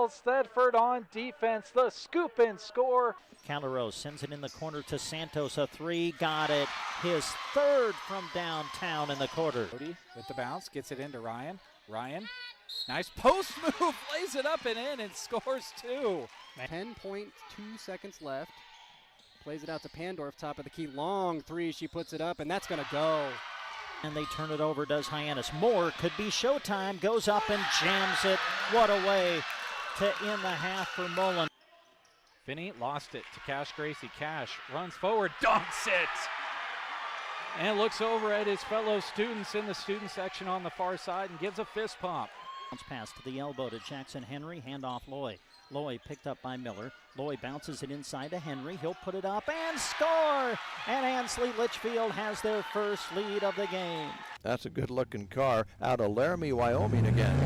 Hills. Thedford on defense. The scoop and score. Calderos sends it in the corner to Santos. A three. Got it. His third from downtown in the quarter. With the bounce. Gets it into Ryan. Ryan. Nice post move. Lays it up and in and scores two. 10.2 seconds left. Plays it out to Pandorf, top of the key. Long three. She puts it up, and that's going to go. And they turn it over, does Hyannis. More could be showtime. Goes up and jams it. What a way to end the half for Mullen. Finney lost it to Cash Gracie. Cash runs forward, dunks it, and looks over at his fellow students in the student section on the far side and gives a fist pump. Pass to the elbow to Jackson Henry. Handoff Loy. Loy picked up by Miller. Loy bounces it inside to Henry. He'll put it up and score! And Ansley Litchfield has their first lead of the game. That's a good-looking car out of Laramie, Wyoming again.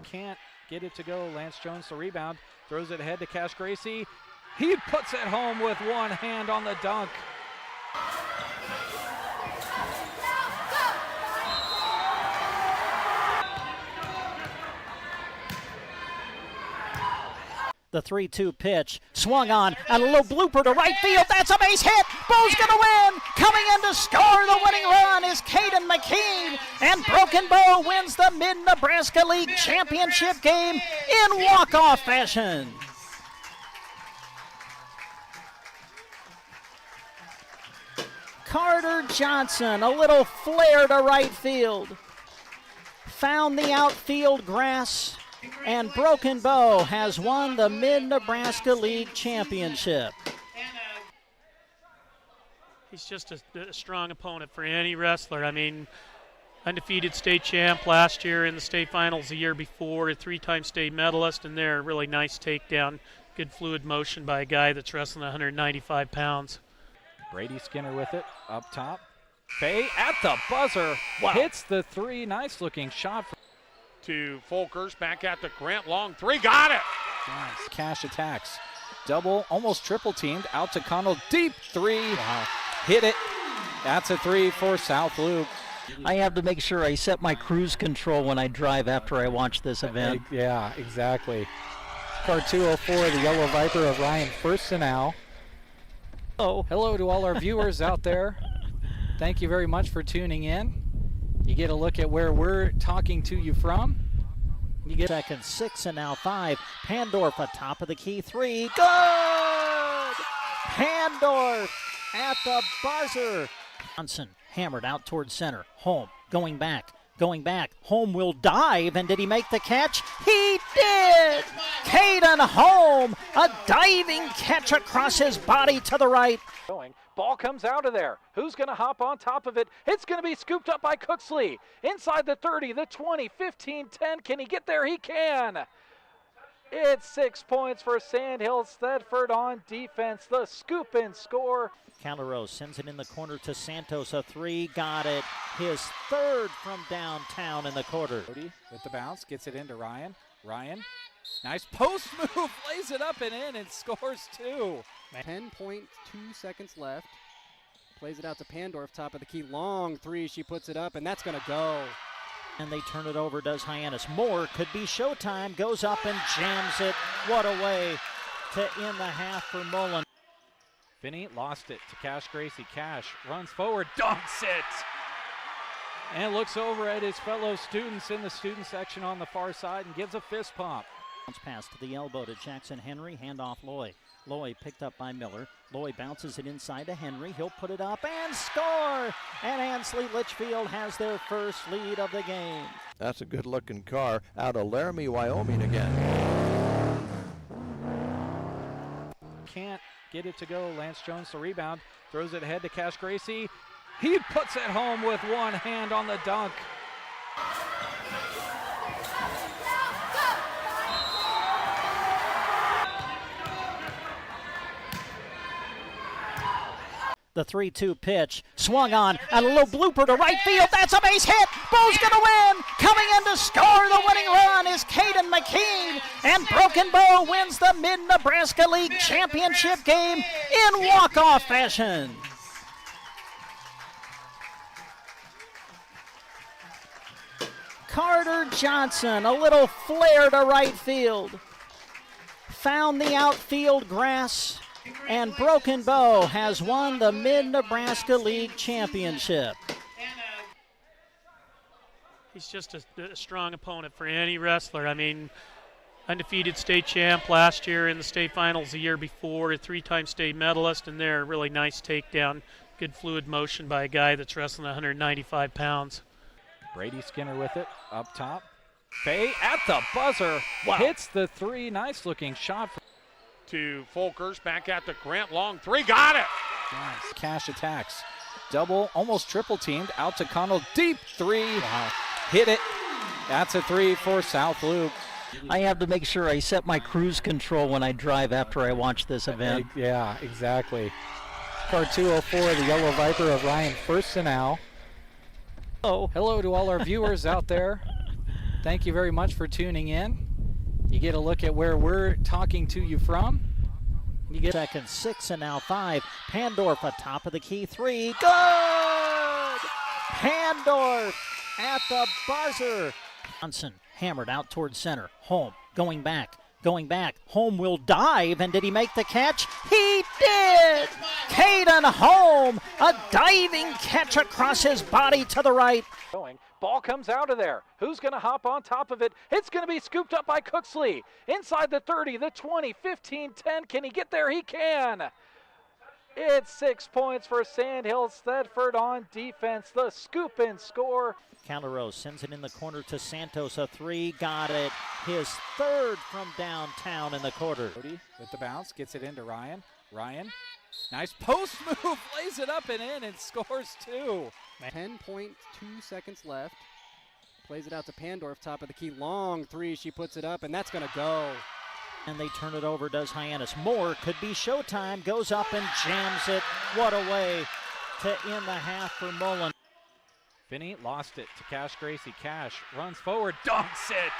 Can't get it to go. Lance Jones the rebound. Throws it ahead to Cash Gracie. He puts it home with one hand on the dunk. The 3-2 pitch, swung on, and a little blooper to right field. That's a base hit. Bo's going to win. Coming in to score the winning run is Caden McKean, and Broken Bow wins the Mid-Nebraska League Championship game in walk-off fashion. Carter Johnson, a little flare to right field. Found the outfield grass. And Broken Bow has won the Mid-Nebraska League Championship. He's just a strong opponent for any wrestler. I mean, undefeated state champ last year in the state finals the year before, a three-time state medalist, and there, really nice takedown. Good fluid motion by a guy that's wrestling 195 pounds. Brady Skinner with it, up top. Fay at the buzzer, hits the three. Nice looking shot. To Folkers, back at the Grant, long three, got it! Nice. Cash attacks. Double, almost triple teamed, out to Connell, deep three. Wow. Hit it. That's a three for South Loop. I have to make sure I set my cruise control when I drive after I watch this event. Yeah, exactly. Car 204, the Yellow Viper of Ryan Firstenau. Oh. Hello to all our viewers out there. Thank you very much for tuning in. You get a look at where we're talking to you from. You get second, 6, and now 5. Pandorf atop of the key, 3. Good! Pandorf at the buzzer. Johnson hammered out towards center. Home, going back. Home will dive, and did he make the catch? He did! Caden Home, a diving catch across his body to the right. Ball comes out of there. Who's going to hop on top of it? It's going to be scooped up by Cooksley. Inside the 30, the 20, 15, 10. Can he get there? He can. It's 6 points for Sandhills. Thedford on defense. The scoop and score. Calderos sends it in the corner to Santos. A three. Got it. His third from downtown in the quarter. With the bounce. Gets it into Ryan. Ryan. Nice post move. Lays it up and in and scores two. 10.2 seconds left. Plays it out to Pandorf, top of the key. Long three. She puts it up, and that's going to go. And they turn it over, does Hyannis. More could be showtime. Goes up and jams it. What a way to end the half for Mullen. Finney lost it to Cash Gracie. Cash runs forward, dunks it, and looks over at his fellow students in the student section on the far side and gives a fist pump. Pass to the elbow to Jackson Henry. Handoff Loy. Loy picked up by Miller. Loy bounces it inside to Henry. He'll put it up and score! And Ansley Litchfield has their first lead of the game. That's a good-looking car out of Laramie, Wyoming again. Can't get it to go. Lance Jones the rebound. Throws it ahead to Cash Gracie. He puts it home with one hand on the dunk. The 3-2 pitch, swung on, and a little blooper to right field. That's a base hit. Bo's going to win. Coming in to score the winning run is Caden McKean, and Broken Bow wins the Mid-Nebraska League Championship game in walk-off fashion. Carter Johnson, a little flare to right field. Found the outfield grass, and Broken Bow has won the Mid-Nebraska League Championship. He's just a strong opponent for any wrestler. I mean, undefeated state champ last year in the state finals the year before, a three-time state medalist, and there, really nice takedown. Good fluid motion by a guy that's wrestling 195 pounds. Brady Skinner with it up top. Bay at the buzzer. Hits the three. Nice looking shot. To Folkers, back at the Grant, long three, got it! Nice. Cash attacks. Double, almost triple teamed. Out to Connell. Deep three. Wow. Hit it. That's a three for South Loop. I have to make sure I set my cruise control when I drive after I watch this event. Yeah, exactly. Car 204, the Yellow Viper of Ryan Firstenau. Oh, Hello to all our viewers out there. Thank you very much for tuning in. You get a look at where we're talking to you from. you get second, 6 and now 5. Pandorf atop of the key 3. Good! Pandorf at the buzzer. Johnson hammered out towards center. Home, going back. Home will dive, and did he make the catch? He did! Caden Home, a diving catch across his body to the right. Ball comes out of there. Who's going to hop on top of it? It's going to be scooped up by Cooksley. Inside the 30, the 20, 15, 10. Can he get there? He can. It's 6 points for Sandhill Thedford on defense. The scoop and score. Calderos sends it in the corner to Santos, a 3, got it. His third from downtown in the quarter. With the bounce, gets it into Ryan. Nice post move, lays it up and in and scores 2. 10.2 seconds left. Plays it out to Pandorf, top of the key. Long 3, she puts it up, and that's going to go. And they turn it over, does Hyannis. More could be showtime, goes up and jams it. What a way to end the half for Mullen. Finney lost it to Cash Gracie. Cash runs forward, dunks it,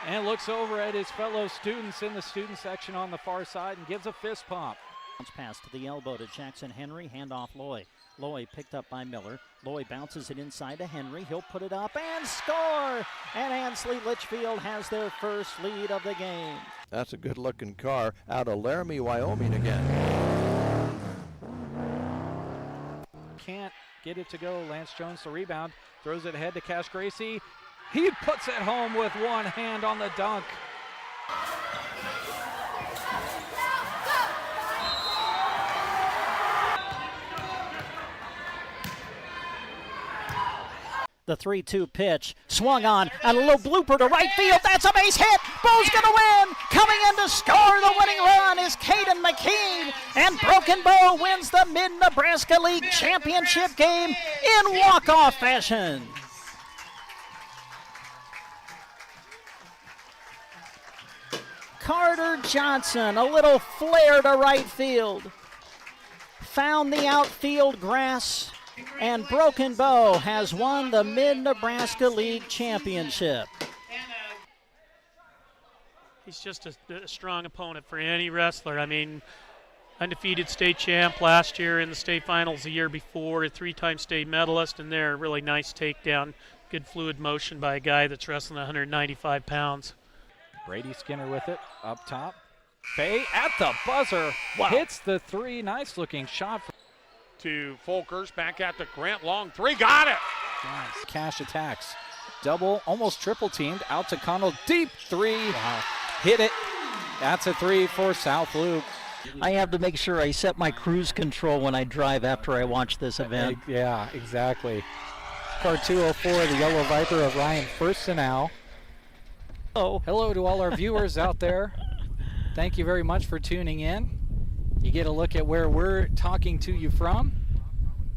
and looks over at his fellow students in the student section on the far side and gives a fist pump. Pass to the elbow to Jackson Henry, handoff Loy. Loy picked up by Miller. Loy bounces it inside to Henry. He'll put it up and score! And Ansley Litchfield has their first lead of the game. That's a good-looking car out of Laramie, Wyoming again. Can't get it to go. Lance Jones the rebound. Throws it ahead to Cash Gracie. He puts it home with one hand on the dunk. The 3-2 pitch, swung on, and a little blooper to right field. That's a base hit. Bo's going to win. Coming in to score the winning run is Caden McKean. And Broken Bow wins the Mid-Nebraska League Championship game in walk-off fashion. Carter Johnson, a little flare to right field. Found the outfield grass. And Broken Bow has won the Mid-Nebraska League Championship. He's just a strong opponent for any wrestler. I mean, undefeated state champ last year in the state finals the year before, a three-time state medalist, and there, really nice takedown. Good fluid motion by a guy that's wrestling 195 pounds. Brady Skinner with it up top. Bay at the buzzer. Hits the 3. Nice looking shot. To Folkers, back at the Grant, long 3, got it! Nice. Cash attacks. Double, almost triple teamed. Out to Connell. Deep 3. Wow. Hit it. That's a 3 for South Loop. I have to make sure I set my cruise control when I drive after I watch this event. Yeah, exactly. Car 204, the Yellow Viper of Ryan Firstenau. Oh, Hello to all our viewers out there. Thank you very much for tuning in. You get a look at where we're talking to you from.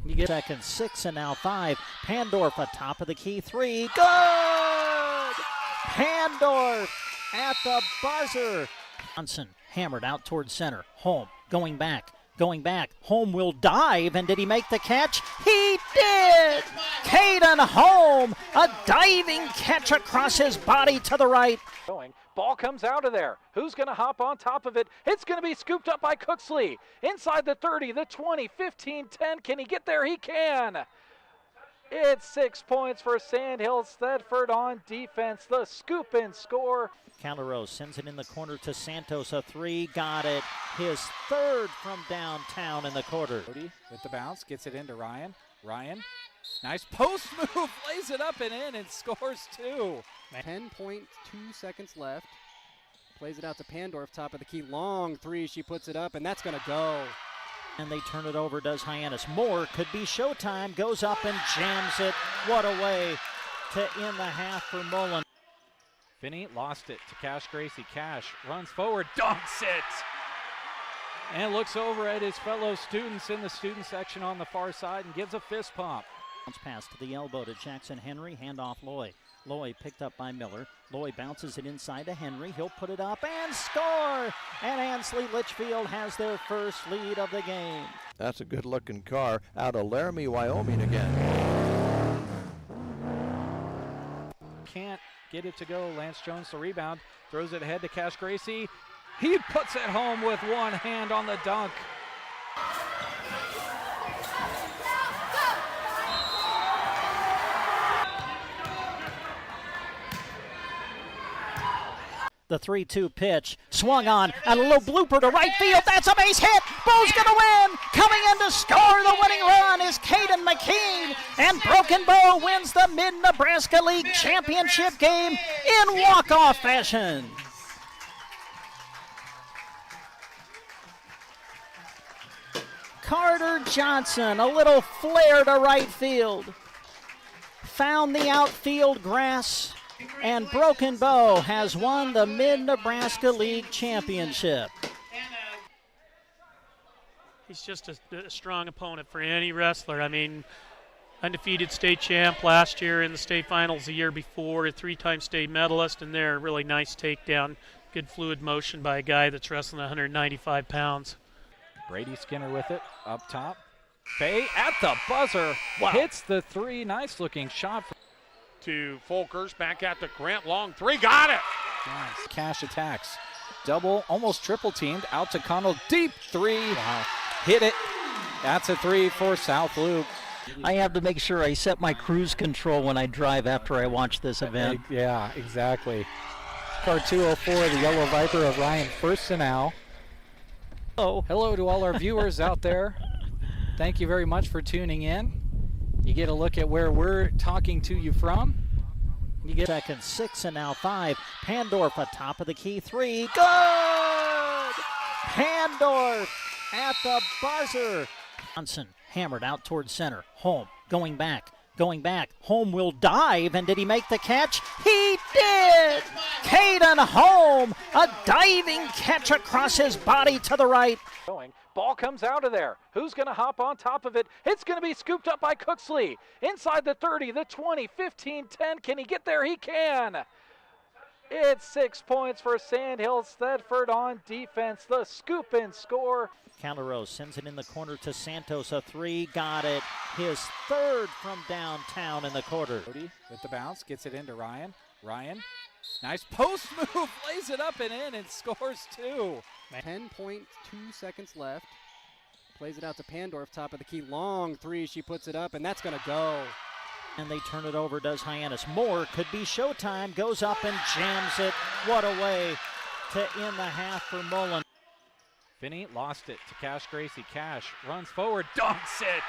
you get second, 6 and now 5. Pandorf atop of the key 3. Good! Pandorf at the buzzer. Johnson hammered out towards center. Home, going back. Home will dive, and did he make the catch? He did! Caden Home, a diving catch across his body to the right. Ball comes out of there. Who's going to hop on top of it? It's going to be scooped up by Cooksley. Inside the 30, the 20, 15, 10. Can he get there? He can. It's 6 points for Sandhill. Thedford on defense. The scoop and score. Calderos sends it in the corner to Santos. A three, got it. His third from downtown in the quarter. With the bounce, gets it into Ryan. Ryan, nice post move, lays it up and in and scores two. 10.2 seconds left. Plays it out to Pandorf, top of the key. Long three, she puts it up, and that's going to go. And they turn it over, does Hyannis. More could be showtime. Goes up and jams it. What a way to end the half for Mullen. Finney lost it to Cash Gracie. Cash runs forward, dunks it, and looks over at his fellow students in the student section on the far side and gives a fist pump. Bounce pass to the elbow to Jackson Henry. Handoff Loy. Loy picked up by Miller. Loy bounces it inside to Henry. He'll put it up and score! And Ansley Litchfield has their first lead of the game. That's a good-looking car out of Laramie, Wyoming again. Can't get it to go. Lance Jones the rebound. Throws it ahead to Cash Gracie. He puts it home with one hand on the dunk. The 3-2 pitch, swung on, and a little blooper to right field. That's a base hit. Bo's going to win. Coming in to score the winning run is Caden McKean, and Broken Bow wins the Mid-Nebraska League Championship game in walk-off fashion. Carter Johnson, a little flare to right field. Found the outfield grass. And Broken Bow has won the Mid-Nebraska League Championship. He's just a strong opponent for any wrestler. I mean, undefeated state champ last year in the state finals the year before, a three-time state medalist, and there, really nice takedown. Good fluid motion by a guy that's wrestling 195 pounds. Brady Skinner with it, up top. Bay at the buzzer, hits the three. Nice looking shot. To Folkers, back at the Grant, long three, got it! Nice. Cash attacks. Double, almost triple teamed, out to Connell, deep three. Wow. Hit it. That's a three for South Loop. I have to make sure I set my cruise control when I drive after I watch this event. Yeah, exactly. Car 204, the Yellow Viper of Ryan Firstenau. Oh. Hello to all our viewers out there. Thank you very much for tuning in. You get a look at where we're talking to you from. You get second, 6 and now 5. Pandorf atop of the key, 3. Good! Pandorf at the buzzer. Johnson hammered out towards center. Home, going back. Home will dive, and did he make the catch? He did! Caden Home, a diving catch across his body to the right. Ball comes out of there. Who's going to hop on top of it? It's going to be scooped up by Cooksley. Inside the 30, the 20, 15, 10. Can he get there? He can. It's 6 points for Sandhill. Thedford on defense. The scoop and score. Calderos sends it in the corner to Santos. A three, got it. His third from downtown in the quarter. With the bounce, gets it into Ryan. Ryan, nice post move, lays it up and in and scores two. 10.2 seconds left. Plays it out to Pandorf, top of the key. Long three, she puts it up, and that's going to go. And they turn it over, does Hyannis. More could be showtime. Goes up and jams it. What a way to end the half for Mullen. Finney lost it to Cash Gracie. Cash runs forward, dunks it,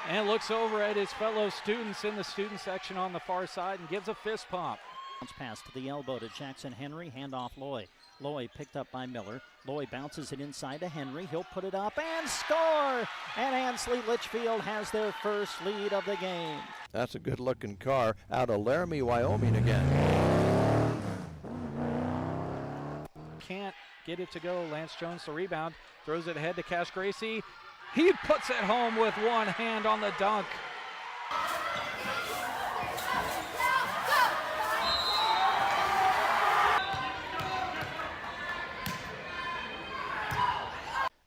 and looks over at his fellow students in the student section on the far side and gives a fist pump. Bounce pass to the elbow to Jackson Henry. Handoff Loy. Loy picked up by Miller. Loy bounces it inside to Henry. He'll put it up and score! And Ansley Litchfield has their first lead of the game. That's a good-looking car out of Laramie, Wyoming again. Can't get it to go. Lance Jones the rebound. Throws it ahead to Cash Gracie. He puts it home with one hand on the dunk.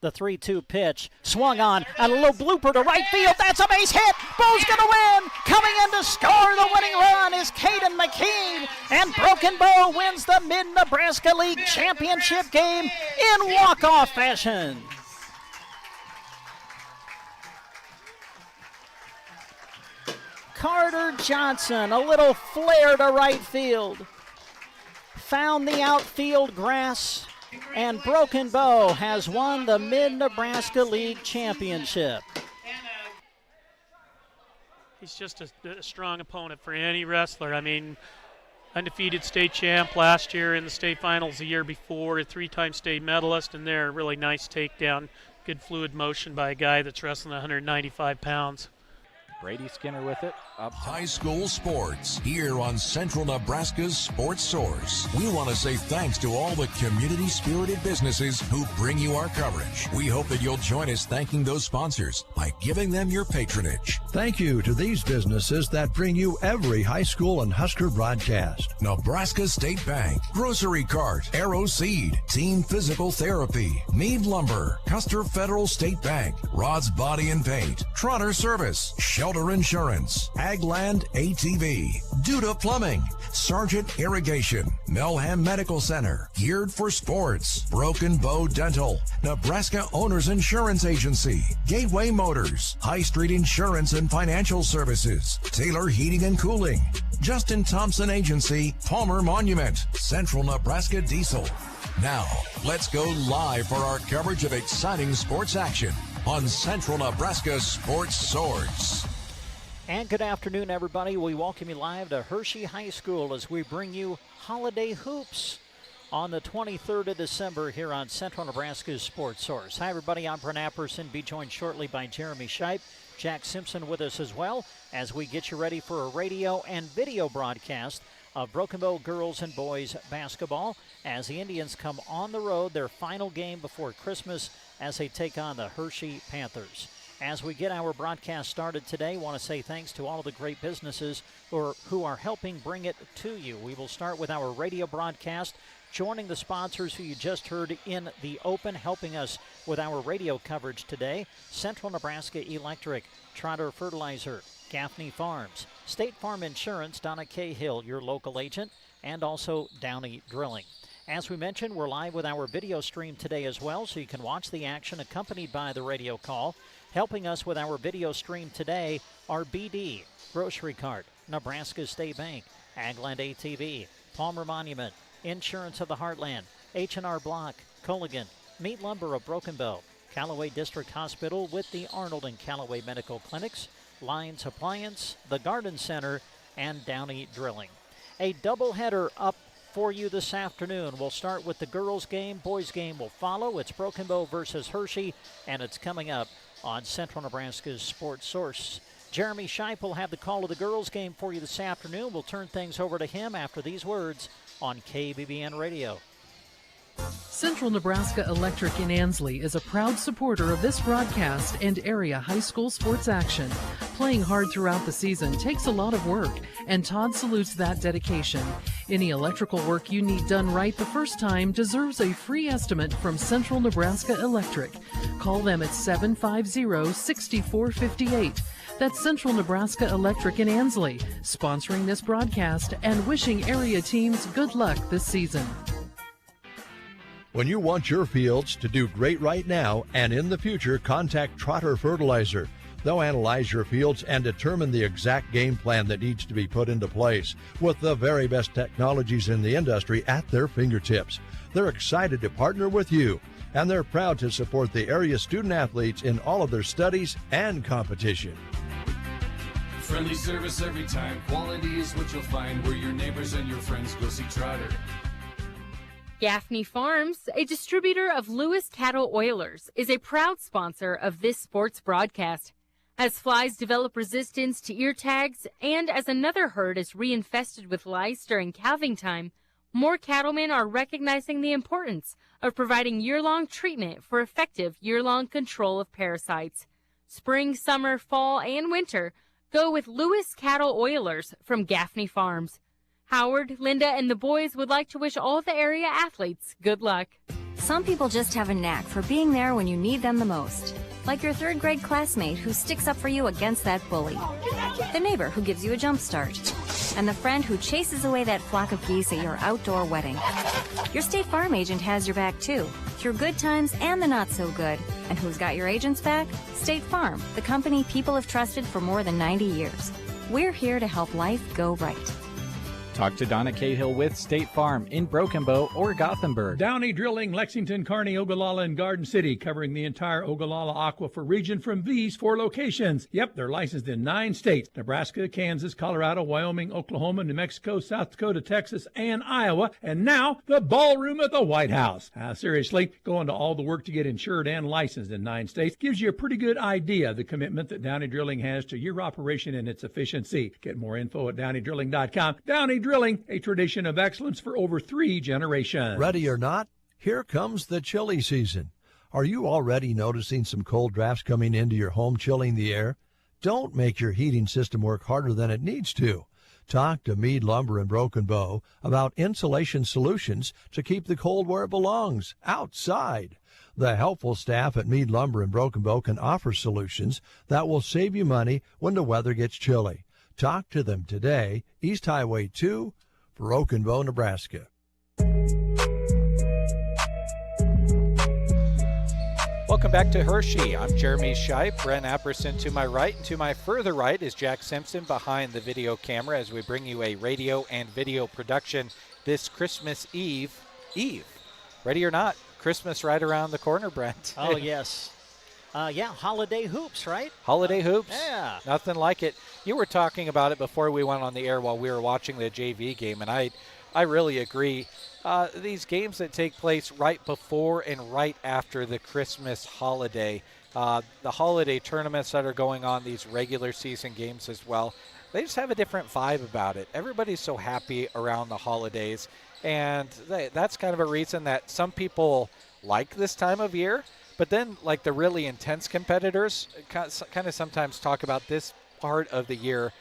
The 3-2 pitch, swung on, and a little blooper to right field. That's a base hit. Bo's going to win. Coming in to score the winning run is Caden McKean, and Broken Bow wins the Mid-Nebraska League Championship game in walk-off fashion. Carter Johnson, a little flare to right field. Found the outfield grass, and Broken Bow has won the Mid-Nebraska League Championship. He's just a strong opponent for any wrestler. I mean, undefeated state champ last year in the state finals the year before, a three-time state medalist, and there, really nice takedown. Good fluid motion by a guy that's wrestling 195 pounds. Brady Skinner with it. Up top. High school sports here on Central Nebraska's Sports Source. We want to say thanks to all the community-spirited businesses who bring you our coverage. We hope that you'll join us thanking those sponsors by giving them your patronage. Thank you to these businesses that bring you every high school and Husker broadcast. Nebraska State Bank, Grocery Cart, Arrow Seed, Team Physical Therapy, Meade Lumber, Custer Federal State Bank, Rod's Body and Paint, Trotter Service, Shelter Insurance, Agland ATV, Duda Plumbing, Sargent Irrigation, Melham Medical Center, Geared for Sports, Broken Bow Dental, Nebraska Owners Insurance Agency, Gateway Motors, High Street Insurance and Financial Services, Taylor Heating and Cooling, Justin Thompson Agency, Palmer Monument, Central Nebraska Diesel. Now, let's go live for our coverage of exciting sports action on Central Nebraska Sports Source. And good afternoon, everybody. We welcome you live to Hershey High School as we bring you Holiday Hoops on the 23rd of December here on Central Nebraska's Sports Source. Hi, everybody. I'm Brent Apperson. Be joined shortly by Jeremy Scheib. Jack Simpson with us as well as we get you ready for a radio and video broadcast of Broken Bow girls and boys basketball as the Indians come on the road, their final game before Christmas as they take on the Hershey Panthers. As we get our broadcast started today, want to say thanks to all of the great businesses who are helping bring it to you. We will start with our radio broadcast, joining the sponsors who you just heard in the open, helping us with our radio coverage today. Central Nebraska Electric, Trotter Fertilizer, Gaffney Farms, State Farm Insurance, Donna Cahill, your local agent, and also Downey Drilling. As we mentioned, we're live with our video stream today as well, so you can watch the action accompanied by the radio call. Helping us with our video stream today are BD, Grocery Cart, Nebraska State Bank, Agland ATV, Palmer Monument, Insurance of the Heartland, H&R Block, Colligan, Meade Lumber of Broken Bow, Callaway District Hospital with the Arnold and Callaway Medical Clinics, Lyons Appliance, the Garden Center, and Downey Drilling. A doubleheader up for you this afternoon. We'll start with the girls' game. Boys' game will follow. It's Broken Bow versus Hershey, and it's coming up on Central Nebraska's Sports Source. Jeremy Scheib will have the call of the girls' game for you this afternoon. We'll turn things over to him after these words on KBBN Radio. Central Nebraska Electric in Ansley is a proud supporter of this broadcast and area high school sports action. Playing hard throughout the season takes a lot of work, and Todd salutes that dedication. Any electrical work you need done right the first time deserves a free estimate from Central Nebraska Electric. Call them at 750-6458. That's Central Nebraska Electric in Ansley, sponsoring this broadcast and wishing area teams good luck this season. When you want your fields to do great right now and in the future, contact Trotter Fertilizer. They'll analyze your fields and determine the exact game plan that needs to be put into place with the very best technologies in the industry at their fingertips. They're excited to partner with you, and they're proud to support the area student athletes in all of their studies and competition. Friendly service every time. Quality is what you'll find where your neighbors and your friends go see Trotter. Gaffney Farms, a distributor of Lewis Cattle Oilers, is a proud sponsor of this sports broadcast. As flies develop resistance to ear tags and as another herd is reinfested with lice during calving time, more cattlemen are recognizing the importance of providing year-long treatment for effective year-long control of parasites. Spring, summer, fall, and winter go with Lewis Cattle Oilers from Gaffney Farms. Howard, Linda, and the boys would like to wish all the area athletes good luck. Some people just have a knack for being there when you need them the most. Like your third grade classmate who sticks up for you against that bully. The neighbor who gives you a jump start. And the friend who chases away that flock of geese at your outdoor wedding. Your State Farm agent has your back too, through good times and the not so good. And who's got your agent's back? State Farm, the company people have trusted for more than 90 years. We're here to help life go right. Talk to Donna Cahill with State Farm in Broken Bow or Gothenburg. Downey Drilling, Lexington, Kearney, Ogallala, and Garden City, covering the entire Ogallala Aquifer region from these 4 locations. Yep, they're licensed in 9 states: Nebraska, Kansas, Colorado, Wyoming, Oklahoma, New Mexico, South Dakota, Texas, and Iowa. And now, the ballroom at the White House. Seriously, going to all the work to get insured and licensed in 9 states gives you a pretty good idea of the commitment that Downey Drilling has to your operation and its efficiency. Get more info at DowneyDrilling.com. Downey Drilling, a tradition of excellence for over 3 generations. Ready or not, here comes the chilly season. Are you already noticing some cold drafts coming into your home, chilling the air? Don't make your heating system work harder than it needs to. Talk to Mead Lumber and Broken Bow about insulation solutions to keep the cold where it belongs, outside. The helpful staff at Mead Lumber and Broken Bow can offer solutions that will save you money when the weather gets chilly. Talk to them today, East Highway 2, Broken Bow, Nebraska. Welcome back to Hershey. I'm Jeremy Scheib. Brent Apperson to my right, and to my further right is Jack Simpson behind the video camera as we bring you a radio and video production this Christmas Eve. Ready or not, Christmas right around the corner, Brent. Oh, yes. Holiday hoops, right? Holiday hoops? Yeah. Nothing like it. You were talking about it before we went on the air while we were watching the JV game, and I really agree. These games that take place right before and right after the Christmas holiday, the holiday tournaments that are going on, these regular season games as well, they just have a different vibe about it. Everybody's so happy around the holidays, and that's kind of a reason that some people like this time of year. But then, like the really intense competitors, kind of sometimes talk about this part of the year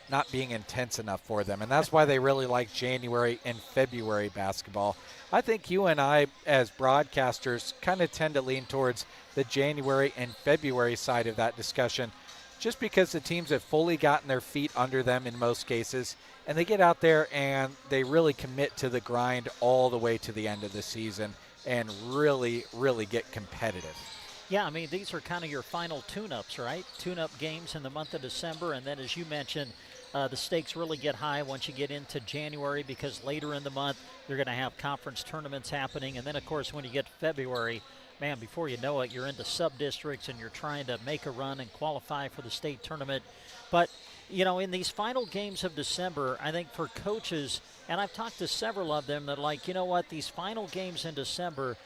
not being intense enough for them. And that's why they really like January and February basketball. I think you and I, as broadcasters, kind of tend to lean towards the January and February side of that discussion, just because the teams have fully gotten their feet under them in most cases, and they get out there and they really commit to the grind all the way to the end of the season and really, really get competitive. Yeah, I mean, these are kind of your final tune-ups, right? Tune-up games in the month of December, and then as you mentioned, the stakes really get high once you get into January, because later in the month you're going to have conference tournaments happening, and then, of course, when you get to February, man, before you know it, you're into sub-districts and you're trying to make a run and qualify for the state tournament. But, you know, in these final games of December, I think for coaches, and I've talked to several of them that like, you know what, these final games in December,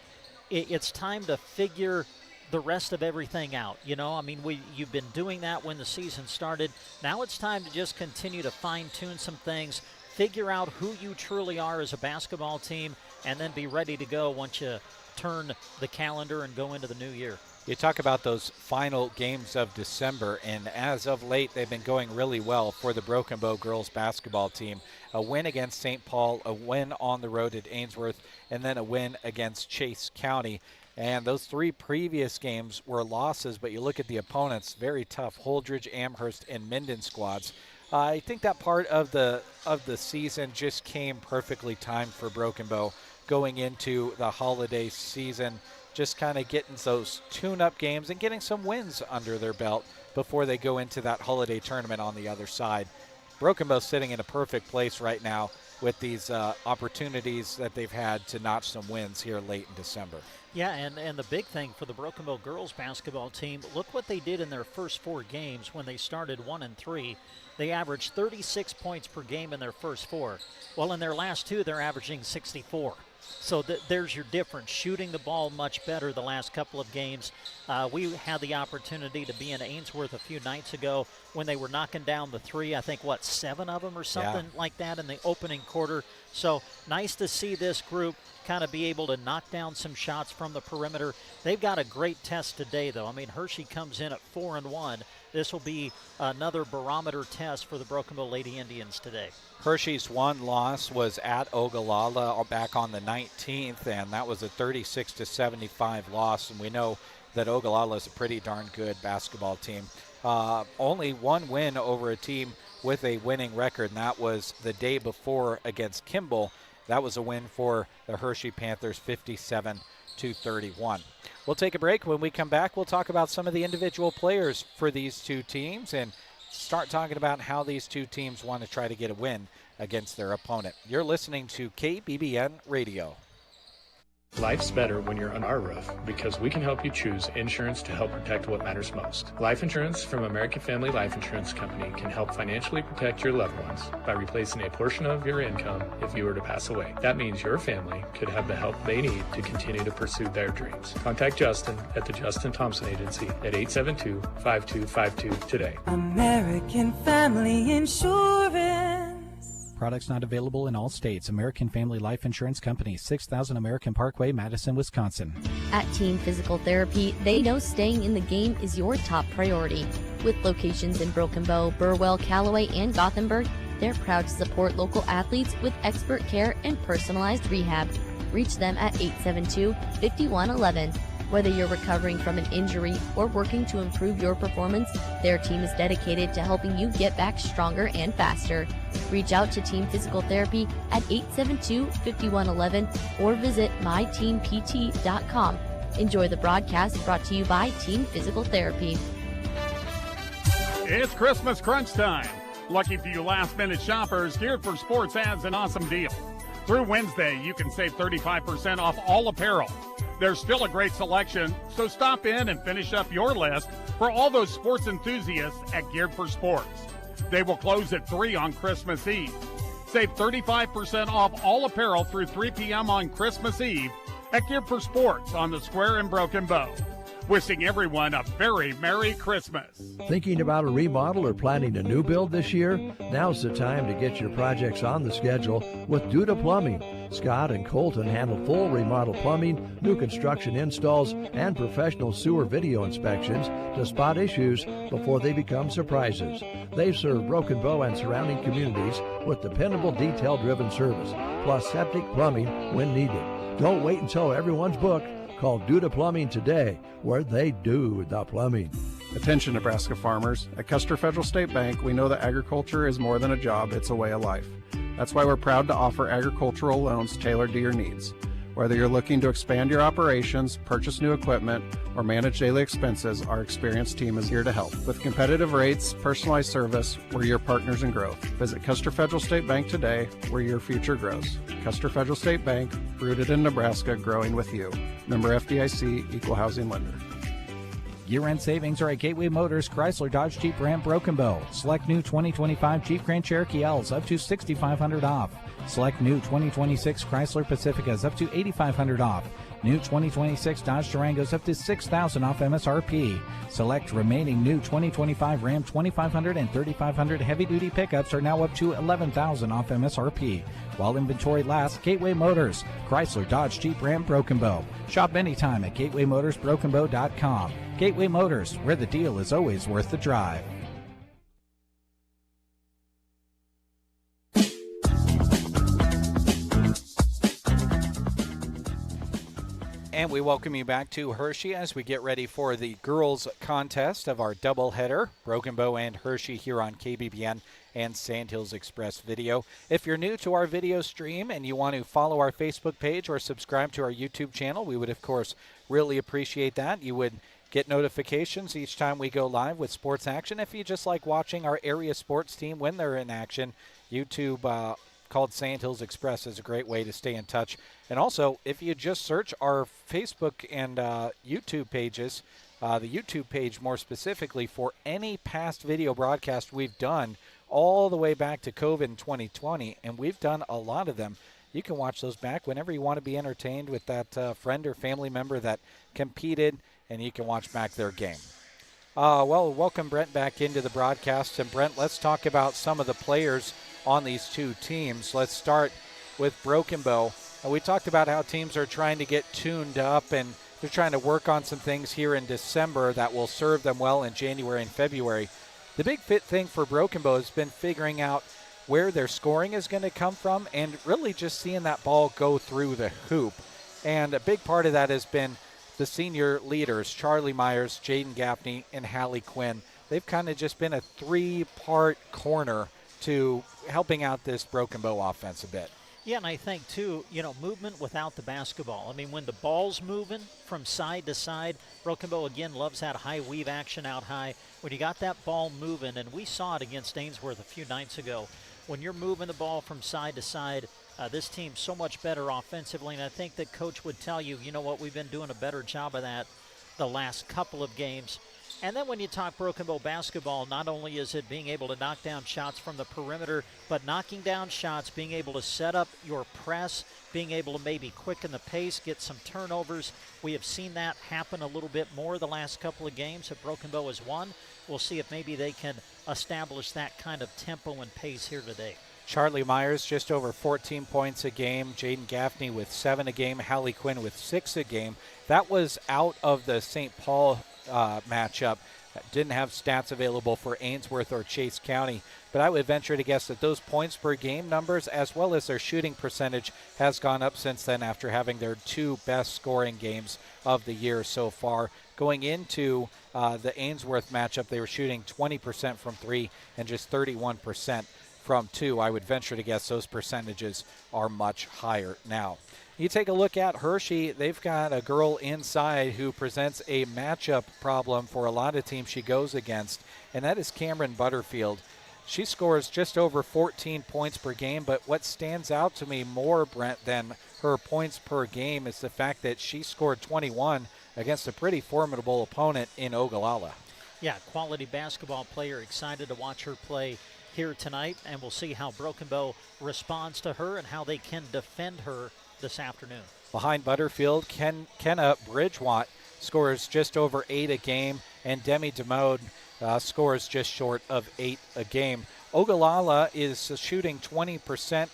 it's time to figure the rest of everything out. You know, I mean, you've been doing that when the season started. Now it's time to just continue to fine-tune some things, figure out who you truly are as a basketball team, and then be ready to go once you turn the calendar and go into the new year. You talk about those final games of December, and as of late, they've been going really well for the Broken Bow girls basketball team. A win against St. Paul, a win on the road at Ainsworth, and then a win against Chase County. And those 3 previous games were losses, but you look at the opponents, very tough: Holdridge, Amherst, and Minden squads. I think that part of the season just came perfectly timed for Broken Bow going into the holiday season, just kind of getting those tune-up games and getting some wins under their belt before they go into that holiday tournament on the other side. Broken Bow sitting in a perfect place right now with these opportunities that they've had to notch some wins here late in December. Yeah, and the big thing for the Broken Bow girls basketball team, look what they did in their first 4 games when they started 1-3. They averaged 36 points per game in their first 4. Well, in their last 2, they're averaging 64. So there's your difference. Shooting the ball much better the last couple of games. We had the opportunity to be in Ainsworth a few nights ago when they were knocking down the 3, I think, 7 of them or something like that in the opening quarter. So nice to see this group kind of be able to knock down some shots from the perimeter. They've got a great test today, though. I mean, Hershey comes in at 4-1. This will be another barometer test for the Broken Bow Lady Indians today. Hershey's one loss was at Ogallala back on the 19th, and that was a 36-75 loss. And we know that Ogallala is a pretty darn good basketball team. Only one win over a team with a winning record, and that was the day before against Kimball. That was a win for the Hershey Panthers, 57-31. We'll take a break. When we come back, we'll talk about some of the individual players for these 2 teams and start talking about how these two teams want to try to get a win against their opponent. You're listening to KBBN Radio. Life's better when you're on our roof because we can help you choose insurance to help protect what matters most. Life insurance from American Family Life Insurance Company can help financially protect your loved ones by replacing a portion of your income if you were to pass away. That means your family could have the help they need to continue to pursue their dreams. Contact Justin at the Justin Thompson Agency at 872-5252 today. American Family Insurance. Products not available in all states. American Family Life Insurance Company, 6000 American Parkway, Madison, Wisconsin. At Team Physical Therapy, they know staying in the game is your top priority. With locations in Broken Bow, Burwell, Callaway, and Gothenburg, they're proud to support local athletes with expert care and personalized rehab. Reach them at 872-5111. Whether you're recovering from an injury or working to improve your performance, their team is dedicated to helping you get back stronger and faster. Reach out to Team Physical Therapy at 872-5111 or visit myteampt.com. Enjoy the broadcast brought to you by Team Physical Therapy. It's Christmas crunch time. Lucky for you last-minute shoppers, Geared for Sports has an awesome deal. Through Wednesday, you can save 35% off all apparel. There's still a great selection, so stop in and finish up your list for all those sports enthusiasts at Geared for Sports. They will close at 3 on Christmas Eve. Save 35% off all apparel through 3 p.m. on Christmas Eve at Geared for Sports on the Square in Broken Bow. Wishing everyone a very Merry Christmas. Thinking about a remodel or planning a new build this year? Now's the time to get your projects on the schedule with Duda Plumbing. Scott and Colton handle full remodel plumbing, new construction installs, and professional sewer video inspections to spot issues before they become surprises. They serve Broken Bow and surrounding communities with dependable, detail-driven service, plus septic plumbing when needed. Don't wait until everyone's booked. Call Duda Plumbing today, where they do the plumbing. Attention, Nebraska farmers. At Custer Federal State Bank, we know that agriculture is more than a job, it's a way of life. That's why we're proud to offer agricultural loans tailored to your needs. Whether you're looking to expand your operations, purchase new equipment, or manage daily expenses, our experienced team is here to help. With competitive rates, personalized service, we're your partners in growth. Visit Custer Federal State Bank today, where your future grows. Custer Federal State Bank, rooted in Nebraska, growing with you. Member FDIC, Equal Housing Lender. Year-end savings are at Gateway Motors, Chrysler, Dodge, Jeep, Ram, Broken Bow. Select new 2025 Jeep Grand Cherokee L's up to $6,500 off. Select new 2026 Chrysler Pacificas up to $8,500 off. New 2026 Dodge Durangos up to $6,000 off MSRP. Select remaining new 2025 Ram 2500 and 3500 heavy-duty pickups are now up to $11,000 off MSRP. While inventory lasts, Gateway Motors, Chrysler, Dodge, Jeep, Ram, Broken Bow. Shop anytime at GatewayMotorsBrokenBow.com. Gateway Motors, where the deal is always worth the drive. And we welcome you back to Hershey as we get ready for the girls' contest of our doubleheader, Broken Bow and Hershey here on KBBN and Sandhills Express Video. If you're new to our video stream and you want to follow our Facebook page or subscribe to our YouTube channel, we would, of course, really appreciate that. You would get notifications each time we go live with sports action. If you just like watching our area sports team when they're in action, YouTube called Sandhills Express is a great way to stay in touch. And also, if you just search our Facebook and YouTube pages, the YouTube page more specifically, for any past video broadcast we've done all the way back to COVID in 2020, and we've done a lot of them. You can watch those back whenever you want to be entertained with that friend or family member that competed, and you can watch back their game. Well, welcome Brent back into the broadcast. And Brent, let's talk about some of the players on these two teams. Let's start with Broken Bow. We talked about how teams are trying to get tuned up, and they're trying to work on some things here in December that will serve them well in January and February. The big thing for Broken Bow has been figuring out where their scoring is going to come from and really just seeing that ball go through the hoop. And a big part of that has been the senior leaders, Charlie Myers, Jaden Gaffney, and Hallie Quinn. They've kind of just been a three-part corner to helping out this Broken Bow offense a bit. Yeah, and I think, too, movement without the basketball. I mean, when the ball's moving from side to side, Broken Bow, again, loves that high weave action out high. When you got that ball moving, and we saw it against Ainsworth a few nights ago, when you're moving the ball from side to side, this team's so much better offensively, and I think that Coach would tell you, you know what, we've been doing a better job of that the last couple of games. And then when you talk Broken Bow basketball, not only is it being able to knock down shots from the perimeter, but knocking down shots, being able to set up your press, being able to maybe quicken the pace, get some turnovers. We have seen that happen a little bit more the last couple of games that Broken Bow has won. We'll see if maybe they can establish that kind of tempo and pace here today. Charlie Myers just over 14 points a game. Jaden Gaffney with 7 a game. Hallie Quinn with 6 a game. That was out of the St. Paul matchup. Didn't have stats available for Ainsworth or Chase County, but I would venture to guess that those points per game numbers as well as their shooting percentage has gone up since then after having their 2 best scoring games of the year so far. Going into the Ainsworth matchup, they were shooting 20% from 3 and just 31% from 2. I would venture to guess those percentages are much higher now. You take a look at Hershey, they've got a girl inside who presents a matchup problem for a lot of teams she goes against, and that is Cameron Butterfield. She scores just over 14 points per game, but what stands out to me more, Brent, than her points per game is the fact that she scored 21 against a pretty formidable opponent in Ogallala. Yeah, quality basketball player. Excited to watch her play here tonight, and we'll see how Broken Bow responds to her and how they can defend her this afternoon. Behind Butterfield, Kenna Bridgewatt scores just over 8 a game, and Demi DeMode scores just short of 8 a game. Ogallala is shooting 16%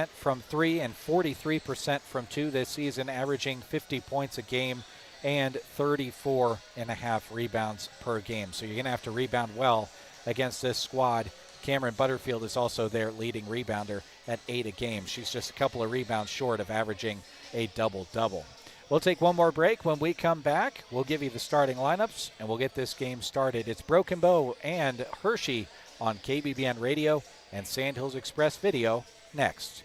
from 3 and 43% from 2 this season, averaging 50 points a game and 34.5 rebounds per game. So you're going to have to rebound well against this squad. Cameron Butterfield is also their leading rebounder at 8 a game. She's just a couple of rebounds short of averaging a double-double. We'll take one more break. When we come back, we'll give you the starting lineups, and we'll get this game started. It's Broken Bow and Hershey on KBBN Radio and Sandhills Express Video next.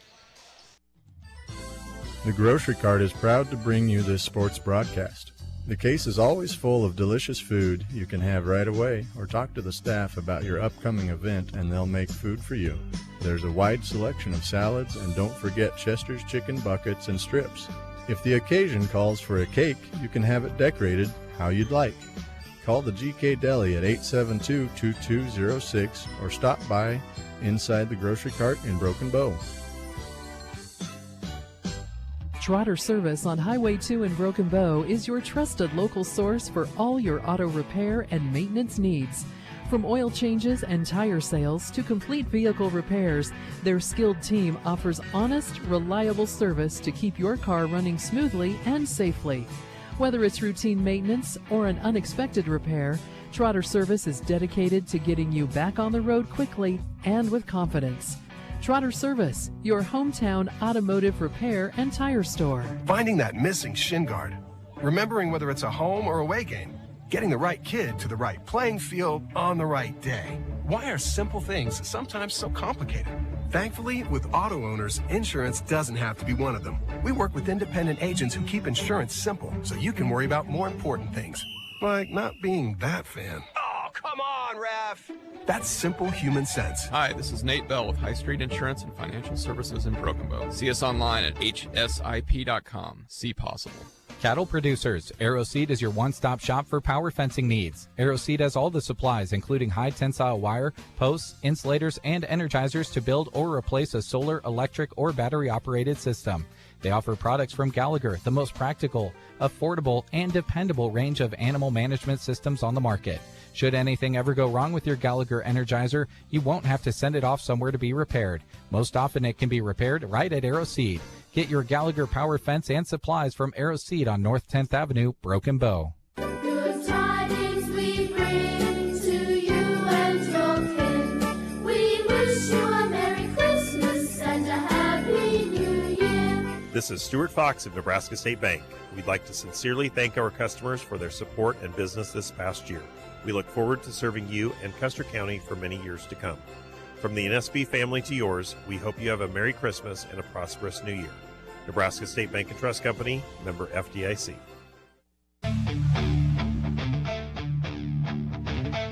The Grocery Cart is proud to bring you this sports broadcast. The case is always full of delicious food you can have right away, or talk to the staff about your upcoming event and they'll make food for you. There's a wide selection of salads, and don't forget Chester's chicken buckets and strips. If the occasion calls for a cake, you can have it decorated how you'd like. Call the GK Deli at 872-2206 or stop by inside the Grocery Cart in Broken Bow. Trotter Service on Highway 2 in Broken Bow is your trusted local source for all your auto repair and maintenance needs. From oil changes and tire sales to complete vehicle repairs, their skilled team offers honest, reliable service to keep your car running smoothly and safely. Whether it's routine maintenance or an unexpected repair, Trotter Service is dedicated to getting you back on the road quickly and with confidence. Trotter Service, your hometown automotive repair and tire store. Finding that missing shin guard. Remembering whether it's a home or away game. Getting the right kid to the right playing field on the right day. Why are simple things sometimes so complicated? Thankfully, with auto owners, insurance doesn't have to be one of them. We work with independent agents who keep insurance simple so you can worry about more important things. Like not being that fan. Oh, come on, ref! That's simple human sense. Hi, this is Nate Bell with High Street Insurance and Financial Services in Broken Bow. See us online at hsip.com. See possible. Cattle producers, AeroSeed is your one-stop shop for power fencing needs. AeroSeed has all the supplies, including high-tensile wire, posts, insulators, and energizers to build or replace a solar, electric, or battery-operated system. They offer products from Gallagher, the most practical, affordable, and dependable range of animal management systems on the market. Should anything ever go wrong with your Gallagher Energizer, you won't have to send it off somewhere to be repaired. Most often it can be repaired right at AeroSeed. Get your Gallagher power fence and supplies from AeroSeed on North 10th Avenue, Broken Bow. Good tidings we bring to you and your kin. We wish you a Merry Christmas and a Happy New Year. This is Stuart Fox of Nebraska State Bank. We'd like to sincerely thank our customers for their support and business this past year. We look forward to serving you and Custer County for many years to come. From the NSB family to yours, we hope you have a Merry Christmas and a prosperous New Year. Nebraska State Bank and Trust Company, member FDIC.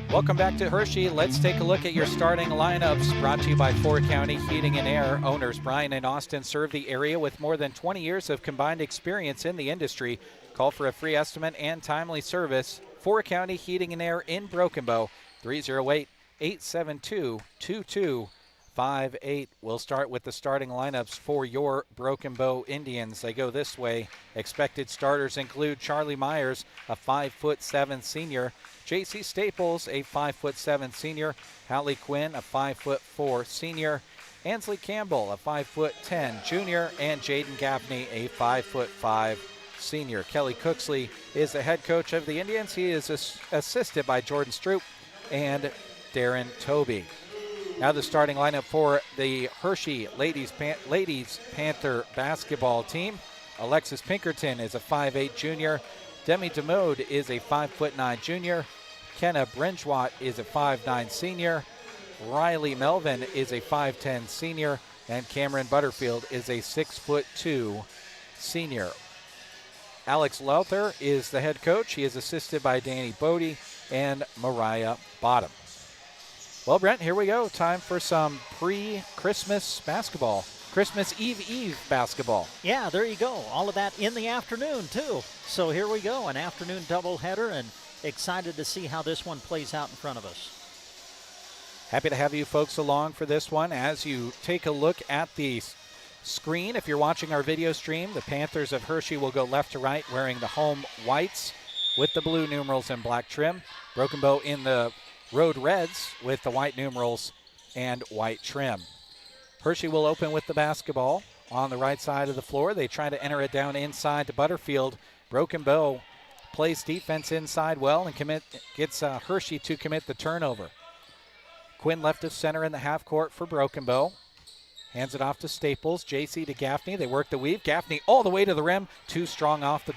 Welcome back to Hershey. Let's take a look at your starting lineups, brought to you by Four County Heating and Air. Owners Brian and Austin serve the area with more than 20 years of combined experience in the industry. Call for a free estimate and timely service. Four County Heating and Air in Broken Bow, 308-872-2258. We'll start with the starting lineups for your Broken Bow Indians. They go this way. Expected starters include Charlie Myers, a 5'7" senior, J.C. Staples, a 5'7" senior, Hallie Quinn, a 5'4" senior, Ansley Campbell, a 5'10" junior, and Jaden Gaffney, a 5'5" senior. Kelly Cooksley is the head coach of the Indians. He is assisted by Jordan Stroop and Darren Toby. Now the starting lineup for the Hershey Ladies Panther basketball team. Alexis Pinkerton is a 5'8" junior. Demi DeMode is a 5'9" junior. Kenna Brinchwat is a 5'9" senior. Riley Melvin is a 5'10" senior. And Cameron Butterfield is a 6'2" senior. Alex Lowther is the head coach. He is assisted by Danny Bodie and Mariah Bottom. Well, Brent, here we go. Time for some pre-Christmas basketball. Christmas Eve basketball. Yeah, there you go. All of that in the afternoon, too. So here we go, an afternoon doubleheader, and excited to see how this one plays out in front of us. Happy to have you folks along for this one. As you take a look at the screen, if you're watching our video stream, the Panthers of Hershey will go left to right wearing the home whites with the blue numerals and black trim. Broken Bow in the road reds with the white numerals and white trim. Hershey will open with the basketball on the right side of the floor. They try to enter it down inside to Butterfield. Broken Bow plays defense inside well and gets Hershey to commit the turnover. Quinn left of center in the half court for Broken Bow. Hands it off to Staples. JC to Gaffney. They work the weave. Gaffney all the way to the rim. Too strong off the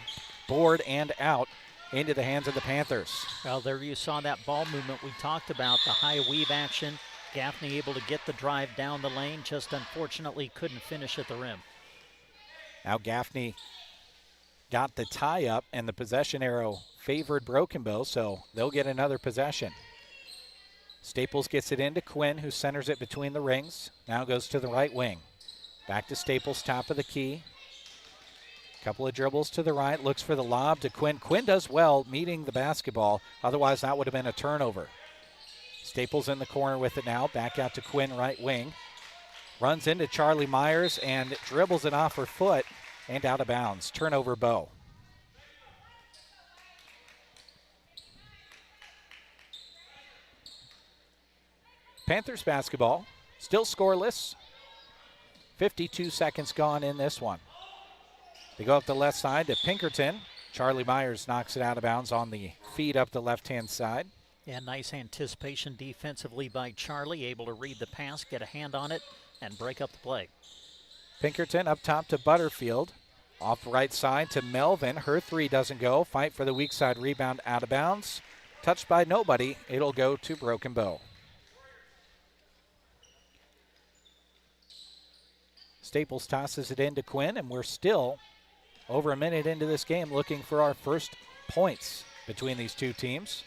board and out into the hands of the Panthers. Well, there you saw that ball movement we talked about, the high weave action. Gaffney able to get the drive down the lane, just unfortunately couldn't finish at the rim. Now Gaffney got the tie up, and the possession arrow favored Broken Bow, so they'll get another possession. Staples gets it into Quinn, who centers it between the rings. Now goes to the right wing. Back to Staples, top of the key. Couple of dribbles to the right, looks for the lob to Quinn. Quinn does well meeting the basketball, otherwise that would have been a turnover. Staples in the corner with it now, back out to Quinn, right wing. Runs into Charlie Myers and dribbles it off her foot and out of bounds. Turnover Bow. Panthers basketball, still scoreless. 52 seconds gone in this one. They go up the left side to Pinkerton. Charlie Myers knocks it out of bounds on the feed up the left-hand side. Yeah, nice anticipation defensively by Charlie, able to read the pass, get a hand on it, and break up the play. Pinkerton up top to Butterfield. Off the right side to Melvin. Her three doesn't go. Fight for the weak side rebound out of bounds. Touched by nobody. It'll go to Broken Bow. Staples tosses it into Quinn, and we're still over a minute into this game looking for our first points between these two teams.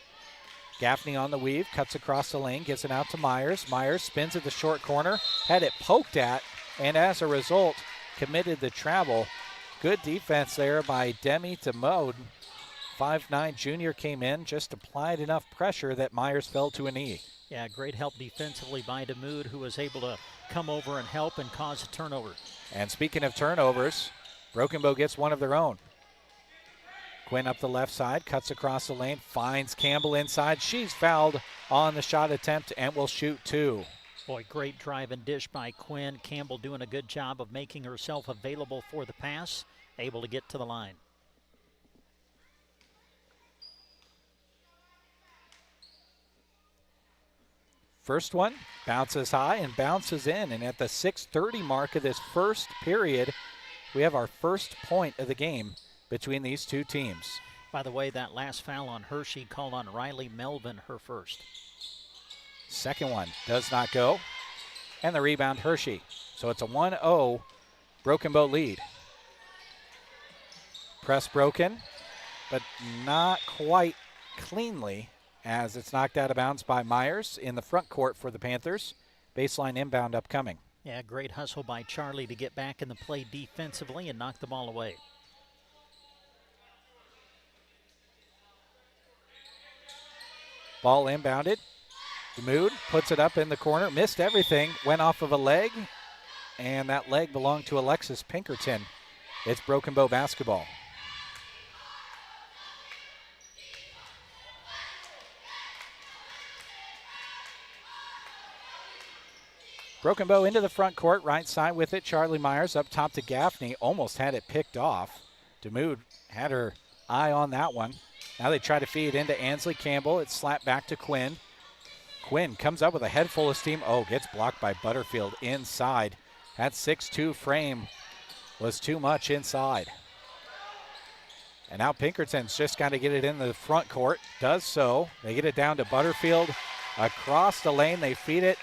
Gaffney on the weave, cuts across the lane, gets it out to Myers. Myers spins at the short corner, had it poked at, and as a result, committed the travel. Good defense there by Demi DeMode. 5'9" junior came in, just applied enough pressure that Myers fell to a knee. Yeah, great help defensively by DeMode, who was able to come over and help and cause a turnover. And speaking of turnovers, Broken Bow gets one of their own. Quinn up the left side, cuts across the lane, finds Campbell inside. She's fouled on the shot attempt and will shoot two. Boy, great drive and dish by Quinn. Campbell doing a good job of making herself available for the pass, able to get to the line. First one bounces high and bounces in, and at the 6:30 mark of this first period, we have our first point of the game between these two teams. By the way, that last foul on Hershey called on Riley Melvin, her first. Second one does not go. And the rebound, Hershey. So it's a 1-0 Broken Bow lead. Press broken, but not quite cleanly as it's knocked out of bounds by Myers in the front court for the Panthers. Baseline inbound upcoming. Yeah, great hustle by Charlie to get back in the play defensively and knock the ball away. Ball inbounded. DeMood puts it up in the corner. Missed everything. Went off of a leg. And that leg belonged to Alexis Pinkerton. It's Broken Bow basketball. Broken Bow into the front court, right side with it. Charlie Myers up top to Gaffney. Almost had it picked off. DeMood had her eye on that one. Now they try to feed into Ansley Campbell. It's slapped back to Quinn. Quinn comes up with a head full of steam. Oh, gets blocked by Butterfield inside. That 6'2" frame was too much inside. And now Pinkerton's just got to get it in the front court. Does so. They get it down to Butterfield. Across the lane, they feed it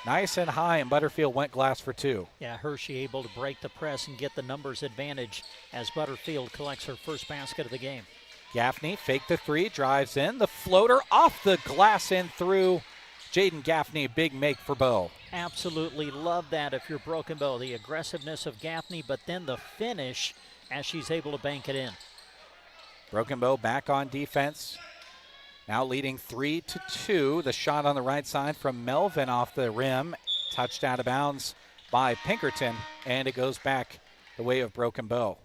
nice and high, and Butterfield went glass for two. Yeah, Hershey able to break the press and get the numbers advantage as Butterfield collects her first basket of the game. Gaffney faked the three, drives in. The floater off the glass and through. Jaden Gaffney, big make for Bow. Absolutely love that if you're Broken Bow. The aggressiveness of Gaffney, but then the finish as she's able to bank it in. Broken Bow back on defense. Now leading 3-2. The shot on the right side from Melvin off the rim. Touched out of bounds by Pinkerton, and it goes back the way of Broken Bow.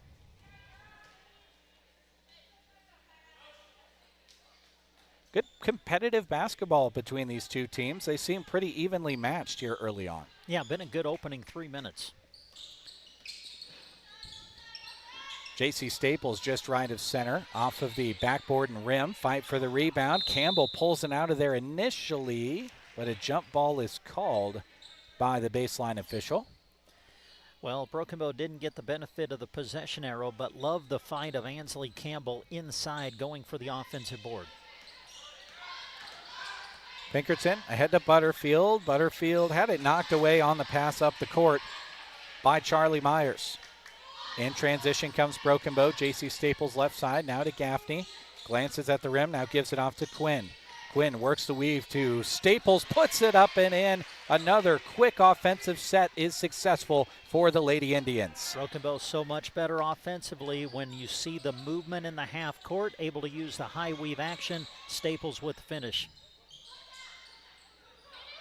Good competitive basketball between these two teams. They seem pretty evenly matched here early on. Yeah, been a good opening 3 minutes. J.C. Staples just right of center, off of the backboard and rim. Fight for the rebound. Campbell pulls it out of there initially, but a jump ball is called by the baseline official. Well, Broken Bow didn't get the benefit of the possession arrow, but loved the fight of Ansley Campbell inside going for the offensive board. Pinkerton ahead to Butterfield. Butterfield had it knocked away on the pass up the court by Charlie Myers. In transition comes Broken Bow. J.C. Staples left side, now to Gaffney. Glances at the rim, now gives it off to Quinn. Quinn works the weave to Staples, puts it up and in. Another quick offensive set is successful for the Lady Indians. Broken Bow so much better offensively when you see the movement in the half court, able to use the high weave action. Staples with the finish.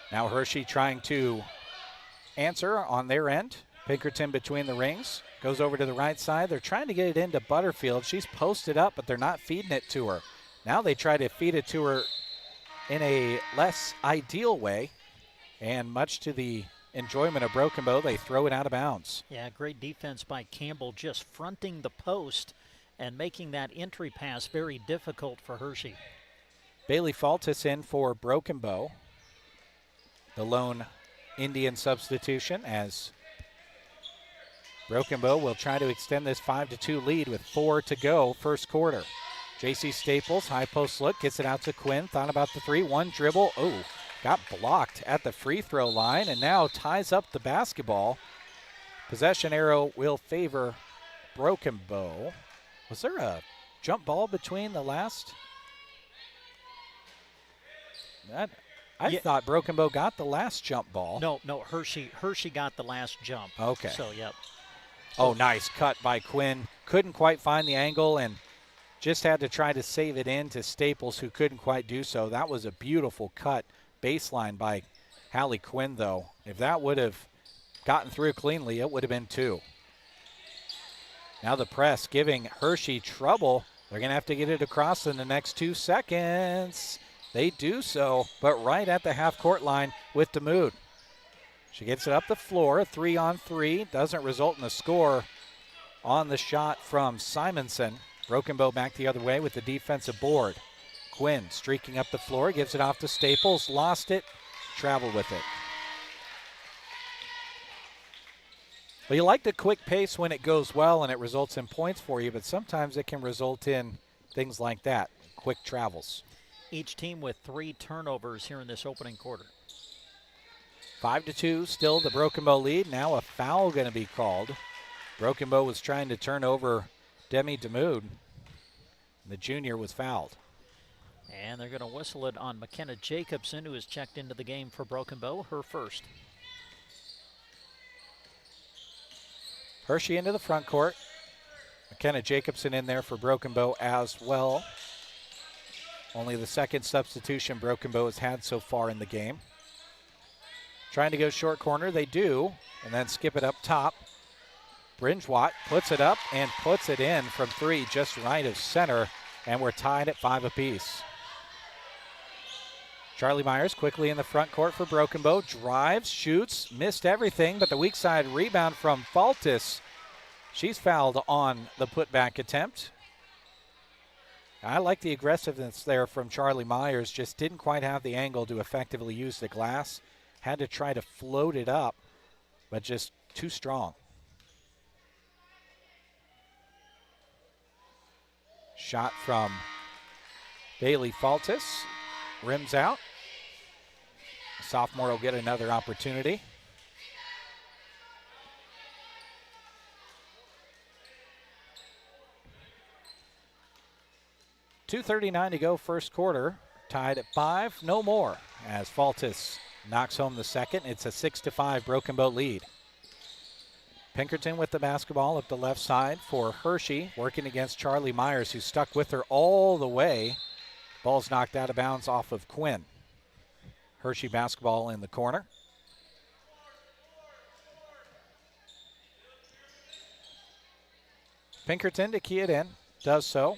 Now Hershey trying to answer on their end. Pinkerton between the rings. Goes over to the right side. They're trying to get it into Butterfield. She's posted up, but they're not feeding it to her. Now they try to feed it to her in a less ideal way. And much to the enjoyment of Broken Bow, they throw it out of bounds. Yeah, great defense by Campbell, just fronting the post and making that entry pass very difficult for Hershey. Bailey Faltis in for Broken Bow. The lone Indian substitution as Broken Bow will try to extend this 5-2 lead with 4 to go first quarter. J.C. Staples, high post look, gets it out to Quinn. Thought about the three, one dribble. Oh, got blocked at the free throw line and now ties up the basketball. Possession arrow will favor Broken Bow. Was there a jump ball between the last? I thought Broken Bow got the last jump ball. No, Hershey got the last jump. Okay. So, yep. Oh, nice cut by Quinn. Couldn't quite find the angle and just had to try to save it in to Staples, who couldn't quite do so. That was a beautiful cut baseline by Hallie Quinn, though. If that would have gotten through cleanly, it would have been 2. Now the press giving Hershey trouble. They're going to have to get it across in the next 2 seconds. They do so, but right at the half-court line with DeMood. She gets it up the floor, 3-on-3. Doesn't result in a score on the shot from Simonson. Broken Bow back the other way with the defensive board. Quinn streaking up the floor, gives it off to Staples. Lost it, traveled with it. Well, you like the quick pace when it goes well and it results in points for you, but sometimes it can result in things like that, quick travels. Each team with 3 turnovers here in this opening quarter. 5-2, still the Broken Bow lead. Now a foul going to be called. Broken Bow was trying to turn over Demi DeMood. The junior was fouled. And they're going to whistle it on McKenna Jacobson, who has checked into the game for Broken Bow, her first. Hershey into the front court. McKenna Jacobson in there for Broken Bow as well. Only the second substitution Broken Bow has had so far in the game. Trying to go short corner, they do, and then skip it up top. Brinjwat puts it up and puts it in from three, just right of center, and we're tied at 5 apiece. Charlie Myers quickly in the front court for Broken Bow, drives, shoots, missed everything, but the weak side rebound from Faltis. She's fouled on the putback attempt. I like the aggressiveness there from Charlie Myers, just didn't quite have the angle to effectively use the glass. Had to try to float it up, but just too strong. Shot from Bailey Faltis, rims out. Sophomore will get another opportunity. .239 to go first quarter. Tied at 5, no more, as Faltis knocks home the second. It's a 6-5 Broken Bow lead. Pinkerton with the basketball up the left side for Hershey, working against Charlie Myers, who stuck with her all the way. Ball's knocked out of bounds off of Quinn. Hershey basketball in the corner. Pinkerton to key it in, does so.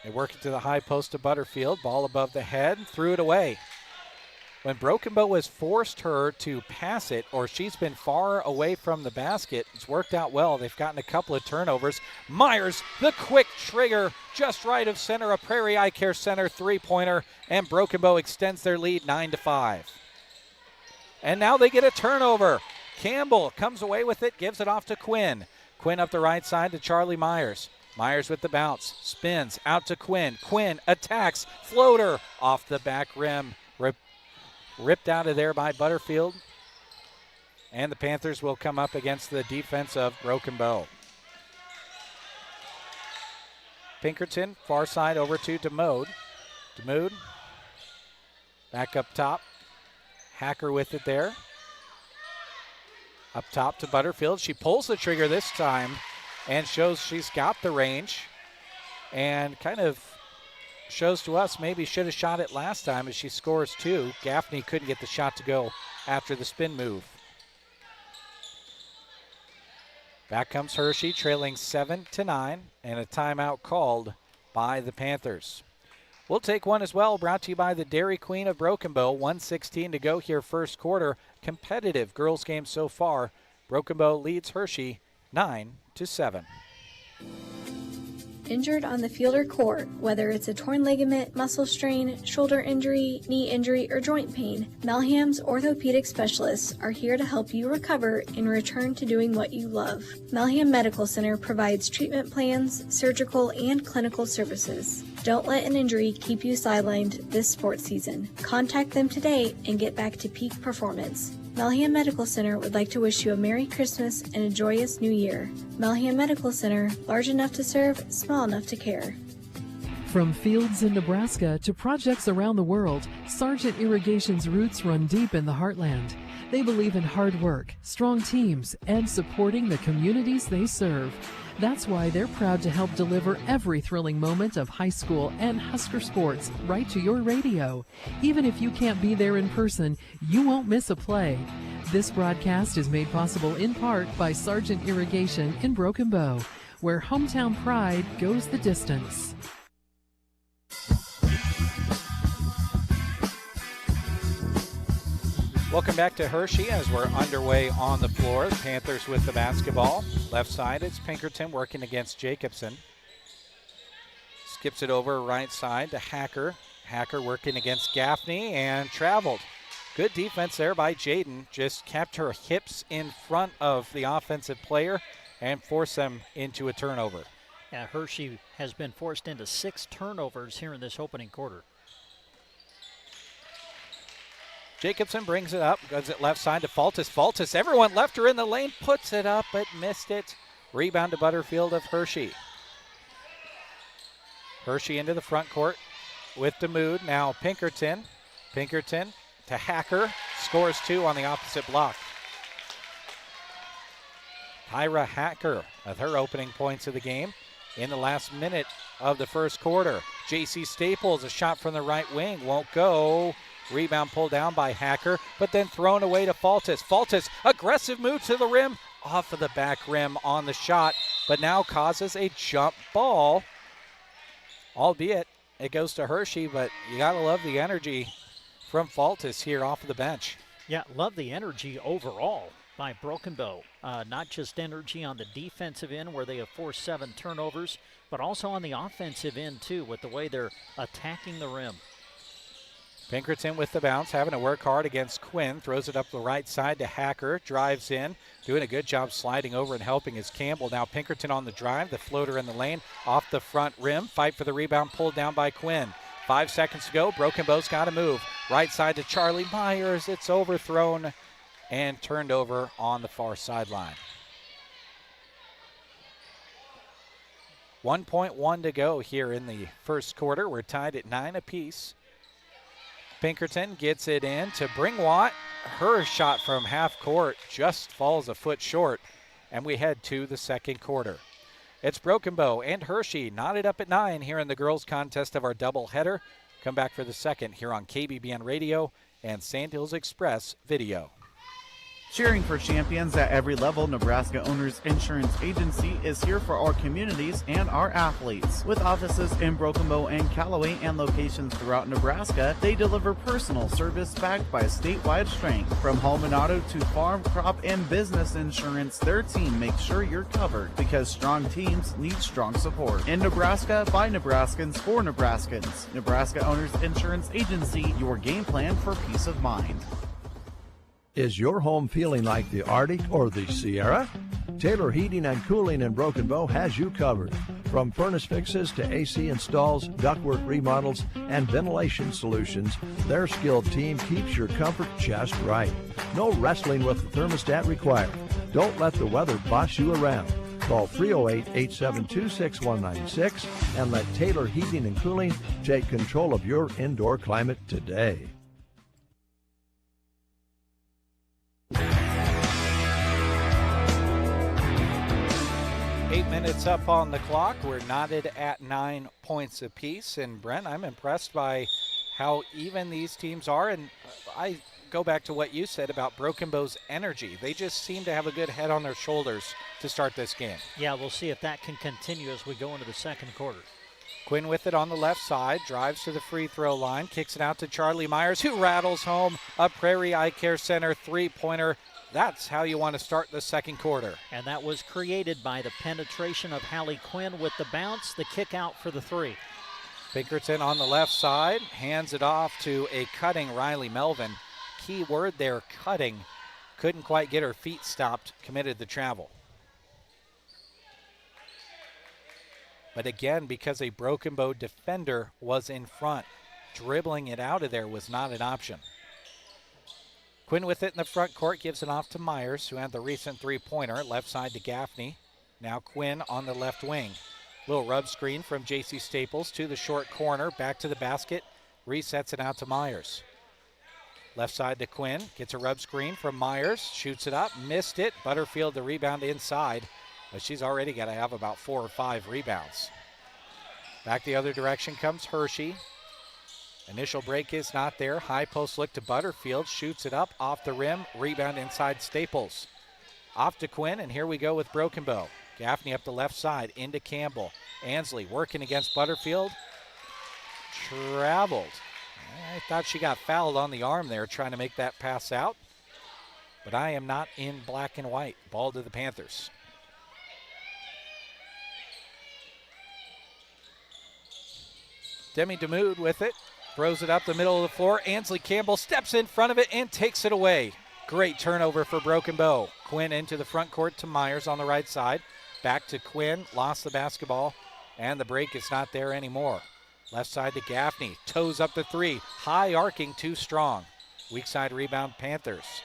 They work it to the high post of Butterfield. Ball above the head, threw it away. When Broken Bow has forced her to pass it, or she's been far away from the basket, it's worked out well. They've gotten a couple of turnovers. Myers, the quick trigger, just right of center, a Prairie Eye Care Center three-pointer, and Broken Bow extends their lead 9-5. And now they get a turnover. Campbell comes away with it, gives it off to Quinn. Quinn up the right side to Charlie Myers. Myers with the bounce, spins out to Quinn. Quinn attacks, floater off the back rim. Ripped out of there by Butterfield. And the Panthers will come up against the defense of Broken Bow. Pinkerton, far side over to DeMode. DeMode, back up top. Hacker with it there. Up top to Butterfield. She pulls the trigger this time and shows she's got the range. And kind of shows to us maybe should have shot it last time as she scores 2. Gaffney couldn't get the shot to go after the spin move. Back comes Hershey, trailing 7-9, and a timeout called by the Panthers. We'll take one as well, brought to you by the Dairy Queen of Broken Bow. 1:16 to go here first quarter. Competitive girls game so far. Broken Bow leads Hershey 9-7. Injured on the field or court, whether it's a torn ligament, muscle strain, shoulder injury, knee injury, or joint pain, Melham's orthopedic specialists are here to help you recover and return to doing what you love. Melham Medical Center provides treatment plans, surgical, and clinical services. Don't let an injury keep you sidelined this sports season. Contact them today and get back to peak performance. Melham Medical Center would like to wish you a Merry Christmas and a joyous New Year. Melham Medical Center, large enough to serve, small enough to care. From fields in Nebraska to projects around the world, Sargent Irrigation's roots run deep in the heartland. They believe in hard work, strong teams, and supporting the communities they serve. That's why they're proud to help deliver every thrilling moment of high school and Husker sports right to your radio. Even if you can't be there in person, you won't miss a play. This broadcast is made possible in part by Sargent Irrigation in Broken Bow, where hometown pride goes the distance. Welcome back to Hershey as we're underway on the floor. The Panthers with the basketball. Left side, it's Pinkerton working against Jacobson. Skips it over right side to Hacker. Hacker working against Gaffney and traveled. Good defense there by Jaden. Just kept her hips in front of the offensive player and forced them into a turnover. Yeah, Hershey has been forced into 6 turnovers here in this opening quarter. Jacobson brings it up, goes it left side to Faltis. Faltis, everyone left her in the lane, puts it up, but missed it. Rebound to Butterfield of Hershey. Hershey into the front court with DeMood. Now Pinkerton. Pinkerton to Hacker. Scores 2 on the opposite block. Tyra Hacker with her opening points of the game in the last minute of the first quarter. J.C. Staples, a shot from the right wing, won't go. Rebound pulled down by Hacker, but then thrown away to Faltis. Faltis, aggressive move to the rim, off of the back rim on the shot, but now causes a jump ball. Albeit it goes to Hershey, but you got to love the energy from Faltis here off of the bench. Yeah, love the energy overall by Broken Bow. Not just energy on the defensive end where they have forced 7 turnovers, but also on the offensive end too with the way they're attacking the rim. Pinkerton with the bounce, having to work hard against Quinn. Throws it up the right side to Hacker. Drives in, doing a good job sliding over and helping is Campbell. Now Pinkerton on the drive, the floater in the lane, off the front rim. Fight for the rebound, pulled down by Quinn. 5 seconds to go. Broken Bow's got to move. Right side to Charlie Myers. It's overthrown and turned over on the far sideline. 1.1 to go here in the first quarter. We're tied at 9 apiece. Pinkerton gets it in to Bringwatt. Her shot from half court just falls a foot short, and we head to the second quarter. It's Broken Bow and Hershey knotted up at 9 here in the girls' contest of our doubleheader. Come back for the second here on KBBN Radio and Sand Hills Express Video. Cheering for champions at every level, Nebraska Owners Insurance Agency is here for our communities and our athletes. With offices in Broken Bow and Callaway and locations throughout Nebraska, they deliver personal service backed by statewide strength. From home and auto to farm, crop, and business insurance, their team makes sure you're covered because strong teams need strong support. In Nebraska, by Nebraskans for Nebraskans. Nebraska Owners Insurance Agency, your game plan for peace of mind. Is your home feeling like the Arctic or the Sierra? Taylor Heating and Cooling in Broken Bow has you covered. From furnace fixes to AC installs, ductwork remodels, and ventilation solutions, their skilled team keeps your comfort just right. No wrestling with the thermostat required. Don't let the weather boss you around. Call 308-872-6196 and let Taylor Heating and Cooling take control of your indoor climate today. 8 minutes up on the clock. We're knotted at 9 points apiece. And Brent, I'm impressed by how even these teams are. And I go back to what you said about Broken Bow's energy. They just seem to have a good head on their shoulders to start this game. Yeah, we'll see if that can continue as we go into the second quarter. Quinn with it on the left side, drives to the free throw line, kicks it out to Charlie Myers, who rattles home a Prairie Eye Care Center three-pointer. That's how you want to start the second quarter. And that was created by the penetration of Hallie Quinn with the bounce, the kick out for the three. Pinkerton on the left side, hands it off to a cutting Riley Melvin. Key word there, cutting. Couldn't quite get her feet stopped, committed the travel. But again, because a Broken Bow defender was in front, dribbling it out of there was not an option. Quinn with it in the front court, gives it off to Myers, who had the recent three-pointer, left side to Gaffney. Now Quinn on the left wing. Little rub screen from J.C. Staples to the short corner, back to the basket, resets it out to Myers. Left side to Quinn, gets a rub screen from Myers, shoots it up, missed it. Butterfield the rebound inside, but she's already got to have about 4 or 5 rebounds. Back the other direction comes Hershey. Initial break is not there. High post look to Butterfield. Shoots it up off the rim. Rebound inside Staples. Off to Quinn, and here we go with Broken Bow. Gaffney up the left side into Campbell. Ansley working against Butterfield. Traveled. I thought she got fouled on the arm there trying to make that pass out. But I am not in black and white. Ball to the Panthers. Demi DeMood with it. Throws it up the middle of the floor. Ansley Campbell steps in front of it and takes it away. Great turnover for Broken Bow. Quinn into the front court to Myers on the right side. Back to Quinn. Lost the basketball. And the break is not there anymore. Left side to Gaffney. Toes up the three. High arcing, too strong. Weak side rebound, Panthers.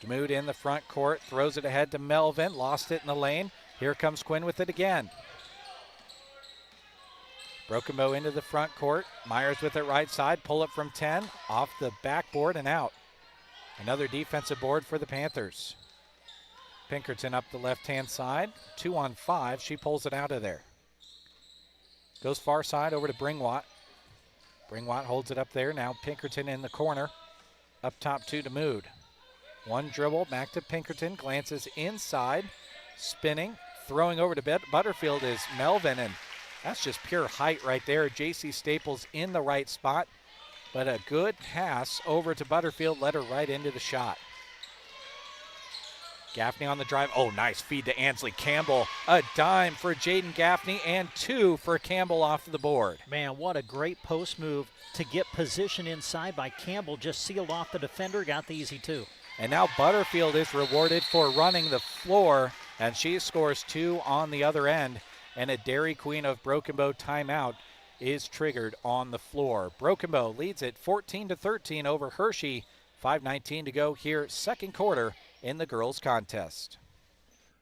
DeMude in the front court, throws it ahead to Melvin, lost it in the lane. Here comes Quinn with it again. Broken Bow into the front court. Myers with it right side, pull it from 10, off the backboard and out. Another defensive board for the Panthers. Pinkerton up the left-hand side, 2-on-5. She pulls it out of there. Goes far side over to Bringwatt. Bringwatt holds it up there. Now Pinkerton in the corner. Up top to DeMude. One dribble, back to Pinkerton. Glances inside, spinning. Throwing over to Butterfield is Melvin, and that's just pure height right there. J.C. Staples in the right spot, but a good pass over to Butterfield led her right into the shot. Gaffney on the drive. Oh, nice feed to Ansley Campbell. A dime for Jaden Gaffney and 2 for Campbell off the board. Man, what a great post move to get position inside by Campbell. Just sealed off the defender, got the easy 2. And now Butterfield is rewarded for running the floor, and she scores 2 on the other end. And a Dairy Queen of Broken Bow timeout is triggered on the floor. Broken Bow leads it 14-13 over Hershey. 5:19 to go here, second quarter in the girls' contest.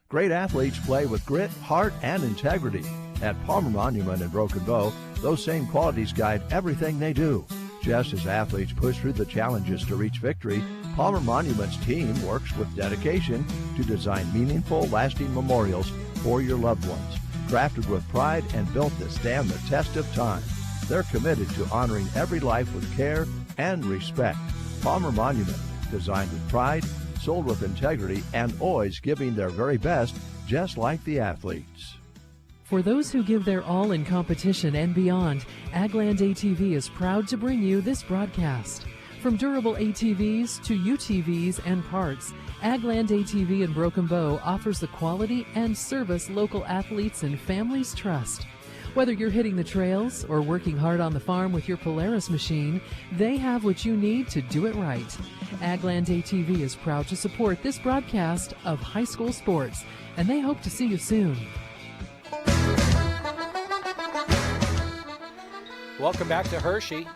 Great athletes play with grit, heart, and integrity. At Palmer Monument in Broken Bow, those same qualities guide everything they do. Just as athletes push through the challenges to reach victory, Palmer Monument's team works with dedication to design meaningful, lasting memorials for your loved ones. Crafted with pride and built to stand the test of time. They're committed to honoring every life with care and respect. Palmer Monument, designed with pride, sold with integrity, and always giving their very best, just like the athletes. For those who give their all in competition and beyond, Agland ATV is proud to bring you this broadcast. From durable ATVs to UTVs and parts, Agland ATV in Broken Bow offers the quality and service local athletes and families trust. Whether you're hitting the trails or working hard on the farm with your Polaris machine, they have what you need to do it right. Agland ATV is proud to support this broadcast of high school sports, and they hope to see you soon. Welcome back to Hershey.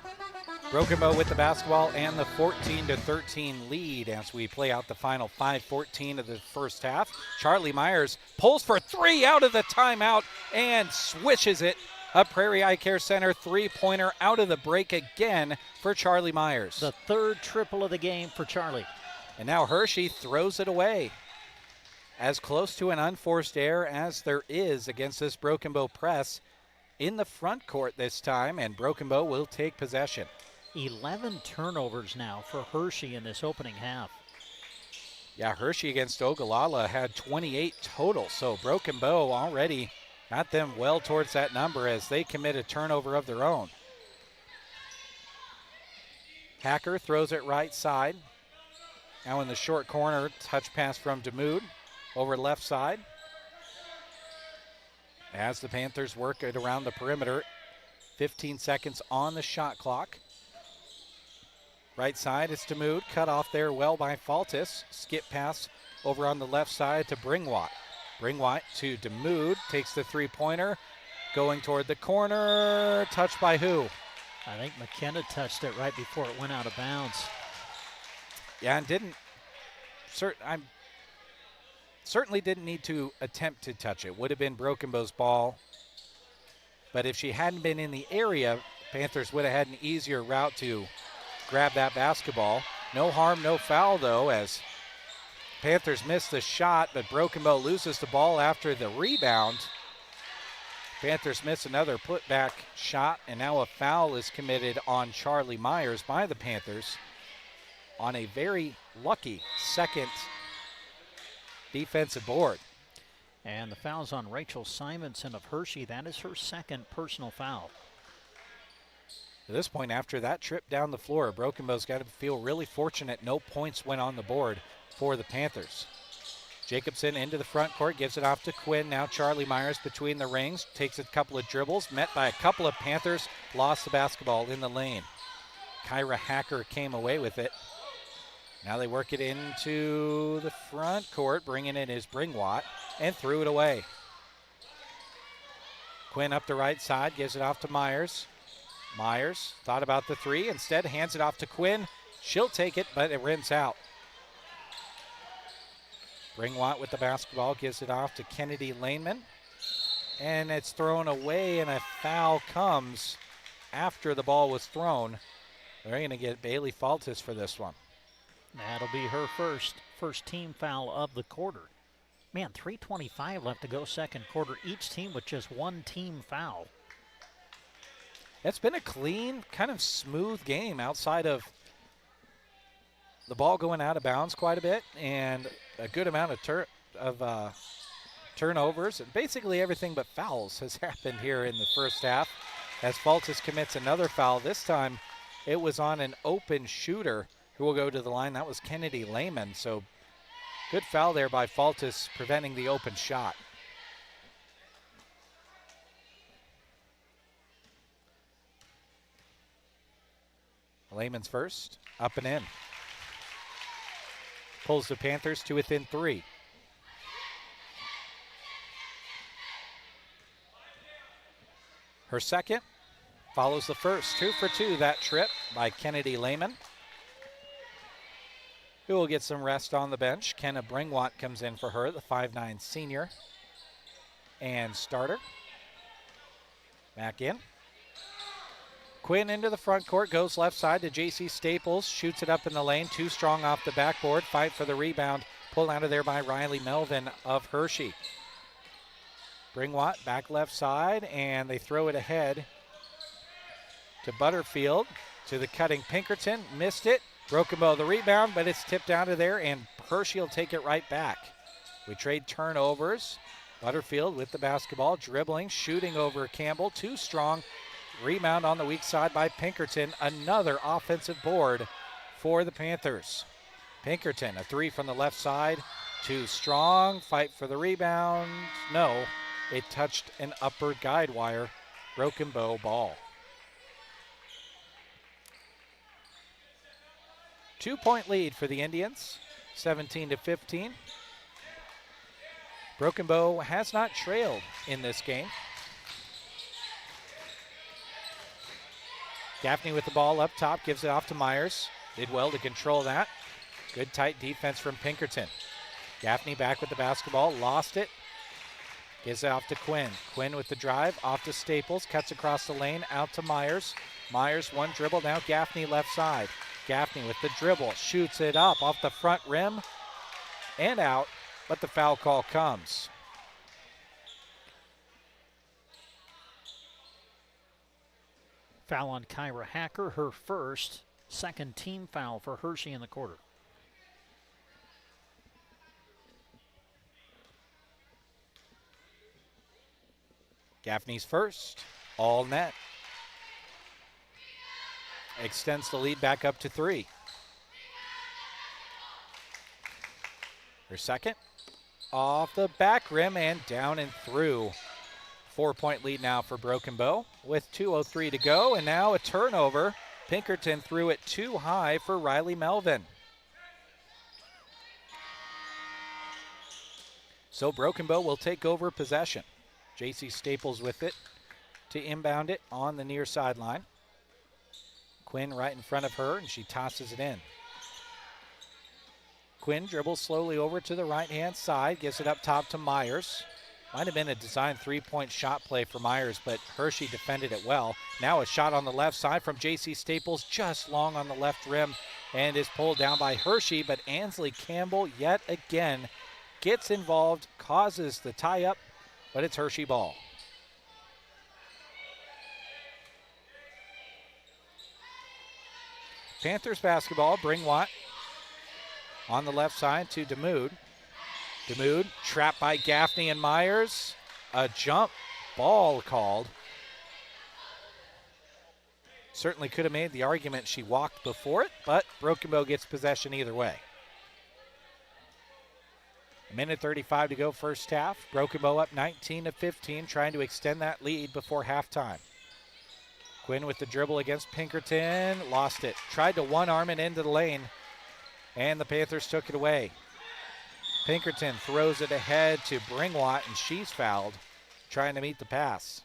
Broken Bow with the basketball and the 14-13 lead as we play out the final 5:14 of the first half. Charlie Myers pulls for 3 out of the timeout and swishes it. A Prairie Eye Care Center three-pointer out of the break again for Charlie Myers. The third triple of the game for Charlie. And now Hershey throws it away. As close to an unforced error as there is against this Broken Bow press in the front court this time, and Broken Bow will take possession. 11 turnovers now for Hershey in this opening half. Yeah, Hershey against Ogallala had 28 total, so Broken Bow already got them well towards that number as they commit a turnover of their own. Hacker throws it right side. Now in the short corner, touch pass from DeMude over left side. As the Panthers work it around the perimeter, 15 seconds on the shot clock. Right side, it's DeMude, cut off there well by Faltis. Skip pass over on the left side to Bringwatt. Bringwatt to DeMude, takes the three-pointer, going toward the corner, touched by who? I think McKenna touched it right before it went out of bounds. Yeah, and certainly didn't need to attempt to touch it. Would have been Broken Bow's ball. But if she hadn't been in the area, Panthers would have had an easier route to grab that basketball. No harm, no foul, though, as Panthers miss the shot, but Broken Bow loses the ball after the rebound. Panthers miss another putback shot, and now a foul is committed on Charlie Myers by the Panthers on a very lucky second defensive board. And the foul's on Rachel Simonson of Hershey. That is her second personal foul. At this point, after that trip down the floor, Broken Bow's got to feel really fortunate no points went on the board for the Panthers. Jacobson into the front court, gives it off to Quinn. Now Charlie Myers between the rings, takes a couple of dribbles, met by a couple of Panthers, lost the basketball in the lane. Kyra Hacker came away with it. Now they work it into the front court, bringing in is Bringwatt, and threw it away. Quinn up the right side, gives it off to Myers. Myers thought about the three, instead hands it off to Quinn, She'll take it, but it rims out. Bringwatt with the basketball, gives it off to Kennedy Laneman. And it's thrown away, and a foul comes after the ball was thrown. They're going to get Bailey Faltis for this one. That'll be her first team foul of the quarter. Man, 3:25 left to go second quarter. Each team with just one team foul. It's been a clean, kind of smooth game outside of the ball going out of bounds quite a bit and a good amount of turnovers. And basically everything but fouls has happened here in the first half as Faltis commits another foul. This time it was on an open shooter who will go to the line. That was Kennedy Lehman. So good foul there by Faltis, preventing the open shot. Lehman's first, up and in. Pulls the Panthers to within 3. Her second follows the first. 2 for 2 that trip by Kennedy Lehman, who will get some rest on the bench. Kenna Bringwatt comes in for her, the 5'9" senior and starter. Back in. Quinn into the front court, goes left side to J.C. Staples, shoots it up in the lane, too strong off the backboard, fight for the rebound, pulled out of there by Riley Melvin of Hershey. Bringwatt back left side, and they throw it ahead to Butterfield, to the cutting Pinkerton, missed it. Broken Bow the rebound, but it's tipped out of there, and Hershey will take it right back. We trade turnovers. Butterfield with the basketball, dribbling, shooting over Campbell, too strong. Rebound on the weak side by Pinkerton. Another offensive board for the Panthers. Pinkerton, a 3 from the left side, too strong. Fight for the rebound. No, it touched an upper guide wire. Broken Bow ball. 2-point lead for the Indians, 17-15. Broken Bow has not trailed in this game. Gaffney with the ball up top, gives it off to Myers. Did well to control that. Good tight defense from Pinkerton. Gaffney back with the basketball, lost it. Gives it off to Quinn. Quinn with the drive, off to Staples, cuts across the lane, out to Myers. Myers, one dribble, now Gaffney left side. Gaffney with the dribble, shoots it up off the front rim and out, but the foul call comes. Foul on Kyra Hacker, her first, second team foul for Hershey in the quarter. Gaffney's first, all net. Extends the lead back up to 3. Her second, off the back rim and down and through. 4-point lead now for Broken Bow with 2:03 to go, and now a turnover. Pinkerton threw it too high for Riley Melvin. So Broken Bow will take over possession. J.C. Staples with it to inbound it on the near sideline. Quinn right in front of her, and she tosses it in. Quinn dribbles slowly over to the right-hand side, gives it up top to Myers. Might have been a designed three-point shot play for Myers, but Hershey defended it well. Now a shot on the left side from J.C. Staples, just long on the left rim, and is pulled down by Hershey, but Ansley Campbell yet again gets involved, causes the tie-up, but it's Hershey ball. Panthers basketball, Bringwatt on the left side to Demude. Demude trapped by Gaffney and Myers. A jump ball called. Certainly could have made the argument she walked before it, but Broken Bow gets possession either way. 1:35 to go first half. Broken Bow up 19-15, trying to extend that lead before halftime. Quinn with the dribble against Pinkerton, lost it. Tried to one-arm it into the lane, and the Panthers took it away. Pinkerton throws it ahead to Bringwatt, and she's fouled, trying to meet the pass.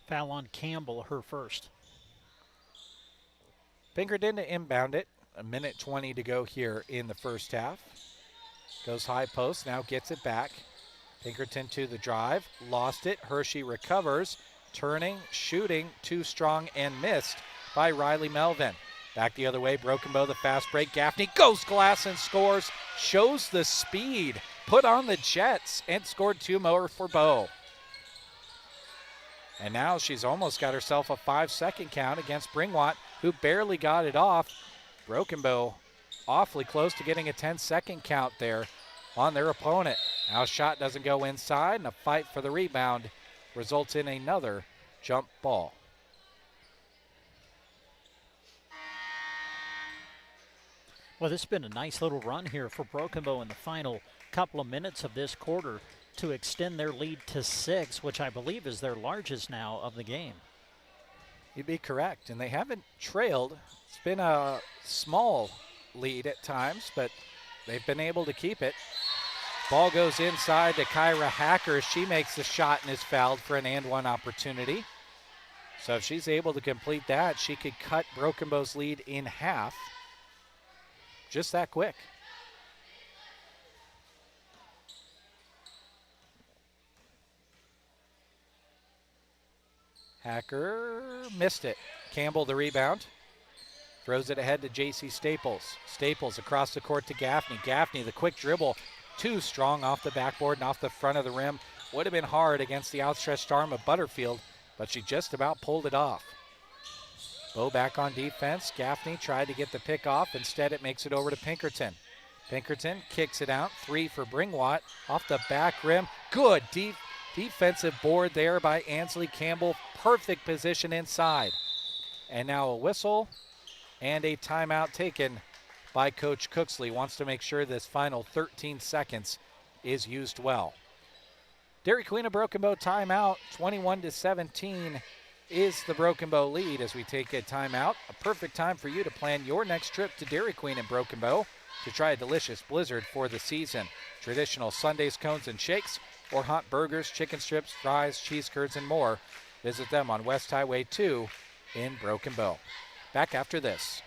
Foul on Campbell, her first. Pinkerton to inbound it. 1:20 to go here in the first half. Goes high post, now gets it back. Pinkerton to the drive, lost it. Hershey recovers, turning, shooting, too strong and missed by Riley Melvin. Back the other way, Broken Bow, the fast break. Gaffney goes glass and scores, shows the speed, put on the Jets, and scored 2 more for Bow. And now she's almost got herself a 5-second count against Bringwatt, who barely got it off. Broken Bow awfully close to getting a 10-second count there on their opponent. Now shot doesn't go inside, and a fight for the rebound results in another jump ball. Well, this has been a nice little run here for Broken Bow in the final couple of minutes of this quarter to extend their lead to 6, which I believe is their largest now of the game. You'd be correct, and they haven't trailed. It's been a small lead at times, but they've been able to keep it. Ball goes inside to Kyra Hacker. She makes the shot and is fouled for an and-one opportunity. So if she's able to complete that, she could cut Broken Bow's lead in half. Just that quick. Hacker missed it. Campbell the rebound. Throws it ahead to J.C. Staples. Staples across the court to Gaffney. Gaffney, the quick dribble. Too strong off the backboard and off the front of the rim. Would have been hard against the outstretched arm of Butterfield, but she just about pulled it off. Bow back on defense. Gaffney tried to get the pick off. Instead, it makes it over to Pinkerton. Pinkerton kicks it out. 3 for Bringwatt. Off the back rim. Good defensive board there by Ansley Campbell. Perfect position inside. And now a whistle and a timeout taken by Coach Cooksley. Wants to make sure this final 13 seconds is used well. Dairy Queen of Broken Bow timeout. 21-17 is the Broken Bow lead as we take a timeout. A perfect time for you to plan your next trip to Dairy Queen in Broken Bow to try a delicious blizzard for the season. Traditional sundaes, cones, and shakes, or hot burgers, chicken strips, fries, cheese curds, and more. Visit them on West Highway 2 in Broken Bow. Back after this.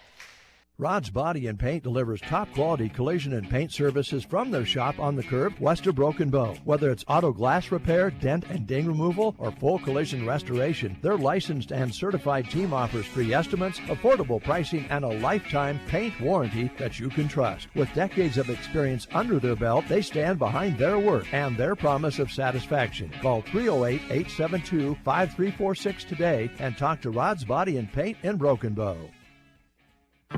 Rod's Body and Paint delivers top-quality collision and paint services from their shop on the curve west of Broken Bow. Whether it's auto glass repair, dent and ding removal, or full collision restoration, their licensed and certified team offers free estimates, affordable pricing, and a lifetime paint warranty that you can trust. With decades of experience under their belt, they stand behind their work and their promise of satisfaction. Call 308-872-5346 today and talk to Rod's Body and Paint in Broken Bow.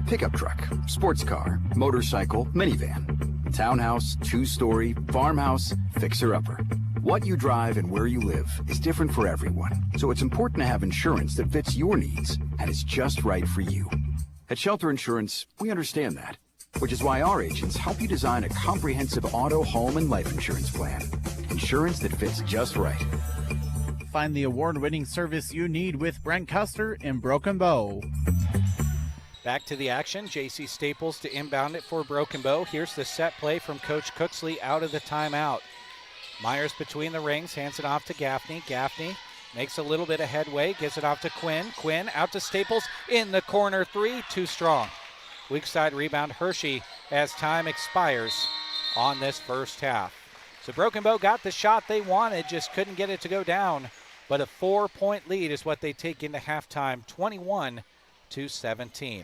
Pickup truck, sports car, motorcycle, minivan, townhouse, two-story, farmhouse, fixer-upper. What you drive and where you live is different for everyone, so it's important to have insurance that fits your needs and is just right for you. At Shelter Insurance, we understand that, which is why our agents help you design a comprehensive auto, home, and life insurance plan. Insurance that fits just right. Find the award-winning service you need with Brent Custer in Broken Bow. Back to the action. J.C. Staples to inbound it for Broken Bow. Here's the set play from Coach Cooksley out of the timeout. Myers between the rings, hands it off to Gaffney. Gaffney makes a little bit of headway, gives it off to Quinn. Quinn out to Staples in the corner 3, too strong. Weak side rebound Hershey as time expires on this first half. So Broken Bow got the shot they wanted, just couldn't get it to go down. But a 4-point lead is what they take into halftime, 21-17.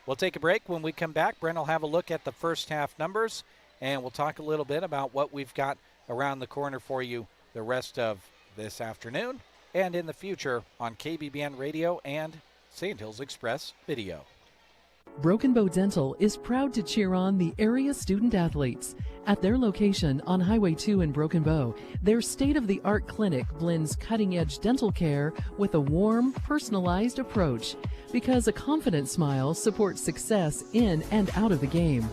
We'll take a break. When we come back, Brent will have a look at the first half numbers, and we'll talk a little bit about what we've got around the corner for you the rest of this afternoon and in the future on KBBN Radio and St. Hills Express Video. Broken Bow Dental is proud to cheer on the area student athletes. At their location on Highway 2 in Broken Bow, their state-of-the-art clinic blends cutting-edge dental care with a warm, personalized approach, because a confident smile supports success in and out of the game.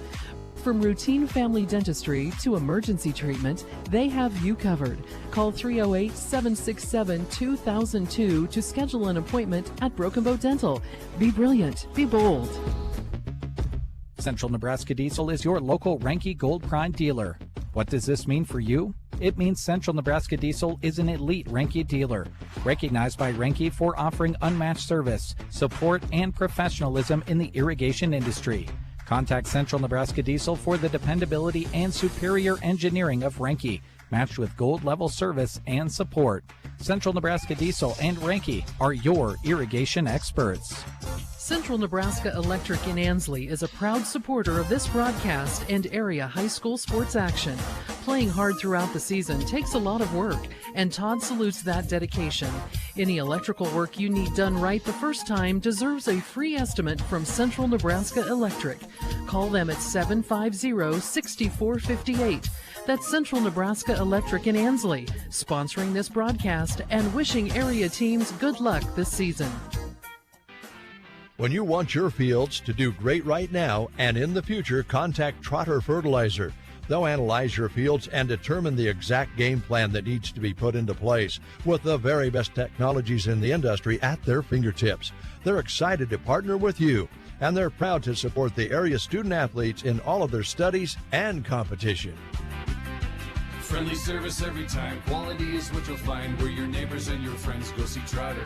From routine family dentistry to emergency treatment, they have you covered. Call 308-767-2002 to schedule an appointment at Broken Bow Dental. Be brilliant. Be bold. Central Nebraska Diesel is your local Ranky Gold Prime dealer. What does this mean for you? it means Central Nebraska Diesel is an elite Renke dealer, recognized by Renke for offering unmatched service, support, and professionalism in the irrigation industry. Contact Central Nebraska Diesel for the dependability and superior engineering of Renke, matched with gold-level service and support. Central Nebraska Diesel and Renke are your irrigation experts. Central Nebraska Electric in Ansley is a proud supporter of this broadcast and area high school sports action. Playing hard throughout the season takes a lot of work, and Todd salutes that dedication. Any electrical work you need done right the first time deserves a free estimate from Central Nebraska Electric. Call them at 750-6458. That's Central Nebraska Electric in Ansley, sponsoring this broadcast and wishing area teams good luck this season. When you want your fields to do great right now and in the future, contact Trotter Fertilizer. They'll analyze your fields and determine the exact game plan that needs to be put into place with the very best technologies in the industry at their fingertips. They're excited to partner with you, and they're proud to support the area student athletes in all of their studies and competition. Friendly service every time. Quality is what you'll find where your neighbors and your friends go see Trotter.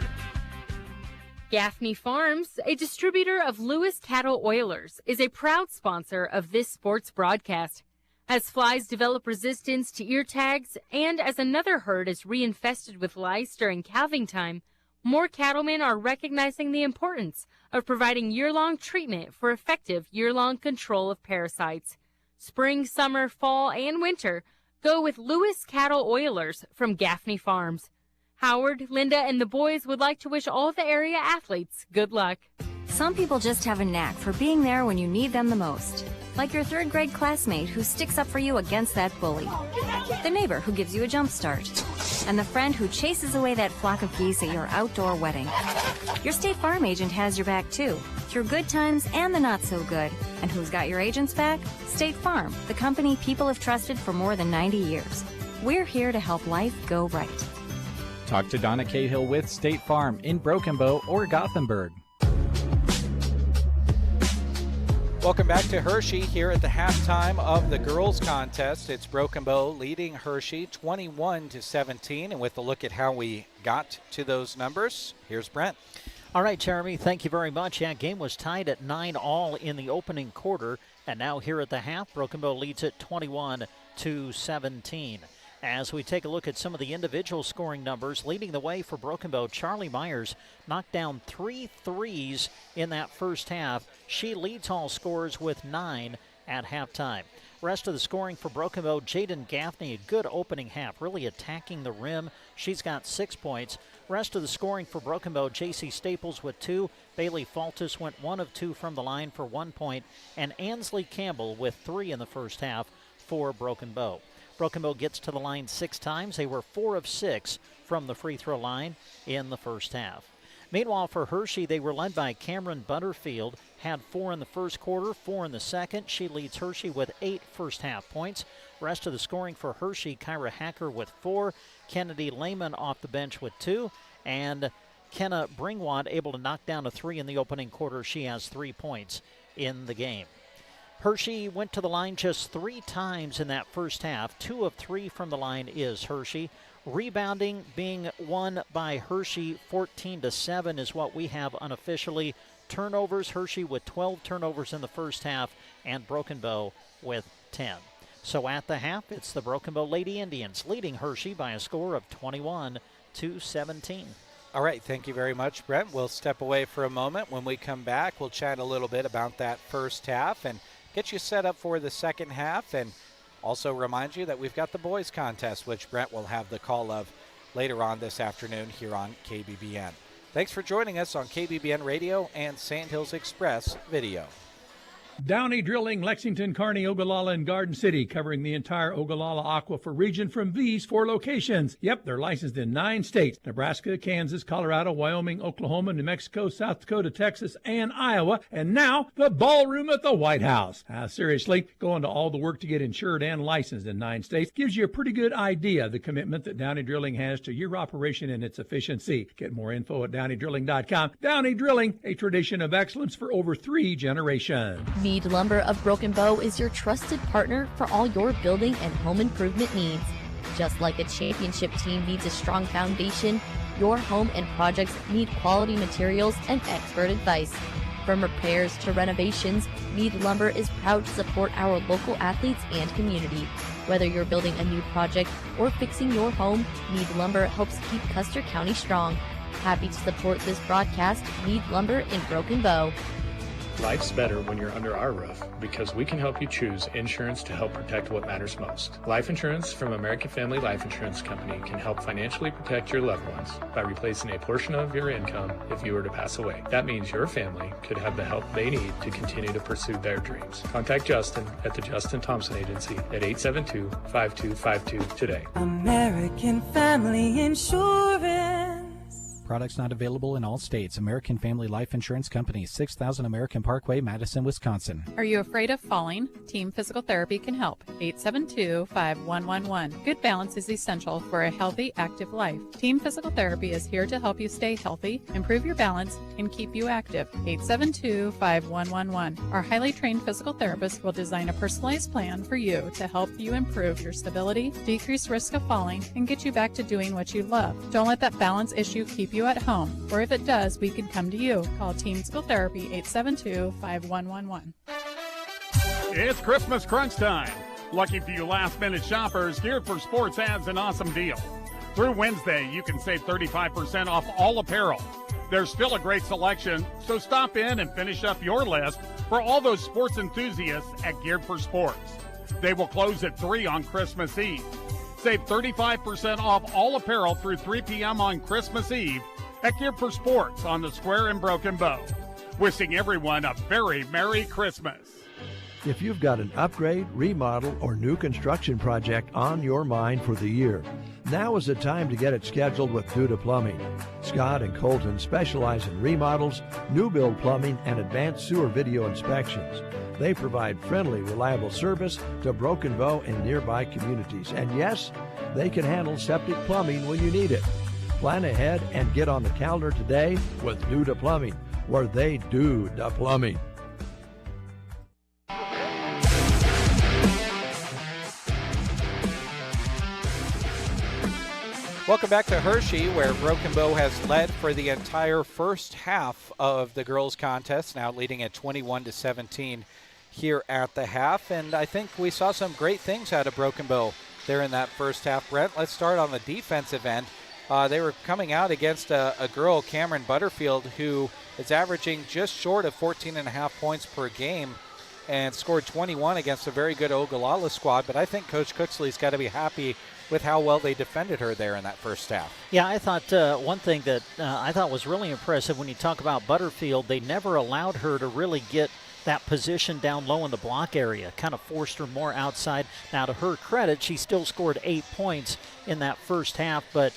Gaffney Farms, a distributor of Lewis Cattle Oilers, is a proud sponsor of this sports broadcast. As flies develop resistance to ear tags and as another herd is reinfested with lice during calving time, more cattlemen are recognizing the importance of providing year-long treatment for effective year-long control of parasites. Spring, summer, fall, and winter, go with Lewis Cattle Oilers from Gaffney Farms. Howard, Linda, and the boys would like to wish all the area athletes good luck. Some people just have a knack for being there when you need them the most. Like your third grade classmate who sticks up for you against that bully. The neighbor who gives you a jump start. And the friend who chases away that flock of geese at your outdoor wedding. Your State Farm agent has your back too, through good times and the not so good. And who's got your agent's back? State Farm, the company people have trusted for more than 90 years. We're here to help life go right. Talk to Donna Cahill with State Farm in Broken Bow or Gothenburg. Welcome back to Hershey here at the halftime of the girls contest. It's Broken Bow leading Hershey 21-17. And with a look at how we got to those numbers, here's Brent. All right, Jeremy, thank you very much. Yeah, game was tied at 9-all in the opening quarter. And now here at the half, Broken Bow leads it 21-17. As we take a look at some of the individual scoring numbers, leading the way for Broken Bow, Charlie Myers knocked down 3 threes in that first half. She leads all scorers with 9 at halftime. Rest of the scoring for Broken Bow, Jaden Gaffney, a good opening half, really attacking the rim. She's got 6 points. Rest of the scoring for Broken Bow, J.C. Staples with 2. Bailey Faltus went 1 of 2 from the line for 1 point. And Ansley Campbell with 3 in the first half for Broken Bow. Broken Bow gets to the line 6 times. They were 4 of 6 from the free throw line in the first half. Meanwhile, for Hershey, they were led by Cameron Butterfield, had 4 in the first quarter, 4 in the second. She leads Hershey with 8 first half points. Rest of the scoring for Hershey, Kyra Hacker with 4, Kennedy Lehman off the bench with 2, and Kenna Bringwad able to knock down a 3 in the opening quarter. She has 3 points in the game. Hershey went to the line just 3 times in that first half. 2 of 3 from the line is Hershey. Rebounding being won by Hershey 14-7 is what we have unofficially. Turnovers, Hershey with 12 turnovers in the first half and Broken Bow with 10. So at the half, it's the Broken Bow Lady Indians leading Hershey by a score of 21-17. All right, thank you very much, Brent. We'll step away for a moment. When we come back, we'll chat a little bit about that first half and get you set up for the second half, and also remind you that we've got the boys contest, which Brent will have the call of later on this afternoon here on KBBN. Thanks for joining us on KBBN Radio and Sandhills Express Video. Downey Drilling, Lexington, Kearney, Ogallala, and Garden City, covering the entire Ogallala Aquifer region from these 4 locations. Yep, they're licensed in 9 states: Nebraska, Kansas, Colorado, Wyoming, Oklahoma, New Mexico, South Dakota, Texas, and Iowa. And now, the ballroom at the White House. Seriously, going to all the work to get insured and licensed in 9 states gives you a pretty good idea of the commitment that Downey Drilling has to your operation and its efficiency. Get more info at DowneyDrilling.com. Downey Drilling, a tradition of excellence for over 3 generations. Mead Lumber of Broken Bow is your trusted partner for all your building and home improvement needs. Just like a championship team needs a strong foundation, your home and projects need quality materials and expert advice. From repairs to renovations, Mead Lumber is proud to support our local athletes and community. Whether you're building a new project or fixing your home, Mead Lumber helps keep Custer County strong. Happy to support this broadcast, Mead Lumber in Broken Bow. Life's better when you're under our roof because we can help you choose insurance to help protect what matters most. Life insurance from American Family Life Insurance Company can help financially protect your loved ones by replacing a portion of your income if you were to pass away. That means your family could have the help they need to continue to pursue their dreams. Contact Justin at the Justin Thompson Agency at 872-5252 today. American Family Insurance. Products not available in all states. American Family Life Insurance Company, 6000 American Parkway, Madison, Wisconsin. Are you afraid of falling? Team Physical Therapy can help. 872-5111. Good balance is essential for a healthy, active life. Team Physical Therapy is here to help you stay healthy, improve your balance, and keep you active. 872-5111. Our highly trained physical therapist will design a personalized plan for you to help you improve your stability, decrease risk of falling, and get you back to doing what you love. Don't let that balance issue keep you at home, or if it does, we can come to you. Call Team Physical Therapy 872-5111. It's Christmas crunch time. Lucky for you last-minute shoppers, Geared for Sports has an awesome deal. Through Wednesday, you can save 35% off all apparel. There's still a great selection, so stop in and finish up your list for all those sports enthusiasts at Geared for Sports. They will close at 3 on Christmas Eve. Save 35% off all apparel through 3 p.m. on Christmas Eve at Geared for Sports on the Square in Broken Bow. Wishing everyone a very Merry Christmas. If you've got an upgrade, remodel, or new construction project on your mind for the year, now is the time to get it scheduled with Duda Plumbing. Scott and Colton specialize in remodels, new build plumbing, and advanced sewer video inspections. They provide friendly, reliable service to Broken Bow and nearby communities. And yes, they can handle septic plumbing when you need it. Plan ahead and get on the calendar today with Duda Plumbing, where they do the plumbing. Welcome back to Hershey, where Broken Bow has led for the entire first half of the girls' contest, now leading at 21-17 here at the half. And I think we saw some great things out of Broken Bow there in that first half. Brent, let's start on the defensive end. They were coming out against a girl, Cameron Butterfield, who is averaging just short of 14.5 points per game and scored 21 against a very good Ogallala squad. But I think Coach Cooksley's got to be happy with how well they defended her there in that first half. Yeah, I thought one thing that I thought was really impressive when you talk about Butterfield, they never allowed her to really get that position down low in the block area, kind of forced her more outside. Now, to her credit, she still scored 8 points in that first half, but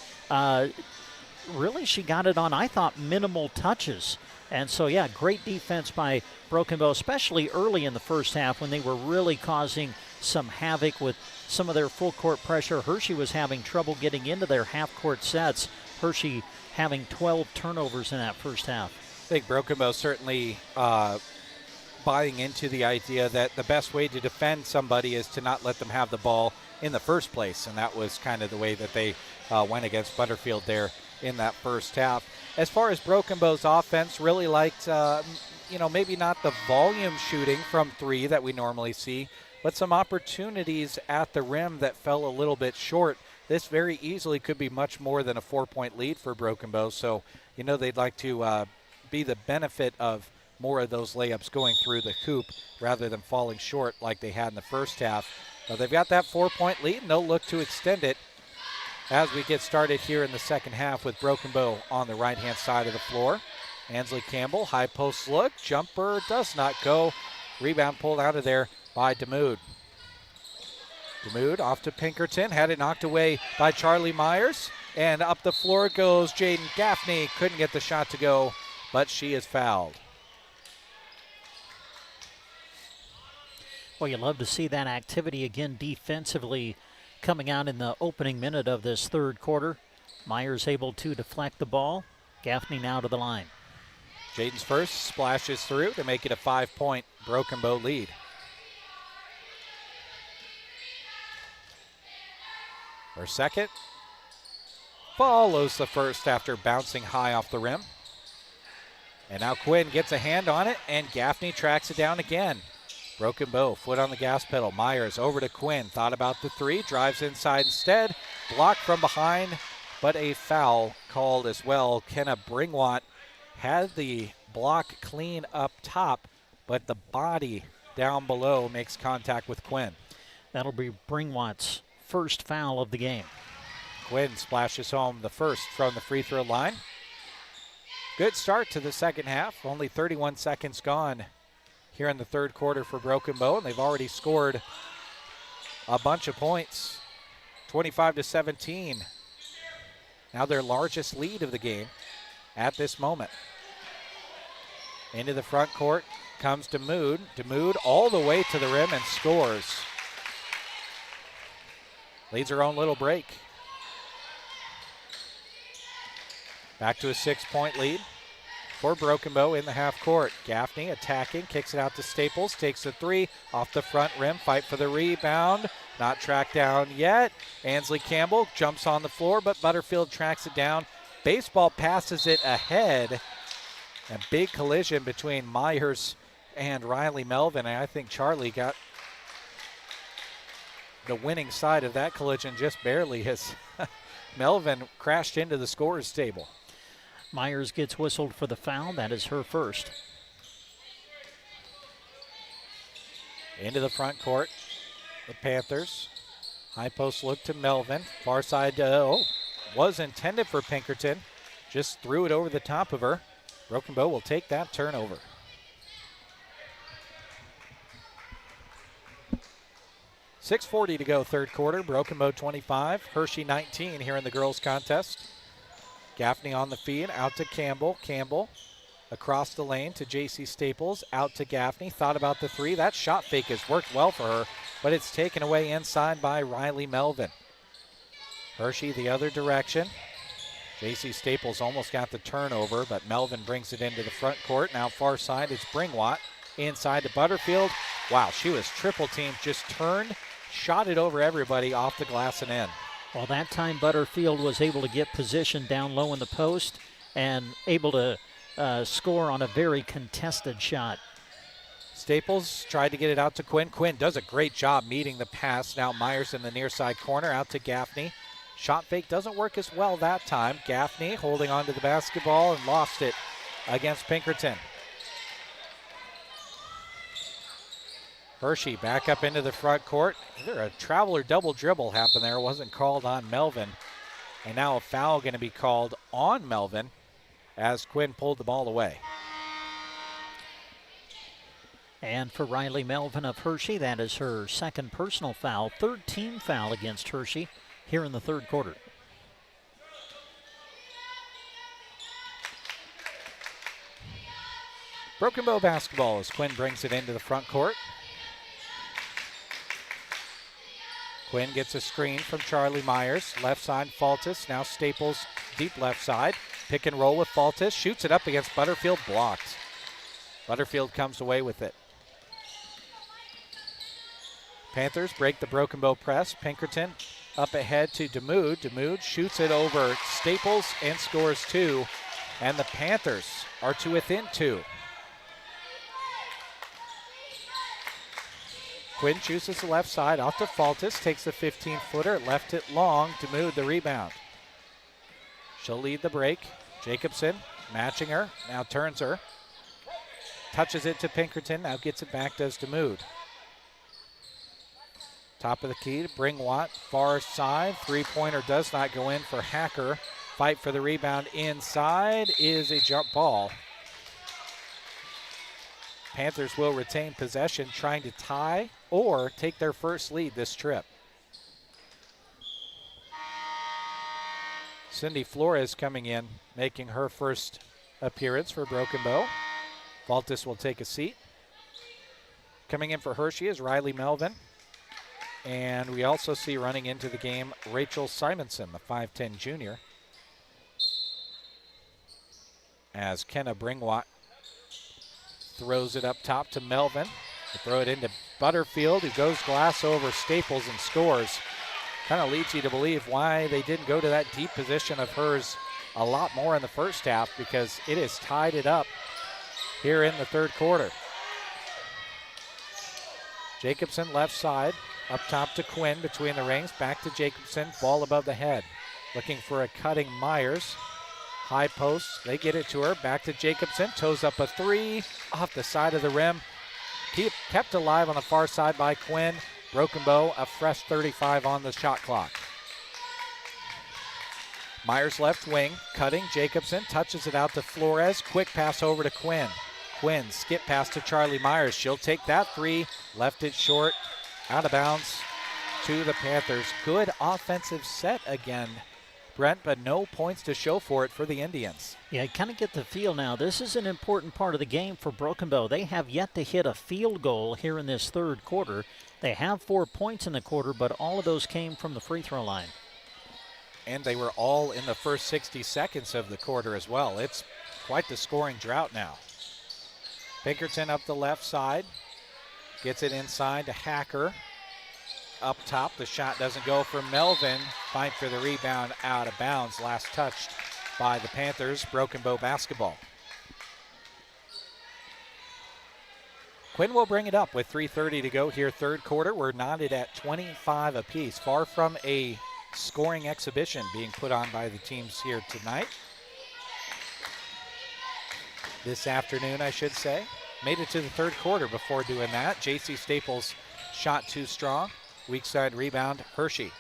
really she got it on, I thought, minimal touches. And so, yeah, great defense by Broken Bow, especially early in the first half when they were really causing some havoc with some of their full court pressure. Hershey was having trouble getting into their half-court sets. Hershey having 12 turnovers in that first half. I think Broken Bow certainly buying into the idea that the best way to defend somebody is to not let them have the ball in the first place, and that was kind of the way that they went against Butterfield there in that first half. As far as Broken Bow's offense, really liked, maybe not the volume shooting from three that we normally see, but some opportunities at the rim that fell a little bit short. This very easily could be much more than a 4-point lead for Broken Bow, so they'd like to be the benefit of more of those layups going through the hoop rather than falling short like they had in the first half. Now they've got that 4-point lead, and they'll look to extend it as we get started here in the second half with Broken Bow on the right-hand side of the floor. Ansley Campbell, high post look, jumper does not go. Rebound pulled out of there by DeMood. DeMood off to Pinkerton, had it knocked away by Charlie Myers, and up the floor goes Jaden Gaffney. Couldn't get the shot to go, but she is fouled. Well, you love to see that activity again defensively coming out in the opening minute of this third quarter. Myers able to deflect the ball. Gaffney now to the line. Jaden's first splashes through to make it a 5-point Broken Bow lead. Her second follows the first after bouncing high off the rim. And now Quinn gets a hand on it, and Gaffney tracks it down again. Broken Bow, foot on the gas pedal. Myers over to Quinn, thought about the three, drives inside instead. Blocked from behind, but a foul called as well. Kenna Bringwatt had the block clean up top, but the body down below makes contact with Quinn. That'll be Bringwatt's first foul of the game. Quinn splashes home the first from the free throw line. Good start to the second half. Only 31 seconds gone here in the third quarter for Broken Bow, and they've already scored a bunch of points. 25-17. Now their largest lead of the game at this moment. Into the front court comes DeMood. DeMood all the way to the rim and scores. Leads her own little break. Back to a 6-point lead for Broken Bow in the half court. Gaffney attacking, kicks it out to Staples, takes the three off the front rim, fight for the rebound. Not tracked down yet. Ansley Campbell jumps on the floor, but Butterfield tracks it down. Baseball passes it ahead. A big collision between Myers and Riley Melvin. And I think Charlie got the winning side of that collision just barely as Melvin crashed into the scorer's table. Myers gets whistled for the foul. That is her first. Into the front court, the Panthers. High post look to Melvin. Far side, was intended for Pinkerton. Just threw it over the top of her. Broken Bow will take that turnover. .6:40 to go, third quarter. Broken Bow 25, Hershey 19 here in the girls' contest. Gaffney on the feed, out to Campbell. Campbell across the lane to J.C. Staples, out to Gaffney. Thought about the three. That shot fake has worked well for her, but it's taken away inside by Riley Melvin. Hershey the other direction. J.C. Staples almost got the turnover, but Melvin brings it into the front court. Now far side, it's Bringwatt. Inside to Butterfield. Wow, she was triple teamed, just turned, shot it over everybody off the glass and in. Well, that time Butterfield was able to get position down low in the post and able to score on a very contested shot. Staples tried to get it out to Quinn. Quinn does a great job meeting the pass. Now Myers in the near side corner, out to Gaffney. Shot fake doesn't work as well that time. Gaffney holding on to the basketball and lost it against Pinkerton. Hershey back up into the front court. Either a travel or double dribble happened there. Wasn't called on Melvin. And now a foul going to be called on Melvin as Quinn pulled the ball away. And for Riley Melvin of Hershey, that is her second personal foul, third team foul against Hershey here in the third quarter. Broken Bow basketball as Quinn brings it into the front court. Quinn gets a screen from Charlie Myers. Left side, Faltis. Now Staples, deep left side. Pick and roll with Faltis. Shoots it up against Butterfield. Blocked. Butterfield comes away with it. Panthers break the Broken Bow press. Pinkerton up ahead to DeMood. DeMood shoots it over Staples and scores two. And the Panthers are to within two. Quinn chooses the left side off to Faltis, takes the 15-footer, left it long. DeMood the rebound. She'll lead the break. Jacobson matching her, now turns her. Touches it to Pinkerton, now gets it back, does DeMood. Top of the key to Bringwatt, far side. Three-pointer does not go in for Hacker. Fight for the rebound inside is a jump ball. Panthers will retain possession, trying to tie or take their first lead this trip. Cindy Flores coming in, making her first appearance for Broken Bow. Faltis will take a seat. Coming in for Hershey is Riley Melvin. And we also see running into the game Rachel Simonson, the 5'10 junior. As Kenna Bringwatt throws it up top to Melvin. They throw it into Butterfield, who goes glass over Staples and scores. kind of leads you to believe why they didn't go to that deep position of hers a lot more in the first half, because it has tied it up here in the third quarter. Jacobson left side, up top to Quinn between the rings, back to Jacobson, ball above the head. Looking for a cutting Myers. High post, they get it to her, back to Jacobson, toes up a three, off the side of the rim. Kept alive on the far side by Quinn. Broken Bow, a fresh 35 on the shot clock. Myers left wing, cutting, Jacobson touches it out to Flores, quick pass over to Quinn. Quinn, skip pass to Charlie Myers, she'll take that three, left it short, out of bounds to the Panthers. Good offensive set again, Brent, but no points to show for it for the Indians. Yeah, I kind of get the feel now. This is an important part of the game for Broken Bow. They have yet to hit a field goal here in this third quarter. They have 4 points in the quarter, but all of those came from the free throw line. And they were all in the first 60 seconds of the quarter as well. It's quite the scoring drought now. Pinkerton up the left side. Gets it inside to Hacker. Up top, the shot doesn't go for Melvin. Fight for the rebound, out of bounds. Last touched by the Panthers. Broken Bow basketball. Quinn will bring it up with 3:30 to go here, third quarter. We're knotted at 25 apiece. Far from a scoring exhibition being put on by the teams here tonight. This afternoon, I should say. Made it to the third quarter before doing that. J.C. Staples shot too strong. Weak side rebound, Hershey.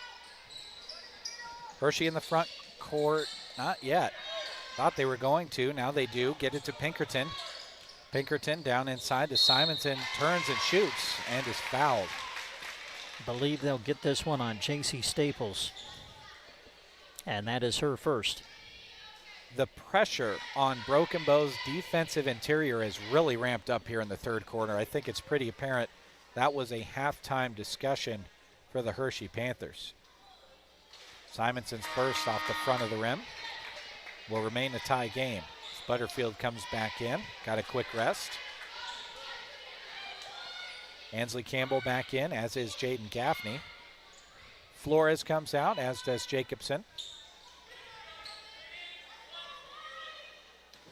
Hershey in the front court, not yet. Thought they were going to, now they do. Get it to Pinkerton. Pinkerton down inside to Simonson, turns and shoots, and is fouled. Believe they'll get this one on J.C. Staples. And that is her first. The pressure on Broken Bow's defensive interior has really ramped up here in the third quarter. I think it's pretty apparent that was a halftime discussion for the Hershey Panthers. Simonson's first off the front of the rim. Will remain a tie game. Butterfield comes back in, got a quick rest. Ansley Campbell back in, as is Jaden Gaffney. Flores comes out, as does Jacobson.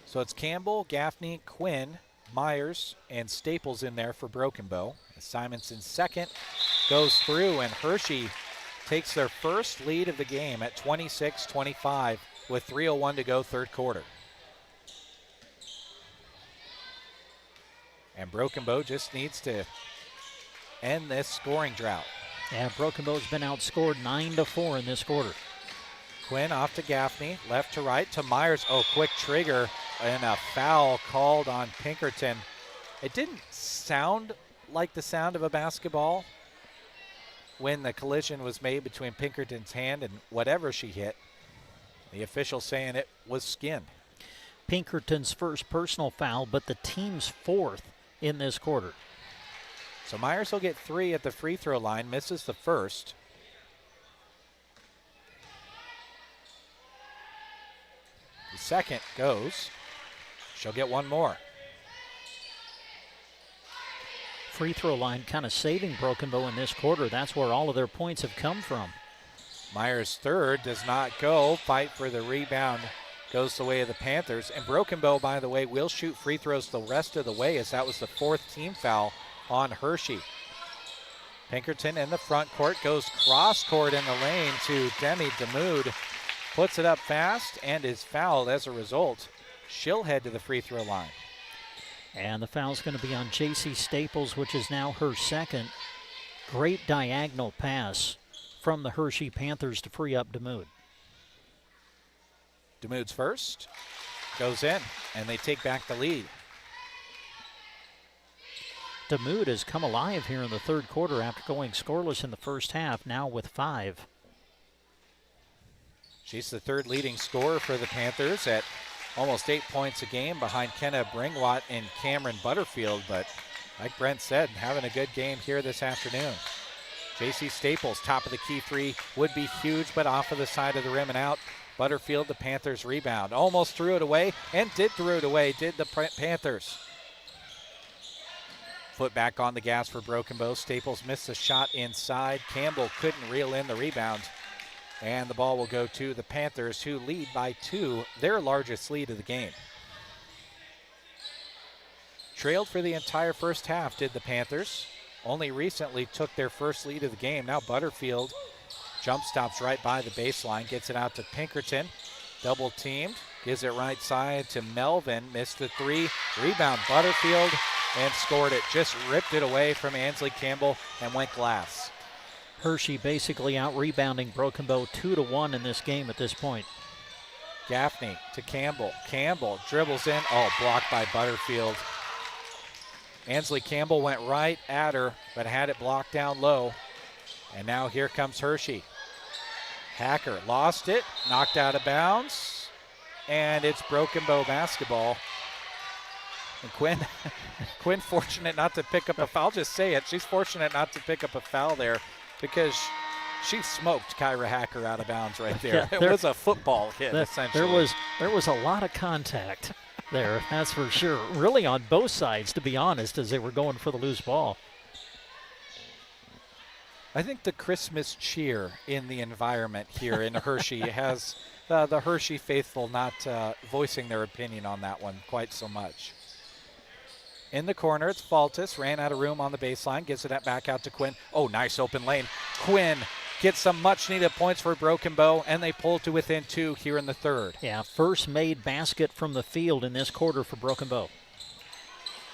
So it's Campbell, Gaffney, Quinn, Myers, and Staples in there for Broken Bow. Simonson's second goes through, and Hershey takes their first lead of the game at 26-25 with 3:01 to go, third quarter. And Broken Bow just needs to end this scoring drought. And Broken Bow's been outscored 9-4 in this quarter. Quinn off to Gaffney, left to right to Myers. Oh, quick trigger and a foul called on Pinkerton. It didn't sound like the sound of a basketball when the collision was made between Pinkerton's hand and whatever she hit. The official saying it was skin. Pinkerton's first personal foul, but the team's fourth in this quarter. So Myers will get 3 at the free throw line, misses the first. The second goes. She'll get 1 more. Free throw line kind of saving Broken Bow in this quarter. That's where all of their points have come from. Myers' third does not go. Fight for the rebound goes the way of the Panthers. And Broken Bow, by the way, will shoot free throws the rest of the way, as that was the 4th team foul on Hershey. Pinkerton in the front court, goes cross court in the lane to Demi Damoud. Puts it up fast and is fouled as a result. She'll head to the free throw line. And the foul's going to be on J.C. Staples, which is now her second. Great diagonal pass from the Hershey Panthers to free up Damoud. Damoud's first goes in, and they take back the lead. Damoud has come alive here in the third quarter after going scoreless in the first half, now with 5. She's the third leading scorer for the Panthers at almost 8 points a game behind Kenna Bringwatt and Cameron Butterfield. But like Brent said, having a good game here this afternoon. J.C. Staples, top of the key three, would be huge, but off of the side of the rim and out. Butterfield, the Panthers rebound. Almost threw it away, and did throw it away, did the Panthers. foot back on the gas for Broken Bow. Staples missed a shot inside. Campbell couldn't reel in the rebound. And the ball will go to the Panthers, who lead by 2, their largest lead of the game. Trailed for the entire first half, did the Panthers. Only recently took their first lead of the game. Now Butterfield jump stops right by the baseline, gets it out to Pinkerton. Double teamed, gives it right side to Melvin. Missed the 3, rebound Butterfield, and scored it. Just ripped it away from Ansley Campbell and went glass. Hershey basically out-rebounding Broken Bow 2-1 in this game at this point. Gaffney to Campbell. Campbell dribbles in. Oh, blocked by Butterfield. Ansley Campbell went right at her, but had it blocked down low. And now here comes Hershey. Hacker lost it, knocked out of bounds, and it's Broken Bow basketball. And Quinn fortunate not to pick up a foul. I'll just say it. She's fortunate not to pick up a foul there because she smoked Kyra Hacker out of bounds right there. Yeah, it was a football hit, essentially. There was a lot of contact there, that's for sure. Really on both sides, to be honest, as they were going for the loose ball. I think the Christmas cheer in the environment here in Hershey has the Hershey faithful not voicing their opinion on that one quite so much. In the corner, it's Faltis. Ran out of room on the baseline. Gives it back out to Quinn. Oh, nice open lane. Quinn gets some much-needed points for Broken Bow, and they pull to within 2 here in the third. Yeah, first made basket from the field in this quarter for Broken Bow.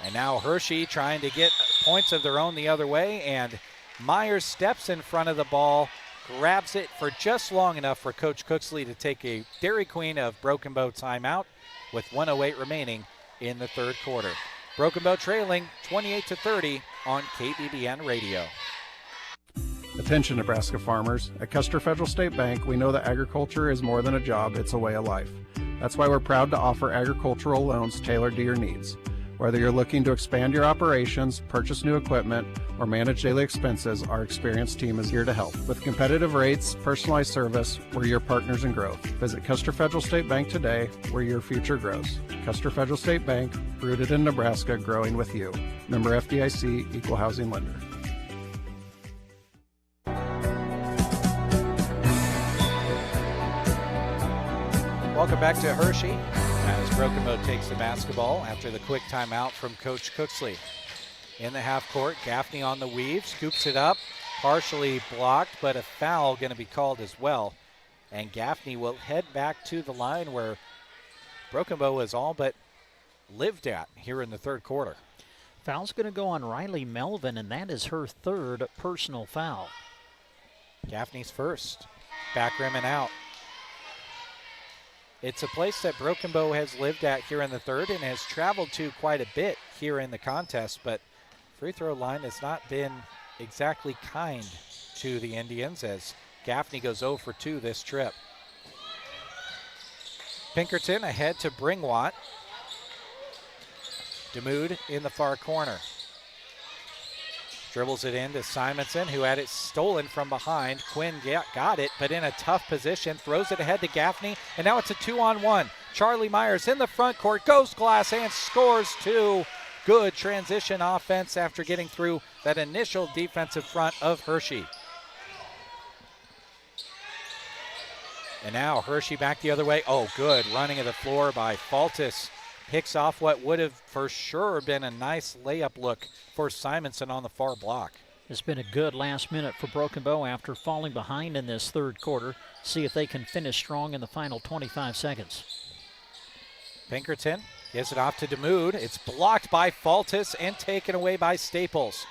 And now Hershey trying to get points of their own the other way, and Myers steps in front of the ball, grabs it for just long enough for Coach Cooksley to take a Dairy Queen of Broken Bow timeout with 1:08 remaining in the third quarter. Broken Bow trailing 28-30 on KBBN Radio. Attention Nebraska farmers. At Custer Federal State Bank, we know that agriculture is more than a job, it's a way of life. That's why we're proud to offer agricultural loans tailored to your needs. Whether you're looking to expand your operations, purchase new equipment, or manage daily expenses, our experienced team is here to help. With competitive rates, personalized service, we're your partners in growth. Visit Custer Federal State Bank today, where your future grows. Custer Federal State Bank, rooted in Nebraska, growing with you. Member FDIC, Equal Housing Lender. Welcome back to Hershey as Broken Bow takes the basketball after the quick timeout from Coach Cooksley. In the half court, Gaffney on the weave, scoops it up, partially blocked, but a foul going to be called as well. And Gaffney will head back to the line where Broken Bow is all but lived at here in the third quarter. Foul's going to go on Riley Melvin, and that is her third personal foul. Gaffney's first. Back rim and out. It's a place that Broken Bow has lived at here in the third and has traveled to quite a bit here in the contest, but free throw line has not been exactly kind to the Indians as Gaffney goes 0 for 2 this trip. Pinkerton ahead to Bringwatt. DeMood in the far corner. Dribbles it in to Simonson, who had it stolen from behind. Quinn got it, but in a tough position. Throws it ahead to Gaffney, and now it's a 2-on-1. Charlie Myers in the front court, goes glass and scores 2. Good transition offense after getting through that initial defensive front of Hershey. And now Hershey back the other way. Oh, good. Running of the floor by Faltis. Picks off what would have for sure been a nice layup look for Simonson on the far block. It's been a good last minute for Broken Bow after falling behind in this third quarter. See if they can finish strong in the final 25 seconds. Pinkerton gives it off to DeMood. It's blocked by Faltis and taken away by Staples.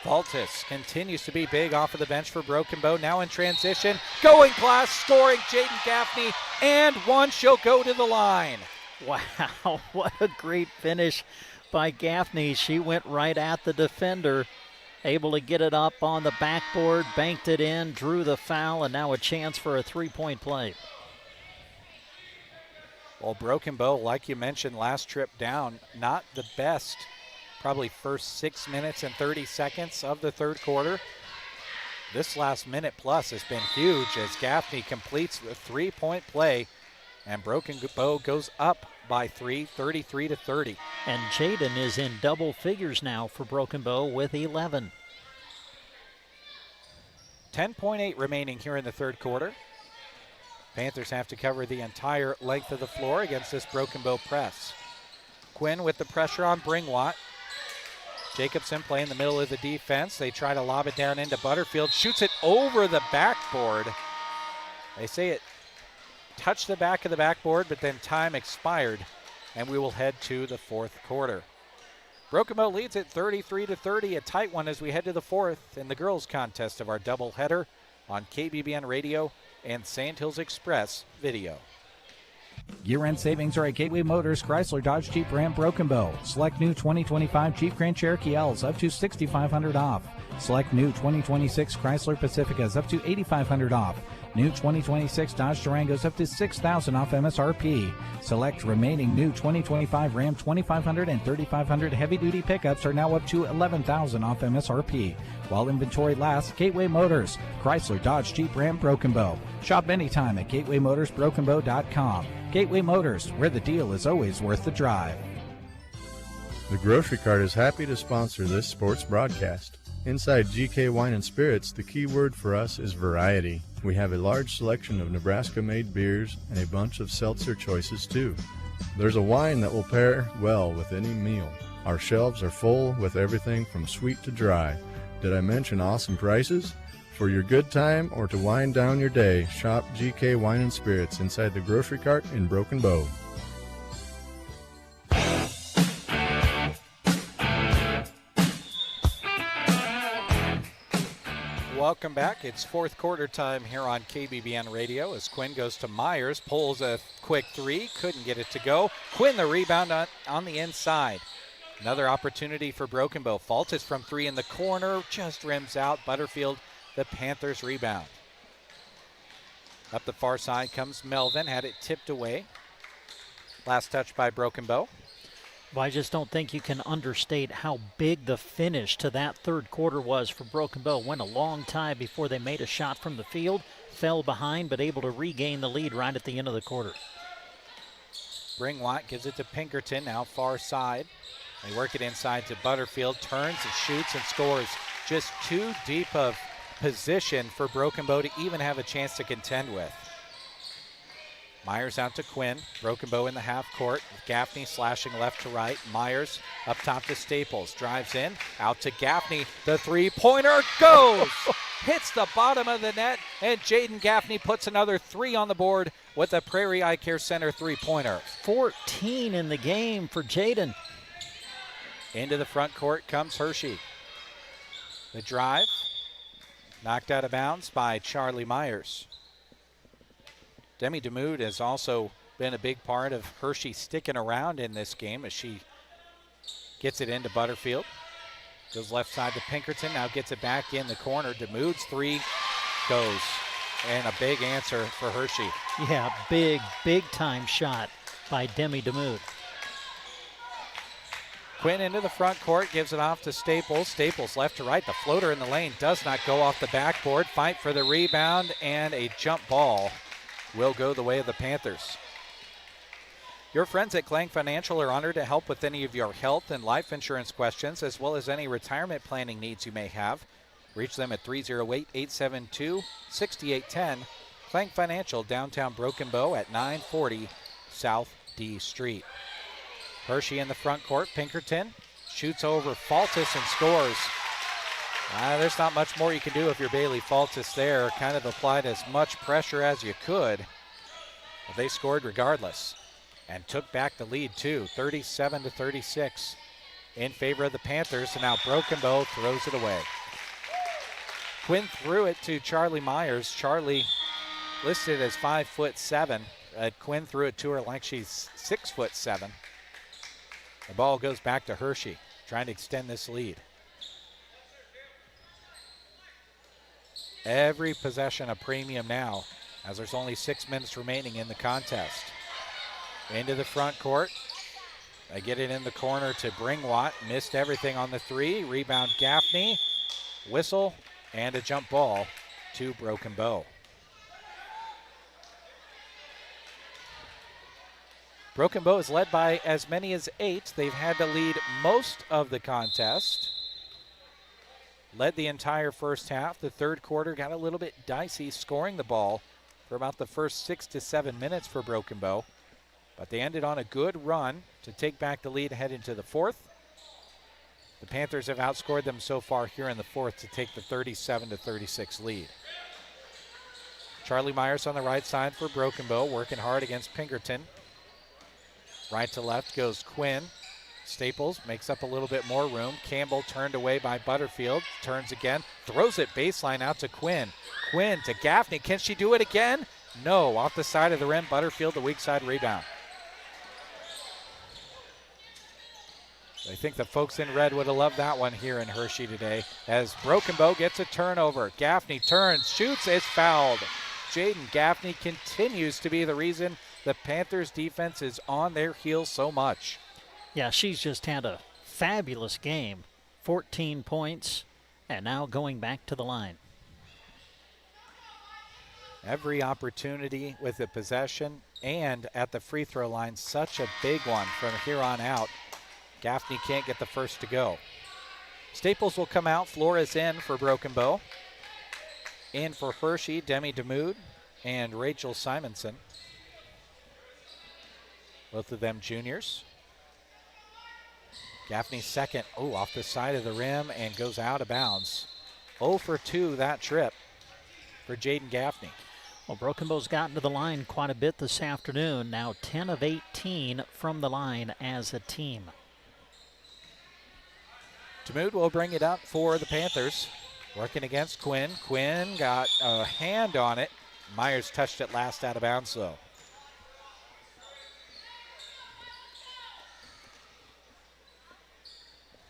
Faltis continues to be big off of the bench for Broken Bow. Now in transition, going glass, scoring Jaden Gaffney, and one, she'll go to the line. Wow, what a great finish by Gaffney. She went right at the defender, able to get it up on the backboard, banked it in, drew the foul, and now a chance for a three-point play. Well, Broken Bow, like you mentioned last trip down, not the best, probably first 6 minutes and 30 seconds of the third quarter. This last minute plus has been huge as Gaffney completes the three-point play. And Broken Bow goes up by 3, 33-30. And Jaden is in double figures now for Broken Bow with 11. 10.8 remaining here in the third quarter. Panthers have to cover the entire length of the floor against this Broken Bow press. Quinn with the pressure on Bringwatt. Jacobson playing the middle of the defense. They try to lob it down into Butterfield. Shoots it over the backboard. They say it touched the back of the backboard, but then time expired, and we will head to the fourth quarter. Broken Bow leads at 33-30, a tight one as we head to the fourth in the girls' contest of our doubleheader on KBBN Radio and Sandhills Express video. Year-end savings are at Gateway Motors, Chrysler, Dodge, Jeep, Ram, Broken Bow. Select new 2025 Jeep Grand Cherokee L's up to $6,500 off. Select new 2026 Chrysler Pacificas up to $8,500 off. New 2026 Dodge Durangos up to $6,000 off MSRP. Select remaining new 2025 Ram 2500 and 3500 heavy-duty pickups are now up to $11,000 off MSRP. While inventory lasts, Gateway Motors, Chrysler, Dodge, Jeep, Ram, Broken Bow. Shop anytime at gatewaymotorsbrokenbow.com. Gateway Motors, where the deal is always worth the drive. The Grocery Cart is happy to sponsor this sports broadcast. Inside GK Wine and Spirits, the key word for us is variety. We have a large selection of Nebraska-made beers and a bunch of seltzer choices too. There's a wine that will pair well with any meal. Our shelves are full with everything from sweet to dry. Did I mention awesome prices? For your good time or to wind down your day, shop GK Wine and Spirits inside the Grocery Cart in Broken Bow. Welcome back. It's fourth quarter time here on KBBN Radio as Quinn goes to Myers, pulls a quick three, couldn't get it to go. Quinn the rebound on the inside. Another opportunity for Broken Bow. Faltis from three in the corner, just rims out. Butterfield, the Panthers rebound. Up the far side comes Melvin, had it tipped away. Last touch by Broken Bow. Well, I just don't think you can understate how big the finish to that third quarter was for Broken Bow. Went a long time before they made a shot from the field, fell behind, but able to regain the lead right at the end of the quarter. Bringwatt gives it to Pinkerton, now far side. They work it inside to Butterfield, turns and shoots and scores. Just too deep of position for Broken Bow to even have a chance to contend with. Myers out to Quinn. Broken Bow in the half court. Gaffney slashing left to right. Myers up top to Staples. Drives in. Out to Gaffney. The three-pointer goes. Hits the bottom of the net. And Jaden Gaffney puts another three on the board with a Prairie Eye Care Center three-pointer. 14 in the game for Jaden. Into the front court comes Hershey. The drive. Knocked out of bounds by Charlie Myers. Demi DeMood has also been a big part of Hershey sticking around in this game as she gets it into Butterfield. Goes left side to Pinkerton, now gets it back in the corner. DeMood's three goes, and a big answer for Hershey. Yeah, big time shot by Demi DeMood. Quinn into the front court, gives it off to Staples. Staples left to right. The floater in the lane does not go off the backboard. Fight for the rebound, and a jump ball will go the way of the Panthers. Your friends at Klang Financial are honored to help with any of your health and life insurance questions, as well as any retirement planning needs you may have. Reach them at 308-872-6810. Klang Financial, downtown Broken Bow at 940 South D Street. Hershey in the front court. Pinkerton shoots over Faltis and scores. There's not much more you can do if you're Bailey Faltis there. Kind of applied as much pressure as you could. But they scored regardless and took back the lead too, 37-36 in favor of the Panthers. And now Broken Bow throws it away. Quinn threw it to Charlie Myers. Charlie listed as 5'7". Quinn threw it to her like she's 6'7". The ball goes back to Hershey, trying to extend this lead. Every possession a premium now, as there's only 6 minutes remaining in the contest. Into the front court. They get it in the corner to Bringwatt. Missed everything on the three. Rebound Gaffney. Whistle and a jump ball to Broken Bow. Broken Bow is led by as many as 8. They've had to lead most of the contest. Led the entire first half. The third quarter got a little bit dicey scoring the ball for about the first 6 to 7 minutes for Broken Bow. But they ended on a good run to take back the lead ahead into the fourth. The Panthers have outscored them so far here in the fourth to take the 37-36 lead. Charlie Myers on the right side for Broken Bow, working hard against Pinkerton. Right to left goes Quinn. Staples makes up a little bit more room. Campbell turned away by Butterfield. Turns again. Throws it baseline out to Quinn. Quinn to Gaffney. Can she do it again? No. Off the side of the rim. Butterfield, the weak side rebound. I think the folks in red would have loved that one here in Hershey today as Broken Bow gets a turnover. Gaffney turns, shoots, is fouled. Jaden Gaffney continues to be the reason the Panthers defense is on their heels so much. Yeah, she's just had a fabulous game. 14 points, and now going back to the line. Every opportunity with the possession and at the free throw line, such a big one from here on out. Gaffney can't get the first to go. Staples will come out. Flores in for Broken Bow. In for Hershey, Demi DeMood and Rachel Simonson. Both of them juniors. Gaffney's second. Oh, off the side of the rim and goes out of bounds. 0 for 2 that trip for Jaden Gaffney. Well, Broken Bow's gotten to the line quite a bit this afternoon. Now 10 of 18 from the line as a team. DeMood will bring it up for the Panthers. Working against Quinn. Quinn got a hand on it. Myers touched it last out of bounds, though.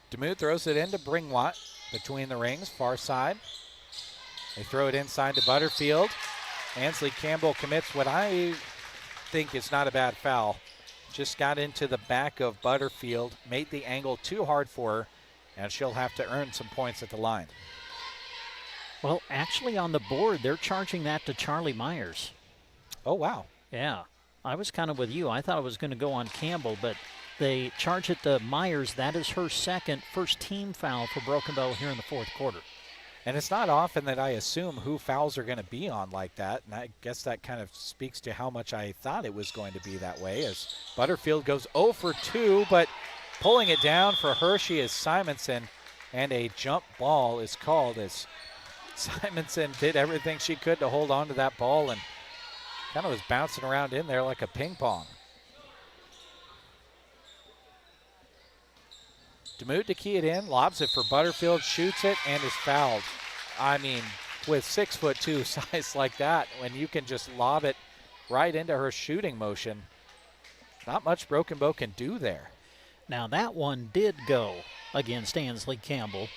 DeMood throws it into Bringwatt between the rings, far side. They throw it inside to Butterfield. Ansley Campbell commits what I think is not a bad foul. Just got into the back of Butterfield, made the angle too hard for her, and she'll have to earn some points at the line. Well, actually on the board, they're charging that to Charlie Myers. Oh, wow. Yeah, I was kind of with you. I thought it was going to go on Campbell, but they charge it to Myers. That is her first team foul for Broken Bow here in the fourth quarter. And it's not often that I assume who fouls are going to be on like that, and I guess that kind of speaks to how much I thought it was going to be that way, as Butterfield goes 0 for 2, but pulling it down for Hershey is Simonson, and a jump ball is called as Simonson did everything she could to hold on to that ball and kind of was bouncing around in there like a ping pong. DeMood to key it in, lobs it for Butterfield, shoots it, and is fouled. I mean, with 6'2" size like that, when you can just lob it right into her shooting motion, not much Broken Bow can do there. Now that one did go against Ansley Campbell,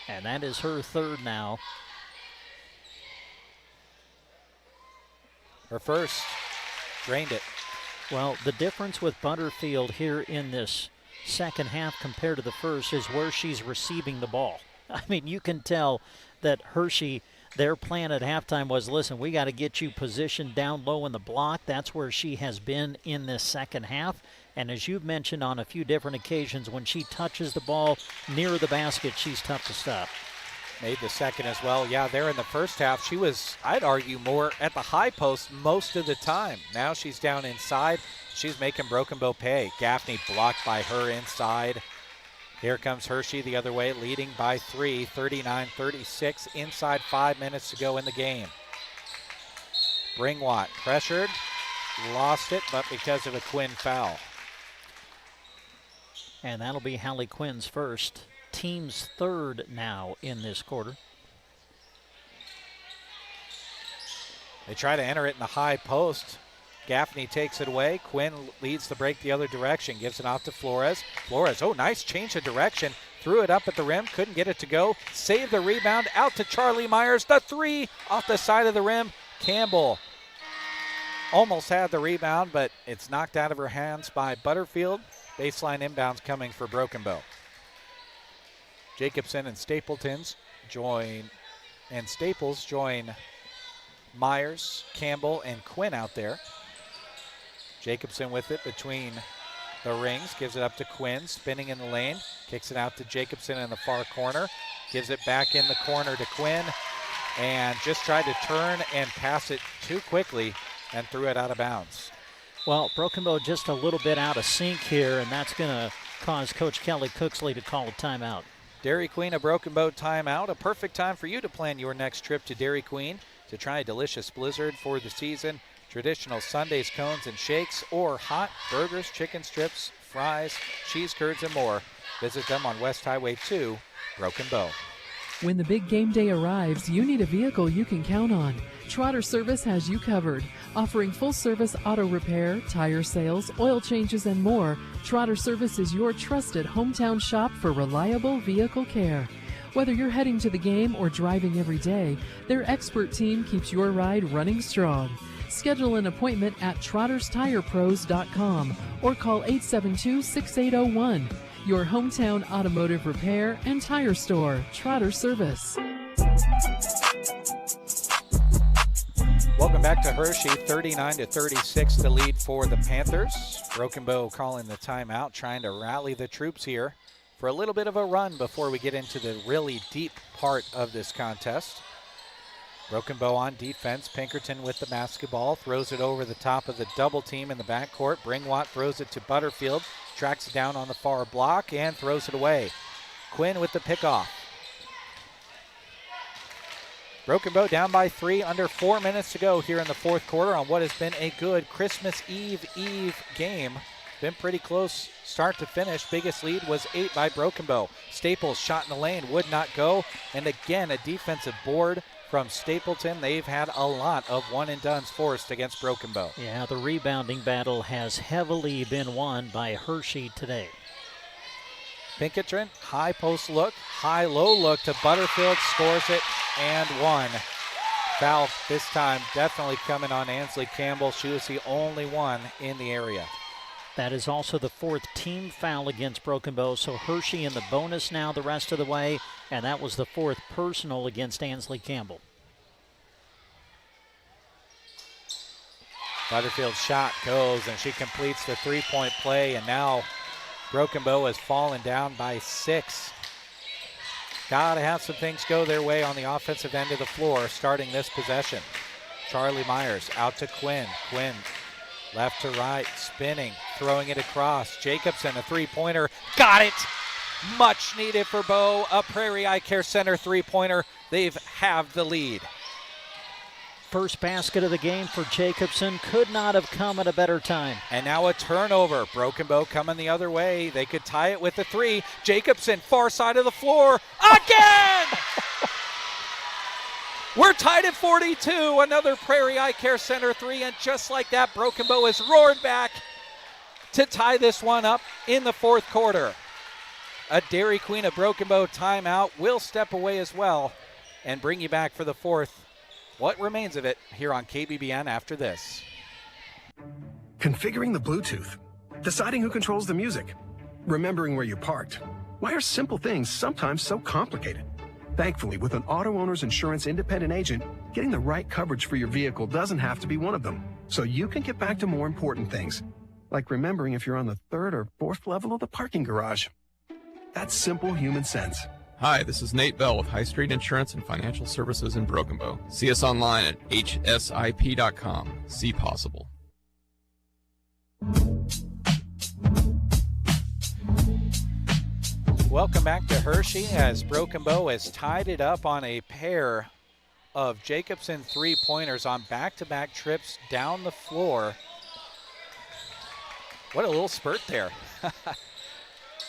and that is her third now. Her first, drained it. Well, the difference with Butterfield here in this second half compared to the first is where she's receiving the ball. I mean, you can tell that Hershey, their plan at halftime was, listen, we got to get you positioned down low in the block. That's where she has been in this second half. And as you've mentioned on a few different occasions, when she touches the ball near the basket, she's tough to stop. Made the second as well. Yeah, there in the first half, she was, I'd argue, more at the high post most of the time. Now she's down inside. She's making Broken Bow pay. Gaffney blocked by her inside. Here comes Hershey the other way, leading by 3, 39-36, inside 5 minutes to go in the game. Bringwatt pressured, lost it, but because of a Quinn foul. And that'll be Hallie Quinn's first. Team's third now in this quarter. They try to enter it in the high post. Gaffney takes it away. Quinn leads the break the other direction, gives it off to Flores. Flores, oh, nice change of direction. Threw it up at the rim, couldn't get it to go. Saved the rebound, out to Charlie Myers. The three off the side of the rim. Campbell almost had the rebound, but it's knocked out of her hands by Butterfield. Baseline inbounds coming for Broken Bow. Jacobson and Staples join Myers, Campbell, and Quinn out there. Jacobson with it between the rings, gives it up to Quinn, spinning in the lane, kicks it out to Jacobson in the far corner, gives it back in the corner to Quinn, and just tried to turn and pass it too quickly and threw it out of bounds. Well, Broken Bow just a little bit out of sync here, and that's going to cause Coach Kelly Cooksley to call a timeout. Dairy Queen, a Broken Bow timeout. A perfect time for you to plan your next trip to Dairy Queen to try a delicious blizzard for the season. Traditional sundaes, cones, and shakes, or hot burgers, chicken strips, fries, cheese curds, and more. Visit them on West Highway 2, Broken Bow. When the big game day arrives, you need a vehicle you can count on. Trotter Service has you covered. Offering full-service auto repair, tire sales, oil changes, and more, Trotter Service is your trusted hometown shop for reliable vehicle care. Whether you're heading to the game or driving every day, their expert team keeps your ride running strong. Schedule an appointment at trotterstirepros.com or call 872-6801. Your hometown automotive repair and tire store, Trotter Service. Welcome back to Hershey, 39-36 the lead for the Panthers. Broken Bow calling the timeout, trying to rally the troops here for a little bit of a run before we get into the really deep part of this contest. Broken Bow on defense. Pinkerton with the basketball, throws it over the top of the double team in the backcourt. Bringwatt throws it to Butterfield, tracks it down on the far block and throws it away. Quinn with the pickoff. Broken Bow down by 3, under 4 minutes to go here in the fourth quarter on what has been a good Christmas Eve game. Been pretty close start to finish. Biggest lead was 8 by Broken Bow. Staples shot in the lane, would not go. And again, a defensive board from Stapleton. They've had a lot of one-and-dones forced against Broken Bow. Yeah, the rebounding battle has heavily been won by Hershey today. Pinkerton, high post look, high-low look to Butterfield, scores it, and one. Foul this time definitely coming on Ansley Campbell. She was the only one in the area. That is also the 4th team foul against Broken Bow, so Hershey in the bonus now the rest of the way, and that was the 4th personal against Ansley Campbell. Butterfield's shot goes, and she completes the three-point play, and now Broken Bow has fallen down by 6. Gotta have some things go their way on the offensive end of the floor starting this possession. Charlie Myers out to Quinn. Quinn left to right, spinning, throwing it across. Jacobson, a three-pointer, got it! Much needed for Bow, a Prairie Eye Care Center three-pointer. They've have the lead. First basket of the game for Jacobson. Could not have come at a better time. And now a turnover. Broken Bow coming the other way. They could tie it with a 3. Jacobson, far side of the floor, again! We're tied at 42. Another Prairie Eye Care Center 3, and just like that, Broken Bow has roared back to tie this one up in the fourth quarter. A Dairy Queen of Broken Bow timeout will step away as well and bring you back for the fourth. What remains of it here on KBBN after this. Configuring the Bluetooth, deciding who controls the music, remembering where you parked. Why are simple things sometimes so complicated? Thankfully, with an auto owner's insurance independent agent, getting the right coverage for your vehicle doesn't have to be one of them. So you can get back to more important things, like remembering if you're on the 3rd or 4th level of the parking garage. That's simple human sense. Hi, this is Nate Bell with High Street Insurance and Financial Services in Broken Bow. See us online at hsip.com. See possible. Welcome back to Hershey as Broken Bow has tied it up on a pair of Jacobson three-pointers on back-to-back trips down the floor. What a little spurt there.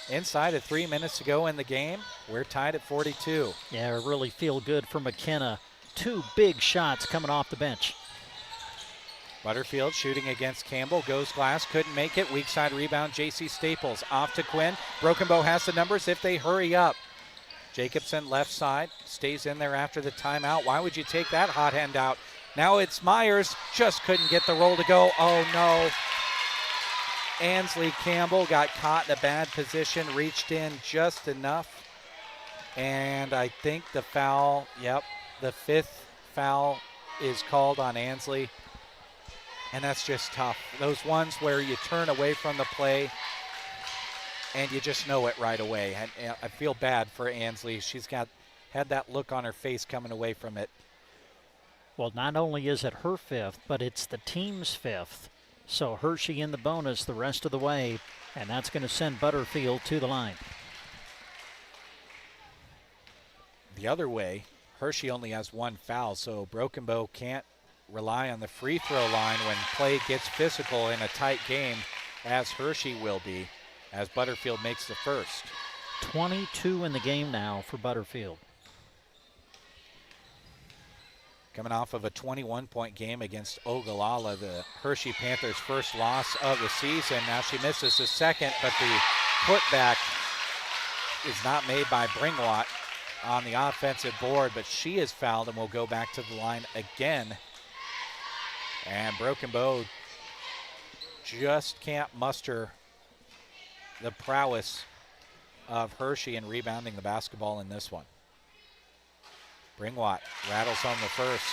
Inside of 3 minutes to go in the game, we're tied at 42. Yeah, really feel good for McKenna. 2 big shots coming off the bench. Butterfield shooting against Campbell, goes glass, couldn't make it. Weak side rebound, J.C. Staples off to Quinn. Broken Bow has the numbers if they hurry up. Jacobson left side, stays in there after the timeout. Why would you take that hot hand out? Now it's Myers, just couldn't get the roll to go. Oh no. Ansley Campbell got caught in a bad position, reached in just enough. And I think the foul, the 5th foul is called on Ansley. And that's just tough. Those ones where you turn away from the play and you just know it right away. And I feel bad for Ansley. She's had that look on her face coming away from it. Well, not only is it her fifth, but it's the team's fifth. So Hershey in the bonus the rest of the way, and that's going to send Butterfield to the line. The other way, Hershey only has one foul, so Broken Bow can't rely on the free throw line when play gets physical in a tight game, as Hershey will be, as Butterfield makes the first. 22 in the game now for Butterfield. Coming off of a 21-point game against Ogallala, the Hershey Panthers' first loss of the season. Now she misses the second, but the putback is not made by Bringwatt on the offensive board, but she is fouled and will go back to the line again. And Broken Bow just can't muster the prowess of Hershey in rebounding the basketball in this one. Bringwatt rattles home the first.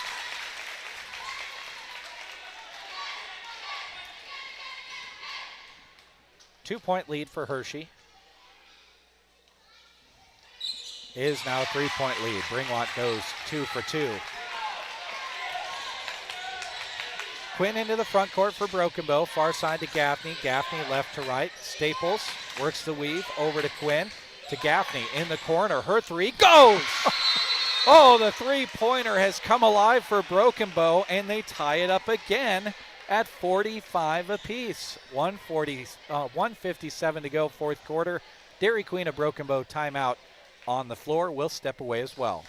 Two-point lead for Hershey. Is now a three-point lead. Bringwatt goes 2 for 2. Quinn into the front court for Broken Bow. Far side to Gaffney. Gaffney left to right. Staples works the weave over to Quinn. To Gaffney in the corner. Her three goes! Oh, the three-pointer has come alive for Broken Bow, and they tie it up again at 45 apiece. 1:57 to go, fourth quarter. Dairy Queen of Broken Bow timeout on the floor. Will step away as well.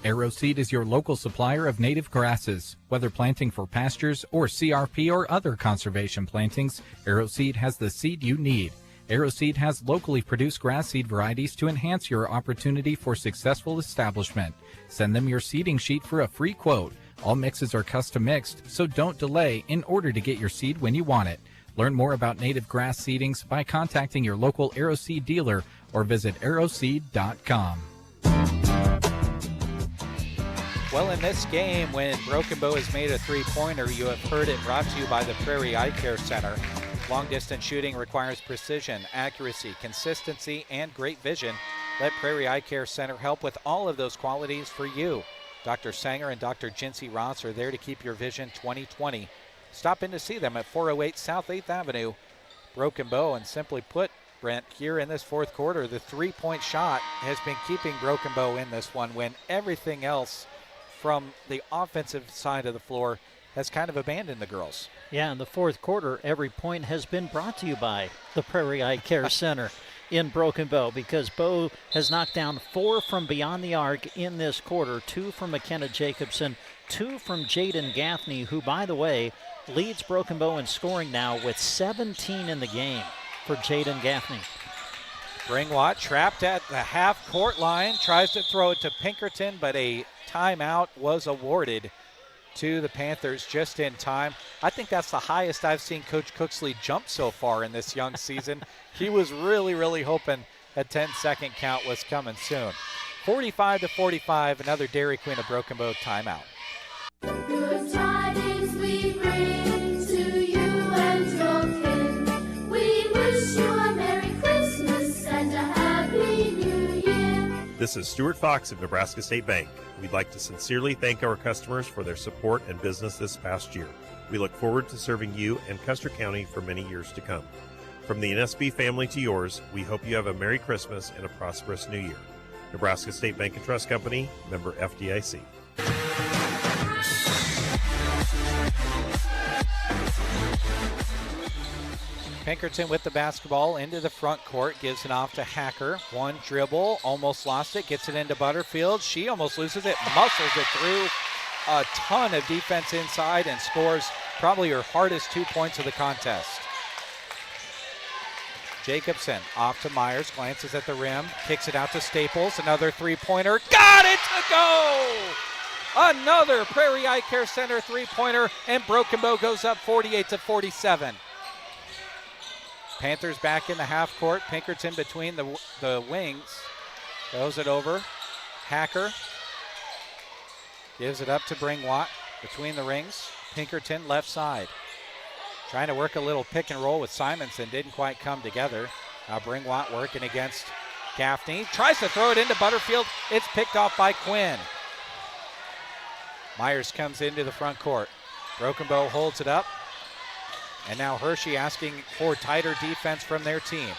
AeroSeed is your local supplier of native grasses. Whether planting for pastures or CRP or other conservation plantings, AeroSeed has the seed you need. AeroSeed has locally produced grass seed varieties to enhance your opportunity for successful establishment. Send them your seeding sheet for a free quote. All mixes are custom mixed, so don't delay in order to get your seed when you want it. Learn more about native grass seedings by contacting your local AeroSeed dealer or visit aeroseed.com. Well, in this game, when Broken Bow has made a three-pointer, you have heard it brought to you by the Prairie Eye Care Center. Long-distance shooting requires precision, accuracy, consistency, and great vision. Let Prairie Eye Care Center help with all of those qualities for you. Dr. Sanger and Dr. Jinsey Ross are there to keep your vision 20/20. Stop in to see them at 408 South 8th Avenue, Broken Bow. And simply put, Brent, here in this fourth quarter, the three-point shot has been keeping Broken Bow in this one when everything else from the offensive side of the floor has kind of abandoned the girls. Yeah, in the fourth quarter, every point has been brought to you by the Prairie Eye Care Center in Broken Bow, because Bow has knocked down 4 from beyond the arc in this quarter, 2 from McKenna Jacobson, 2 from Jaden Gaffney, who, by the way, leads Broken Bow in scoring now with 17 in the game for Jaden Gaffney. Bringwatt trapped at the half-court line, tries to throw it to Pinkerton, but a timeout was awarded to the Panthers just in time. I think that's the highest I've seen Coach Cooksley jump so far in this young season. He was really, really hoping a 10-second count was coming soon. 45-45, another Dairy Queen of Broken Bow timeout. Good tidings we bring to you and your kin. We wish you a Merry Christmas and a Happy New Year. This is Stuart Fox of Nebraska State Bank. We'd like to sincerely thank our customers for their support and business this past year. We look forward to serving you and Custer County for many years to come. From the NSB family to yours, we hope you have a Merry Christmas and a prosperous New Year. Nebraska State Bank and Trust Company, member FDIC. Pinkerton with the basketball into the front court, gives it off to Hacker. One dribble, almost lost it, gets it into Butterfield. She almost loses it, muscles it through a ton of defense inside and scores probably her hardest 2 points of the contest. Jacobson off to Myers, glances at the rim, kicks it out to Staples, another three-pointer, got it to go! Another Prairie Eye Care Center three-pointer, and Broken Bow goes up 48-47. Panthers back in the half court. Pinkerton between the wings. Throws it over. Hacker gives it up to Bringwatt between the rings. Pinkerton left side. Trying to work a little pick and roll with Simonson. Didn't quite come together. Now Bringwatt working against Gaffney. Tries to throw it into Butterfield. It's picked off by Quinn. Myers comes into the front court. Broken Bow holds it up. And now Hershey asking for tighter defense from their team.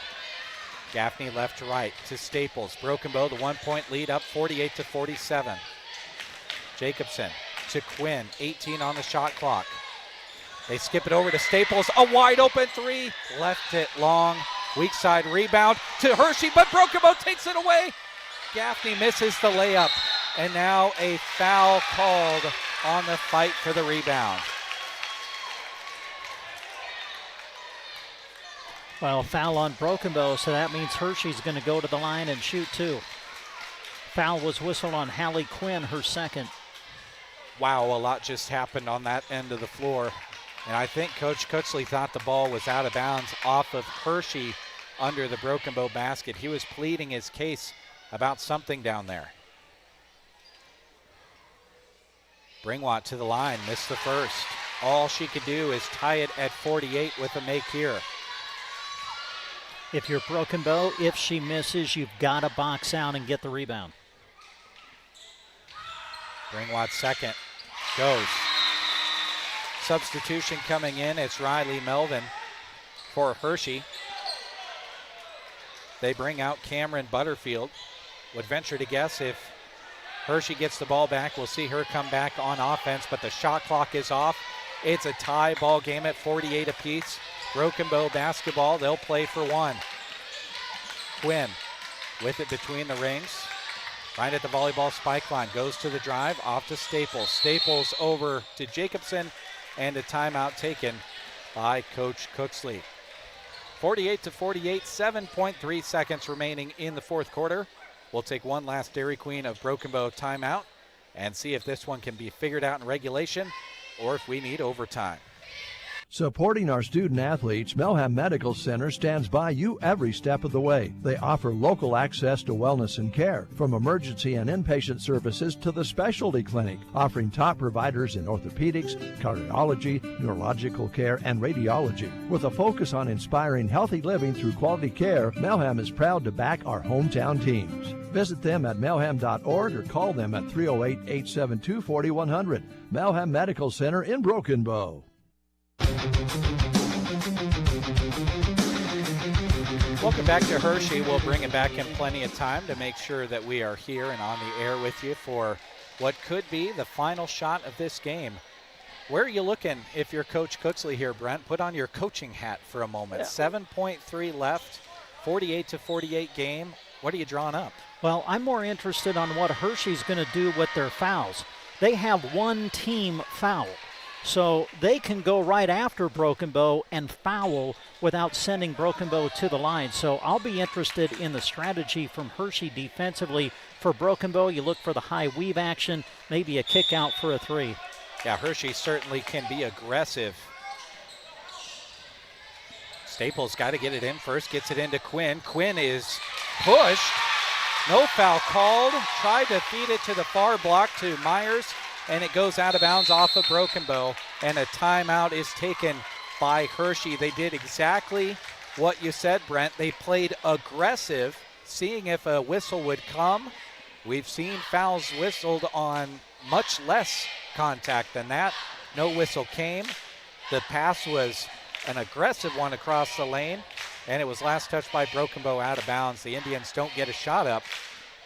Gaffney left to right to Staples. Broken Bow, the 1-point lead up 48-47. Jacobson to Quinn, 18 on the shot clock. They skip it over to Staples, a wide open three. Left it long, weak side rebound to Hershey, but Broken Bow takes it away. Gaffney misses the layup, and now a foul called on the fight for the rebound. Well, foul on Broken Bow, so that means Hershey's going to go to the line and shoot two. Foul was whistled on Hallie Quinn, her second. Wow, a lot just happened on that end of the floor. And I think Coach Cooksley thought the ball was out of bounds off of Hershey under the Broken Bow basket. He was pleading his case about something down there. Bringwatt to the line, missed the first. All she could do is tie it at 48 with a make here. If you're Broken Bow, if she misses, you've got to box out and get the rebound. Bringwatt second, goes. Substitution coming in, it's Riley Melvin for Hershey. They bring out Cameron Butterfield. Would venture to guess if Hershey gets the ball back, we'll see her come back on offense, but the shot clock is off. It's a tie ball game at 48 apiece. Broken Bow basketball, they'll play for one. Quinn with it between the rings. Right at the volleyball spike line, goes to the drive, off to Staples. Staples over to Jacobson, and a timeout taken by Coach Cooksley. 48-48, 7.3 seconds remaining in the fourth quarter. We'll take one last Dairy Queen of Broken Bow timeout and see if this one can be figured out in regulation or if we need overtime. Supporting our student athletes, Melham Medical Center stands by you every step of the way. They offer local access to wellness and care, from emergency and inpatient services to the specialty clinic, offering top providers in orthopedics, cardiology, neurological care, and radiology. With a focus on inspiring healthy living through quality care, Melham is proud to back our hometown teams. Visit them at melham.org or call them at 308-872-4100. Melham Medical Center in Broken Bow. Welcome back to Hershey. We'll bring it back in plenty of time to make sure that we are here and on the air with you for what could be the final shot of this game. Where are you looking if you're Coach Cooksley here, Brent? Put on your coaching hat for a moment. Yeah. 7.3 left, 48-48 game. What are you drawing up? Well, I'm more interested on what Hershey's going to do with their fouls. They have one team foul. So they can go right after Broken Bow and foul without sending Broken Bow to the line. So I'll be interested in the strategy from Hershey defensively. For Broken Bow, you look for the high weave action, maybe a kick out for a three. Yeah, Hershey certainly can be aggressive. Staples got to get it in first, gets it into Quinn. Quinn is pushed. No foul called. Tried to feed it to the far block to Myers, and it goes out of bounds off of Broken Bow, and a timeout is taken by Hershey. They did exactly what you said, Brent. They played aggressive, seeing if a whistle would come. We've seen fouls whistled on much less contact than that. No whistle came. The pass was an aggressive one across the lane, and it was last touched by Broken Bow out of bounds. The Indians don't get a shot up.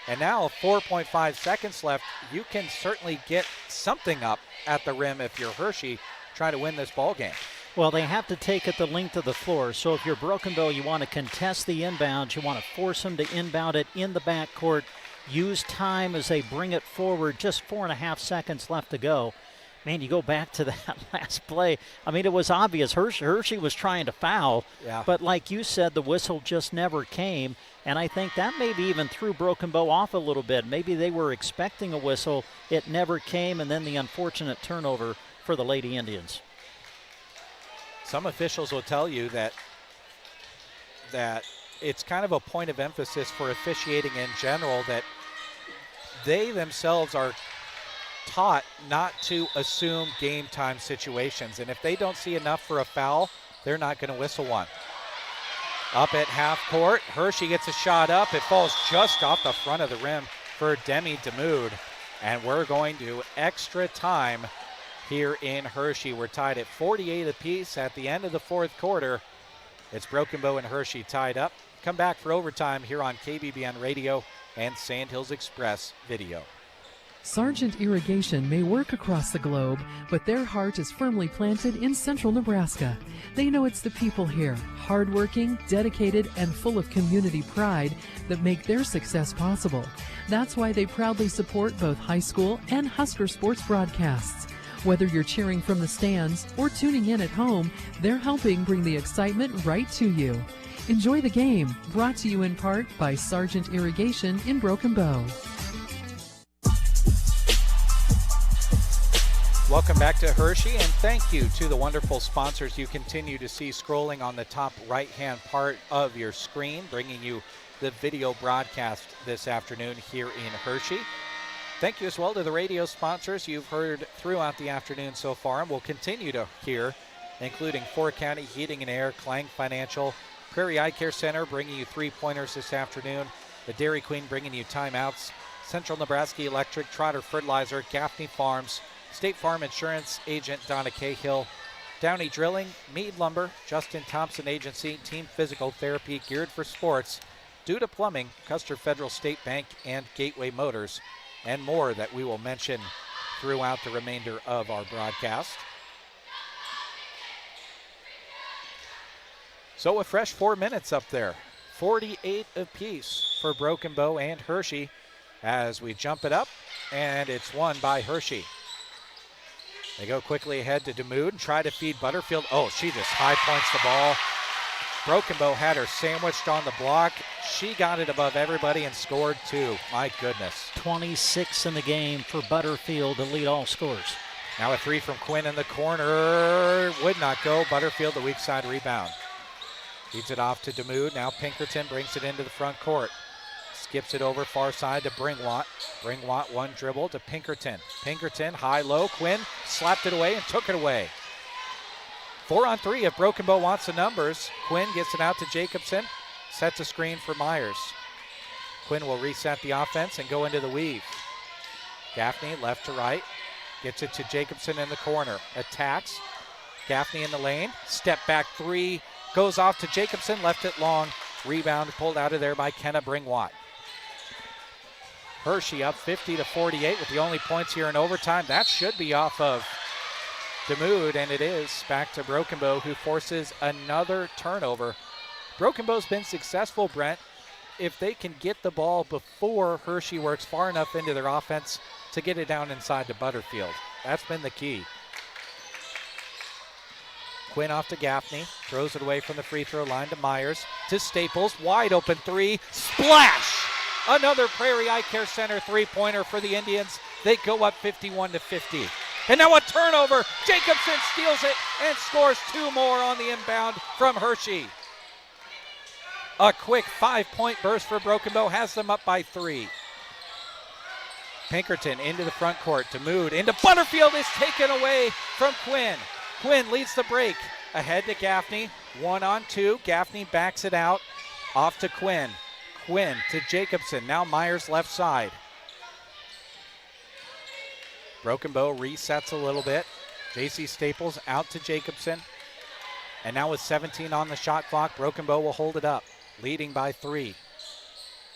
And now 4.5 seconds left. You can certainly get something up at the rim if you're Hershey trying to win this ball game. Well, they have to take it the length of the floor. So if you're Broken Bow, you want to contest the inbound. You want to force them to inbound it in the backcourt. Use time as they bring it forward. Just 4.5 seconds left to go. Man, you go back to that last play. I mean, it was obvious. Hershey was trying to foul. Yeah. But like you said, the whistle just never came. And I think that maybe even threw Broken Bow off a little bit. Maybe they were expecting a whistle. It never came, and then the unfortunate turnover for the Lady Indians. Some officials will tell you that it's kind of a point of emphasis for officiating in general that they themselves are taught not to assume game time situations. And if they don't see enough for a foul, they're not going to whistle one. Up at half court, Hershey gets a shot up. It falls just off the front of the rim for Demi DeMood. And we're going to extra time here in Hershey. We're tied at 48 apiece at the end of the fourth quarter. It's Broken Bow and Hershey tied up. Come back for overtime here on KBBN Radio and Sandhills Express Video. Sargent Irrigation may work across the globe, but their heart is firmly planted in central Nebraska. They know it's the people here, hardworking, dedicated, and full of community pride, that make their success possible. That's why they proudly support both high school and Husker sports broadcasts. Whether you're cheering from the stands or tuning in at home, they're helping bring the excitement right to you. Enjoy the game, brought to you in part by Sargent Irrigation in Broken Bow. Welcome back to Hershey, and thank you to the wonderful sponsors you continue to see scrolling on the top right-hand part of your screen, bringing you the video broadcast this afternoon here in Hershey. Thank you as well to the radio sponsors you've heard throughout the afternoon so far, and we'll continue to hear, including Four County Heating and Air, Clang Financial, Prairie Eye Care Center bringing you three-pointers this afternoon, the Dairy Queen bringing you timeouts, Central Nebraska Electric, Trotter Fertilizer, Gaffney Farms, State Farm Insurance Agent Donna Cahill, Downey Drilling, Meade Lumber, Justin Thompson Agency, Team Physical Therapy Geared for Sports, Duda Plumbing, Custer Federal State Bank, and Gateway Motors, and more that we will mention throughout the remainder of our broadcast. So a fresh 4 minutes up there, 48 apiece for Broken Bow and Hershey as we jump it up, and it's won by Hershey. They go quickly ahead to DeMood and try to feed Butterfield. Oh, she just high points the ball. Broken Bow had her sandwiched on the block. She got it above everybody and scored two. My goodness. 26 in the game for Butterfield to lead all scores. Now a three from Quinn in the corner. Would not go. Butterfield, the weak side rebound. Feeds it off to DeMood. Now Pinkerton brings it into the front court. Skips it over far side to Bringwatt. Bringwatt one dribble to Pinkerton. Pinkerton high-low. Quinn slapped it away and took it away. 4-on-3 if Broken Bow wants the numbers. Quinn gets it out to Jacobson. Sets a screen for Myers. Quinn will reset the offense and go into the weave. Gaffney left to right. Gets it to Jacobson in the corner. Attacks. Gaffney in the lane. Step back three. Goes off to Jacobson. Left it long. Rebound pulled out of there by Kenna Bringwatt. Hershey up 50-48 with the only points here in overtime. That should be off of DeMood, and it is. Back to Broken Bow, who forces another turnover. Broken Bow's been successful, Brent, if they can get the ball before Hershey works far enough into their offense to get it down inside to Butterfield. That's been the key. Quinn off to Gaffney, throws it away from the free throw line to Myers, to Staples, wide open three, splash! Another Prairie Eye Care Center three-pointer for the Indians. They go up 51-50. And now a turnover. Jacobson steals it and scores two more on the inbound from Hershey. A quick 5-point burst for Broken Bow has them up by three. Pinkerton into the front court to Mood. Into Butterfield is taken away from Quinn. Quinn leads the break. Ahead to Gaffney. 1-on-2. Gaffney backs it out. Off to Quinn. Quinn to Jacobson. Now Myers left side. Broken Bow resets a little bit. J.C. Staples out to Jacobson. And now with 17 on the shot clock, Broken Bow will hold it up, leading by three.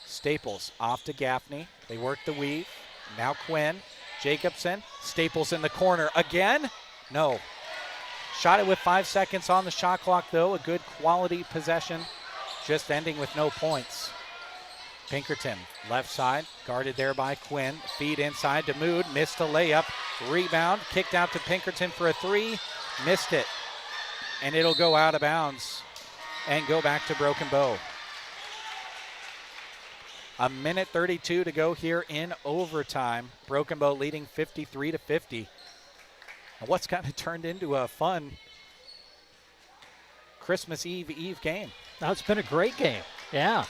Staples off to Gaffney. They work the weave. Now Quinn. Jacobson. Staples in the corner again. No. Shot it with 5 seconds on the shot clock, though. A good quality possession, just ending with no points. Pinkerton, left side, guarded there by Quinn. Feed inside to Mood, missed a layup. Rebound, kicked out to Pinkerton for a three, missed it. And it'll go out of bounds and go back to Broken Bow. 1:32 to go here in overtime. Broken Bow leading 53-50. And what's kind of turned into a fun Christmas Eve game. Now, it's been a great game. Yeah.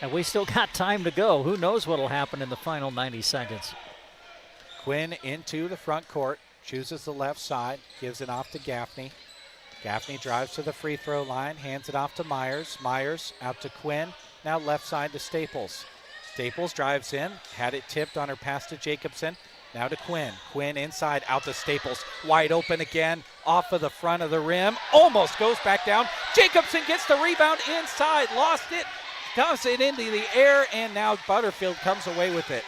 And we still got time to go. Who knows what will happen in the final 90 seconds. Quinn into the front court, chooses the left side, gives it off to Gaffney. Gaffney drives to the free throw line, hands it off to Myers. Myers out to Quinn, now left side to Staples. Staples drives in, had it tipped on her pass to Jacobson. Now to Quinn. Quinn inside, out to Staples. Wide open again, off of the front of the rim. Almost goes back down. Jacobson gets the rebound inside, lost it, dumps it into the air, and now Butterfield comes away with it.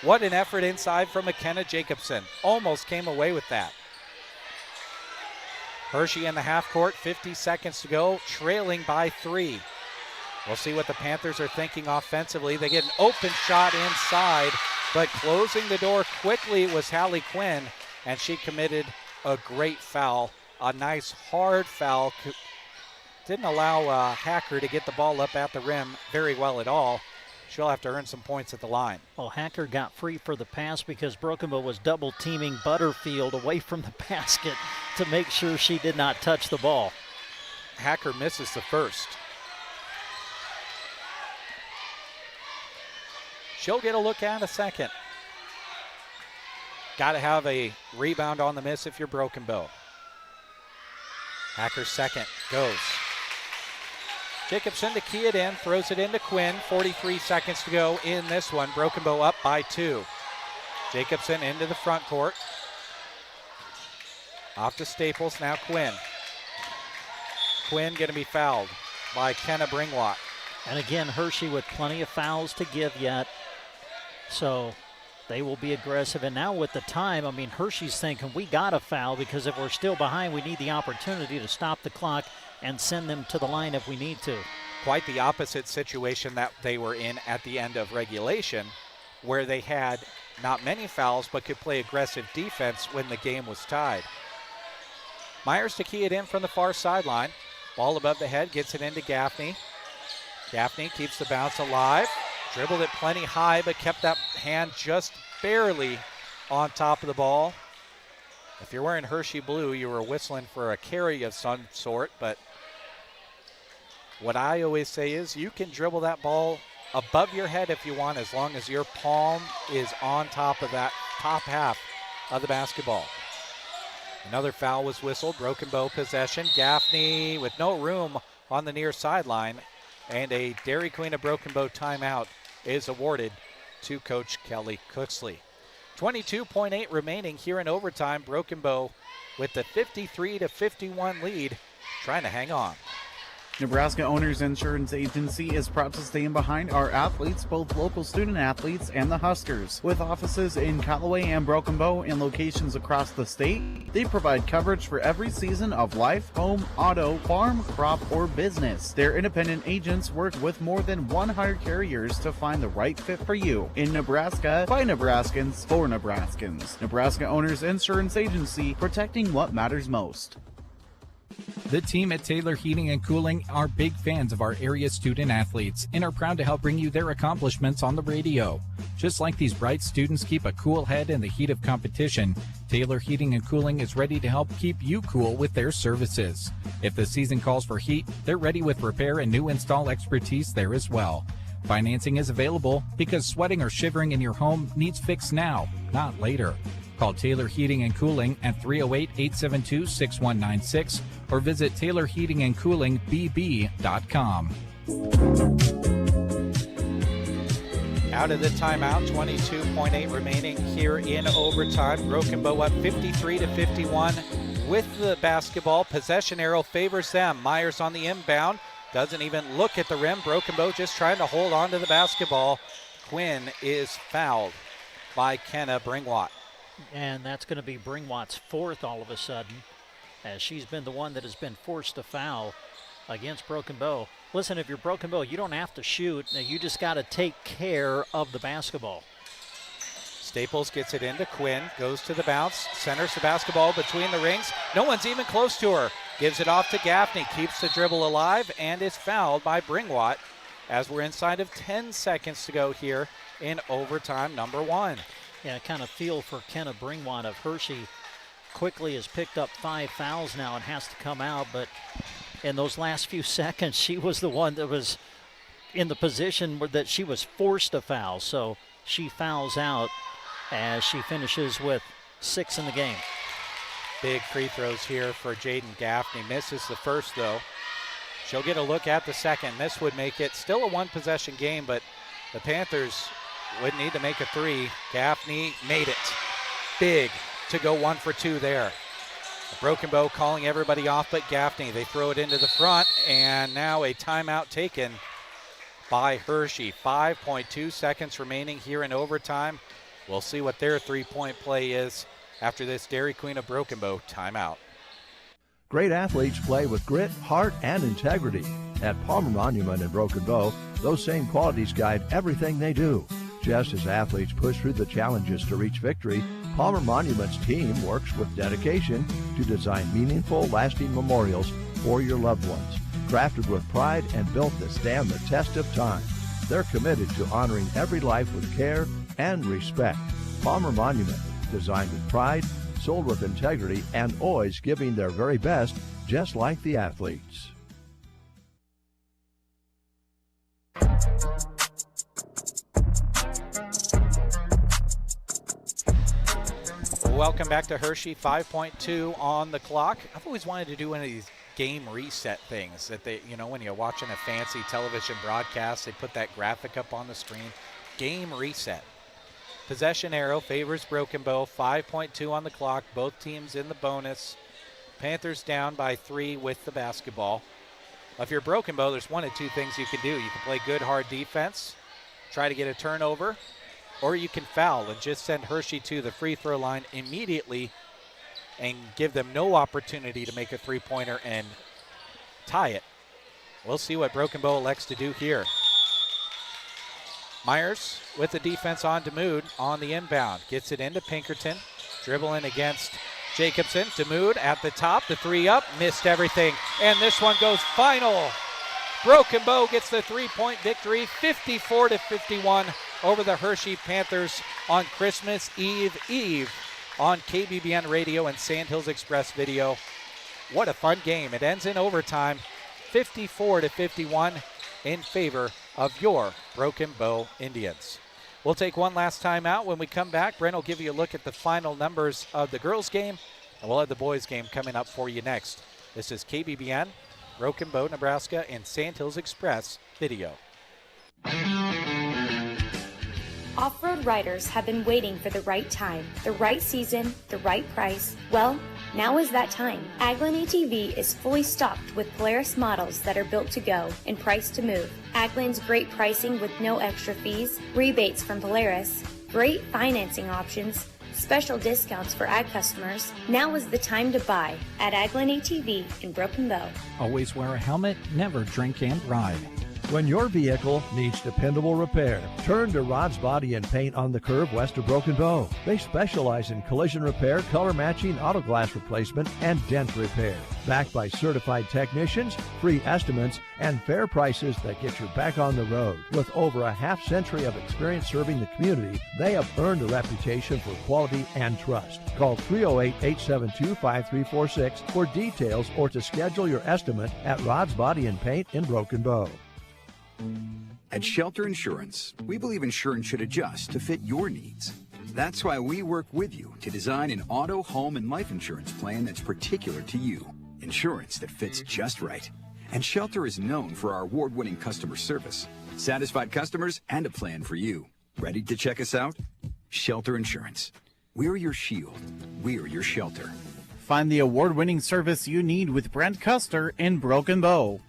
What an effort inside from McKenna Jacobson. Almost came away with that. Hershey in the half court, 50 seconds to go, trailing by 3. We'll see what the Panthers are thinking offensively. They get an open shot inside, but closing the door quickly was Hallie Quinn, and she committed a great foul, a nice hard foul. Didn't allow Hacker to get the ball up at the rim very well at all. She'll have to earn some points at the line. Well, Hacker got free for the pass because Broken Bow was double teaming Butterfield away from the basket to make sure she did not touch the ball. Hacker misses the first. She'll get a look at a second. Got to have a rebound on the miss if you're Broken Bow. Hacker's second goes. Jacobson to key it in, throws it into Quinn. 43 seconds to go in this one. Broken Bow up by 2. Jacobson into the front court. Off to Staples, now Quinn. Quinn going to be fouled by Kenna Bringwatt. And again, Hershey with plenty of fouls to give yet. So they will be aggressive. And now with the time, I mean, Hershey's thinking we got a foul because if we're still behind, we need the opportunity to stop the clock and send them to the line if we need to. Quite the opposite situation that they were in at the end of regulation, where they had not many fouls but could play aggressive defense when the game was tied. Myers to key it in from the far sideline. Ball above the head, gets it into Gaffney. Gaffney keeps the bounce alive. Dribbled it plenty high, but kept that hand just barely on top of the ball. If you're wearing Hershey blue, you were whistling for a carry of some sort, but what I always say is you can dribble that ball above your head if you want, as long as your palm is on top of that top half of the basketball. Another foul was whistled. Broken Bow possession. Gaffney with no room on the near sideline, and a Dairy Queen of Broken Bow timeout is awarded to Coach Kelly Cooksley. 22.8 remaining here in overtime. Broken Bow with the 53-51 lead, trying to hang on. Nebraska Owners Insurance Agency is proud to stand behind our athletes, both local student athletes and the Huskers. With offices in Callaway and Broken Bow and locations across the state, they provide coverage for every season of life, home, auto, farm, crop, or business. Their independent agents work with more than 100 carriers to find the right fit for you. In Nebraska, by Nebraskans, for Nebraskans. Nebraska Owners Insurance Agency, protecting what matters most. The team at Taylor Heating and Cooling are big fans of our area student athletes and are proud to help bring you their accomplishments on the radio. Just like these bright students keep a cool head in the heat of competition, Taylor Heating and Cooling is ready to help keep you cool with their services. If the season calls for heat, they're ready with repair and new install expertise there as well. Financing is available because sweating or shivering in your home needs fixed now, not later. Call Taylor Heating and Cooling at 308-872-6196 or visit TaylorHeatingandCoolingBB.com. Out of the timeout, 22.8 remaining here in overtime. Broken Bow up 53-51 with the basketball. Possession arrow favors them. Myers on the inbound. Doesn't even look at the rim. Broken Bow just trying to hold on to the basketball. Quinn is fouled by Kenna Bringwatt. And that's going to be Bringwatt's fourth all of a sudden, as she's been the one that has been forced to foul against Broken Bow. Listen, if you're Broken Bow, you don't have to shoot. Now, you just got to take care of the basketball. Staples gets it into Quinn, goes to the bounce, centers the basketball between the rings. No one's even close to her. Gives it off to Gaffney, keeps the dribble alive, and is fouled by Bringwatt as we're inside of 10 seconds to go here in overtime number 1. Yeah, kind of feel for Kenna Bringwatt of Hershey. Quickly has picked up 5 fouls now and has to come out, but in those last few seconds, she was the one that was in the position that she was forced to foul, so she fouls out as she finishes with 6 in the game. Big free throws here for Jaden Gaffney. Misses the first, though. She'll get a look at the second. This would make it still a one-possession game, but the Panthers would need to make a 3. Gaffney made it. Big to go 1 for 2 there. Broken Bow calling everybody off but Gaffney. They throw it into the front, and now a timeout taken by Hershey. 5.2 seconds remaining here in overtime. We'll see what their three-point play is after this Dairy Queen of Broken Bow timeout. Great athletes play with grit, heart, and integrity. At Palmer Monument in Broken Bow, those same qualities guide everything they do. Just as athletes push through the challenges to reach victory, Palmer Monument's team works with dedication to design meaningful, lasting memorials for your loved ones. Crafted with pride and built to stand the test of time. They're committed to honoring every life with care and respect. Palmer Monument, designed with pride, sold with integrity, and always giving their very best, just like the athletes. Welcome back to Hershey. 5.2 on the clock. I've always wanted to do one of these game reset things that they, when you're watching a fancy television broadcast, they put that graphic up on the screen. Game reset. Possession arrow favors Broken Bow. 5.2 on the clock. Both teams in the bonus. Panthers down by 3 with the basketball. If you're Broken Bow, there's one of two things you can do. You can play good, hard defense, try to get a turnover, or you can foul and just send Hershey to the free throw line immediately and give them no opportunity to make a three-pointer and tie it. We'll see what Broken Bow elects to do here. Myers with the defense on DeMood on the inbound. Gets it into Pinkerton. Dribbling against Jacobson. DeMood at the top. The 3 up. Missed everything. And this one goes final. Broken Bow gets the 3-point victory. 54-51 over the Hershey Panthers on Christmas Eve on KBBN Radio and Sandhills Express Video. What a fun game. It ends in overtime. 54-51 in favor of your Broken Bow Indians. We'll take one last time out. When we come back, Brent will give you a look at the final numbers of the girls' game, and we'll have the boys' game coming up for you next. This is KBBN, Broken Bow, Nebraska, and Sandhills Express Video. Off-road riders have been waiting for the right time, the right season, the right price. Well, now is that time. Aglin ATV is fully stocked with Polaris models that are built to go and priced to move. Aglin's great pricing with no extra fees, rebates from Polaris, great financing options, special discounts for ag customers. Now is the time to buy at Aglin ATV in Broken Bow. Always wear a helmet, never drink and ride. When your vehicle needs dependable repair, turn to Rod's Body and Paint on the Curve west of Broken Bow. They specialize in collision repair, color matching, auto glass replacement, and dent repair. Backed by certified technicians, free estimates, and fair prices that get you back on the road. With over a half-century of experience serving the community, they have earned a reputation for quality and trust. Call 308-872-5346 for details or to schedule your estimate at Rod's Body and Paint in Broken Bow. At Shelter Insurance, we believe insurance should adjust to fit your needs. That's why we work with you to design an auto, home, and life insurance plan that's particular to you. Insurance that fits just right. And Shelter is known for our award-winning customer service, satisfied customers, and a plan for you. Ready to check us out? Shelter Insurance. We're your shield. We're your shelter. Find the award-winning service you need with Brent Custer in Broken Bow.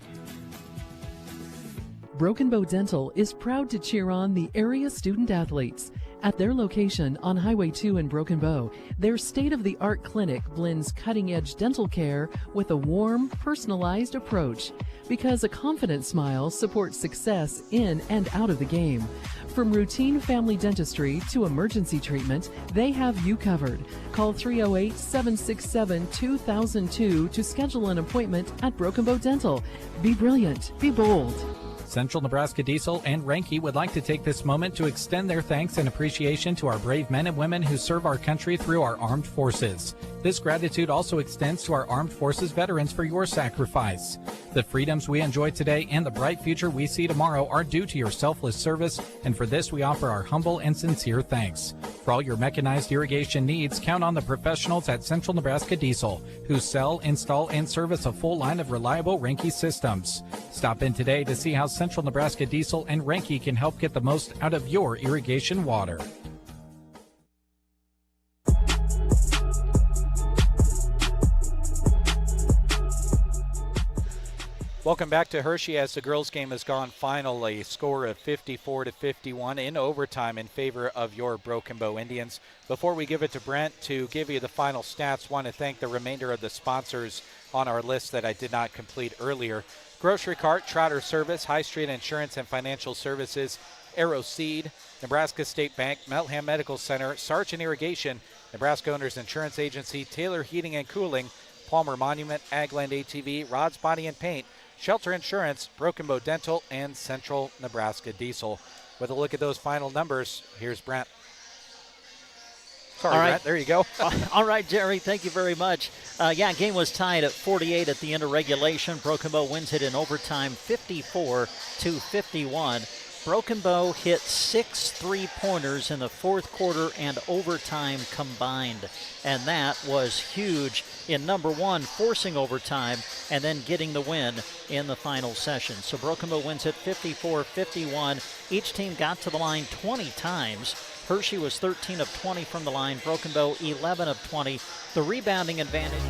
Broken Bow Dental is proud to cheer on the area student athletes. At their location on Highway 2 in Broken Bow, their state-of-the-art clinic blends cutting-edge dental care with a warm, personalized approach. Because a confident smile supports success in and out of the game. From routine family dentistry to emergency treatment, they have you covered. Call 308-767-2002 to schedule an appointment at Broken Bow Dental. Be brilliant. Be bold. Central Nebraska Diesel and Ranke would like to take this moment to extend their thanks and appreciation to our brave men and women who serve our country through our armed forces. This gratitude also extends to our armed forces veterans for your sacrifice. The freedoms we enjoy today and the bright future we see tomorrow are due to your selfless service, and for this we offer our humble and sincere thanks. For all your mechanized irrigation needs, count on the professionals at Central Nebraska Diesel, who sell, install, and service a full line of reliable Renke systems. Stop in today to see how Central Nebraska Diesel and Renke can help get the most out of your irrigation water. Welcome back to Hershey as the girls' game has gone final. A score of 54-51 in overtime in favor of your Broken Bow Indians. Before we give it to Brent to give you the final stats, want to thank the remainder of the sponsors on our list that I did not complete earlier. Grocery Cart, Trotter Service, High Street Insurance and Financial Services, Arrow Seed, Nebraska State Bank, Meltham Medical Center, Sargent Irrigation, Nebraska Owners Insurance Agency, Taylor Heating and Cooling, Palmer Monument, Agland ATV, Rods Body and Paint, Shelter Insurance, Broken Bow Dental, and Central Nebraska Diesel. With a look at those final numbers, here's Brent. Sorry, Brent, there you go. All right, Jerry, thank you very much. Game was tied at 48 at the end of regulation. Broken Bow wins it in overtime 54-51. Broken Bow hit 6 3-pointers in the fourth quarter and overtime combined. And that was huge in number one, forcing overtime and then getting the win in the final session. So Broken Bow wins it 54-51. Each team got to the line 20 times. Hershey was 13 of 20 from the line. Broken Bow 11 of 20. The rebounding advantage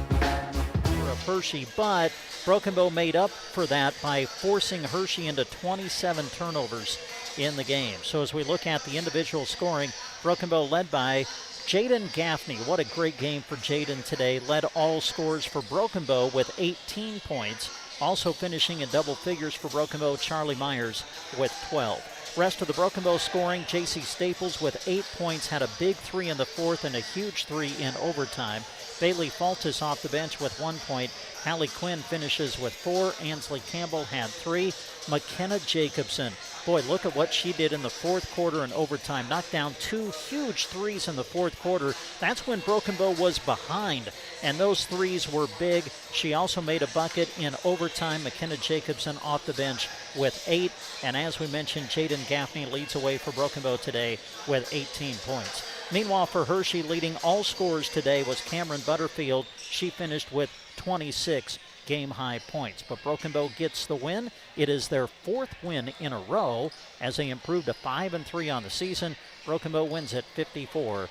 of Hershey, but Broken Bow made up for that by forcing Hershey into 27 turnovers in the game. So as we look at the individual scoring, Broken Bow led by Jaden Gaffney. What a great game for Jaden today. Led all scores for Broken Bow with 18 points. Also finishing in double figures for Broken Bow, Charlie Myers with 12. Rest of the Broken Bow scoring, J.C. Staples with 8 points, had a big 3 in the fourth and a huge 3 in overtime. Bailey Faltis off the bench with 1 point. Hallie Quinn finishes with 4. Ansley Campbell had 3. McKenna Jacobson. Boy, look at what she did in the fourth quarter and overtime. Knocked down 2 huge threes in the fourth quarter. That's when Broken Bow was behind, and those threes were big. She also made a bucket in overtime. McKenna Jacobson off the bench with 8. And as we mentioned, Jaden Gaffney leads away for Broken Bow today with 18 points. Meanwhile, for Hershey, leading all scorers today was Cameron Butterfield. She finished with 26 game-high points. But Broken Bow gets the win. It is their 4th win in a row as they improve to 5-3 on the season. Broken Bow wins it 54-51.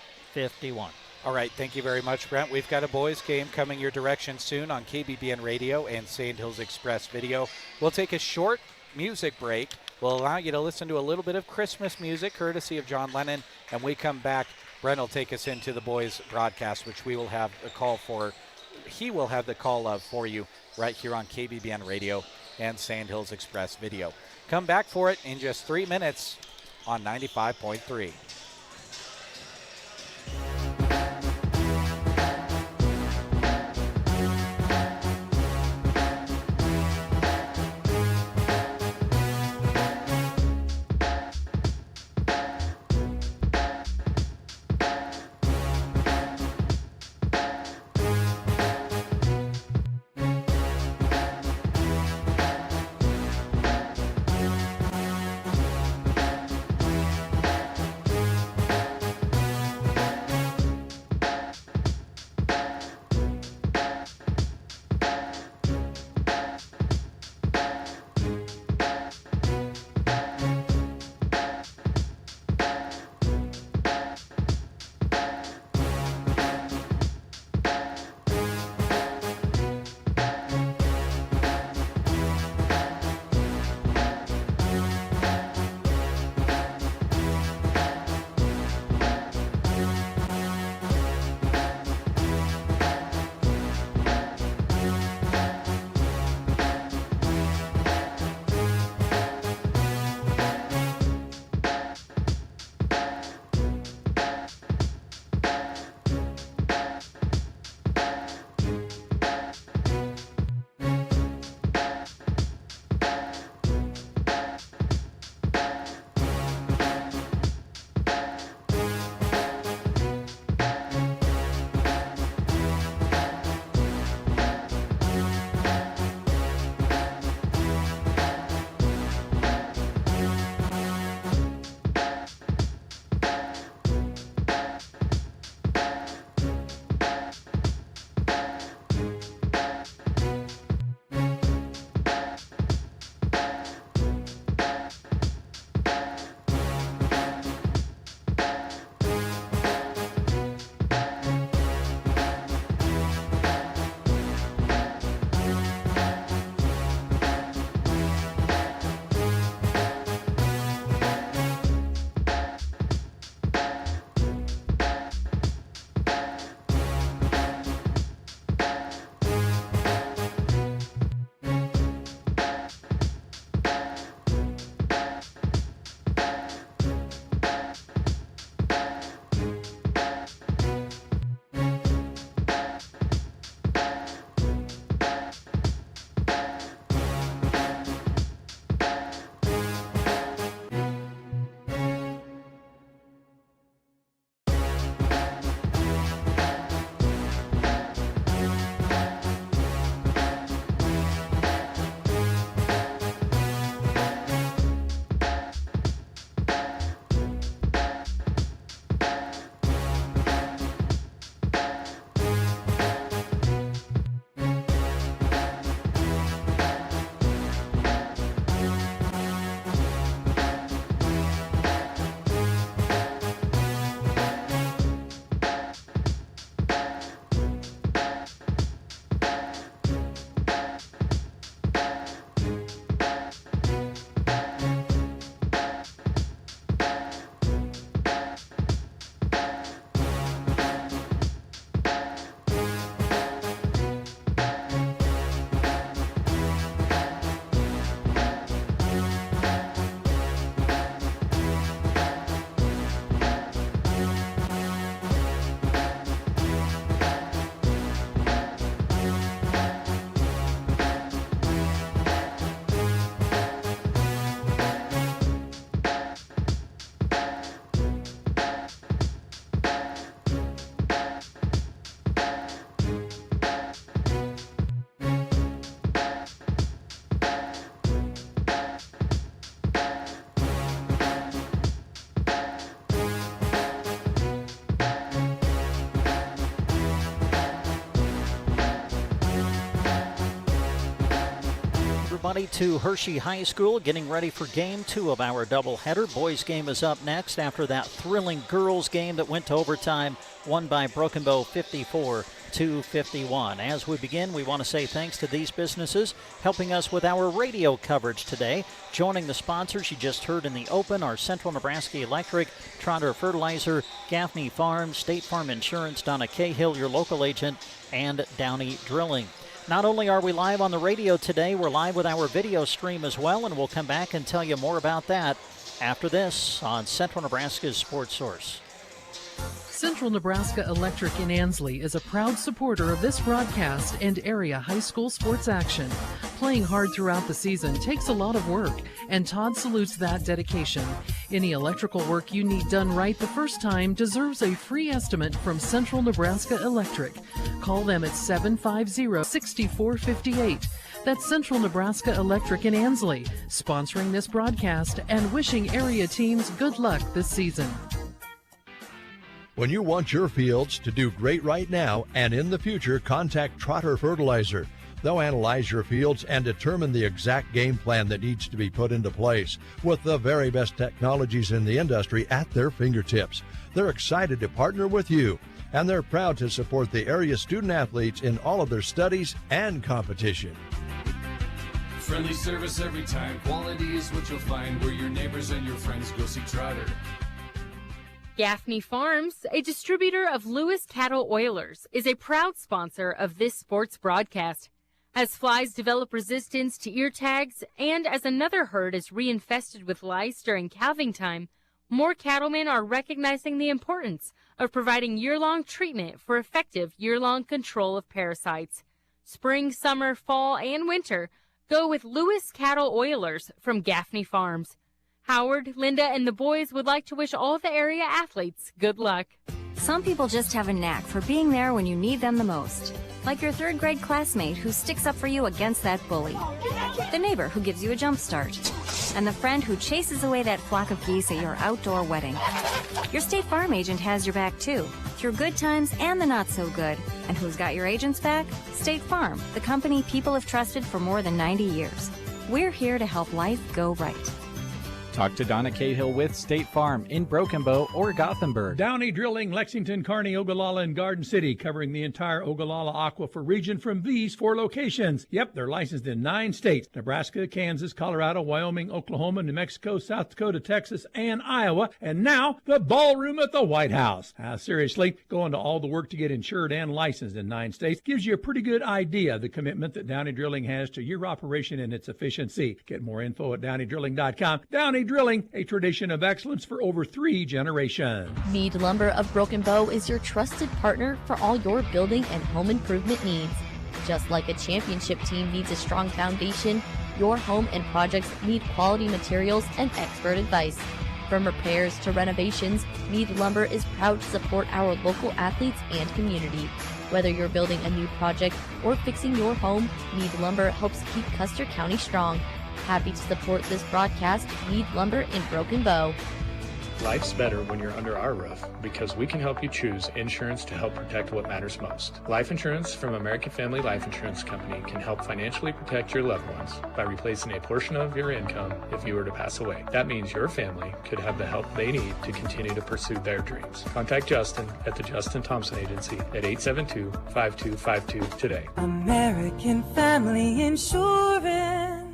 All right, thank you very much, Brent. We've got a boys' game coming your direction soon on KBBN Radio and Sand Hills Express Video. We'll take a short music break. We'll allow you to listen to a little bit of Christmas music, courtesy of John Lennon. And we come back, Brent will take us into the boys' broadcast, which we will have a call for. He will have the call of for you right here on KBBN Radio and Sand Hills Express Video. Come back for it in just 3 minutes on 95.3. headed to Hershey High School, getting ready for game 2 of our doubleheader. Boys game is up next after that thrilling girls game that went to overtime, won by Broken Bow 54-51. As we begin, we want to say thanks to these businesses helping us with our radio coverage today. Joining the sponsors you just heard in the open are Central Nebraska Electric, Trotter Fertilizer, Gaffney Farms, State Farm Insurance, Donna Cahill, your local agent, and Downey Drilling. Not only are we live on the radio today, we're live with our video stream as well, and we'll come back and tell you more about that after this on Central Nebraska's Sports Source. Central Nebraska Electric in Ansley is a proud supporter of this broadcast and area high school sports action. Playing hard throughout the season takes a lot of work, and Todd salutes that dedication. Any electrical work you need done right the first time deserves a free estimate from Central Nebraska Electric. Call them at 750-6458. That's Central Nebraska Electric in Ansley, sponsoring this broadcast and wishing area teams good luck this season. When you want your fields to do great right now and in the future, contact Trotter Fertilizer. They'll analyze your fields and determine the exact game plan that needs to be put into place with the very best technologies in the industry at their fingertips. They're excited to partner with you, and they're proud to support the area student athletes in all of their studies and competition. Friendly service every time. Quality is what you'll find where your neighbors and your friends go see Trotter. Gaffney Farms, a distributor of Lewis Cattle Oilers, is a proud sponsor of this sports broadcast. As flies develop resistance to ear tags and as another herd is reinfested with lice during calving time, more cattlemen are recognizing the importance of providing year-long treatment for effective year-long control of parasites. Spring, summer, fall, and winter go with Lewis Cattle Oilers from Gaffney Farms. Howard, Linda, and the boys would like to wish all the area athletes good luck. Some people just have a knack for being there when you need them the most. Like your third grade classmate who sticks up for you against that bully. The neighbor who gives you a jump start. And the friend who chases away that flock of geese at your outdoor wedding. Your State Farm agent has your back too, through good times and the not so good. And who's got your agent's back? State Farm, the company people have trusted for more than 90 years. We're here to help life go right. Talk to Donna Cahill with State Farm in Broken Bow or Gothenburg. Downey Drilling, Lexington, Kearney, Ogallala, and Garden City, covering the entire Ogallala Aquifer region from these 4 locations. Yep, they're licensed in 9 states: Nebraska, Kansas, Colorado, Wyoming, Oklahoma, New Mexico, South Dakota, Texas, and Iowa. And now, the ballroom at the White House. Seriously, going to all the work to get insured and licensed in 9 states gives you a pretty good idea of the commitment that Downey Drilling has to your operation and its efficiency. Get more info at DowneyDrilling.com. Downey Drilling, a tradition of excellence for over 3 generations. Mead Lumber of Broken Bow is your trusted partner for all your building and home improvement needs. Just like a championship team needs a strong foundation, your home and projects need quality materials and expert advice. From repairs to renovations, Mead Lumber is proud to support our local athletes and community. Whether you're building a new project or fixing your home, Mead Lumber helps keep Custer County strong. Happy to support this broadcast, Mead Lumber in Broken Bow. Life's better when you're under our roof because we can help you choose insurance to help protect what matters most. Life insurance from American Family Life Insurance Company can help financially protect your loved ones by replacing a portion of your income if you were to pass away. That means your family could have the help they need to continue to pursue their dreams. Contact Justin at the Justin Thompson Agency at 872-5252 today. American Family Insurance.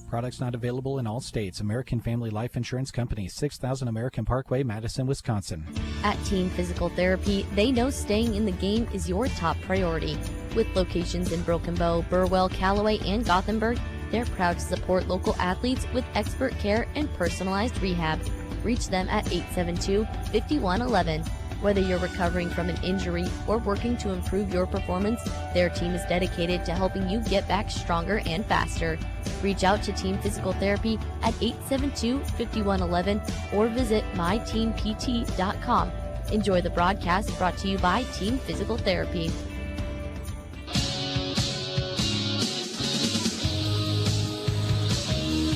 Products not available in all states. American Family Life Insurance Company, 6000 American Parkway, Madison, Wisconsin. At Team Physical Therapy, they know staying in the game is your top priority. With locations in Broken Bow, Burwell, Callaway, and Gothenburg, they're proud to support local athletes with expert care and personalized rehab. Reach them at 872-5111. Whether you're recovering from an injury or working to improve your performance, their team is dedicated to helping you get back stronger and faster. Reach out to Team Physical Therapy at 872-5111 or visit myteampt.com. Enjoy the broadcast brought to you by Team Physical Therapy.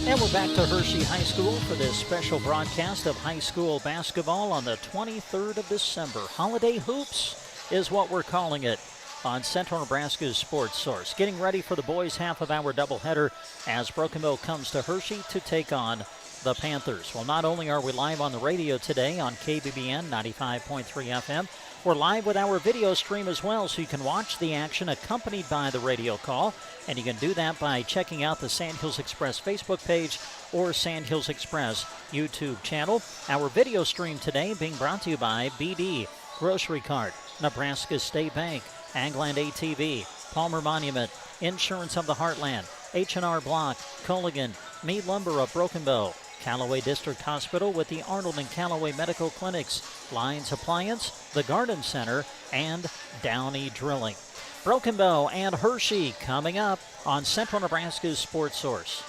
And we're back to Hershey High School for this special broadcast of high school basketball on the 23rd of December. Holiday Hoops is what we're calling it. on Central Nebraska's Sports Source. Getting ready for the boys' half-of-hour doubleheader as Broken Bow comes to Hershey to take on the Panthers. Well, not only are we live on the radio today on KBBN 95.3 FM, we're live with our video stream as well, so you can watch the action accompanied by the radio call. And you can do that by checking out the Sand Hills Express Facebook page or Sand Hills Express YouTube channel. Our video stream today being brought to you by BD, Grocery Cart, Nebraska State Bank, Angland ATV, Palmer Monument, Insurance of the Heartland, H&R Block, Culligan, Mead Lumber of Broken Bow, Callaway District Hospital with the Arnold and Callaway Medical Clinics, Lyons Appliance, the Garden Center, and Downey Drilling. Broken Bow and Hershey coming up on Central Nebraska's Sports Source.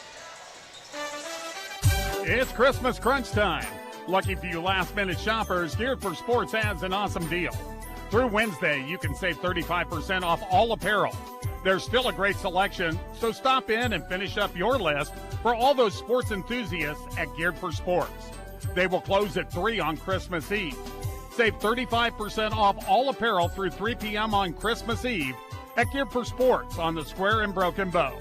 It's Christmas crunch time. Lucky for you last-minute shoppers, Geared for Sports has an awesome deal. Through Wednesday, you can save 35% off all apparel. There's still a great selection, so stop in and finish up your list for all those sports enthusiasts at Geared for Sports. They will close at 3 on Christmas Eve. Save 35% off all apparel through 3 p.m. on Christmas Eve at Geared for Sports on the Square in Broken Bow.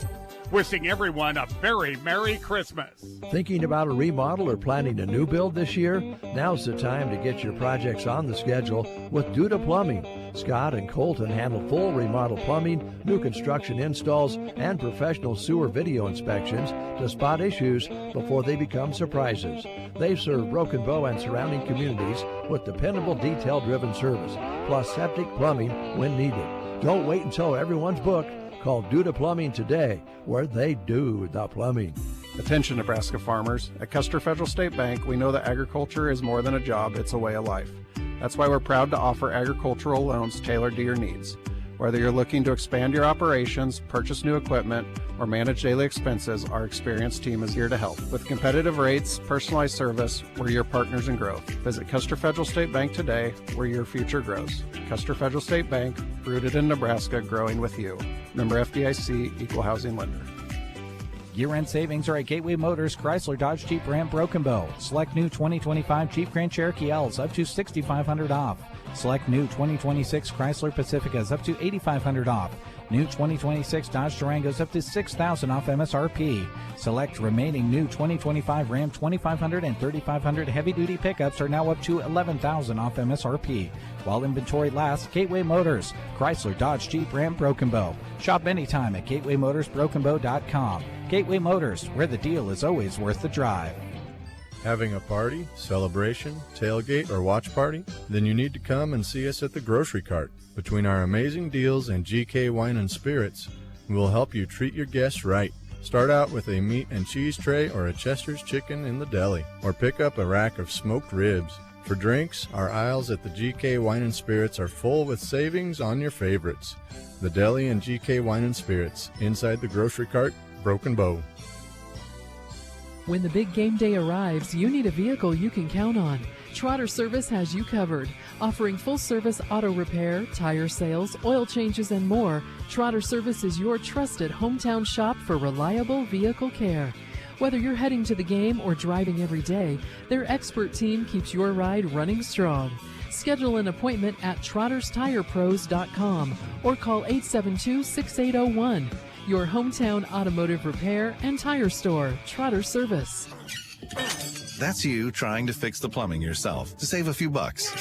Wishing everyone a very Merry Christmas. Thinking about a remodel or planning a new build this year? Now's the time to get your projects on the schedule with Duda Plumbing. Scott and Colton handle full remodel plumbing, new construction installs, and professional sewer video inspections to spot issues before they become surprises. They serve Broken Bow and surrounding communities with dependable, detail-driven service, plus septic plumbing when needed. Don't wait until everyone's booked. Call Duda Plumbing today, where they do the plumbing. Attention Nebraska farmers. At Custer Federal State Bank, we know that agriculture is more than a job, it's a way of life. That's why we're proud to offer agricultural loans tailored to your needs. Whether you're looking to expand your operations, purchase new equipment, or manage daily expenses, our experienced team is here to help. With competitive rates, personalized service, we're your partners in growth. Visit Custer Federal State Bank today, where your future grows. Custer Federal State Bank, rooted in Nebraska, growing with you. Member FDIC, Equal Housing Lender. Year-end savings are at Gateway Motors, Chrysler, Dodge, Jeep, Ram, Broken Bow. Select new 2025 Jeep Grand Cherokee L's up to $6,500 off. Select new 2026 Chrysler Pacificas up to $8,500 off. New 2026 Dodge Durangos up to $6,000 off MSRP. Select remaining new 2025 Ram 2500 and 3500 heavy-duty pickups are now up to $11,000 off MSRP. While inventory lasts, Gateway Motors, Chrysler, Dodge, Jeep, Ram, Broken Bow. Shop anytime at GatewayMotorsBrokenBow.com. Gateway Motors, where the deal is always worth the drive. Having a party, celebration, tailgate, or watch party? Then you need to come and see us at the Grocery Cart. Between our amazing deals and GK Wine and Spirits, we'll help you treat your guests right. Start out with a meat and cheese tray or a Chester's chicken in the deli, or pick up a rack of smoked ribs. For drinks, our aisles at the GK Wine and Spirits are full with savings on your favorites. The Deli and GK Wine and Spirits, inside the Grocery Cart, Broken Bow. When the big game day arrives, you need a vehicle you can count on. Trotter Service has you covered. Offering full-service auto repair, tire sales, oil changes, and more, Trotter Service is your trusted hometown shop for reliable vehicle care. Whether you're heading to the game or driving every day, their expert team keeps your ride running strong. Schedule an appointment at trotterstirepros.com or call 872-6801. Your hometown automotive repair and tire store, Trotter Service. That's you trying to fix the plumbing yourself to save a few bucks.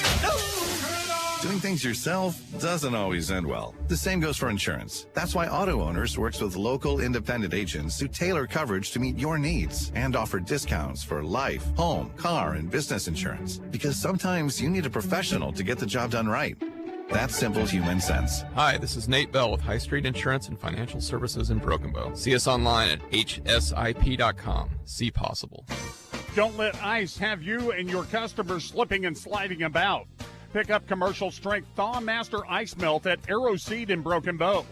Doing things yourself doesn't always end well. The same goes for insurance. That's why Auto Owners works with local independent agents who tailor coverage to meet your needs and offer discounts for life, home, car, and business insurance. Because sometimes you need a professional to get the job done right. That's simple human sense. Hi, this is Nate Bell with High Street Insurance and Financial Services in Broken Bow. See us online at hsip.com. See possible. Don't let ice have you and your customers slipping and sliding about. Pick up commercial strength Thaw Master Ice Melt at Arrow Seed in Broken Bow.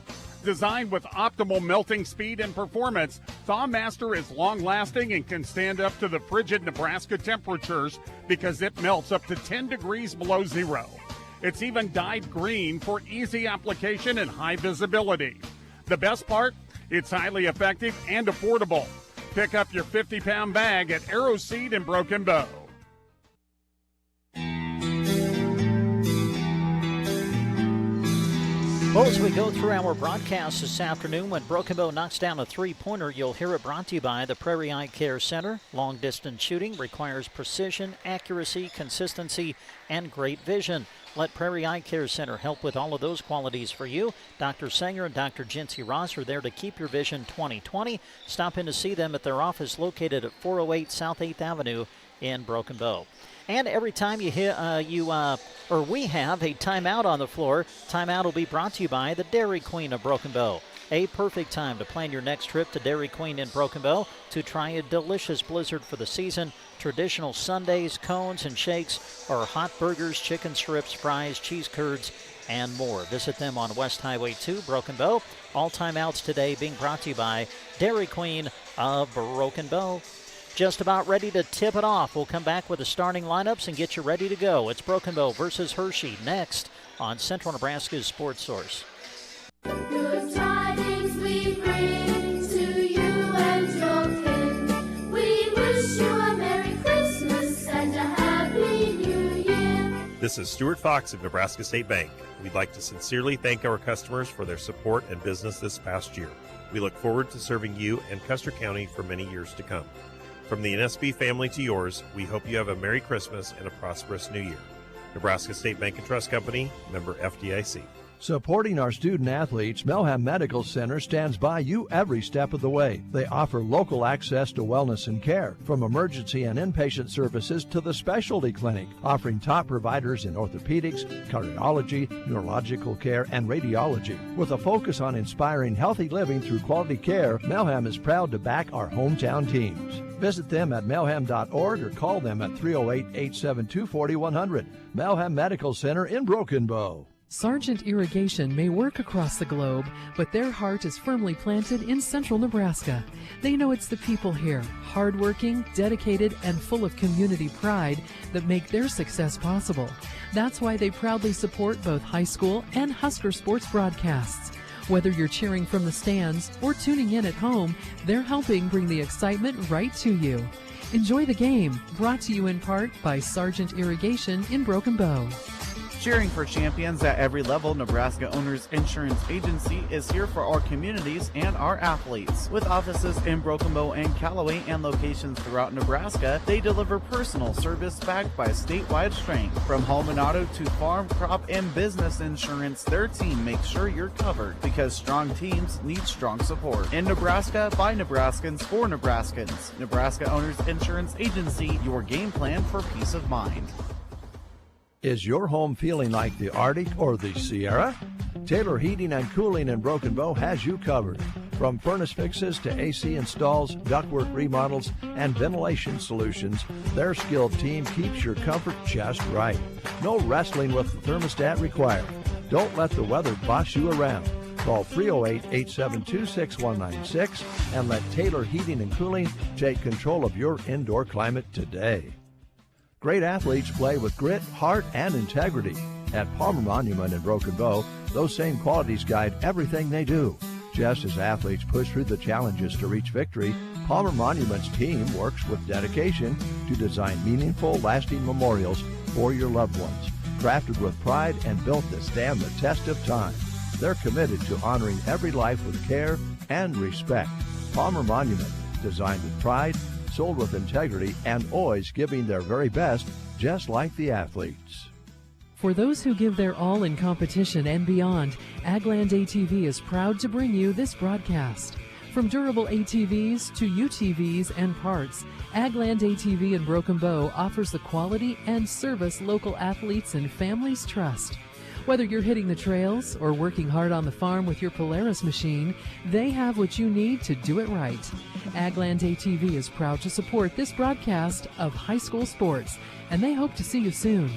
Designed with optimal melting speed and performance, Thaw Master is long-lasting and can stand up to the frigid Nebraska temperatures because it melts up to 10 degrees below zero. It's even dyed green for easy application and high visibility. The best part? It's highly effective and affordable. Pick up your 50-pound bag at Arrow Seed in Broken Bow. Well, as we go through our broadcast this afternoon, when Broken Bow knocks down a three-pointer, you'll hear it brought to you by the Prairie Eye Care Center. Long-distance shooting requires precision, accuracy, consistency, and great vision. Let Prairie Eye Care Center help with all of those qualities for you. Dr. Sanger and Dr. Jincy Ross are there to keep your vision 20/20. Stop in to see them at their office located at 408 South 8th Avenue in Broken Bow. And every time we have a timeout on the floor, timeout will be brought to you by the Dairy Queen of Broken Bow. A perfect time to plan your next trip to Dairy Queen in Broken Bow to try a delicious blizzard for the season. Traditional sundaes, cones, and shakes, or hot burgers, chicken strips, fries, cheese curds, and more. Visit them on West Highway 2, Broken Bow. All timeouts today being brought to you by Dairy Queen of Broken Bow. Just about ready to tip it off. We'll come back with the starting lineups and get you ready to go. It's Broken Bow versus Hershey next on Central Nebraska's Sports Source. Good tidings we bring to you and your kin. We wish you a Merry Christmas and a Happy New Year. This is Stuart Fox of Nebraska State Bank. We'd like to sincerely thank our customers for their support and business this past year. We look forward to serving you and Custer County for many years to come. From the NSB family to yours, we hope you have a Merry Christmas and a prosperous New Year. Nebraska State Bank and Trust Company, member FDIC. Supporting our student athletes, Melham Medical Center stands by you every step of the way. They offer local access to wellness and care, from emergency and inpatient services to the specialty clinic, offering top providers in orthopedics, cardiology, neurological care, and radiology. With a focus on inspiring healthy living through quality care, Melham is proud to back our hometown teams. Visit them at melham.org or call them at 308-872-4100. Melham Medical Center in Broken Bow. Sargent Irrigation may work across the globe, but their heart is firmly planted in central Nebraska. They know it's the people here, hardworking, dedicated, and full of community pride, that make their success possible. That's why they proudly support both high school and Husker sports broadcasts. Whether you're cheering from the stands or tuning in at home, they're helping bring the excitement right to you. Enjoy the game, brought to you in part by Sargent Irrigation in Broken Bow. Cheering for champions at every level, Nebraska Owners Insurance Agency is here for our communities and our athletes. With offices in Broken Bow and Callaway and locations throughout Nebraska, they deliver personal service backed by statewide strength. From home and auto to farm, crop, and business insurance, their team makes sure you're covered, because strong teams need strong support. In Nebraska, by Nebraskans, for Nebraskans. Nebraska Owners Insurance Agency, your game plan for peace of mind. Is your home feeling like the Arctic or the Sierra? Taylor Heating and Cooling in Broken Bow has you covered. From furnace fixes to AC installs, ductwork remodels, and ventilation solutions, their skilled team keeps your comfort just right. No wrestling with the thermostat required. Don't let the weather boss you around. Call 308-872-6196 and let Taylor Heating and Cooling take control of your indoor climate today. Great athletes play with grit, heart, and integrity. At Palmer Monument in Broken Bow, those same qualities guide everything they do. Just as athletes push through the challenges to reach victory, Palmer Monument's team works with dedication to design meaningful, lasting memorials for your loved ones, crafted with pride and built to stand the test of time. They're committed to honoring every life with care and respect. Palmer Monument, designed with pride, sold with integrity, and always giving their very best, just like the athletes. For those who give their all in competition and beyond, Agland ATV is proud to bring you this broadcast. From durable ATVs to UTVs and parts, Agland ATV in Broken Bow offers the quality and service local athletes and families trust. Whether you're hitting the trails or working hard on the farm with your Polaris machine, they have what you need to do it right. Agland ATV is proud to support this broadcast of high school sports, and they hope to see you soon.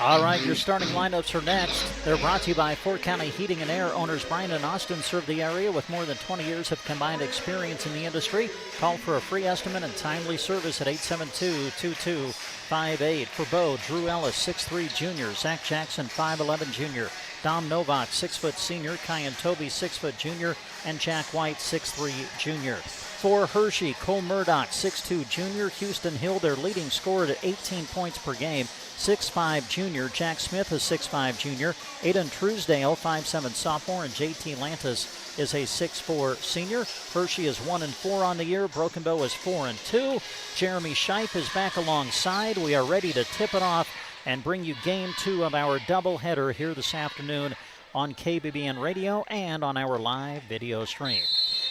All right, your starting lineups are next. They're brought to you by Fort County Heating and Air. Owners Brian and Austin serve the area with more than 20 years of combined experience in the industry. Call for a free estimate and timely service at 872-2258. For Bo, Drew Ellis, 6'3 junior. Zach Jackson, 5'11 junior. Dom Novak, 6' senior, Kyan Toby, 6' junior, and Jack White, 6'3 junior. For Hershey, Cole Murdoch, 6'2 junior, Houston Hill, their leading scorer at 18 points per game, 6'5 junior, Jack Smith, a 6'5 junior, Aiden Truesdale, 5'7 sophomore, and JT Lantis is a 6'4 senior. Hershey is 1-4 on the year. Broken Bow is 4-2. Jeremy Scheip is back alongside. We are ready to tip it off and bring you game 2 of our doubleheader here this afternoon on KBBN Radio and on our live video stream.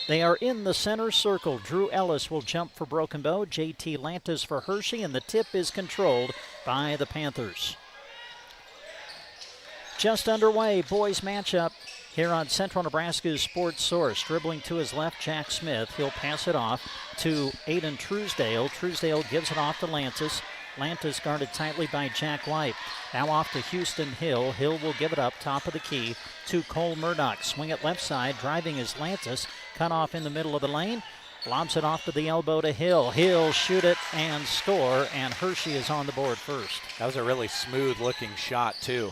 They are in the center circle. Drew Ellis will jump for Broken Bow, JT Lantis for Hershey, and the tip is controlled by the Panthers. Just underway, boys matchup here on Central Nebraska's Sports Source. Dribbling to his left, Jack Smith. He'll pass it off to Aiden Truesdale. Truesdale gives it off to Lantis. Lantis guarded tightly by Jack White. Now off to Houston Hill. Hill will give it up, top of the key, to Cole Murdoch. Swing it left side, driving is Lantis. Cut off in the middle of the lane. Lobs it off to the elbow to Hill. Hill shoot it and score, and Hershey is on the board first. That was a really smooth-looking shot, too.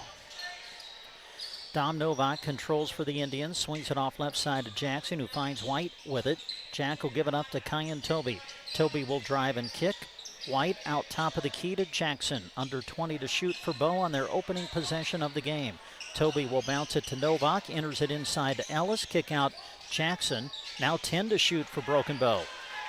Dom Novak controls for the Indians. Swings it off left side to Jackson, who finds White with it. Jack will give it up to Kyan Toby. Toby will drive and kick. White out top of the key to Jackson. Under 20 to shoot for Bow on their opening possession of the game. Toby will bounce it to Novak. Enters it inside to Ellis. Kick out Jackson. Now 10 to shoot for Broken Bow.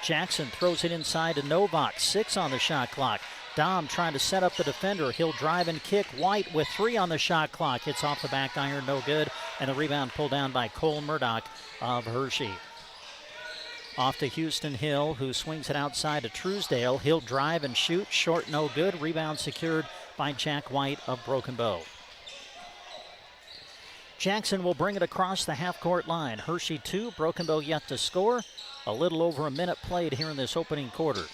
Jackson throws it inside to Novak. 6 on the shot clock. Dom trying to set up the defender. He'll drive and kick. White with 3 on the shot clock. Hits off the back iron, no good. And the rebound pulled down by Cole Murdoch of Hershey. Off to Houston Hill, who swings it outside to Truesdale. He'll drive and shoot. Short, no good. Rebound secured by Jack White of Broken Bow. Jackson will bring it across the half-court line. Hershey 2, Broken Bow yet to score. A little over a minute played here in this opening quarter.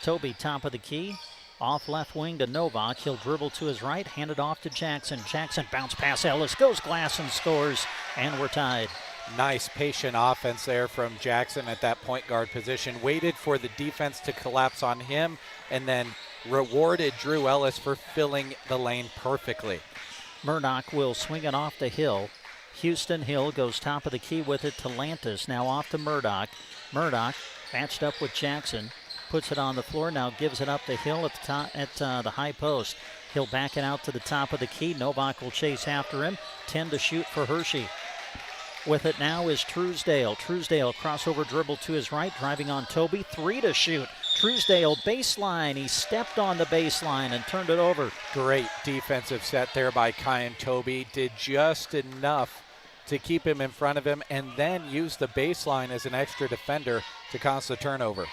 Toby top of the key. Off left wing to Novak. He'll dribble to his right, hand it off to Jackson. Jackson bounce pass Ellis, goes glass and scores, and we're tied. Nice patient offense there from Jackson at that point guard position. Waited for the defense to collapse on him and then rewarded Drew Ellis for filling the lane perfectly. Murdoch will swing it off to Hill. Houston Hill goes top of the key with it to Lantis. Now off to Murdoch. Murdoch matched up with Jackson. Puts it on the floor, now gives it up to Hill at the top, at the high post. He'll back it out to the top of the key. Novak will chase after him. 10 to shoot for Hershey. With it now is Truesdale. Truesdale crossover dribble to his right, driving on Toby. 3 to shoot. Truesdale baseline. He stepped on the baseline and turned it over. Great defensive set there by Kyan Toby. Did just enough to keep him in front of him and then use the baseline as an extra defender to cause the turnover.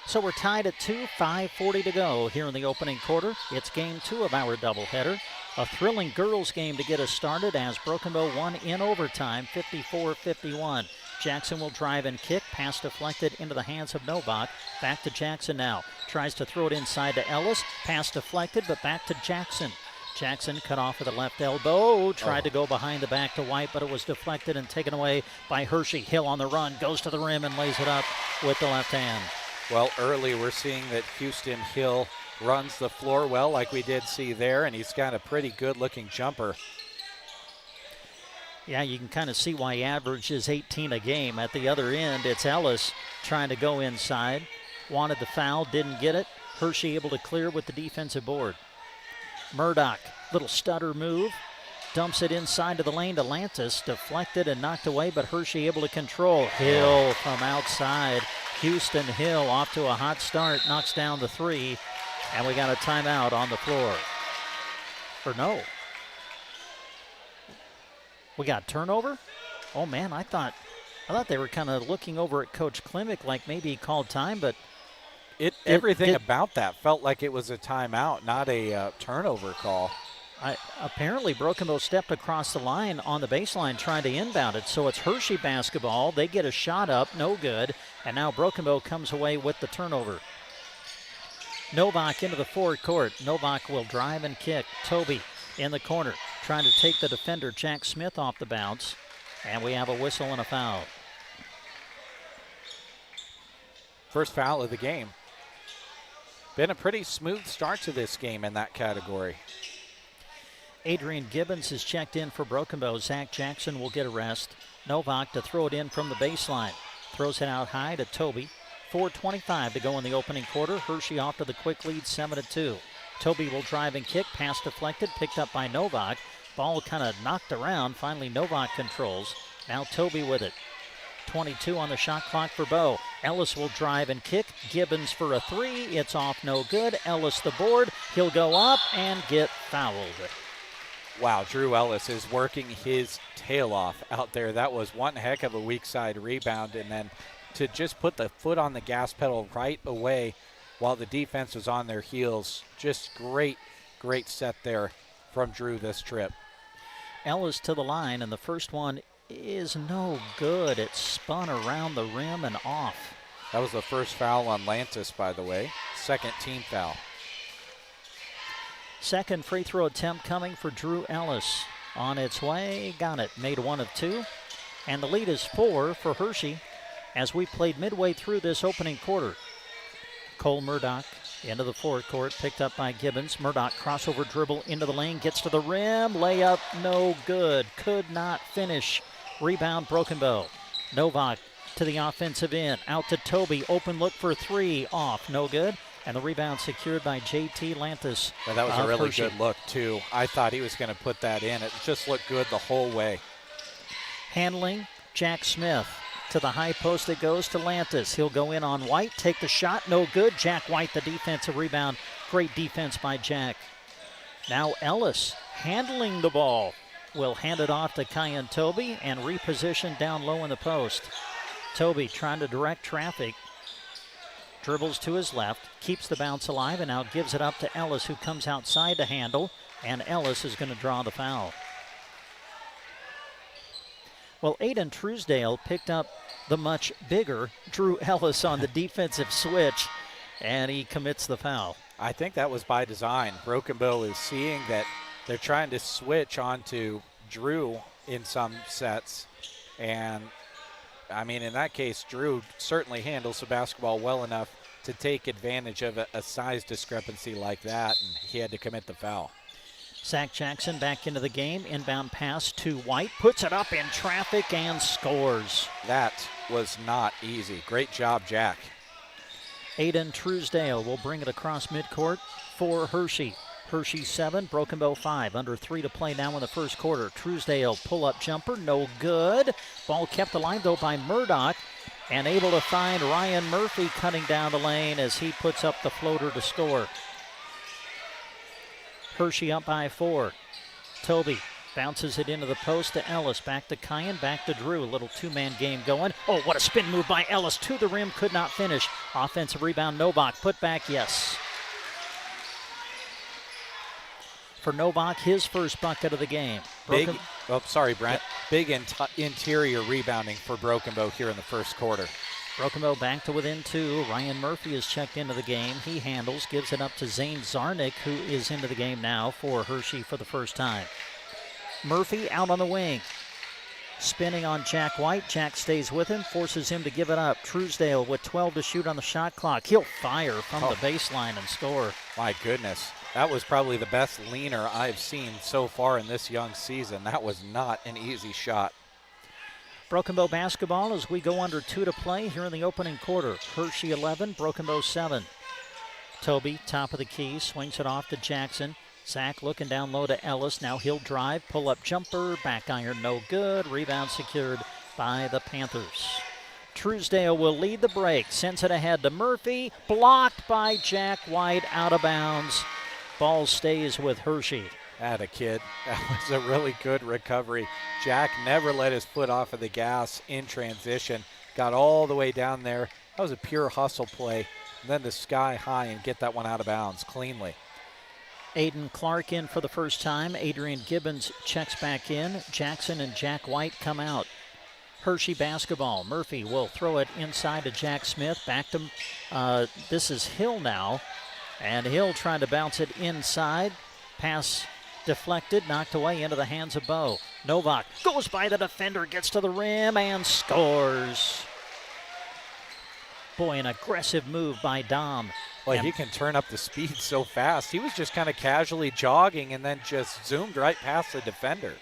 So we're tied at 2, 5:40 to go here in the opening quarter. It's game 2 of our doubleheader. A thrilling girls game to get us started as Broken Bow won in overtime, 54-51. Jackson will drive and kick. Pass deflected into the hands of Novak. Back to Jackson now. Tries to throw it inside to Ellis. Pass deflected, but back to Jackson. Jackson cut off with the left elbow. Tried to go behind the back to White, but it was deflected and taken away by Hershey. Hill on the run. Goes to the rim and lays it up with the left hand. Well, early we're seeing that Houston Hill runs the floor well like we did see there, and he's got a pretty good-looking jumper. Yeah, you can kind of see why he averages 18 a game. At the other end, it's Ellis trying to go inside. Wanted the foul, didn't get it. Hershey able to clear with the defensive board. Murdoch, little stutter move. Dumps it inside to the lane to Lantis. Deflected and knocked away, but Hershey able to control. Hill from outside. Houston Hill off to a hot start. Knocks down the 3. And we got a timeout on the floor. Or no. We got turnover? Oh, man, I thought they were kind of looking over at Coach Klimek like maybe he called time, but everything about that felt like it was a timeout, not a turnover call. Apparently, Broken Bow stepped across the line on the baseline trying to inbound it, so it's Hershey basketball. They get a shot up, no good, and now Broken Bow comes away with the turnover. Novak into the forward court. Novak will drive and kick. Toby in the corner, trying to take the defender, Jack Smith, off the bounce, and we have a whistle and a foul. First foul of the game. Been a pretty smooth start to this game in that category. Adrian Gibbons is checked in for Broken Bow. Zach Jackson will get a rest. Novak to throw it in from the baseline. Throws it out high to Toby. 4:25 to go in the opening quarter. Hershey off to the quick lead, 7-2. Toby will drive and kick. Pass deflected, picked up by Novak. Ball kind of knocked around. Finally, Novak controls. Now Toby with it. 22 on the shot clock for Bow. Ellis will drive and kick. Gibbons for a three. It's off, no good. Ellis the board. He'll go up and get fouled. Wow, Drew Ellis is working his tail off out there. That was one heck of a weak side rebound, and then to just put the foot on the gas pedal right away while the defense was on their heels. Just great set there from Drew this trip. Ellis to the line, and the first one is no good. It spun around the rim and off. That was the first foul on Lantis, by the way. Second team foul. Second free throw attempt coming for Drew Ellis. On its way, got it. Made 1 of 2. And the lead is 4 for Hershey as we played midway through this opening quarter. Cole Murdoch into the forecourt, picked up by Gibbons. Murdoch crossover dribble into the lane, gets to the rim. Layup, no good. Could not finish. Rebound, Broken Bow. Novak to the offensive end. Out to Toby. Open look for three. Off, no good. And the rebound secured by J.T. Lantis. Well, that was a really Hershey. good look, too. I thought he was going to put that in. It just looked good the whole way. Handling, Jack Smith. To the high post it goes to Lantis. He'll go in on White, take the shot, no good. Jack White, the defensive rebound. Great defense by Jack. Now Ellis handling the ball. Will hand it off to Kyan Toby and reposition down low in the post. Toby trying to direct traffic. Dribbles to his left, keeps the bounce alive, and now gives it up to Ellis, who comes outside to handle, and Ellis is going to draw the foul. Well, Aiden Truesdale picked up the much bigger Drew Ellis on the defensive switch, and he commits the foul. I think that was by design. Broken Bow is seeing that they're trying to switch onto Drew in some sets, and I mean, in that case, Drew certainly handles the basketball well enough to take advantage of a size discrepancy like that, and he had to commit the foul. Zach Jackson back into the game. Inbound pass to White. Puts it up in traffic and scores. That was not easy. Great job, Jack. Aiden Truesdale will bring it across midcourt for Hershey. Hershey 7, Broken Bow 5. Under 3 to play now in the first quarter. Truesdale pull-up jumper, no good. Ball kept alive, though, by Murdoch. And able to find Ryan Murphy cutting down the lane as he puts up the floater to score. Hershey up by 4. Toby bounces it into the post to Ellis. Back to Kyan, back to Drew. A little two-man game going. Oh, what a spin move by Ellis. To the rim, could not finish. Offensive rebound, Novak. Put back, yes. For Novak, his first bucket of the game. Brent. Big interior rebounding for Broken Bow here in the first quarter. Broken Bow back to within 2. Ryan Murphy is checked into the game. He handles, gives it up to Zane Zarnick, who is into the game now for Hershey for the first time. Murphy out on the wing. Spinning on Jack White. Jack stays with him, forces him to give it up. Truesdale with 12 to shoot on the shot clock. He'll fire from the baseline and score. My goodness. That was probably the best leaner I've seen so far in this young season. That was not an easy shot. Broken Bow basketball as we go under 2 to play here in the opening quarter. Hershey 11, Broken Bow 7. Toby, top of the key, swings it off to Jackson. Zach looking down low to Ellis. Now he'll drive, pull-up jumper, back iron, no good. Rebound secured by the Panthers. Truesdale will lead the break, sends it ahead to Murphy. Blocked by Jack White, out of bounds. Ball stays with Hershey. Atta kid. That was a really good recovery. Jack never let his foot off of the gas in transition. Got all the way down there. That was a pure hustle play. And then the sky high and get that one out of bounds cleanly. Aiden Clark in for the first time. Adrian Gibbons checks back in. Jackson and Jack White come out. Hershey basketball. Murphy will throw it inside to Jack Smith. Back to, this is Hill now. And Hill trying to bounce it inside. Pass deflected, knocked away into the hands of Bow. Novak goes by the defender, gets to the rim, and scores. Boy, an aggressive move by Dom. Well, he can turn up the speed so fast. He was just kind of casually jogging and then just zoomed right past the defender.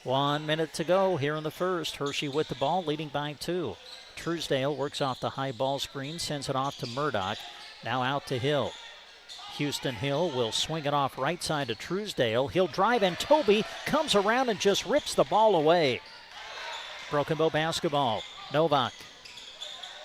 1 minute to go here in the first. Hershey with the ball, leading by 2. Truesdale works off the high ball screen, sends it off to Murdoch. Now out to Hill. Houston Hill will swing it off right side to Truesdale. He'll drive, and Toby comes around and just rips the ball away. Broken Bow basketball. Novak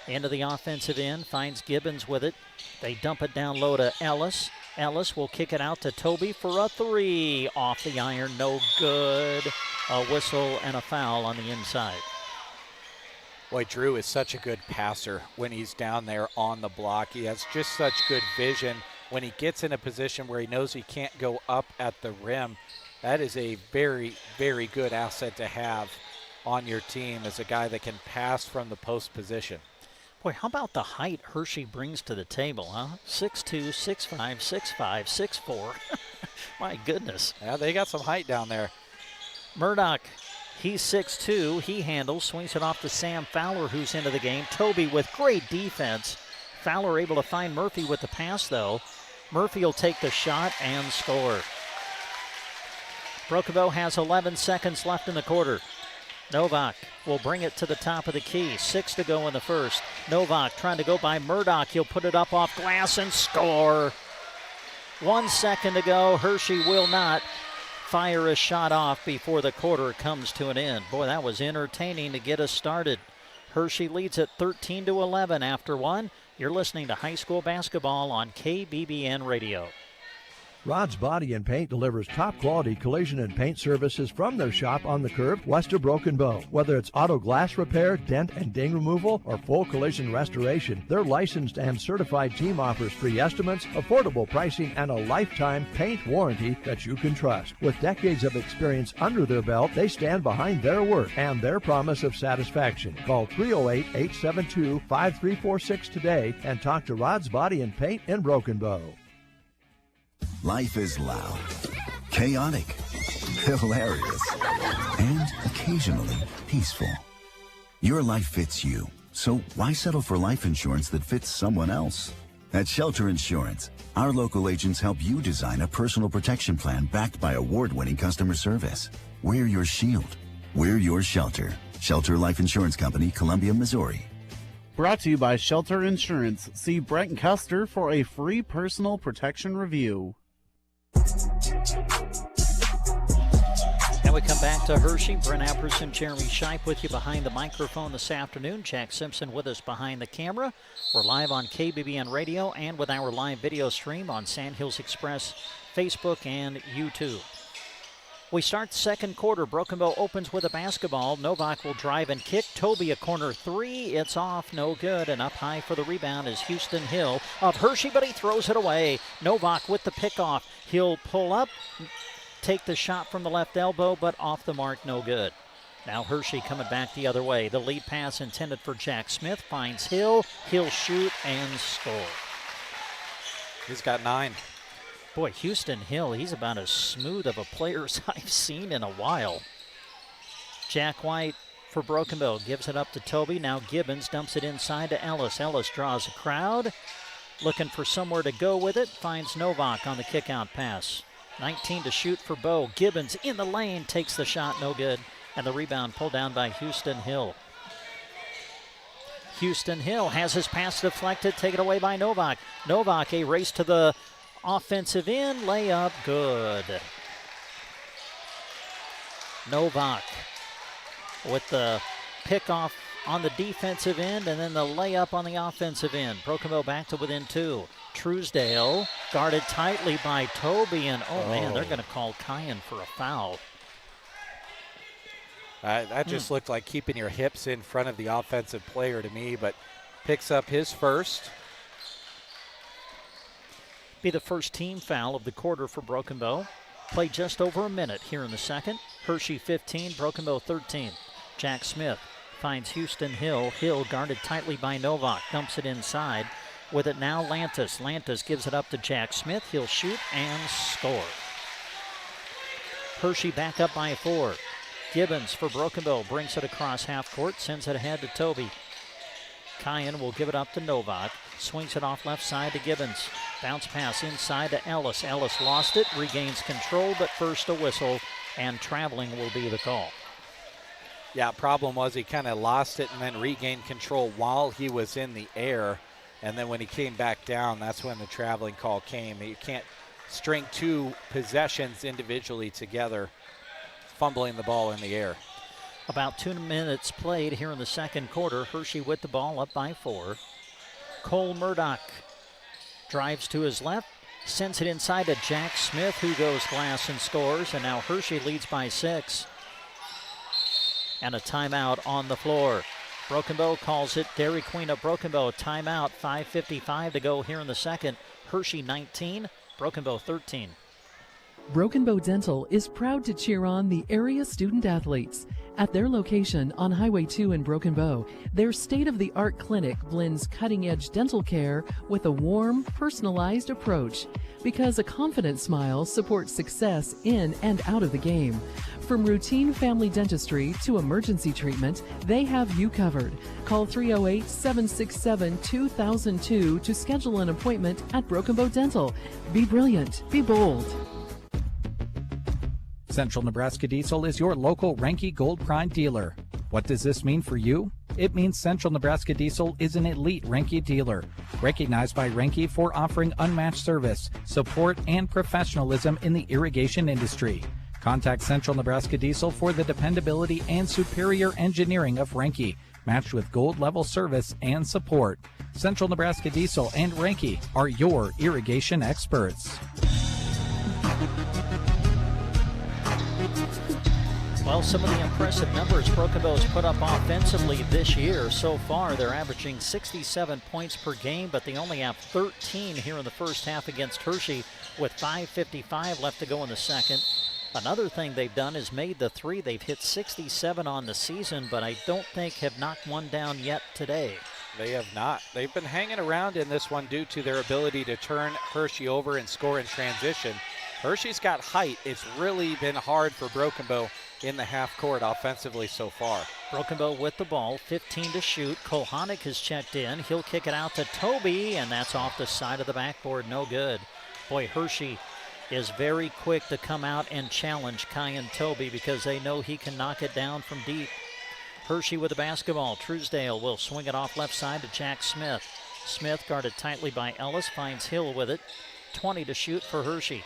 into the offensive end, finds Gibbons with it. They dump it down low to Ellis. Ellis will kick it out to Toby for a 3. Off the iron, no good. A whistle and a foul on the inside. Boy, Drew is such a good passer when he's down there on the block. He has just such good vision. When he gets in a position where he knows he can't go up at the rim, that is a very, very good asset to have on your team as a guy that can pass from the post position. Boy, how about the height Hershey brings to the table, huh? 6'2", 6'5", 6'5", 6'4". My goodness. Yeah, they got some height down there. Murdoch, he's 6'2". He handles, swings it off to Sam Fowler, who's into the game. Toby with great defense. Fowler able to find Murphy with the pass, though. Murphy will take the shot and score. Broken Bow has 11 seconds left in the quarter. Novak will bring it to the top of the key. 6 to go in the first. Novak trying to go by Murdoch. He'll put it up off glass and score. 1 second to go. Hershey will not fire a shot off before the quarter comes to an end. Boy, that was entertaining to get us started. Hershey leads at 13-11 after 1. You're listening to high school basketball on KBBN Radio. Rod's Body and Paint delivers top-quality collision and paint services from their shop on the curve west of Broken Bow. Whether it's auto glass repair, dent and ding removal, or full collision restoration, their licensed and certified team offers free estimates, affordable pricing, and a lifetime paint warranty that you can trust. With decades of experience under their belt, they stand behind their work and their promise of satisfaction. Call 308-872-5346 today and talk to Rod's Body and Paint in Broken Bow. Life is loud, chaotic, hilarious, and occasionally peaceful. Your life fits you, so why settle for life insurance that fits someone else? At Shelter Insurance, our local agents help you design a personal protection plan backed by award-winning customer service. We're your shield. We're your shelter. Shelter Life Insurance Company, Columbia, Missouri. Brought to you by Shelter Insurance. See Brent Custer for a free personal protection review. And we come back to Hershey. Brent Apperson, Jeremy Scheib with you behind the microphone this afternoon. Jack Simpson with us behind the camera. We're live on KBBN Radio and with our live video stream on Sandhills Express, Facebook, and YouTube. We start the second quarter. Broken Bow opens with a basketball. Novak will drive and kick. Toby a corner 3. It's off, no good. And up high for the rebound is Houston Hill of Hershey, but he throws it away. Novak with the pickoff. He'll pull up, take the shot from the left elbow, but off the mark, no good. Now Hershey coming back the other way. The lead pass intended for Jack Smith finds Hill. He'll shoot and score. He's got 9. Boy, Houston Hill, he's about as smooth of a player as I've seen in a while. Jack White for Broken Bow gives it up to Toby. Now Gibbons dumps it inside to Ellis. Ellis draws a crowd, looking for somewhere to go with it. Finds Novak on the kick-out pass. 19 to shoot for Bow. Gibbons in the lane, takes the shot, no good. And the rebound pulled down by Houston Hill. Houston Hill has his pass deflected, taken away by Novak. Novak, a race to the offensive end, layup, good. Novak with the pickoff on the defensive end and then the layup on the offensive end. Broken Bow back to within 2. Truesdale guarded tightly by Toby, and man, they're going to call Kyan for a foul. That just looked like keeping your hips in front of the offensive player to me, but picks up his first. Be the first team foul of the quarter for Broken Bow. Played just over a minute here in the second. Hershey 15, Broken Bow 13. Jack Smith finds Houston Hill. Hill guarded tightly by Novak. Dumps it inside. With it now Lantis. Lantis gives it up to Jack Smith. He'll shoot and score. Hershey back up by 4. Gibbons for Broken Bow brings it across half court. Sends it ahead to Toby. Kyan will give it up to Novak. Swings it off left side to Gibbons. Bounce pass inside to Ellis. Ellis lost it, regains control, but first a whistle, and traveling will be the call. Yeah, problem was he kind of lost it and then regained control while he was in the air. And then when he came back down, that's when the traveling call came. You can't string two possessions individually together, fumbling the ball in the air. About 2 minutes played here in the second quarter. Hershey with the ball up by 4. Cole Murdoch drives to his left, sends it inside to Jack Smith, who goes glass and scores. And now Hershey leads by 6. And a timeout on the floor. Broken Bow calls it. Dairy Queen of Broken Bow timeout. 5:55 to go here in the second. Hershey 19, Broken Bow 13. Broken Bow Dental is proud to cheer on the area student athletes. At their location on Highway 2 in Broken Bow, their state-of-the-art clinic blends cutting-edge dental care with a warm, personalized approach. Because a confident smile supports success in and out of the game. From routine family dentistry to emergency treatment, they have you covered. Call 308-767-2002 to schedule an appointment at Broken Bow Dental. Be brilliant. Be bold. Central Nebraska Diesel is your local Renke Gold Prime dealer. What does this mean for you? It means Central Nebraska Diesel is an elite Renke dealer, recognized by Renke for offering unmatched service, support, and professionalism in the irrigation industry. Contact Central Nebraska Diesel for the dependability and superior engineering of Renke, matched with gold-level service and support. Central Nebraska Diesel and Renke are your irrigation experts. Well, some of the impressive numbers Broken Bow's put up offensively this year. So far, they're averaging 67 points per game, but they only have 13 here in the first half against Hershey with 5:55 left to go in the second. Another thing they've done is made the three. They've hit 67 on the season, but I don't think have knocked one down yet today. They have not. They've been hanging around in this one due to their ability to turn Hershey over and score in transition. Hershey's got height. It's really been hard for Broken Bow in the half court offensively so far. Broken Bow with the ball, 15 to shoot. Kohanic has checked in. He'll kick it out to Toby, and that's off the side of the backboard. No good. Boy, Hershey is very quick to come out and challenge Kyan Toby because they know he can knock it down from deep. Hershey with the basketball. Truesdale will swing it off left side to Jack Smith. Smith guarded tightly by Ellis, finds Hill with it. 20 to shoot for Hershey.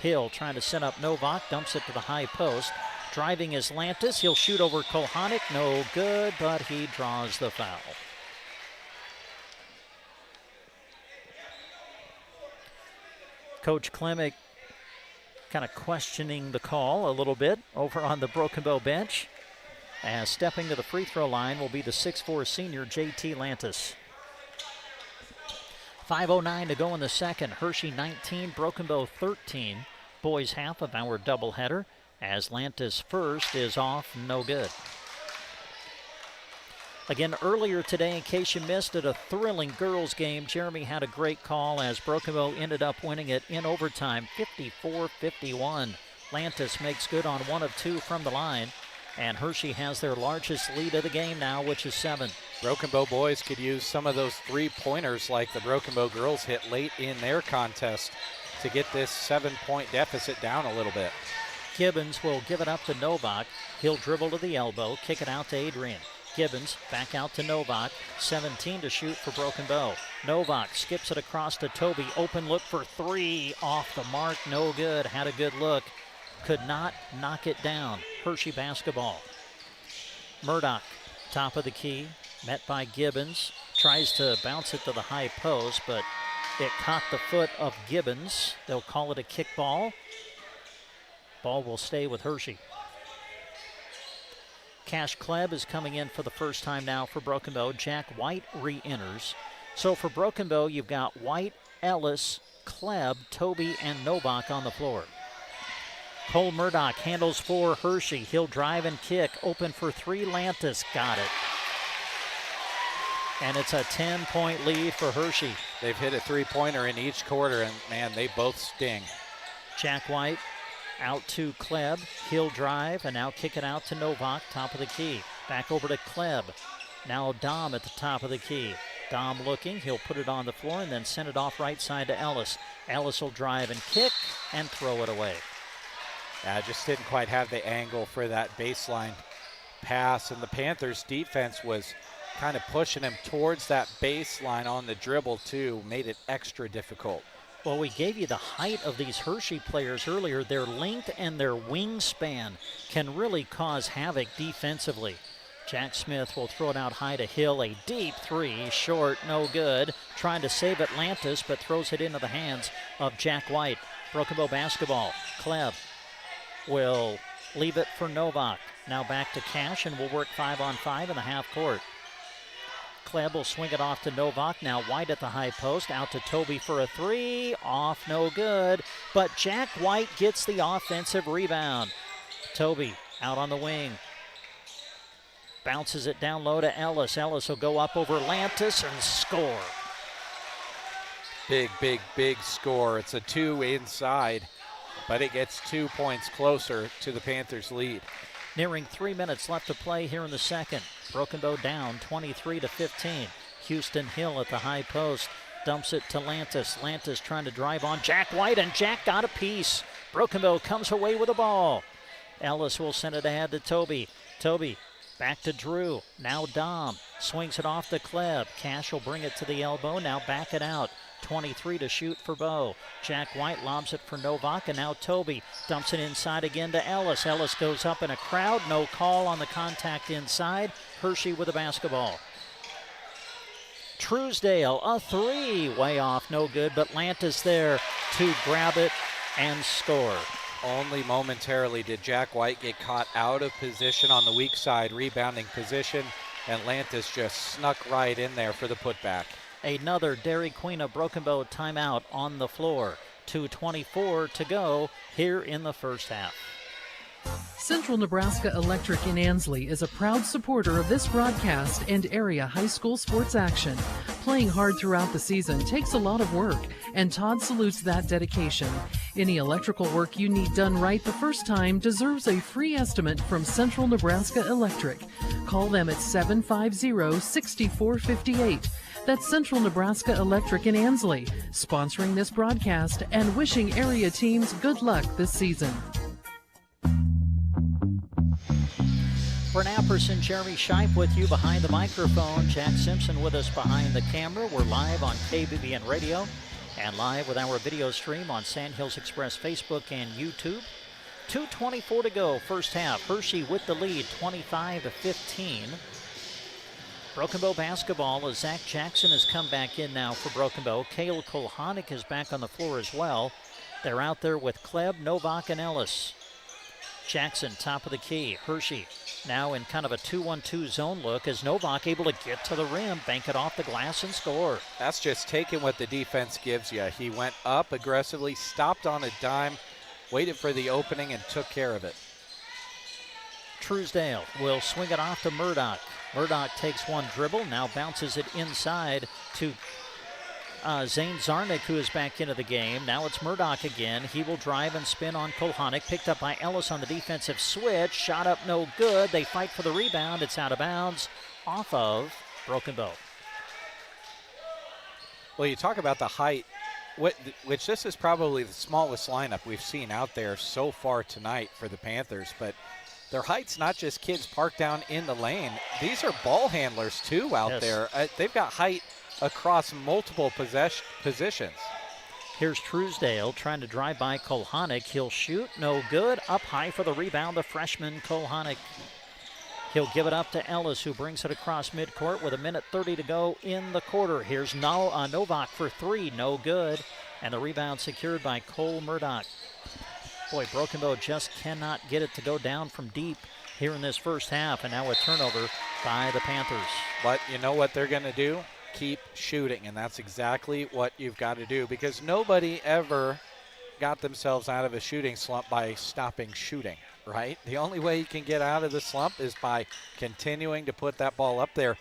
Hill trying to set up Novak, dumps it to the high post. Driving is Lantis. He'll shoot over Kohanic. No good, but he draws the foul. Coach Klemick kind of questioning the call a little bit over on the Broken Bow bench. As stepping to the free throw line will be the 6'4 senior J.T. Lantis. 5:09 to go in the second. Hershey 19, Broken Bow 13. Boys half of our doubleheader. As Lantis first is off, no good. Again, earlier today, in case you missed it, a thrilling girls game. Jeremy had a great call as Broken Bow ended up winning it in overtime, 54-51. Lantis makes good on 1 of 2 from the line, and Hershey has their largest lead of the game now, which is 7. Broken Bow boys could use some of those three-pointers like the Broken Bow girls hit late in their contest to get this 7-point deficit down a little bit. Gibbons will give it up to Novak. He'll dribble to the elbow, kick it out to Adrian. Gibbons back out to Novak. 17 to shoot for Broken Bow. Novak skips it across to Toby. Open look for 3. Off the mark, no good. Had a good look. Could not knock it down. Hershey basketball. Murdoch, top of the key. Met by Gibbons. Tries to bounce it to the high post, but it caught the foot of Gibbons. They'll call it a kick ball. Ball will stay with Hershey. Cash Klebb is coming in for the first time now for Broken Bow. Jack White re-enters. So for Broken Bow, you've got White, Ellis, Klebb, Toby, and Novak on the floor. Cole Murdoch handles for Hershey. He'll drive and kick. Open for 3, Lantis. Got it. And it's a 10-point lead for Hershey. They've hit a three-pointer in each quarter, and, man, they both sting. Jack White out to Klebb. He'll drive and now kick it out to Novak, top of the key. Back over to Klebb. Now Dom at the top of the key. Dom looking. He'll put it on the floor and then send it off right side to Ellis. Ellis will drive and kick and throw it away. Just didn't quite have the angle for that baseline pass, and the Panthers defense was kind of pushing him towards that baseline on the dribble too, made it extra difficult. Well, we gave you the height of these Hershey players earlier. Their length and their wingspan can really cause havoc defensively. Jack Smith will throw it out high to Hill. A deep three, short, no good. Trying to save Atlantis, but throws it into the hands of Jack White. Broken Bow basketball. Kleb will leave it for Novak. Now back to Cash, and we'll work 5-on-5 in the half court. Kleb will swing it off to Novak. Now White at the high post. Out to Toby for a three. Off, no good. But Jack White gets the offensive rebound. Toby out on the wing. Bounces it down low to Ellis. Ellis will go up over Lantis and score. Big, big, big score. It's a 2 inside, but it gets 2 points closer to the Panthers' lead. Nearing 3 minutes left to play here in the second. Broken Bow down 23-15. Houston Hill at the high post. Dumps it to Lantis. Lantis trying to drive on Jack White, and Jack got a piece. Broken Bow comes away with the ball. Ellis will send it ahead to Toby. Toby back to Drew. Now Dom swings it off to Kleb. Cash will bring it to the elbow. Now back it out. 23 to shoot for Bow. Jack White lobs it for Novak, and now Toby dumps it inside again to Ellis. Ellis goes up in a crowd. No call on the contact inside. Hershey with the basketball. Truesdale, a three, way off, no good, but Lantis there to grab it and score. Only momentarily did Jack White get caught out of position on the weak side, rebounding position, and Lantis just snuck right in there for the putback. Another Dairy Queen of Broken Bow timeout on the floor. 2:24 to go here in the first half. Central Nebraska Electric in Ansley is a proud supporter of this broadcast and area high school sports action. Playing hard throughout the season takes a lot of work, and Todd salutes that dedication. Any electrical work you need done right the first time deserves a free estimate from Central Nebraska Electric. Call them at 750-6458. That's Central Nebraska Electric in Ansley, sponsoring this broadcast and wishing area teams good luck this season. Brent Apperson, Jeremy Scheib with you behind the microphone. Jack Simpson with us behind the camera. We're live on KBBN Radio and live with our video stream on Sandhills Express Facebook and YouTube. 2:24 to go, first half. Hershey with the lead, 25-15. Broken Bow basketball as Zach Jackson has come back in now for Broken Bow. Cale Kolhanik is back on the floor as well. They're out there with Kleb, Novak, and Ellis. Jackson, top of the key. Hershey now in kind of a 2-1-2 zone look as Novak able to get to the rim, bank it off the glass, and score. That's just taking what the defense gives you. He went up aggressively, stopped on a dime, waited for the opening, and took care of it. Truesdale will swing it off to Murdoch. Murdoch takes one dribble, now bounces it inside to Zane Zarnick, who is back into the game. Now it's Murdoch again. He will drive and spin on Kolhanik. Picked up by Ellis on the defensive switch. Shot up, no good. They fight for the rebound. It's out of bounds off of Broken Bow. Well, you talk about the height, which this is probably the smallest lineup we've seen out there so far tonight for the Panthers, but their height's not just kids parked down in the lane. These are ball handlers, too, out there. They've got height across multiple positions. Here's Truesdale trying to drive by Kolhanik. He'll shoot, no good. Up high for the rebound, the freshman Kolhanik. He'll give it up to Ellis, who brings it across midcourt with 1:30 to go in the quarter. Here's Novak for three, no good. And the rebound secured by Cole Murdoch. Boy, Broken Bow just cannot get it to go down from deep here in this first half. And now a turnover by the Panthers. But you know what they're going to do? Keep shooting, and that's exactly what you've got to do, because nobody ever got themselves out of a shooting slump by stopping shooting, right? The only way you can get out of the slump is by continuing to put that ball up there.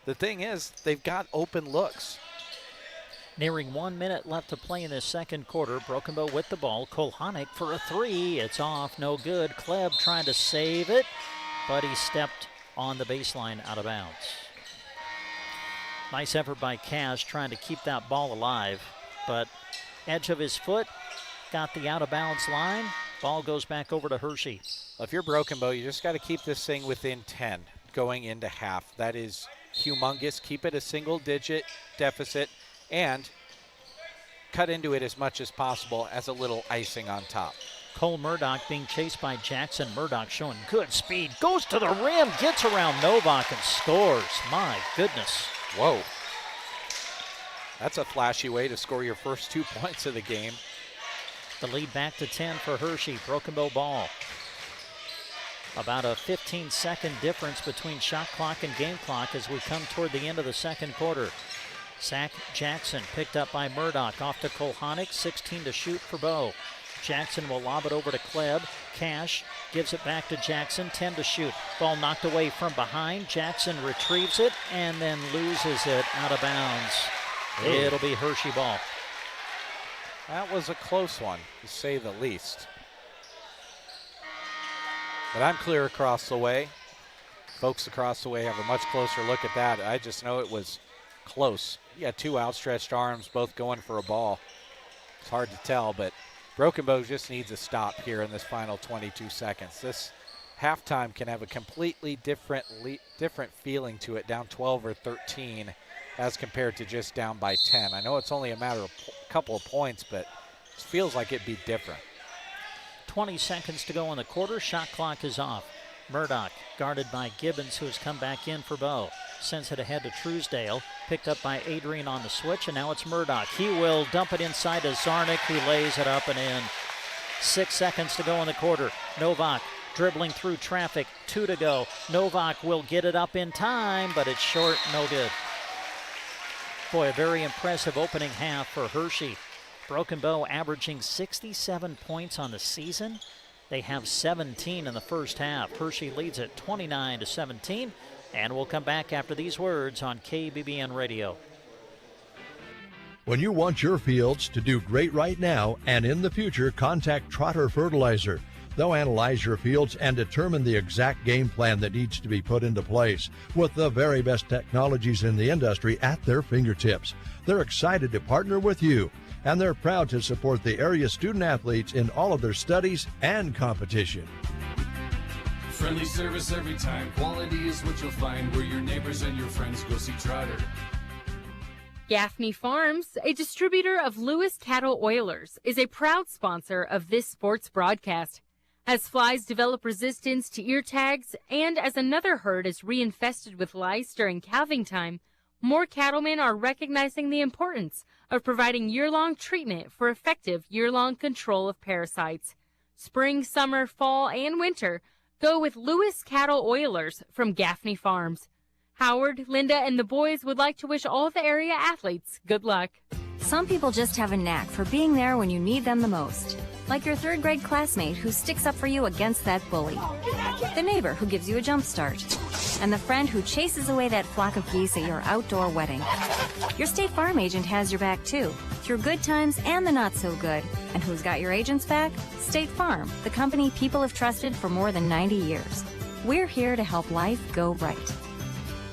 The thing is, they've got open looks. Nearing 1 minute left to play in this second quarter. Broken Bow with the ball. Kolhanik for a three. It's off, no good. Kleb trying to save it, but he stepped on the baseline out of bounds. Nice effort by Cash trying to keep that ball alive, but edge of his foot got the out-of-bounds line. Ball goes back over to Hershey. Well, if you're Broken Bow, you just got to keep this thing within 10 going into half. That is humongous. Keep it a single-digit deficit and cut into it as much as possible as a little icing on top. Cole Murdoch being chased by Jackson. Murdoch showing good speed. Goes to the rim, gets around Novak and scores. My goodness. Whoa. That's a flashy way to score your first 2 points of the game. The lead back to 10 for Hershey. Broken Bow ball. About a 15-second difference between shot clock and game clock as we come toward the end of the second quarter. Zach Jackson picked up by Murdoch. Off to Kolhanik. 16 to shoot for Bow. Jackson will lob it over to Klebb. Cash gives it back to Jackson. 10 to shoot. Ball knocked away from behind. Jackson retrieves it and then loses it out of bounds. Ooh. It'll be Hershey ball. That was a close one, to say the least. But I'm clear across the way. Folks across the way have a much closer look at that. I just know it was close. You got two outstretched arms, both going for a ball. It's hard to tell, but Broken Bow just needs a stop here in this final 22 seconds. This halftime can have a completely different feeling to it, down 12 or 13 as compared to just down by 10. I know it's only a matter of a couple of points, but it feels like it'd be different. 20 seconds to go in the quarter. Shot clock is off. Murdoch guarded by Gibbons, who has come back in for Bow. Sends it ahead to Truesdale. Picked up by Adrian on the switch, and now it's Murdoch. He will dump it inside to Zarnik, who lays it up and in. 6 seconds to go in the quarter. Novak dribbling through traffic. 2 to go. Novak will get it up in time, but it's short, no good. Boy, a very impressive opening half for Hershey. Broken Bow averaging 67 points on the season. They have 17 in the first half. Hershey leads at 29-17, and we'll come back after these words on KBBN Radio. When you want your fields to do great right now and in the future, contact Trotter Fertilizer. They'll analyze your fields and determine the exact game plan that needs to be put into place with the very best technologies in the industry at their fingertips. They're excited to partner with you, and they're proud to support the area student athletes in all of their studies and competition. Friendly service every time. Quality is what you'll find where your neighbors and your friends go see Trotter. Gaffney Farms, a distributor of Lewis Cattle Oilers, is a proud sponsor of this sports broadcast. As flies develop resistance to ear tags and as another herd is reinfested with lice during calving time, more cattlemen are recognizing the importance of providing year-long treatment for effective year-long control of parasites. Spring, summer, fall, and winter, go with Lewis Cattle Oilers from Gaffney Farms. Howard, Linda, and the boys would like to wish all the area athletes good luck. Some people just have a knack for being there when you need them the most. Like your third grade classmate who sticks up for you against that bully. The neighbor who gives you a jump start. And the friend who chases away that flock of geese at your outdoor wedding. Your State Farm agent has your back too, through good times and the not so good. And who's got your agent's back? State Farm, the company people have trusted for more than 90 years. We're here to help life go right.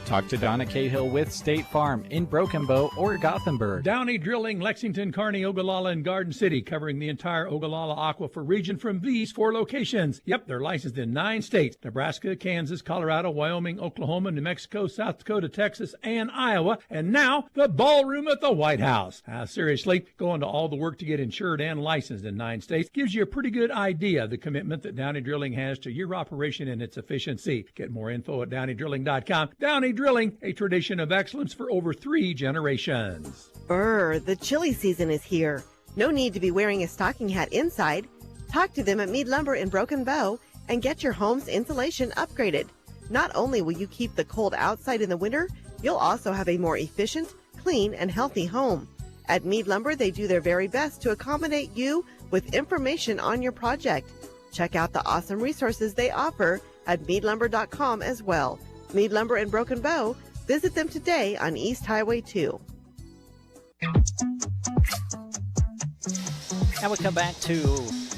Talk to Donna Cahill with State Farm in Broken Bow or Gothenburg. Downey Drilling, Lexington, Kearney, Ogallala, and Garden City, covering the entire Ogallala Aquifer region from these 4 locations. Yep, they're licensed in 9 states: Nebraska, Kansas, Colorado, Wyoming, Oklahoma, New Mexico, South Dakota, Texas, and Iowa. And now, the ballroom at the White House. Seriously, going to all the work to get insured and licensed in 9 states gives you a pretty good idea of the commitment that Downey Drilling has to your operation and its efficiency. Get more info at DowneyDrilling.com. Downey Drilling, a tradition of excellence for over 3 generations. The chilly season is here. No need to be wearing a stocking hat inside. Talk to them at Mead Lumber in Broken Bow and get your home's insulation upgraded. Not only will you keep the cold outside in the winter, you'll also have a more efficient, clean, and healthy home. At Mead Lumber, they do their very best to accommodate you with information on your project. Check out the awesome resources they offer at meadlumber.com as well. Mead Lumber in Broken Bow. Visit them today on East Highway 2. And we come back to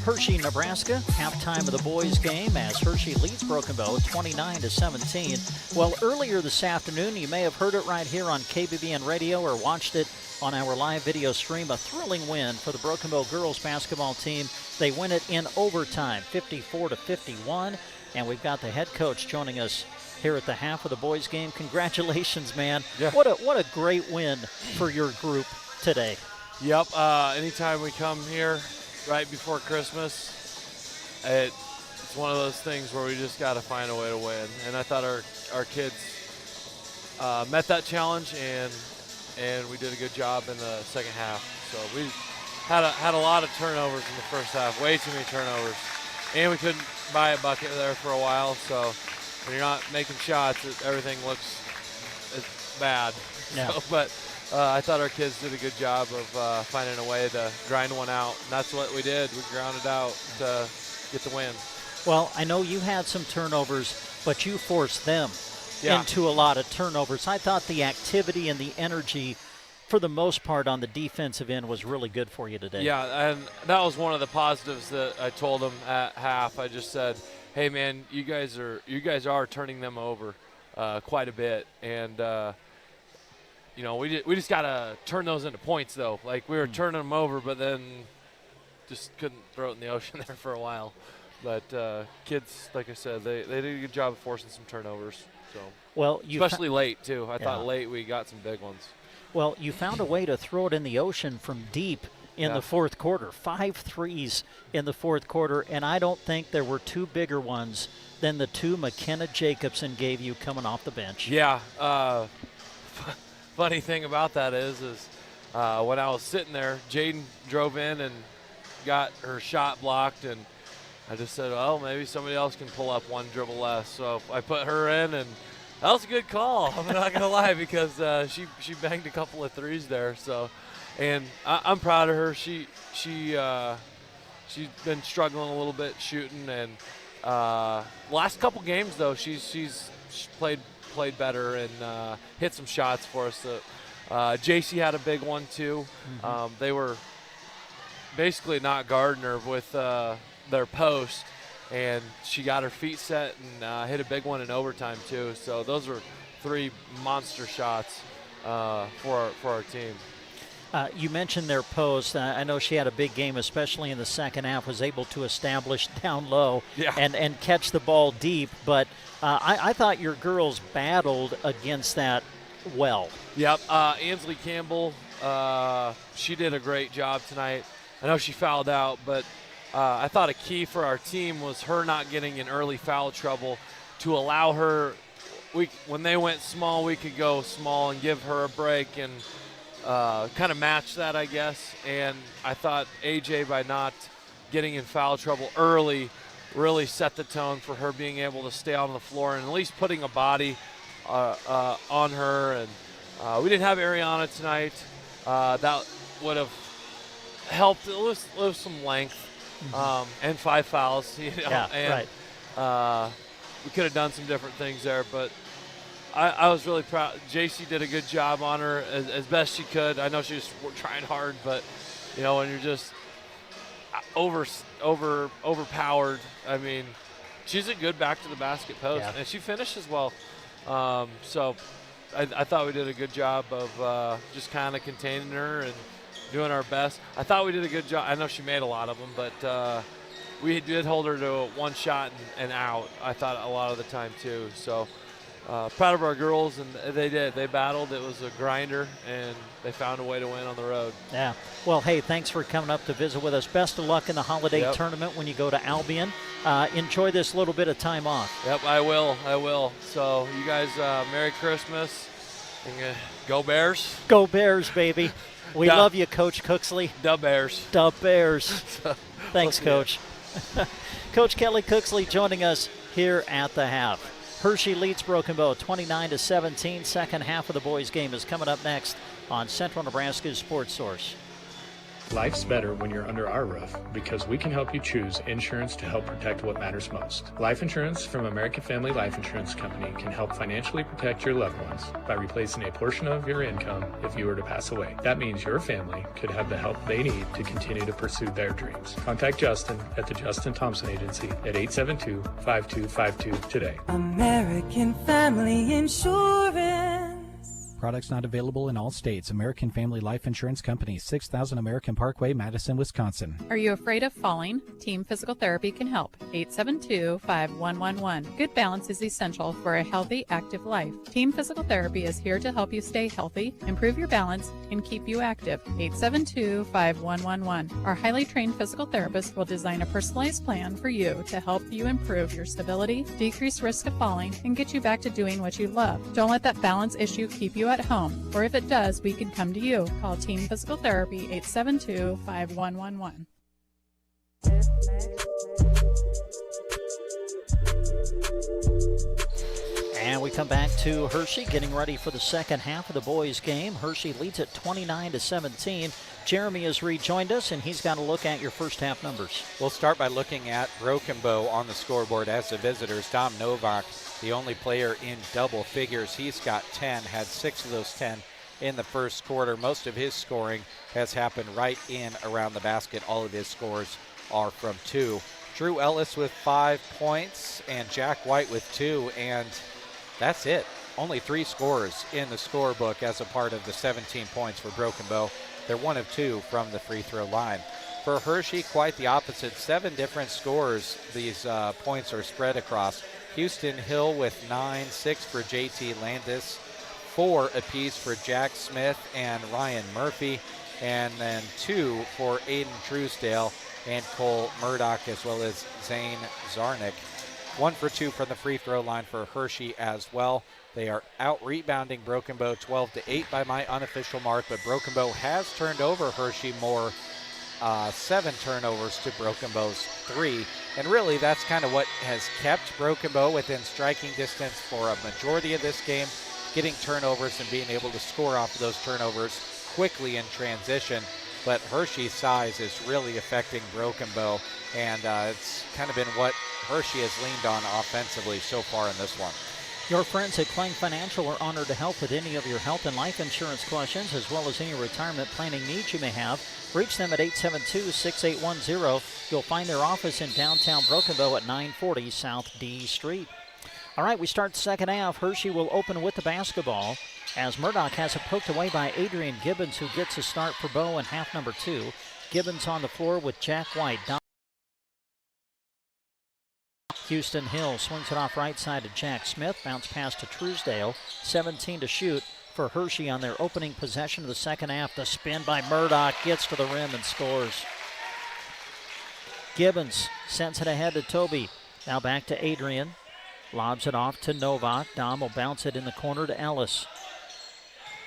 Hershey, Nebraska. Halftime of the boys' game as Hershey leads Broken Bow 29-17. Well, earlier this afternoon, you may have heard it right here on KBBN Radio or watched it on our live video stream. A thrilling win for the Broken Bow girls basketball team. They win it in overtime, 54-51. And we've got the head coach joining us here at the half of the boys' game. Congratulations, man. Yeah. What a great win for your group today. Yep. Anytime we come here right before Christmas, it's one of those things where we just got to find a way to win. And I thought our kids met that challenge, and we did a good job in the second half. So we had a lot of turnovers in the first half, way too many turnovers. And we couldn't buy a bucket there for a while. So when you're not making shots, everything looks bad. Yeah. So, but I thought our kids did a good job of finding a way to grind one out. And that's what we did. We grounded out to get the win. Well, I know you had some turnovers, but you forced them into a lot of turnovers. I thought the activity and the energy, for the most part, on the defensive end was really good for you today. Yeah, and that was one of the positives that I told them at half. I just said, hey, man, you guys are turning them over quite a bit. And, we just got to turn those into points, though. Like, we were turning them over, but then just couldn't throw it in the ocean there for a while. But kids, like I said, they did a good job of forcing some turnovers. So, well, especially late, too. I thought late we got some big ones. Well, you found a way to throw it in the ocean from deep in the fourth quarter. 5 threes in the fourth quarter, and I don't think there were two bigger ones than the two McKenna Jacobson gave you coming off the bench. Yeah. Funny thing about that is when I was sitting there, Jaden drove in and got her shot blocked, and I just said, well, maybe somebody else can pull up one dribble less. So I put her in, and that was a good call. I'm not going to lie, because she banged a couple of threes there. So, and I'm proud of her. She's been struggling a little bit shooting, and last couple games though she's played better and hit some shots for us. JC had a big one too. Mm-hmm. They were basically not guarding her with their post, and she got her feet set and hit a big one in overtime too. So those were 3 monster shots for our team. You mentioned their post. I know she had a big game, especially in the second half, was able to establish down low and catch the ball deep. But I thought your girls battled against that well. Yep. Ansley Campbell, she did a great job tonight. I know she fouled out, but I thought a key for our team was her not getting in early foul trouble to allow her. When they went small, we could go small and give her a break and kind of match that, I guess. And I thought AJ, by not getting in foul trouble early, really set the tone for her being able to stay on the floor and at least putting a body on her. And we didn't have Ariana tonight. That would have helped. It was some length and 5 fouls. Right. We could have done some different things there, but I was really proud. JC did a good job on her as best she could. I know she was trying hard, but when you're just overpowered, I mean, she's a good back to the basket post, and she finishes well. So I thought we did a good job of just kind of containing her and doing our best. I thought we did a good job. I know she made a lot of them, but we did hold her to one shot and out, I thought, a lot of the time too. So proud of our girls, and they did. They battled. It was a grinder, and they found a way to win on the road. Yeah. Well, hey, thanks for coming up to visit with us. Best of luck in the holiday tournament when you go to Albion. Enjoy this little bit of time off. Yep, I will. So you guys, Merry Christmas. And, go Bears. Go Bears, baby. We love you, Coach Cooksley. Dub Bears. Dub Bears. Thanks, Coach. Coach Kelly Cooksley joining us here at the half. Hershey leads Broken Bow 29-17. Second half of the boys' game is coming up next on Central Nebraska's Sports Source. Life's better when you're under our roof because we can help you choose insurance to help protect what matters most. Life insurance from American Family Life Insurance Company can help financially protect your loved ones by replacing a portion of your income if you were to pass away. That means your family could have the help they need to continue to pursue their dreams. Contact Justin at the Justin Thompson Agency at 872-5252 today. American Family Insurance. Products not available in all states. American Family Life Insurance Company, 6000 American Parkway, Madison, Wisconsin. Are you afraid of falling? Team Physical Therapy can help. 872-5111. Good balance is essential for a healthy, active life. Team Physical Therapy is here to help you stay healthy, improve your balance, and keep you active. 872-5111. Our highly trained physical therapist will design a personalized plan for you to help you improve your stability, decrease risk of falling, and get you back to doing what you love. Don't let that balance issue keep you at home, or if it does, we can come to you. Call Team Physical Therapy 872-5111. And we come back to Hershey getting ready for the second half of the boys' game. Hershey leads at 29-17. Jeremy has rejoined us, and he's got a look at your first half numbers. We'll start by looking at Broken Bow on the scoreboard as the visitors. Dom Novak, the only player in double figures. He's got 10, had 6 of those 10 in the first quarter. Most of his scoring has happened right in around the basket. All of his scores are from 2. Drew Ellis with 5 points and Jack White with 2, and that's it. Only 3 scores in the scorebook as a part of the 17 points for Broken Bow. They're 1 of 2 from the free throw line. For Hershey, quite the opposite. 7 different scores these points are spread across. Houston Hill with 9, 6 for JT Landis, 4 apiece for Jack Smith and Ryan Murphy, and then 2 for Aiden Truesdale and Cole Murdoch, as well as Zane Zarnick. 1 for 2 from the free throw line for Hershey as well. They are out rebounding Broken Bow 12-8 by my unofficial mark, but Broken Bow has turned over Hershey more. 7 turnovers to Broken Bow's 3. And really, that's kind of what has kept Broken Bow within striking distance for a majority of this game, getting turnovers and being able to score off of those turnovers quickly in transition. But Hershey's size is really affecting Broken Bow, and it's kind of been what Hershey has leaned on offensively so far in this one. Your friends at Klang Financial are honored to help with any of your health and life insurance questions, as well as any retirement planning needs you may have. Reach them at 872-6810. You'll find their office in downtown Broken Bow at 940 South D Street. All right, we start the second half. Hershey will open with the basketball as Murdoch has it poked away by Adrian Gibbons, who gets a start for Bow in half number 2. Gibbons on the floor with Jack White. Houston Hill swings it off right side to Jack Smith. Bounce pass to Truesdale. 17 to shoot for Hershey on their opening possession of the second half. The spin by Murdoch gets to the rim and scores. Gibbons sends it ahead to Toby. Now back to Adrian. Lobs it off to Novak. Dom will bounce it in the corner to Ellis.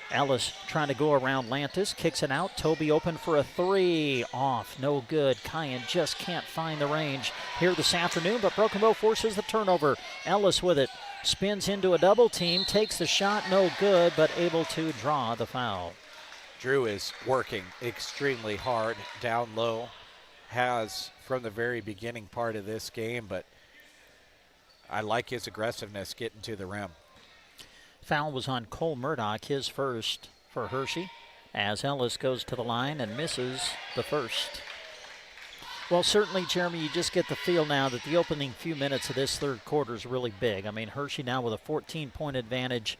Ellis trying to go around Lantis. Kicks it out. Toby open for a 3. Off. No good. Kyan just can't find the range here this afternoon, but Broken Bow forces the turnover. Ellis with it. Spins into a double team. Takes the shot. No good, but able to draw the foul. Drew is working extremely hard down low. Has from the very beginning part of this game, but I like his aggressiveness getting to the rim. Foul was on Cole Murdoch, his first for Hershey, as Ellis goes to the line and misses the first. Well, certainly, Jeremy, you just get the feel now that the opening few minutes of this third quarter is really big. I mean, Hershey now with a 14-point advantage.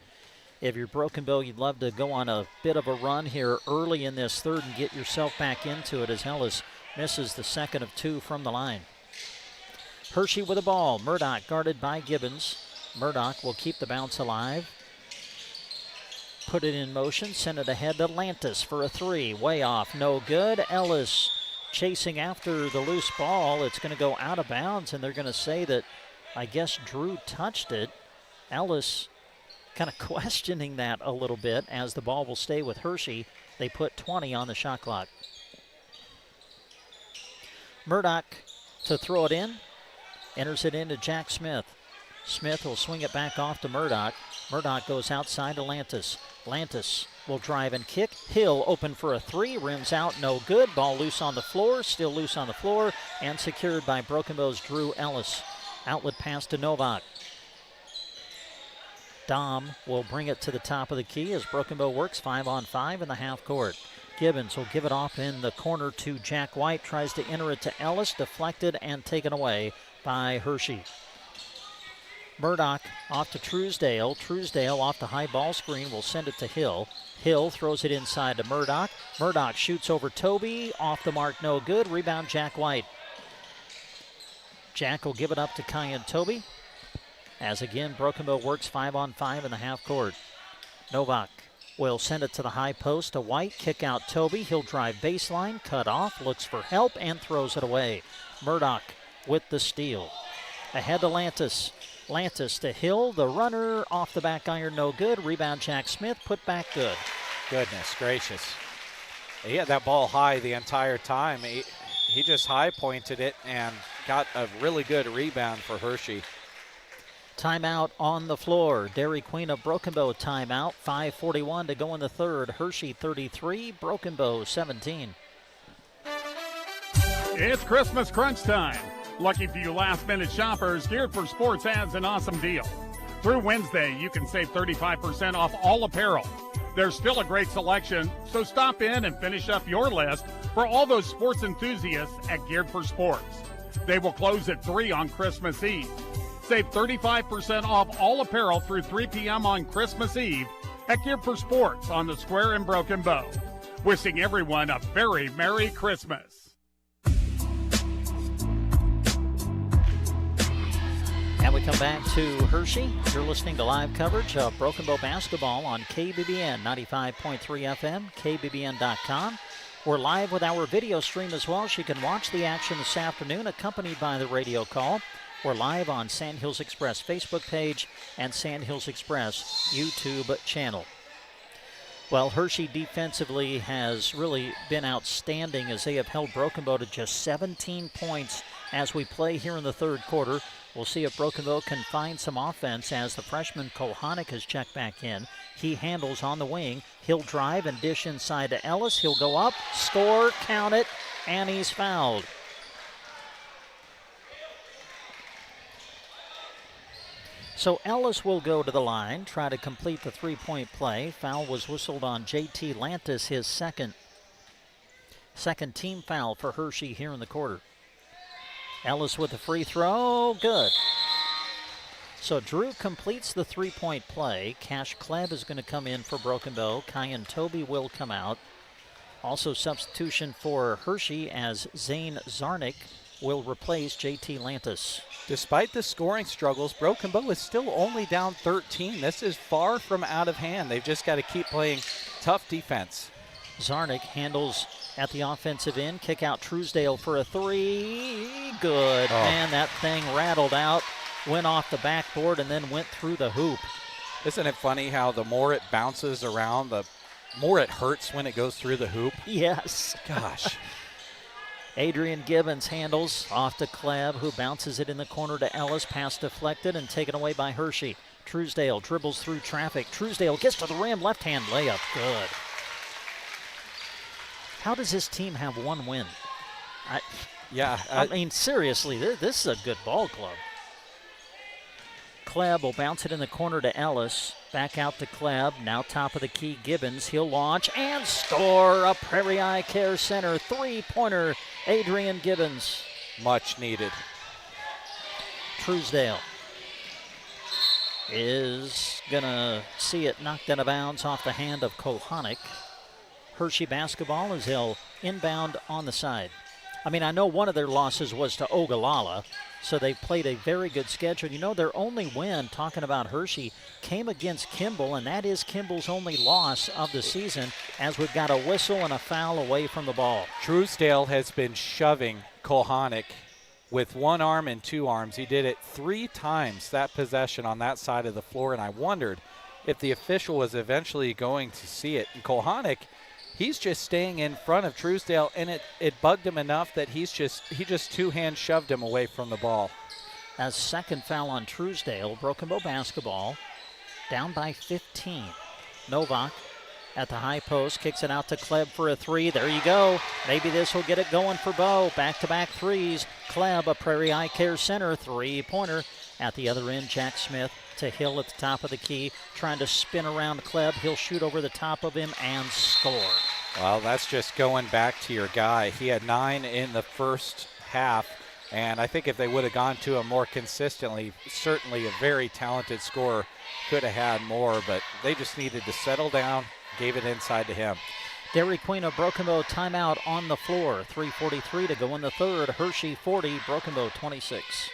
If you're Broken Bow, you'd love to go on a bit of a run here early in this third and get yourself back into it as Ellis misses the second of 2 from the line. Hershey with the ball. Murdoch guarded by Gibbons. Murdoch will keep the bounce alive. Put it in motion, send it ahead to Lantis for a 3. Way off, no good. Ellis chasing after the loose ball. It's going to go out of bounds, and they're going to say that, I guess, Drew touched it. Ellis kind of questioning that a little bit as the ball will stay with Hershey. They put 20 on the shot clock. Murdoch to throw it in. Enters it into Jack Smith. Smith will swing it back off to Murdoch. Murdoch goes outside to Lantis. Lantis will drive and kick. Hill open for a three, rims out, no good. Ball loose on the floor, still loose on the floor, and secured by Broken Bow's Drew Ellis. Outlet pass to Novak. Dom will bring it to the top of the key as Broken Bow works 5-on-5 in the half court. Gibbons will give it off in the corner to Jack White, tries to enter it to Ellis, deflected and taken away by Hershey. Murdoch off to Truesdale. Truesdale off the high ball screen will send it to Hill. Hill throws it inside to Murdoch. Murdoch shoots over Toby. Off the mark, no good. Rebound, Jack White. Jack will give it up to Kyan Toby. As again, Broken Bow works 5-on-5 in the half court. Novak will send it to the high post to White. Kick out Toby. He'll drive baseline, cut off, looks for help, and throws it away. Murdoch with the steal. Ahead to Lantis. Lantis to Hill, the runner off the back iron, no good. Rebound, Jack Smith, put back good. Goodness gracious. He had that ball high the entire time. He just high pointed it and got a really good rebound for Hershey. Timeout on the floor. Dairy Queen of Broken Bow timeout. 5:41 to go in the third. Hershey 33, Broken Bow 17. It's Christmas crunch time. Lucky for you last-minute shoppers, Geared for Sports has an awesome deal. Through Wednesday, you can save 35% off all apparel. There's still a great selection, so stop in and finish up your list for all those sports enthusiasts at Geared for Sports. They will close at 3 on Christmas Eve. Save 35% off all apparel through 3 p.m. on Christmas Eve at Geared for Sports on the Square in Broken Bow. Wishing everyone a very Merry Christmas. And we come back to Hershey. You're listening to live coverage of Broken Bow basketball on KBBN 95.3 FM, KBBN.com. We're live with our video stream as well, so you can watch the action this afternoon, accompanied by the radio call. We're live on Sand Hills Express Facebook page and Sand Hills Express YouTube channel. Well, Hershey defensively has really been outstanding as they have held Broken Bow to just 17 points as we play here in the third quarter. We'll see if Broken Bow can find some offense as the freshman Kohanic has checked back in. He handles on the wing. He'll drive and dish inside to Ellis. He'll go up, score, count it, and he's fouled. So Ellis will go to the line, try to complete the three-point play. Foul was whistled on J.T. Lantis, his second team foul for Hershey here in the quarter. Ellis with the free throw, good. So Drew completes the three-point play. Cash Klebb is going to come in for Broken Bow. Kyan Toby will come out. Also substitution for Hershey as Zane Zarnik will replace J.T. Lantis. Despite the scoring struggles, Broken Bow is still only down 13. This is far from out of hand. They've just got to keep playing tough defense. Zarnik handles at the offensive end. Kick out Truesdale for a three. Good. Man, that thing rattled out, went off the backboard, and then went through the hoop. Isn't it funny how the more it bounces around, the more it hurts when it goes through the hoop? Yes. Gosh. Adrian Gibbons handles off to Klebb, who bounces it in the corner to Ellis. Pass deflected and taken away by Hershey. Truesdale dribbles through traffic. Truesdale gets to the rim. Left-hand layup. Good. How does this team have one win? I mean, seriously, this is a good ball club. Klebb will bounce it in the corner to Ellis. Back out to Klebb. Now top of the key, Gibbons. He'll launch and score. A Prairie Eye Care Center three-pointer, Adrian Gibbons. Much needed. Truesdale is going to see it knocked out of bounds off the hand of Kohanic. Hershey basketball as they'll inbound on the side. I mean, I know one of their losses was to Ogallala, so they played a very good schedule. You know, their only win, talking about Hershey, came against Kimball, and that is Kimball's only loss of the season, as we've got a whistle and a foul away from the ball. Truesdale has been shoving Kohanic with one arm and two arms. He did it 3 times, that possession on that side of the floor, and I wondered if the official was eventually going to see it. And Kohanic, he's just staying in front of Truesdale, and it bugged him enough that he just two-hand shoved him away from the ball. As second foul on Truesdale, Broken Bow basketball down by 15. Novak at the high post, kicks it out to Kleb for a three. There you go. Maybe this will get it going for Bow. Back-to-back threes. Kleb, a Prairie Eye Care Center three-pointer. At the other end, Jack Smith to Hill at the top of the key, trying to spin around Kleb. He'll shoot over the top of him and score. Well, that's just going back to your guy. He had 9 in the first half, and I think if they would have gone to him more consistently, certainly a very talented scorer could have had more, but they just needed to settle down, gave it inside to him. Dairy Queen of Broken Bow timeout on the floor. 3:43 to go in the third. Hershey 40, Broken Bow 26.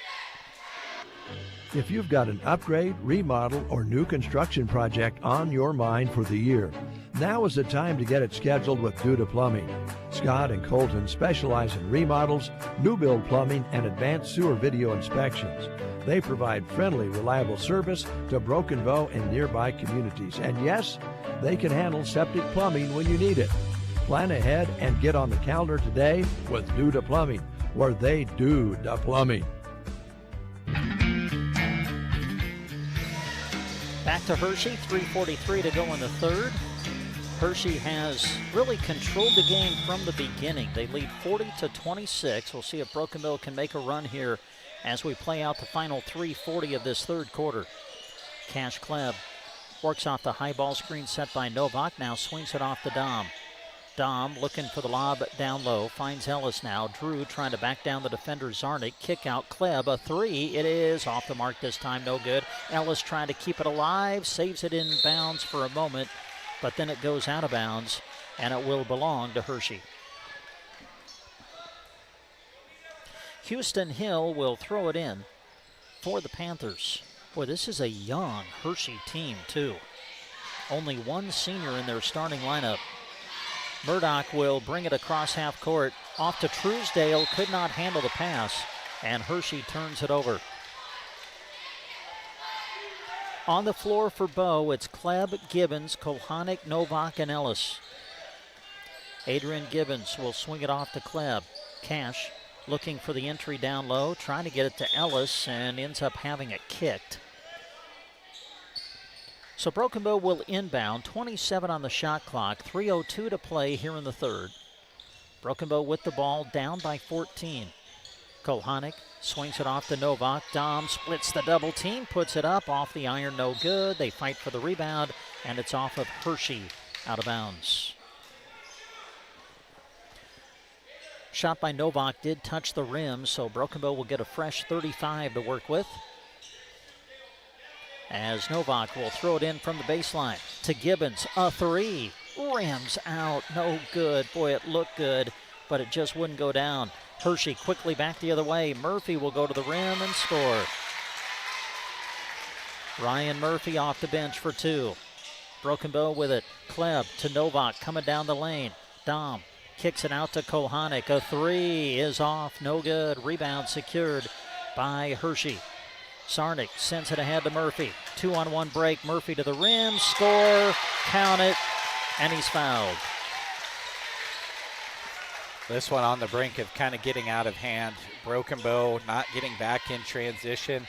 If you've got an upgrade, remodel, or new construction project on your mind for the year, now is the time to get it scheduled with Duda Plumbing. Scott and Colton specialize in remodels, new build plumbing, and advanced sewer video inspections. They provide friendly, reliable service to Broken Bow and nearby communities. And yes, they can handle septic plumbing when you need it. Plan ahead and get on the calendar today with Duda Plumbing, where they do the plumbing. Back to Hershey, 3:43 to go in the third. Hershey has really controlled the game from the beginning. They lead 40-26. We'll see if Broken Bow can make a run here as we play out the final 3:40 of this third quarter. Cash Kleb works off the high ball screen set by Novak, now swings it off to Dom. Dom looking for the lob down low, finds Ellis now. Drew trying to back down the defender Zarnik. Kick out Kleb, a three. It is off the mark this time, no good. Ellis trying to keep it alive, saves it in bounds for a moment, but then it goes out of bounds, and it will belong to Hershey. Houston Hill will throw it in for the Panthers. Boy, this is a young Hershey team, too. Only one senior in their starting lineup. Murdoch will bring it across half court. Off to Truesdale, could not handle the pass, and Hershey turns it over. On the floor for Bow, it's Kleb, Gibbons, Kohanek, Novak, and Ellis. Adrian Gibbons will swing it off to Kleb. Cash looking for the entry down low, trying to get it to Ellis, and ends up having it kicked. So Broken Bow will inbound, 27 on the shot clock, 3:02 to play here in the third. Broken Bow with the ball, down by 14. Kohanek swings it off to Novak. Dom splits the double team, puts it up, off the iron, no good. They fight for the rebound, and it's off of Hershey, out of bounds. Shot by Novak did touch the rim, so Broken Bow will get a fresh 35 to work with. As Novak will throw it in from the baseline to Gibbons, a three. Rims out, no good. Boy, it looked good, but it just wouldn't go down. Hershey quickly back the other way. Murphy will go to the rim and score. Ryan Murphy off the bench for two. Broken Bow with it. Kleb to Novak coming down the lane. Dom kicks it out to Kohanek. A three is off, no good. Rebound secured by Hershey. Sarnik sends it ahead to Murphy. 2-on-1 break. Murphy to the rim. Score. Count it. And he's fouled. This one on the brink of kind of getting out of hand. Broken Bow not getting back in transition.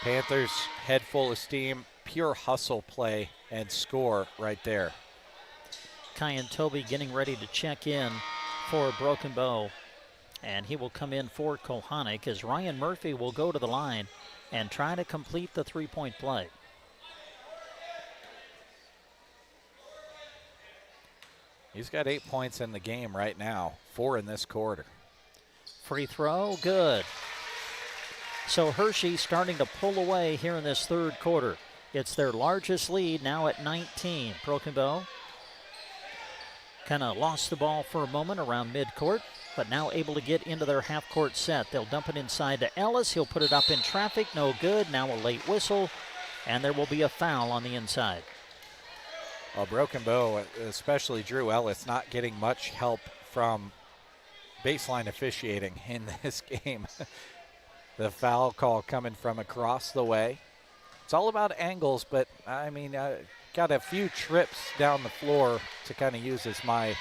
Panthers head full of steam. Pure hustle play and score right there. Kyan Toby getting ready to check in for Broken Bow. And he will come in for Kohanek as Ryan Murphy will go to the line and try to complete the three-point play. He's got 8 points in the game right now, 4 in this quarter. Free throw, good. So Hershey starting to pull away here in this third quarter. It's their largest lead now at 19. Broken Bow kind of lost the ball for a moment around midcourt, but now able to get into their half-court set. They'll dump it inside to Ellis. He'll put it up in traffic. No good. Now a late whistle, and there will be a foul on the inside. Well, Broken Bow, especially Drew Ellis, not getting much help from baseline officiating in this game. The foul call coming from across the way. It's all about angles, but, I mean, got a few trips down the floor to kind of use as my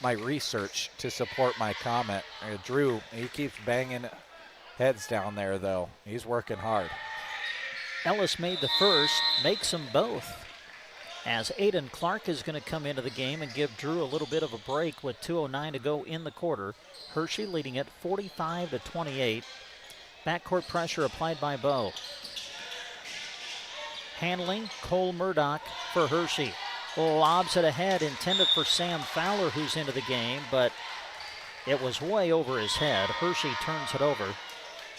research to support my comment. Drew, he keeps banging heads down there, though. He's working hard. Ellis made the first, makes them both. as Aiden Clark is going to come into the game and give Drew a little bit of a break with 2:09 to go in the quarter. Hershey leading it 45-28. Backcourt pressure applied by Bow. Handling, Cole Murdoch for Hershey. Lobs it ahead, intended for Sam Fowler, who's into the game, but it was way over his head. Hershey turns it over,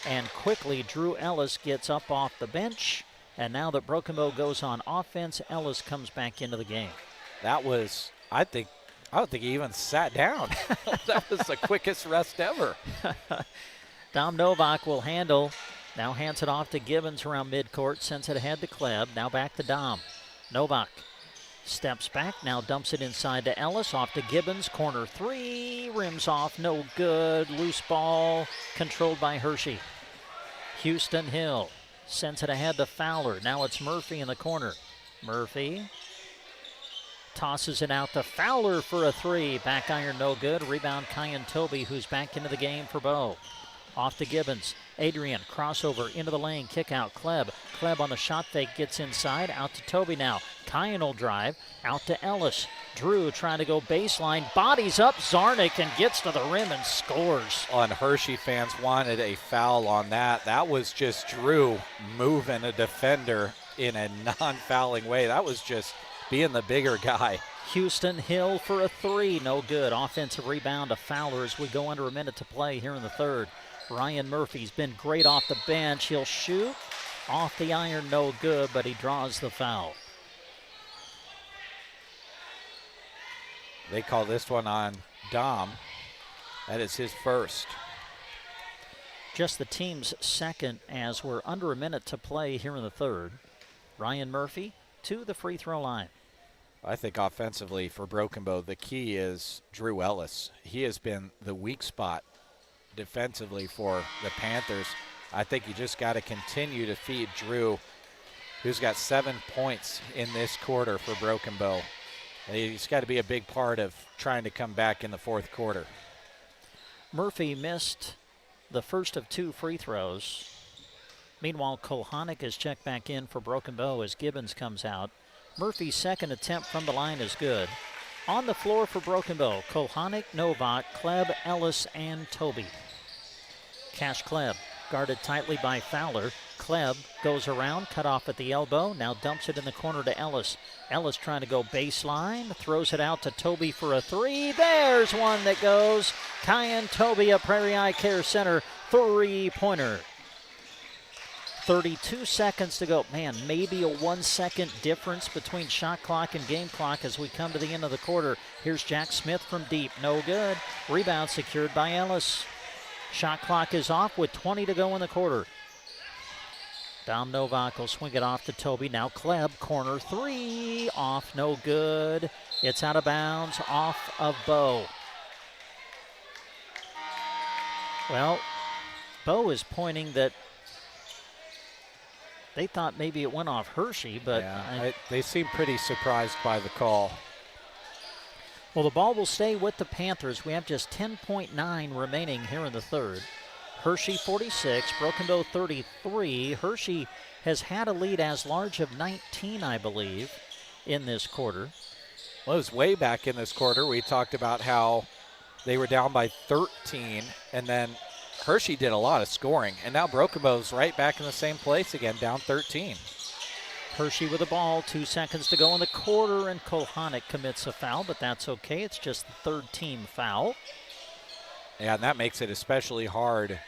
and quickly Drew Ellis gets up off the bench, and now that Broken Bow goes on offense, Ellis comes back into the game. That was, I don't think he even sat down. That was the quickest rest ever. Dom Novak will handle. Now hands it off to Gibbons around midcourt, sends it ahead to Kleb. Now back to Dom. Novak steps back, now dumps it inside to Ellis, off to Gibbons, corner three, rims off, no good, loose ball, controlled by Hershey. Houston Hill sends it ahead to Fowler. Now it's Murphy in the corner. Murphy tosses it out to Fowler for a three. Back iron, no good. Rebound, Kyan Toby, who's back into the game for Bow. Off to Gibbons. Adrian, crossover into the lane, kick out, Kleb. Kleb on the shot fake, gets inside, out to Toby now. Kyan will drive, out to Ellis. Drew trying to go baseline, bodies up Zarnik and gets to the rim and scores. And Hershey fans wanted a foul on that. That was just Drew moving a defender in a non-fouling way. That was just being the bigger guy. Houston Hill for a three, no good. Offensive rebound to Fowler as we go under a minute to play here in the third. Ryan Murphy's been great off the bench. He'll shoot off the iron, no good, but he draws the foul. They call this one on Dom. That is his first. Just the team's second as we're under a minute to play here in the third. Ryan Murphy to the free throw line. I think offensively for Broken Bow, the key is Drew Ellis. He has been the weak spot defensively for the Panthers. I think you just got to continue to feed Drew, who's got 7 points in this quarter for Broken Bow. He's got to be a big part of trying to come back in the fourth quarter. Murphy missed the first of two free throws. Meanwhile, Kohanic is checked back in for Broken Bow as Gibbons comes out. Murphy's second attempt from the line is good. On the floor for Broken Bow, Kohanic, Novak, Kleb, Ellis, and Toby. Cash Kleb, guarded tightly by Fowler. Kleb goes around, cut off at the elbow, now dumps it in the corner to Ellis. Ellis trying to go baseline, throws it out to Toby for a three. There's one that goes. Kyan Toby at Prairie Eye Care Center, three-pointer. 32 seconds to go. Man, maybe a 1 second difference between shot clock and game clock as we come to the end of the quarter. Here's Jack Smith from deep, no good. Rebound secured by Ellis. Shot clock is off with 20 to go in the quarter. Dom Novak will swing it off to Toby. Now Kleb, corner three, off, no good. It's out of bounds, off of Bow. Well, Bow is pointing that they thought maybe it went off Hershey, but yeah, they seem pretty surprised by the call. Well, the ball will stay with the Panthers. We have just 10.9 remaining here in the third. Hershey 46, Broken Bow 33. Hershey has had a lead as large of 19, I believe, in this quarter. Well, it was way back in this quarter. We talked about how they were down by 13, and then Hershey did a lot of scoring, and now Broken Bow's right back in the same place again, down 13. Hershey with the ball, 2 seconds to go in the quarter, and Kohanic commits a foul, but that's okay. It's just the third team foul. Yeah, and that makes it especially hard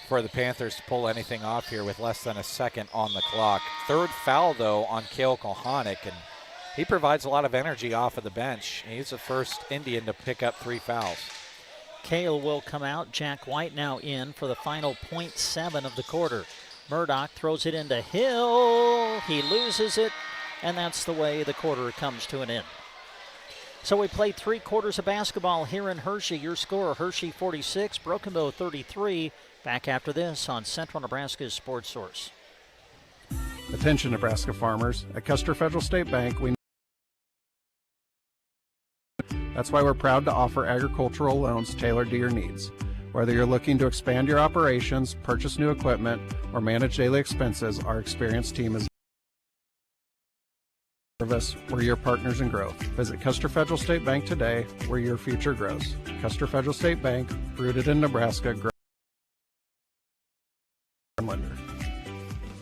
for the Panthers to pull anything off here with less than a second on the clock. Third foul, though, on Cale Kohanic, and he provides a lot of energy off of the bench. He's the first Indian to pick up 3 fouls. Cale will come out. Jack White now in for the final 0.7 of the quarter. Murdoch throws it into Hill. He loses it, and that's the way the quarter comes to an end. So we played 3 quarters of basketball here in Hershey. Your score, Hershey 46, Broken Bow 33. Back after this on Central Nebraska's Sports Source. Attention Nebraska farmers. At Custer Federal State Bank, that's why we're proud to offer agricultural loans tailored to your needs. Whether you're looking to expand your operations, purchase new equipment, or manage daily expenses, our experienced team is Service, where your partners in growth. Visit Custer Federal State Bank today, where your future grows. Custer Federal State Bank, rooted in Nebraska, lender.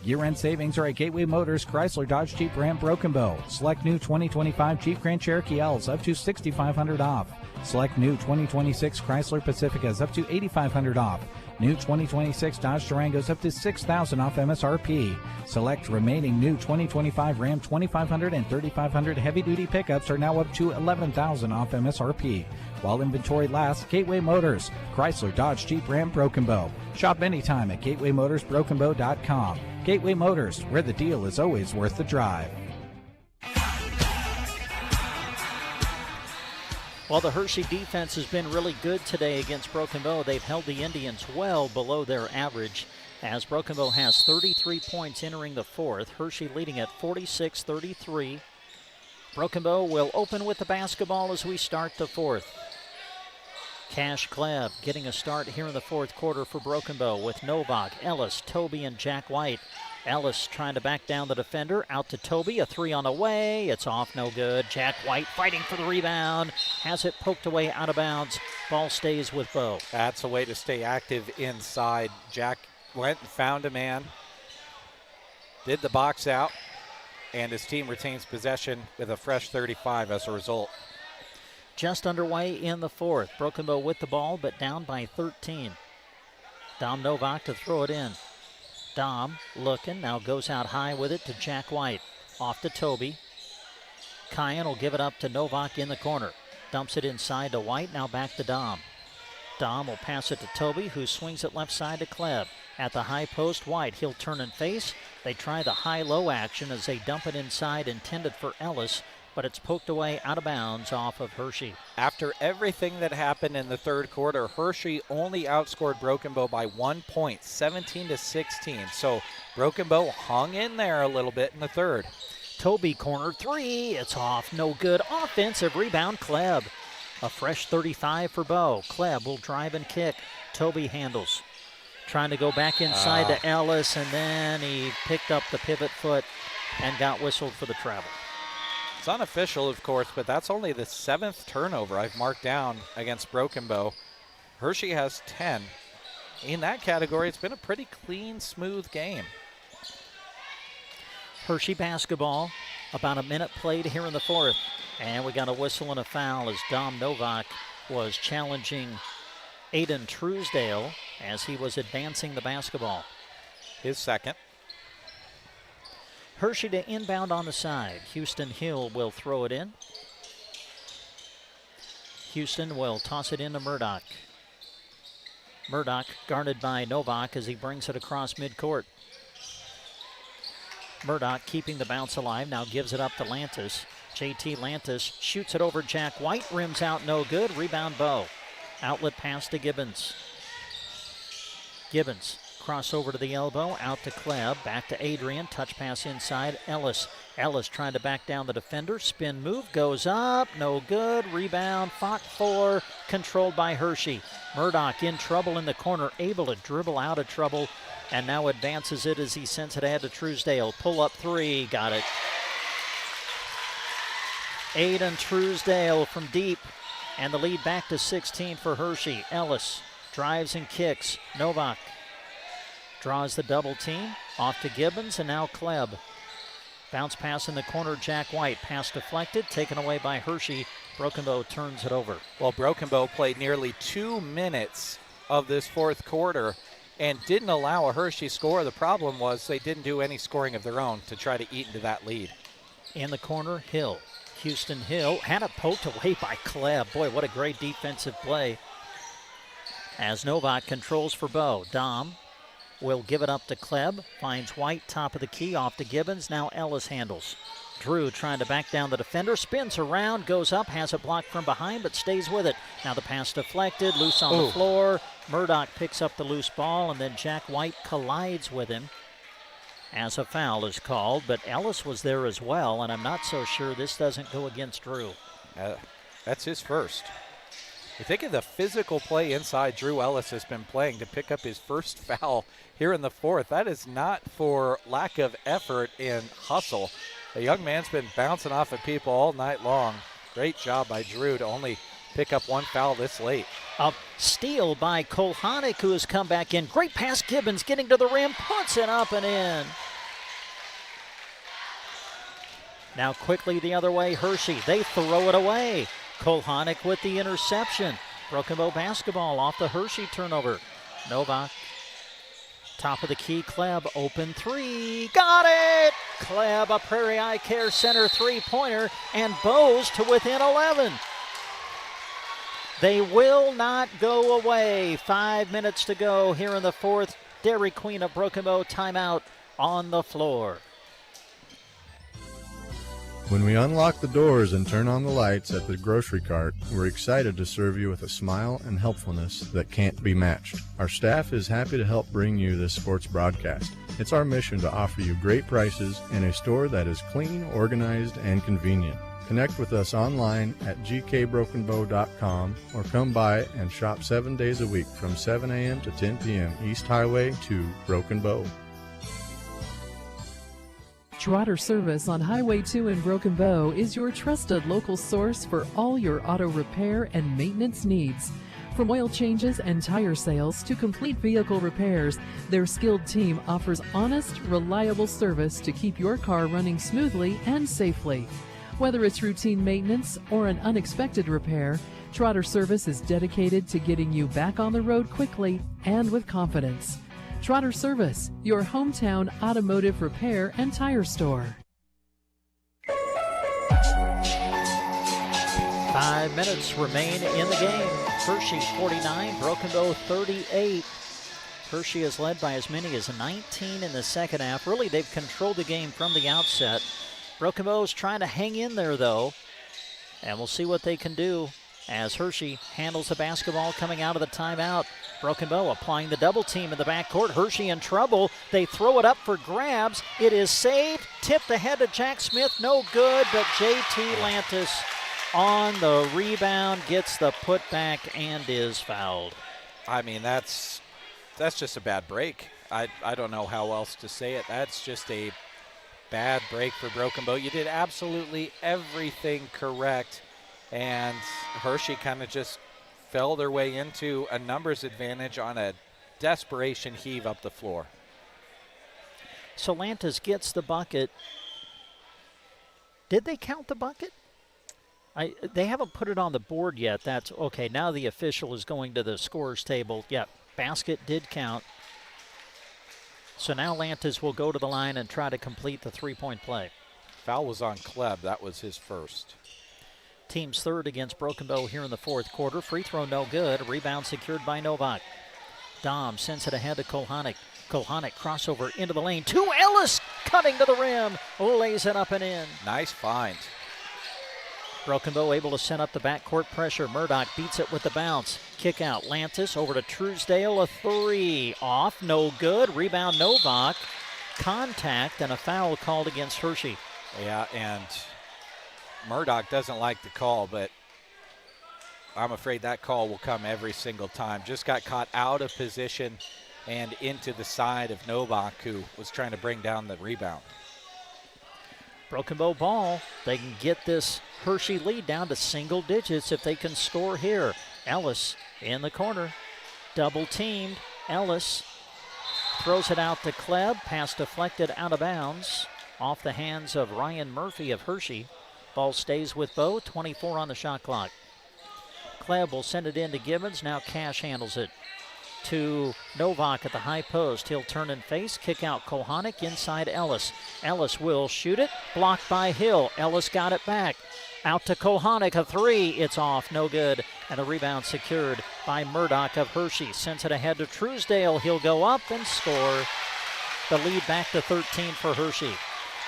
Year-end savings are at Gateway Motors, Chrysler, Dodge, Jeep, Ram, Broken Bow. Select new 2025 Jeep Grand Cherokee L's up to $6,500 off. Select new 2026 Chrysler Pacificas up to $8,500 off. New 2026 Dodge Durangos up to $6,000 off MSRP. Select remaining new 2025 Ram 2500 and 3500 heavy-duty pickups are now up to $11,000 off MSRP. While inventory lasts, Gateway Motors, Chrysler, Dodge, Jeep, Ram, Broken Bow. Shop anytime at GatewayMotorsBrokenBow.com. Gateway Motors, where the deal is always worth the drive. Well, the Hershey defense has been really good today against Broken Bow. They've held the Indians well below their average, as Broken Bow has 33 points entering the fourth. Hershey leading at 46-33. Broken Bow will open with the basketball as we start the fourth. Cash Klebb getting a start here in the fourth quarter for Broken Bow with Novak, Ellis, Toby, and Jack White. Ellis trying to back down the defender. Out to Toby. A three on the way. It's off. No good. Jack White fighting for the rebound. Has it poked away out of bounds. Ball stays with Bow. That's a way to stay active inside. Jack went and found a man. Did the box out. And his team retains possession with a fresh 35 as a result. Just underway in the fourth. Broken Bow with the ball, but down by 13. Dom Novak to throw it in. Dom looking, now goes out high with it to Jack White. Off to Toby. Kyan will give it up to Novak in the corner. Dumps it inside to White, now back to Dom. Dom will pass it to Toby, who swings it left side to Klebb. At the high post, White, he'll turn and face. They try the high-low action as they dump it inside, intended for Ellis, but it's poked away out of bounds off of Hershey. After everything that happened in the third quarter, Hershey only outscored Broken Bow by 1 point, 17-16. So Broken Bow hung in there a little bit in the third. Toby corner three, it's off, no good. Offensive rebound, Klebb. A fresh 35 for Bow. Klebb will drive and kick. Toby handles. Trying to go back inside to Ellis, and then he picked up the pivot foot and got whistled for the travel. It's unofficial, of course, but that's only the 7th turnover I've marked down against Broken Bow. Hershey has 10. In that category, it's been a pretty clean, smooth game. Hershey basketball, about a minute played here in the fourth. And we got a whistle and a foul as Dom Novak was challenging Aiden Truesdale as he was advancing the basketball. His second. Hershey to inbound on the side. Houston Hill will throw it in. Houston will toss it into Murdoch. Murdoch guarded by Novak as he brings it across midcourt. Murdoch keeping the bounce alive, now gives it up to Lantis. JT Lantis shoots it over Jack White, rims out, no good. Rebound Bow. Outlet pass to Gibbons. Gibbons cross over to the elbow, out to Klebb, back to Adrian, touch pass inside, Ellis. Ellis trying to back down the defender, spin move, goes up, no good, rebound, fought for, controlled by Hershey. Murdoch in trouble in the corner, able to dribble out of trouble, and now advances it as he sends it ahead to Truesdale. Pull up three, got it. Aiden Truesdale from deep, and the lead back to 16 for Hershey. Ellis drives and kicks, Novak draws the double team, off to Gibbons, and now Klebb. Bounce pass in the corner, Jack White. Pass deflected, taken away by Hershey. Broken Bow turns it over. Well, Broken Bow played nearly 2 minutes of this fourth quarter and didn't allow a Hershey score. The problem was they didn't do any scoring of their own to try to eat into that lead. In the corner, Hill. Houston Hill had it poked away by Klebb. Boy, what a great defensive play. As Novak controls for Bow. Dom will give it up to Klebb, finds White, top of the key, off to Gibbons. Now Ellis handles. Drew trying to back down the defender, spins around, goes up, has it blocked from behind, but stays with it. Now the pass deflected, loose on the floor. Murdoch picks up the loose ball, and then Jack White collides with him as a foul is called, but Ellis was there as well, and I'm not so sure this doesn't go against Drew. That's his first. You think of the physical play inside Drew Ellis has been playing to pick up his first foul here in the fourth. That is not for lack of effort and hustle. The young man's been bouncing off of people all night long. Great job by Drew to only pick up one foul this late. A steal by Kolhanik, who has come back in. Great pass, Gibbons getting to the rim, puts it up and in. Now quickly the other way, Hershey. They throw it away. Kolhanik with the interception. Broken Bow basketball off the Hershey turnover. Novak, top of the key, Kleb, open three. Got it! Kleb, a Prairie Eye Care Center three-pointer, and Bows to within 11. They will not go away. 5 minutes to go here in the fourth. Dairy Queen of Broken Bow timeout on the floor. When we unlock the doors and turn on the lights at the grocery cart, we're excited to serve you with a smile and helpfulness that can't be matched. Our staff is happy to help bring you this sports broadcast. It's our mission to offer you great prices in a store that is clean, organized, and convenient. Connect with us online at gkbrokenbow.com or come by and shop 7 days a week from 7 a.m. to 10 p.m. East Highway to Broken Bow. Trotter Service on Highway 2 in Broken Bow is your trusted local source for all your auto repair and maintenance needs. From oil changes and tire sales to complete vehicle repairs, their skilled team offers honest, reliable service to keep your car running smoothly and safely. Whether it's routine maintenance or an unexpected repair, Trotter Service is dedicated to getting you back on the road quickly and with confidence. Trotter Service, your hometown automotive repair and tire store. 5 minutes remain in the game. Hershey 49, Broken Bow 38. Hershey is led by as many as 19 in the second half. Really, they've controlled the game from the outset. Broken Bow is trying to hang in there, though, and we'll see what they can do as Hershey handles the basketball coming out of the timeout. Broken Bow applying the double team in the backcourt. Hershey in trouble. They throw it up for grabs. It is saved. Tipped ahead to Jack Smith. No good, but J.T. Lantis on the rebound gets the putback and is fouled. I mean, that's just a bad break. I don't know how else to say it. That's just a bad break for Broken Bow. You did absolutely everything correct, and Hershey kind of just fell their way into a numbers advantage on a desperation heave up the floor. So Lantis gets the bucket. Did they count the bucket? They haven't put it on the board yet. That's okay. Now the official is going to the scorer's table. Yeah, basket did count. So now Lantis will go to the line and try to complete the three-point play. Foul was on Kleb. That was his first. Team's third against Broken Bow here in the fourth quarter. Free throw no good. Rebound secured by Novak. Dom sends it ahead to Kolhanik. Kolhanik crossover into the lane. To Ellis cutting to the rim. Lays it up and in. Nice find. Broken Bow able to set up the backcourt pressure. Murdoch beats it with the bounce. Kick out. Lantis over to Truesdale. A three. Off. No good. Rebound Novak. Contact and a foul called against Hershey. Yeah, and Murdoch doesn't like the call, but I'm afraid that call will come every single time. Just got caught out of position and into the side of Novak, who was trying to bring down the rebound. Broken Bow ball. They can get this Hershey lead down to single digits if they can score here. Ellis in the corner. Double teamed. Ellis throws it out to Kleb. Pass deflected out of bounds. Off the hands of Ryan Murphy of Hershey. Ball stays with Bow. 24 on the shot clock. Kleb will send it in to Gibbons. Now Cash handles it to Novak at the high post. He'll turn and face. Kick out Kolhanik inside Ellis. Ellis will shoot it. Blocked by Hill. Ellis got it back. Out to Kolhanik. A three. It's off. No good. And the rebound secured by Murdoch of Hershey. Sends it ahead to Truesdale. He'll go up and score. The lead back to 13 for Hershey.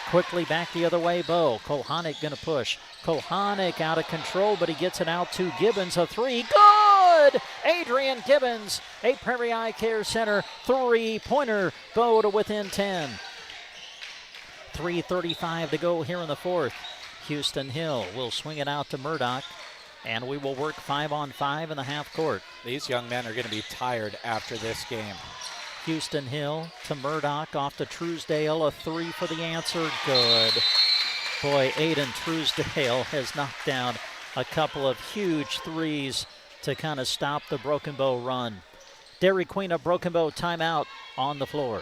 Quickly back the other way, Bow. Kolhanik going to push. Kolhanik out of control, but he gets it out to Gibbons. A three. Good! Adrian Gibbons, a Prairie Eye Care Center three-pointer. Bow to within 10. 3:35 to go here in the fourth. Houston Hill will swing it out to Murdoch, and we will work 5-on-5 in the half court. These young men are going to be tired after this game. Houston Hill to Murdoch, off to Truesdale. A three for the answer. Good. Boy, Aiden Truesdale has knocked down a couple of huge threes to kind of stop the Broken Bow run. Dairy Queen of Broken Bow timeout on the floor.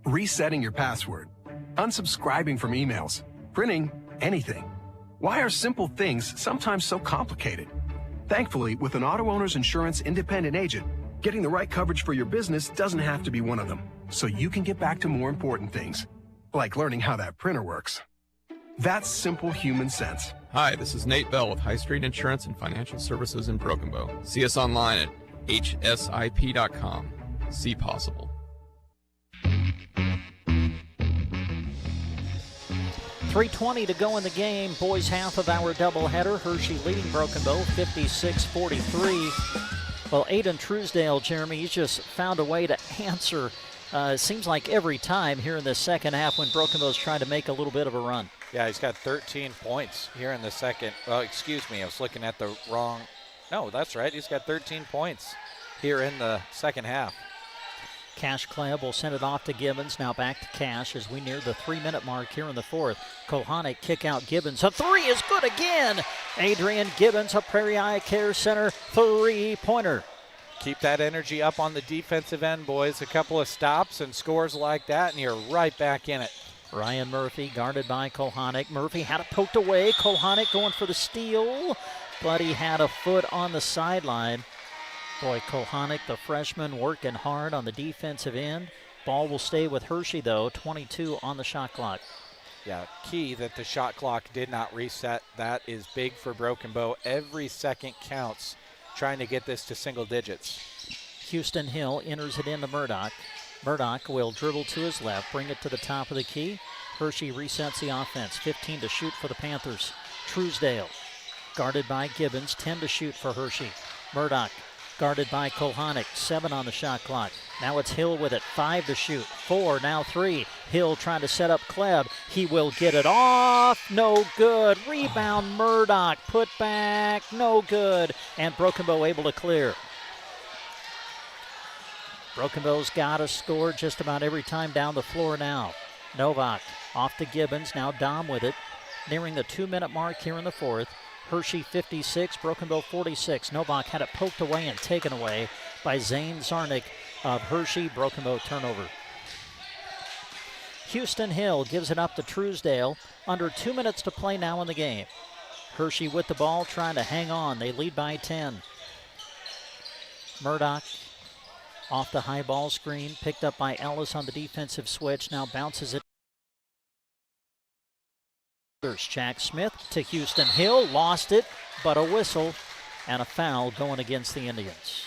Resetting your password, unsubscribing from emails, printing anything. Why are simple things sometimes so complicated? Thankfully, with an auto owner's insurance independent agent, getting the right coverage for your business doesn't have to be one of them, so you can get back to more important things, like learning how that printer works. That's simple human sense. Hi, this is Nate Bell with High Street Insurance and Financial Services in Broken Bow. See us online at hsip.com. See possible. .320 to go in the game. Boys half of our doubleheader. Hershey leading Broken Bow 56-43. Well, Aiden Truesdale, Jeremy, he's just found a way to answer. It seems like every time here in the second half when Broken Bow's trying to make a little bit of a run. Yeah, he's got 13 points here in the second. Well, excuse me, I was looking at the wrong. No, that's right. He's got 13 points here in the second half. Cash Kleb will send it off to Gibbons. Now back to Cash as we near the 3-minute mark here in the fourth. Kohanic kick out Gibbons. A three is good again. Adrian Gibbons, a Prairie Eye Care Center three-pointer. Keep that energy up on the defensive end, boys. A couple of stops and scores like that, and you're right back in it. Ryan Murphy guarded by Kohanic. Murphy had it poked away. Kohanic going for the steal, but he had a foot on the sideline. Boy, Kohanic, the freshman, working hard on the defensive end. Ball will stay with Hershey, though. 22 on the shot clock. Yeah, key that the shot clock did not reset. That is big for Broken Bow. Every second counts, trying to get this to single digits. Houston Hill enters it into Murdoch. Murdoch will dribble to his left, bring it to the top of the key. Hershey resets the offense. 15 to shoot for the Panthers. Truesdale, guarded by Gibbons. 10 to shoot for Hershey. Murdoch, guarded by Kohanic. 7 on the shot clock. Now it's Hill with it. 5 to shoot. 4, now 3. Hill trying to set up Kleb. He will get it off. No good. Rebound Murdoch. Put back. No good. And Broken Bow able to clear. Broken Bow's got to score just about every time down the floor now. Novak off to Gibbons. Now Dom with it. Nearing the 2-minute mark here in the fourth. Hershey 56, Broken Bow 46. Novak had it poked away and taken away by Zane Zarnik of Hershey. Broken Bow turnover. Houston Hill gives it up to Truesdale. Under 2 minutes to play now in the game. Hershey with the ball trying to hang on. They lead by 10. Murdoch off the high ball screen. Picked up by Ellis on the defensive switch. Now bounces it. There's Jack Smith to Houston Hill. Lost it, but a whistle and a foul going against the Indians.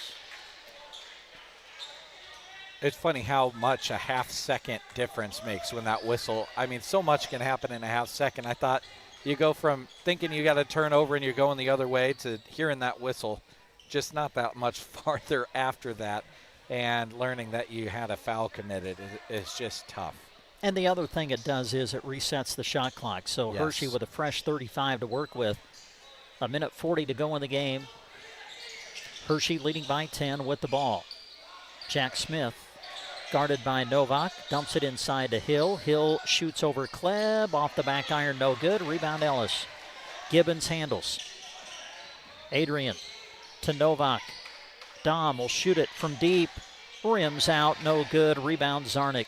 It's funny how much a half-second difference makes when that whistle. I mean, so much can happen in a half second. I thought you go from thinking you got to turn over and you're going the other way to hearing that whistle just not that much farther after that, and learning that you had a foul committed is just tough. And the other thing it does is it resets the shot clock. So Yes. Hershey with a fresh 35 to work with. 1:40 to go in the game. Hershey leading by 10 with the ball. Jack Smith, guarded by Novak, dumps it inside to Hill. Hill shoots over Kleb, off the back iron, no good. Rebound Ellis. Gibbons handles. Adrian to Novak. Dom will shoot it from deep. Rims out, no good. Rebound Zarnik.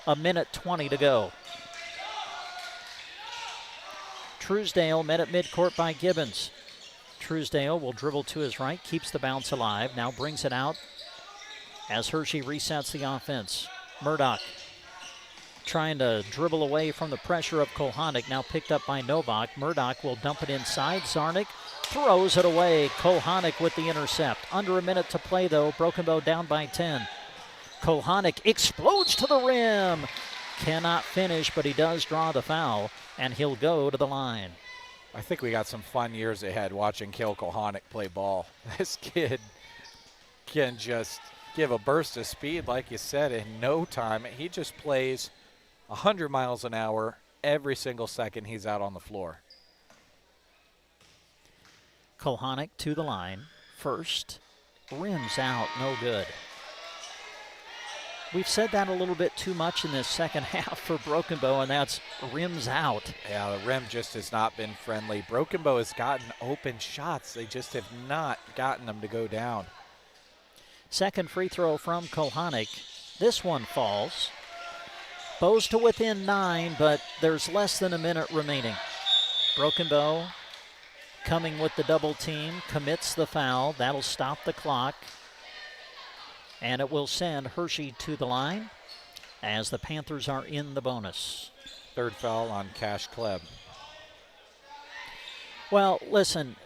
1:20 to go. Truesdale met at midcourt by Gibbons. Truesdale will dribble to his right, keeps the bounce alive, now brings it out as Hershey resets the offense. Murdoch trying to dribble away from the pressure of Kohanic, now picked up by Novak. Murdoch will dump it inside. Zarnik throws it away. Kohanic with the intercept. Under a minute to play though. Broken Bow down by 10. Kohanic explodes to the rim. Cannot finish, but he does draw the foul, and he'll go to the line. I think we got some fun years ahead watching Kale Kohanic play ball. This kid can just give a burst of speed, like you said, in no time. He just plays 100 miles an hour every single second he's out on the floor. Kohanic to the line. First, rims out, no good. We've said that a little bit too much in this second half for Broken Bow, and that's rims out. Yeah, the rim just has not been friendly. Broken Bow has gotten open shots. They just have not gotten them to go down. Second free throw from Kohanik. This one falls. Bows to within 9, but there's less than a minute remaining. Broken Bow coming with the double team, commits the foul. That'll stop the clock. And it will send Hershey to the line as the Panthers are in the bonus. Third foul on Cash Kleb. Well, listen,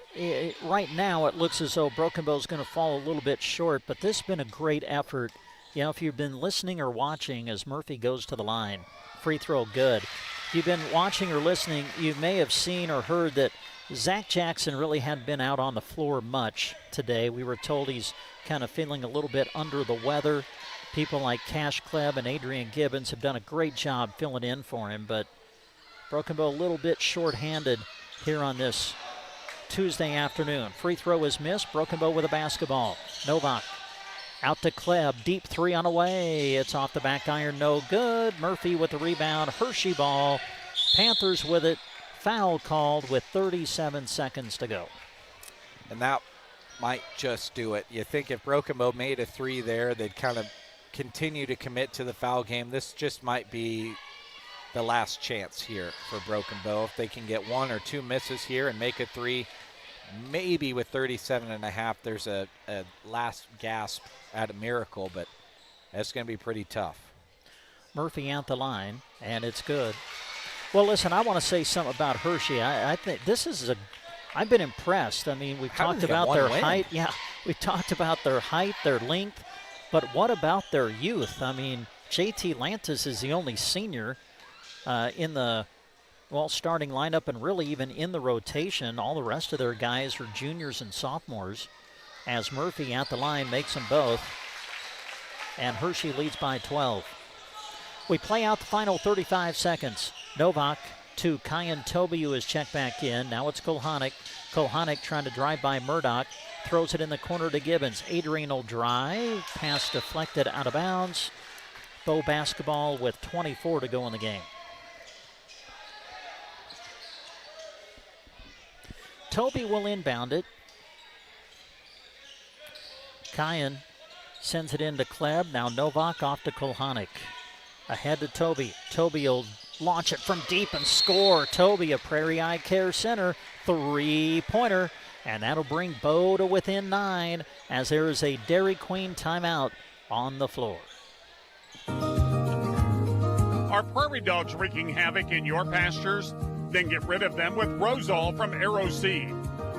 right now it looks as though Broken Bow is going to fall a little bit short, but this has been a great effort. You know, if you've been listening or watching as Murphy goes to the line, free throw good. If you've been watching or listening, you may have seen or heard that Zach Jackson really hadn't been out on the floor much today. We were told he's kind of feeling a little bit under the weather. People like Cash Kleb and Adrian Gibbons have done a great job filling in for him, but Broken Bow a little bit short-handed here on this Tuesday afternoon. Free throw is missed. Broken Bow with a basketball. Novak out to Kleb. Deep three on the way. It's off the back iron. No good. Murphy with the rebound. Hershey ball. Panthers with it. Foul called with 37 seconds to go. And that might just do it. You think if Broken Bow made a three there, they'd kind of continue to commit to the foul game. This just might be the last chance here for Broken Bow. If they can get one or two misses here and make a three, maybe with 37.5, there's a last gasp at a miracle, but that's going to be pretty tough. Murphy at the line, and it's good. Well, listen, I want to say something about Hershey. I think this is I've been impressed. I mean, we've talked about their height. Yeah, we talked about their height, their length, but what about their youth? I mean, JT Lantis is the only senior in the, starting lineup and really even in the rotation. All the rest of their guys are juniors and sophomores as Murphy at the line makes them both, and Hershey leads by 12. We play out the final 35 seconds. Novak to Kyan Toby, who is checked back in. Now it's Kohanik. Kohanik trying to drive by Murdoch. Throws it in the corner to Gibbons. Adrian will drive. Pass deflected out of bounds. Bow basketball with 24 to go in the game. Toby will inbound it. Kyan sends it into Kleb. Now Novak off to Kohanik. Ahead to Toby. Toby will launch it from deep and score. Toby, a Prairie Eye Care Center three-pointer, and that'll bring Bow to within 9 as there is a Dairy Queen timeout on the floor. Are prairie dogs wreaking havoc in your pastures? Then get rid of them with Rosol from Arrow Seed.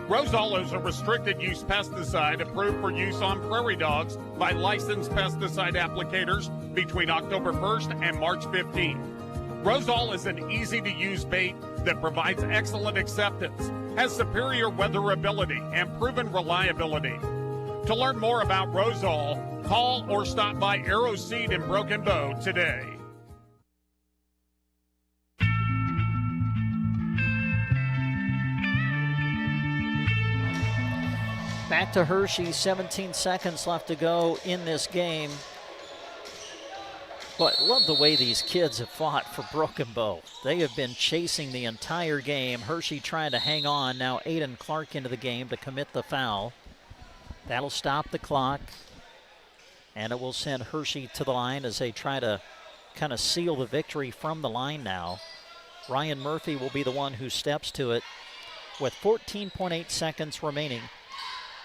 Rosol is a restricted use pesticide approved for use on prairie dogs by licensed pesticide applicators between October 1st and March 15th. Rosol is an easy-to-use bait that provides excellent acceptance, has superior weatherability, and proven reliability. To learn more about Rosol, call or stop by Arrow Seed in Broken Bow today. Back to Hershey, 17 seconds left to go in this game. But love the way these kids have fought for Broken Bow. They have been chasing the entire game. Hershey trying to hang on. Now Aiden Clark into the game to commit the foul. That'll stop the clock. And it will send Hershey to the line as they try to kind of seal the victory from the line now. Ryan Murphy will be the one who steps to it with 14.8 seconds remaining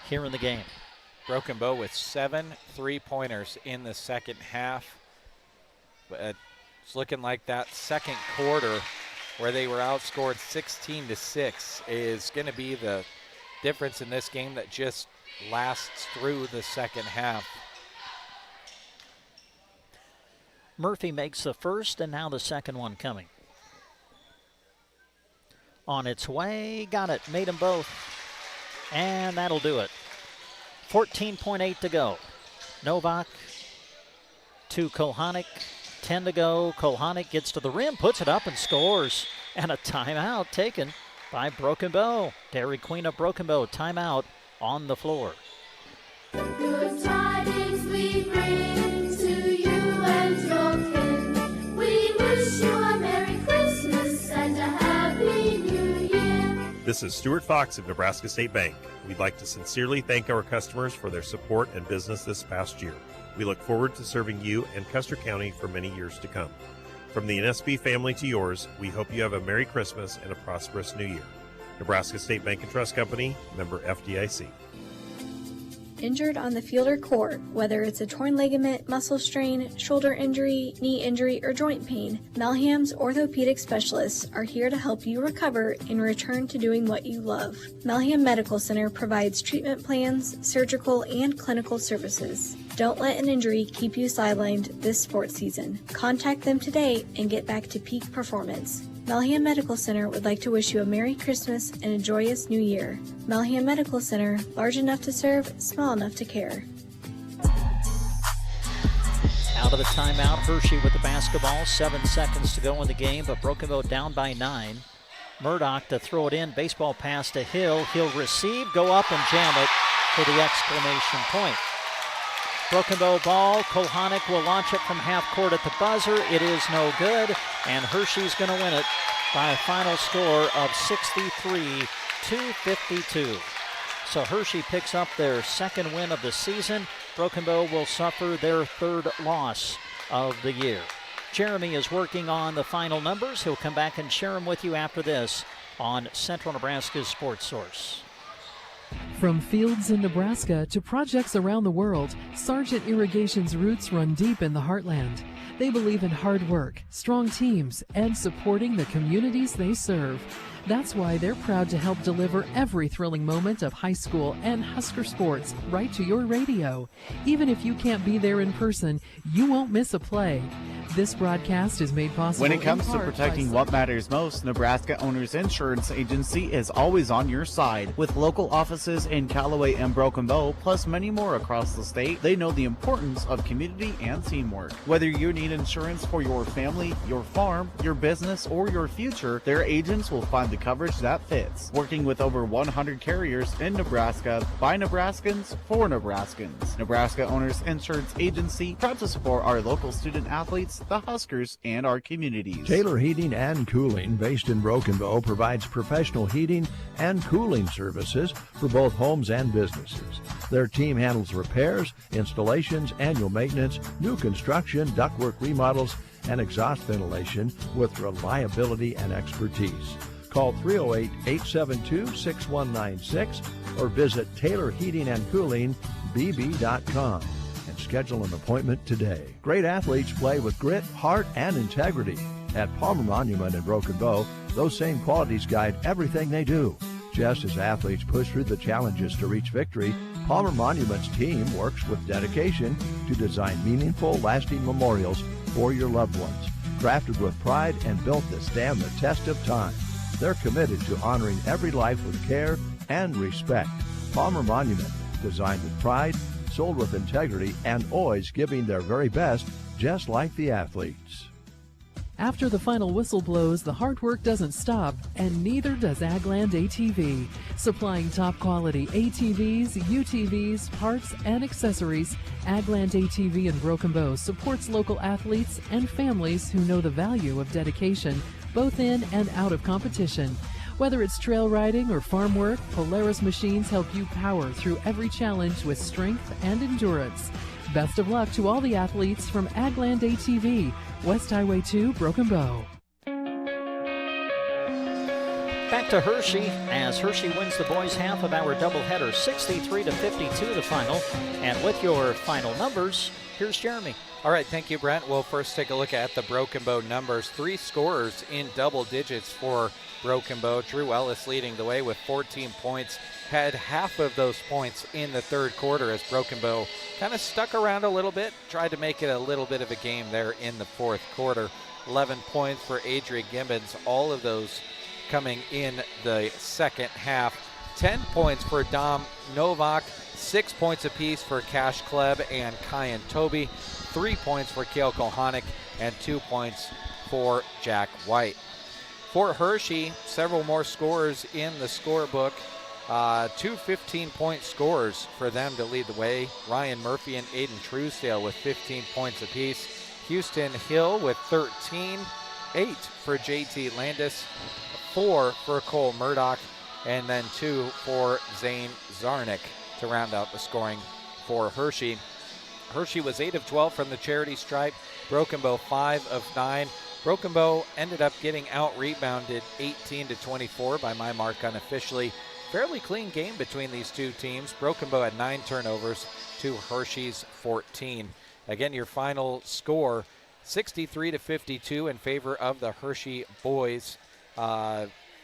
here in the game. Broken Bow with 7 3-pointers in the second half. It's looking like that second quarter where they were outscored 16-6 is going to be the difference in this game that just lasts through the second half. Murphy makes the first, and now the second one coming. On its way, got it, made them both. And that'll do it. 14.8 to go. Novak to Kohanik. 10 to go. Kohanik gets to the rim, puts it up and scores. And a timeout taken by Broken Bow. Dairy Queen of Broken Bow, timeout on the floor. Good tidings we bring to you. This is Stuart Fox of Nebraska State Bank. We'd like to sincerely thank our customers for their support and business this past year. We look forward to serving you and Custer County for many years to come. From the NSB family to yours, we hope you have a Merry Christmas and a prosperous New Year. Nebraska State Bank and Trust Company, member FDIC. Injured on the field or court, whether it's a torn ligament, muscle strain, shoulder injury, knee injury, or joint pain, Melham's orthopedic specialists are here to help you recover and return to doing what you love. Melham Medical Center provides treatment plans, surgical, and clinical services. Don't let an injury keep you sidelined this sports season. Contact them today and get back to peak performance. Melham Medical Center would like to wish you a Merry Christmas and a joyous New Year. Melham Medical Center, large enough to serve, small enough to care. Out of the timeout, Hershey with the basketball. 7 seconds to go in the game, but Broken Bow down by 9. Murdoch to throw it in. Baseball pass to Hill. He'll receive, go up and jam it for the exclamation point. Broken Bow ball. Kohanic will launch it from half court at the buzzer. It is no good, and Hershey's going to win it by a final score of 63-52. So Hershey picks up their second win of the season. Broken Bow will suffer their third loss of the year. Jeremy is working on the final numbers. He'll come back and share them with you after this on Central Nebraska's Sports Source. From fields in Nebraska to projects around the world, Sargent Irrigation's roots run deep in the heartland. They believe in hard work, strong teams, and supporting the communities they serve. That's why they're proud to help deliver every thrilling moment of high school and Husker sports right to your radio. Even if you can't be there in person, you won't miss a play. This broadcast is made possible when it comes to in part protecting what matters most. Nebraska Owners Insurance Agency is always on your side. With local offices in Callaway and Broken Bow, plus many more across the state, they know the importance of community and teamwork. Whether you need insurance for your family, your farm, your business, or your future, their agents will find the coverage that fits. Working with over 100 carriers in Nebraska, by Nebraskans, for Nebraskans. Nebraska Owners Insurance Agency, proud to support our local student athletes, the Huskers, and our communities. Taylor Heating and Cooling, based in Broken Bow, provides professional heating and cooling services for both homes and businesses. Their team handles repairs, installations, annual maintenance, new construction, ductwork remodels, and exhaust ventilation with reliability and expertise. Call 308-872-6196 or visit TaylorHeatingandCoolingBB.com. Schedule an appointment today. Great athletes play with grit, heart, and integrity. At Palmer Monument in Broken Bow, those same qualities guide everything they do. Just as athletes push through the challenges to reach victory, Palmer Monument's team works with dedication to design meaningful, lasting memorials for your loved ones. Crafted with pride and built to stand the test of time. They're committed to honoring every life with care and respect. Palmer Monument, designed with pride, sold with integrity, and always giving their very best, just like the athletes. After the final whistle blows, the hard work doesn't stop, and neither does Agland ATV. Supplying top quality ATVs, UTVs, parts, and accessories, Agland ATV in Broken Bow supports local athletes and families who know the value of dedication, both in and out of competition. Whether it's trail riding or farm work, Polaris machines help you power through every challenge with strength and endurance. Best of luck to all the athletes from Agland ATV, West Highway 2, Broken Bow. Back to Hershey as Hershey wins the boys' half of our doubleheader, 63-52 the final. And with your final numbers, here's Jeremy. All right, thank you, Brent. We'll first take a look at the Broken Bow numbers. 3 scorers in double digits for Broken Bow. Drew Ellis leading the way with 14 points. Had half of those points in the third quarter as Broken Bow kind of stuck around a little bit, tried to make it a little bit of a game there in the fourth quarter. 11 points for Adria Gibbons, all of those coming in the second half. 10 points for Dom Novak, 6 points apiece for Cash Kleb and Kyan Toby, 3 points for Kale Kohanic, and 2 points for Jack White. For Hershey, several more scorers in the scorebook. 2 15-point scorers for them to lead the way. Ryan Murphy and Aiden Truesdale with 15 points apiece. Houston Hill with 13. 8 for JT Landis. 4 for Cole Murdoch. and then 2 for Zane Zarnick to round out the scoring for Hershey. Hershey was 8 of 12 from the charity stripe. Broken Bow 5 of 9. Broken Bow ended up getting out-rebounded 18-24 by my mark unofficially. Fairly clean game between these two teams. Broken Bow had 9 turnovers to Hershey's 14. Again, your final score, 63-52 in favor of the Hershey boys.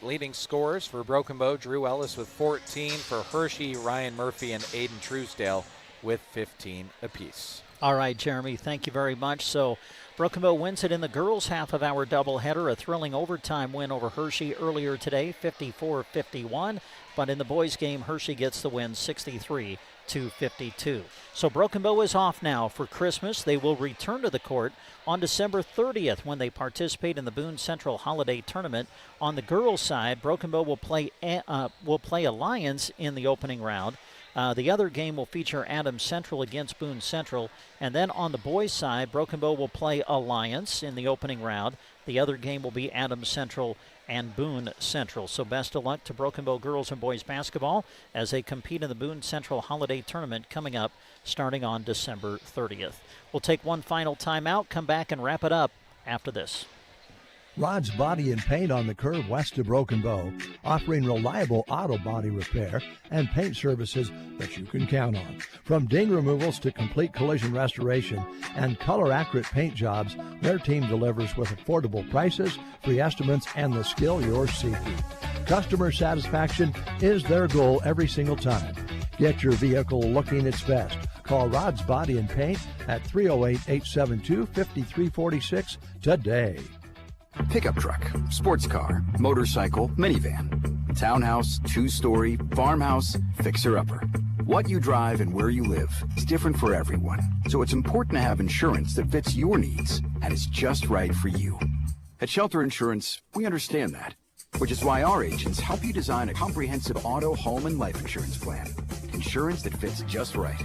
Leading scorers for Broken Bow, Drew Ellis with 14. For Hershey, Ryan Murphy and Aiden Truesdale with 15 apiece. All right, Jeremy, thank you very much. So Broken Bow wins it in the girls' half of our doubleheader, a thrilling overtime win over Hershey earlier today, 54-51. But in the boys' game, Hershey gets the win 63-52. So Broken Bow is off now for Christmas. They will return to the court on December 30th when they participate in the Boone Central Holiday Tournament. On the girls' side, Broken Bow will play Alliance in the opening round. The other game will feature Adams Central against Boone Central. And then on the boys' side, Broken Bow will play Alliance in the opening round. The other game will be Adams Central and Boone Central. So best of luck to Broken Bow girls and boys basketball as they compete in the Boone Central Holiday Tournament coming up starting on December 30th. We'll take one final timeout, come back and wrap it up after this. Rod's Body and Paint on the curve west of Broken Bow, offering reliable auto body repair and paint services that you can count on. From ding removals to complete collision restoration and color-accurate paint jobs, their team delivers with affordable prices, free estimates, and the skill you're seeking. Customer satisfaction is their goal every single time. Get your vehicle looking its best. Call Rod's Body and Paint at 308-872-5346 today. Pickup truck, sports car, motorcycle, minivan, townhouse, two-story, farmhouse, fixer-upper. What you drive and where you live is different for everyone, so it's important to have insurance that fits your needs and is just right for you. At Shelter Insurance, we understand that, which is why our agents help you design a comprehensive auto, home, and life insurance plan. Insurance that fits just right.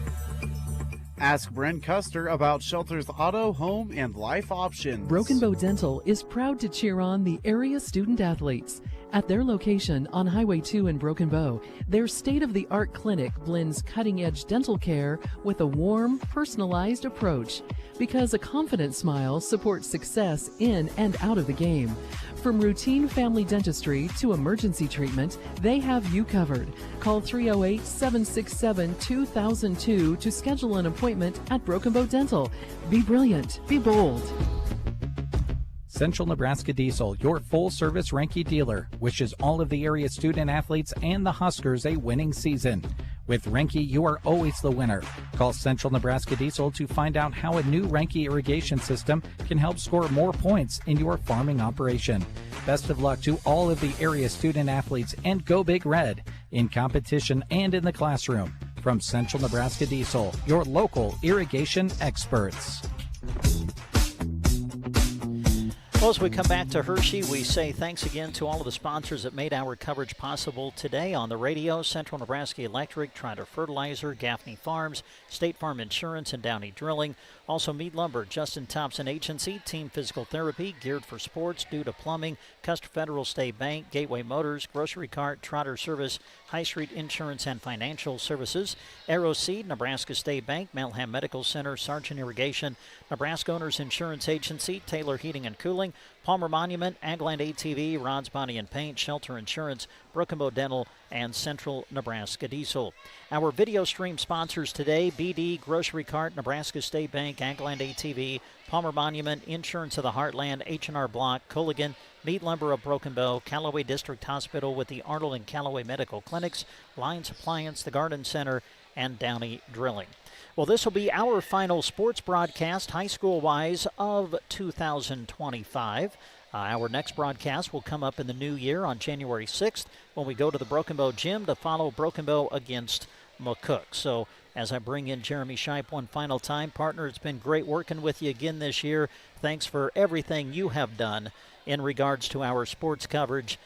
Ask Brent Custer about Shelter's auto, home, and life options. Broken Bow Dental is proud to cheer on the area student athletes. At their location on Highway 2 in Broken Bow, their state-of-the-art clinic blends cutting-edge dental care with a warm, personalized approach. Because a confident smile supports success in and out of the game. From routine family dentistry to emergency treatment, they have you covered. Call 308-767-2002 to schedule an appointment at Broken Bow Dental. Be brilliant. Be bold. Central Nebraska Diesel, your full-service Renke dealer, wishes all of the area student athletes and the Huskers a winning season. With Renke, you are always the winner. Call Central Nebraska Diesel to find out how a new Renke irrigation system can help score more points in your farming operation. Best of luck to all of the area student athletes, and go Big Red in competition and in the classroom. From Central Nebraska Diesel, your local irrigation experts. Well, as we come back to Hershey, we say thanks again to all of the sponsors that made our coverage possible today on the radio. Central Nebraska Electric, Trotter Fertilizer, Gaffney Farms, State Farm Insurance, and Downey Drilling. Also Mead Lumber, Justin Thompson Agency, Team Physical Therapy, Geared for Sports, Due to Plumbing, Custer Federal State Bank, Gateway Motors, Grocery Cart, Trotter Service, High Street Insurance and Financial Services, Arrow Seed, Nebraska State Bank, Melham Medical Center, Sargent Irrigation, Nebraska Owners Insurance Agency, Taylor Heating and Cooling, Palmer Monument, Agland ATV, Rod's Body and Paint, Shelter Insurance, Broken Bow Dental, and Central Nebraska Diesel. Our video stream sponsors today: BD, Grocery Cart, Nebraska State Bank, Agland ATV, Palmer Monument, Insurance of the Heartland, H&R Block, Culligan, Meat Lumber of Broken Bow, Callaway District Hospital with the Arnold and Callaway Medical Clinics, Lyons Appliance, the Garden Center, and Downey Drilling. Well, this will be our final sports broadcast, high school-wise, of 2025. Our next broadcast will come up in the new year on January 6th when we go to the Broken Bow Gym to follow Broken Bow against McCook. So as I bring in Jeremy Shipe one final time, partner, it's been great working with you again this year. Thanks for everything you have done in regards to our sports coverage.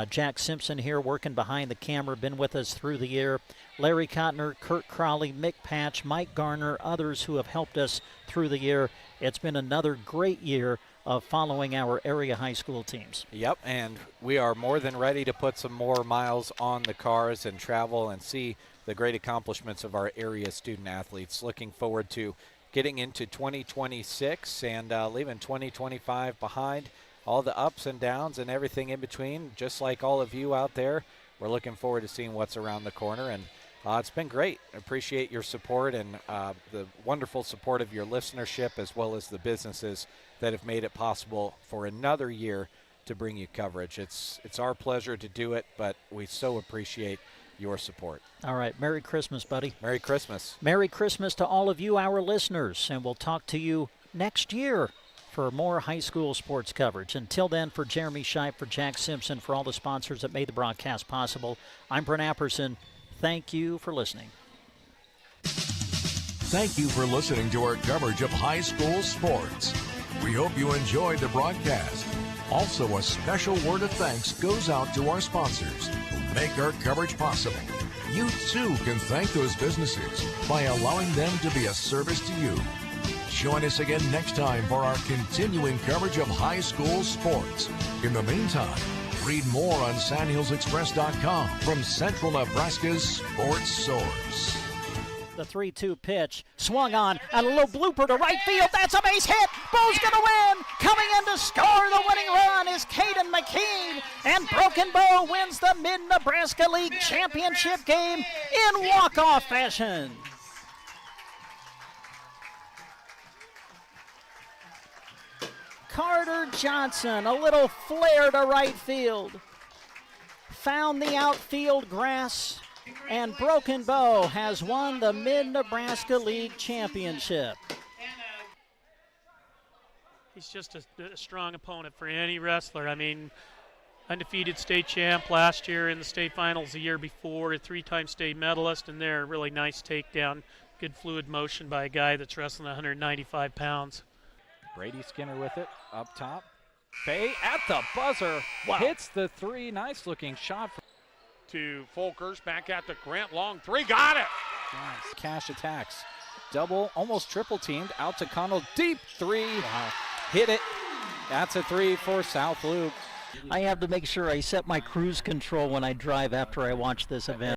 Jack Simpson here working behind the camera, been with us through the year. Larry Cotner, Kurt Crowley, Mick Patch, Mike Garner, others who have helped us through the year. It's been another great year of following our area high school teams. Yep, and we are more than ready to put some more miles on the cars and travel and see the great accomplishments of our area student athletes. Looking forward to getting into 2026 and leaving 2025 behind. All the ups and downs and everything in between, just like all of you out there. We're looking forward to seeing what's around the corner, and it's been great. I appreciate your support and the wonderful support of your listenership, as well as the businesses that have made it possible for another year to bring you coverage. It's our pleasure to do it, but we so appreciate your support. All right. Merry Christmas, buddy. Merry Christmas. Merry Christmas to all of you, our listeners, and we'll talk to you next year for more high school sports coverage. Until then, for Jeremy Scheib, for Jack Simpson, for all the sponsors that made the broadcast possible, I'm Brent Apperson. Thank you for listening. Thank you for listening to our coverage of high school sports. We hope you enjoyed the broadcast. Also, a special word of thanks goes out to our sponsors who make our coverage possible. You too can thank those businesses by allowing them to be a service to you. Join us again next time for our continuing coverage of high school sports. In the meantime, read more on SandhillsExpress.com from Central Nebraska's sports source. The 3-2 pitch swung on and a little blooper to right field. That's a base hit. Bo's going to win. Coming in to score the winning run is Caden McKean. And Broken Bow wins the Mid-Nebraska League Championship game in walk-off fashion. Carter Johnson, a little flare to right field. Found the outfield grass. And Broken Bow has won the Mid-Nebraska League Championship. He's just a strong opponent for any wrestler. I mean, undefeated state champ last year in the state finals the year before, a 3-time state medalist, and there, really nice takedown, good fluid motion by a guy that's wrestling 195 pounds. Brady Skinner with it, up top. Fay at the buzzer, hits the 3, nice-looking shot. To Folkers, back at the Grant, long 3, got it! Nice. Cash attacks. Double, almost triple teamed, out to Connell, deep 3. Wow. Hit it. That's a 3 for South Loop. I have to make sure I set my cruise control when I drive after I watch this event.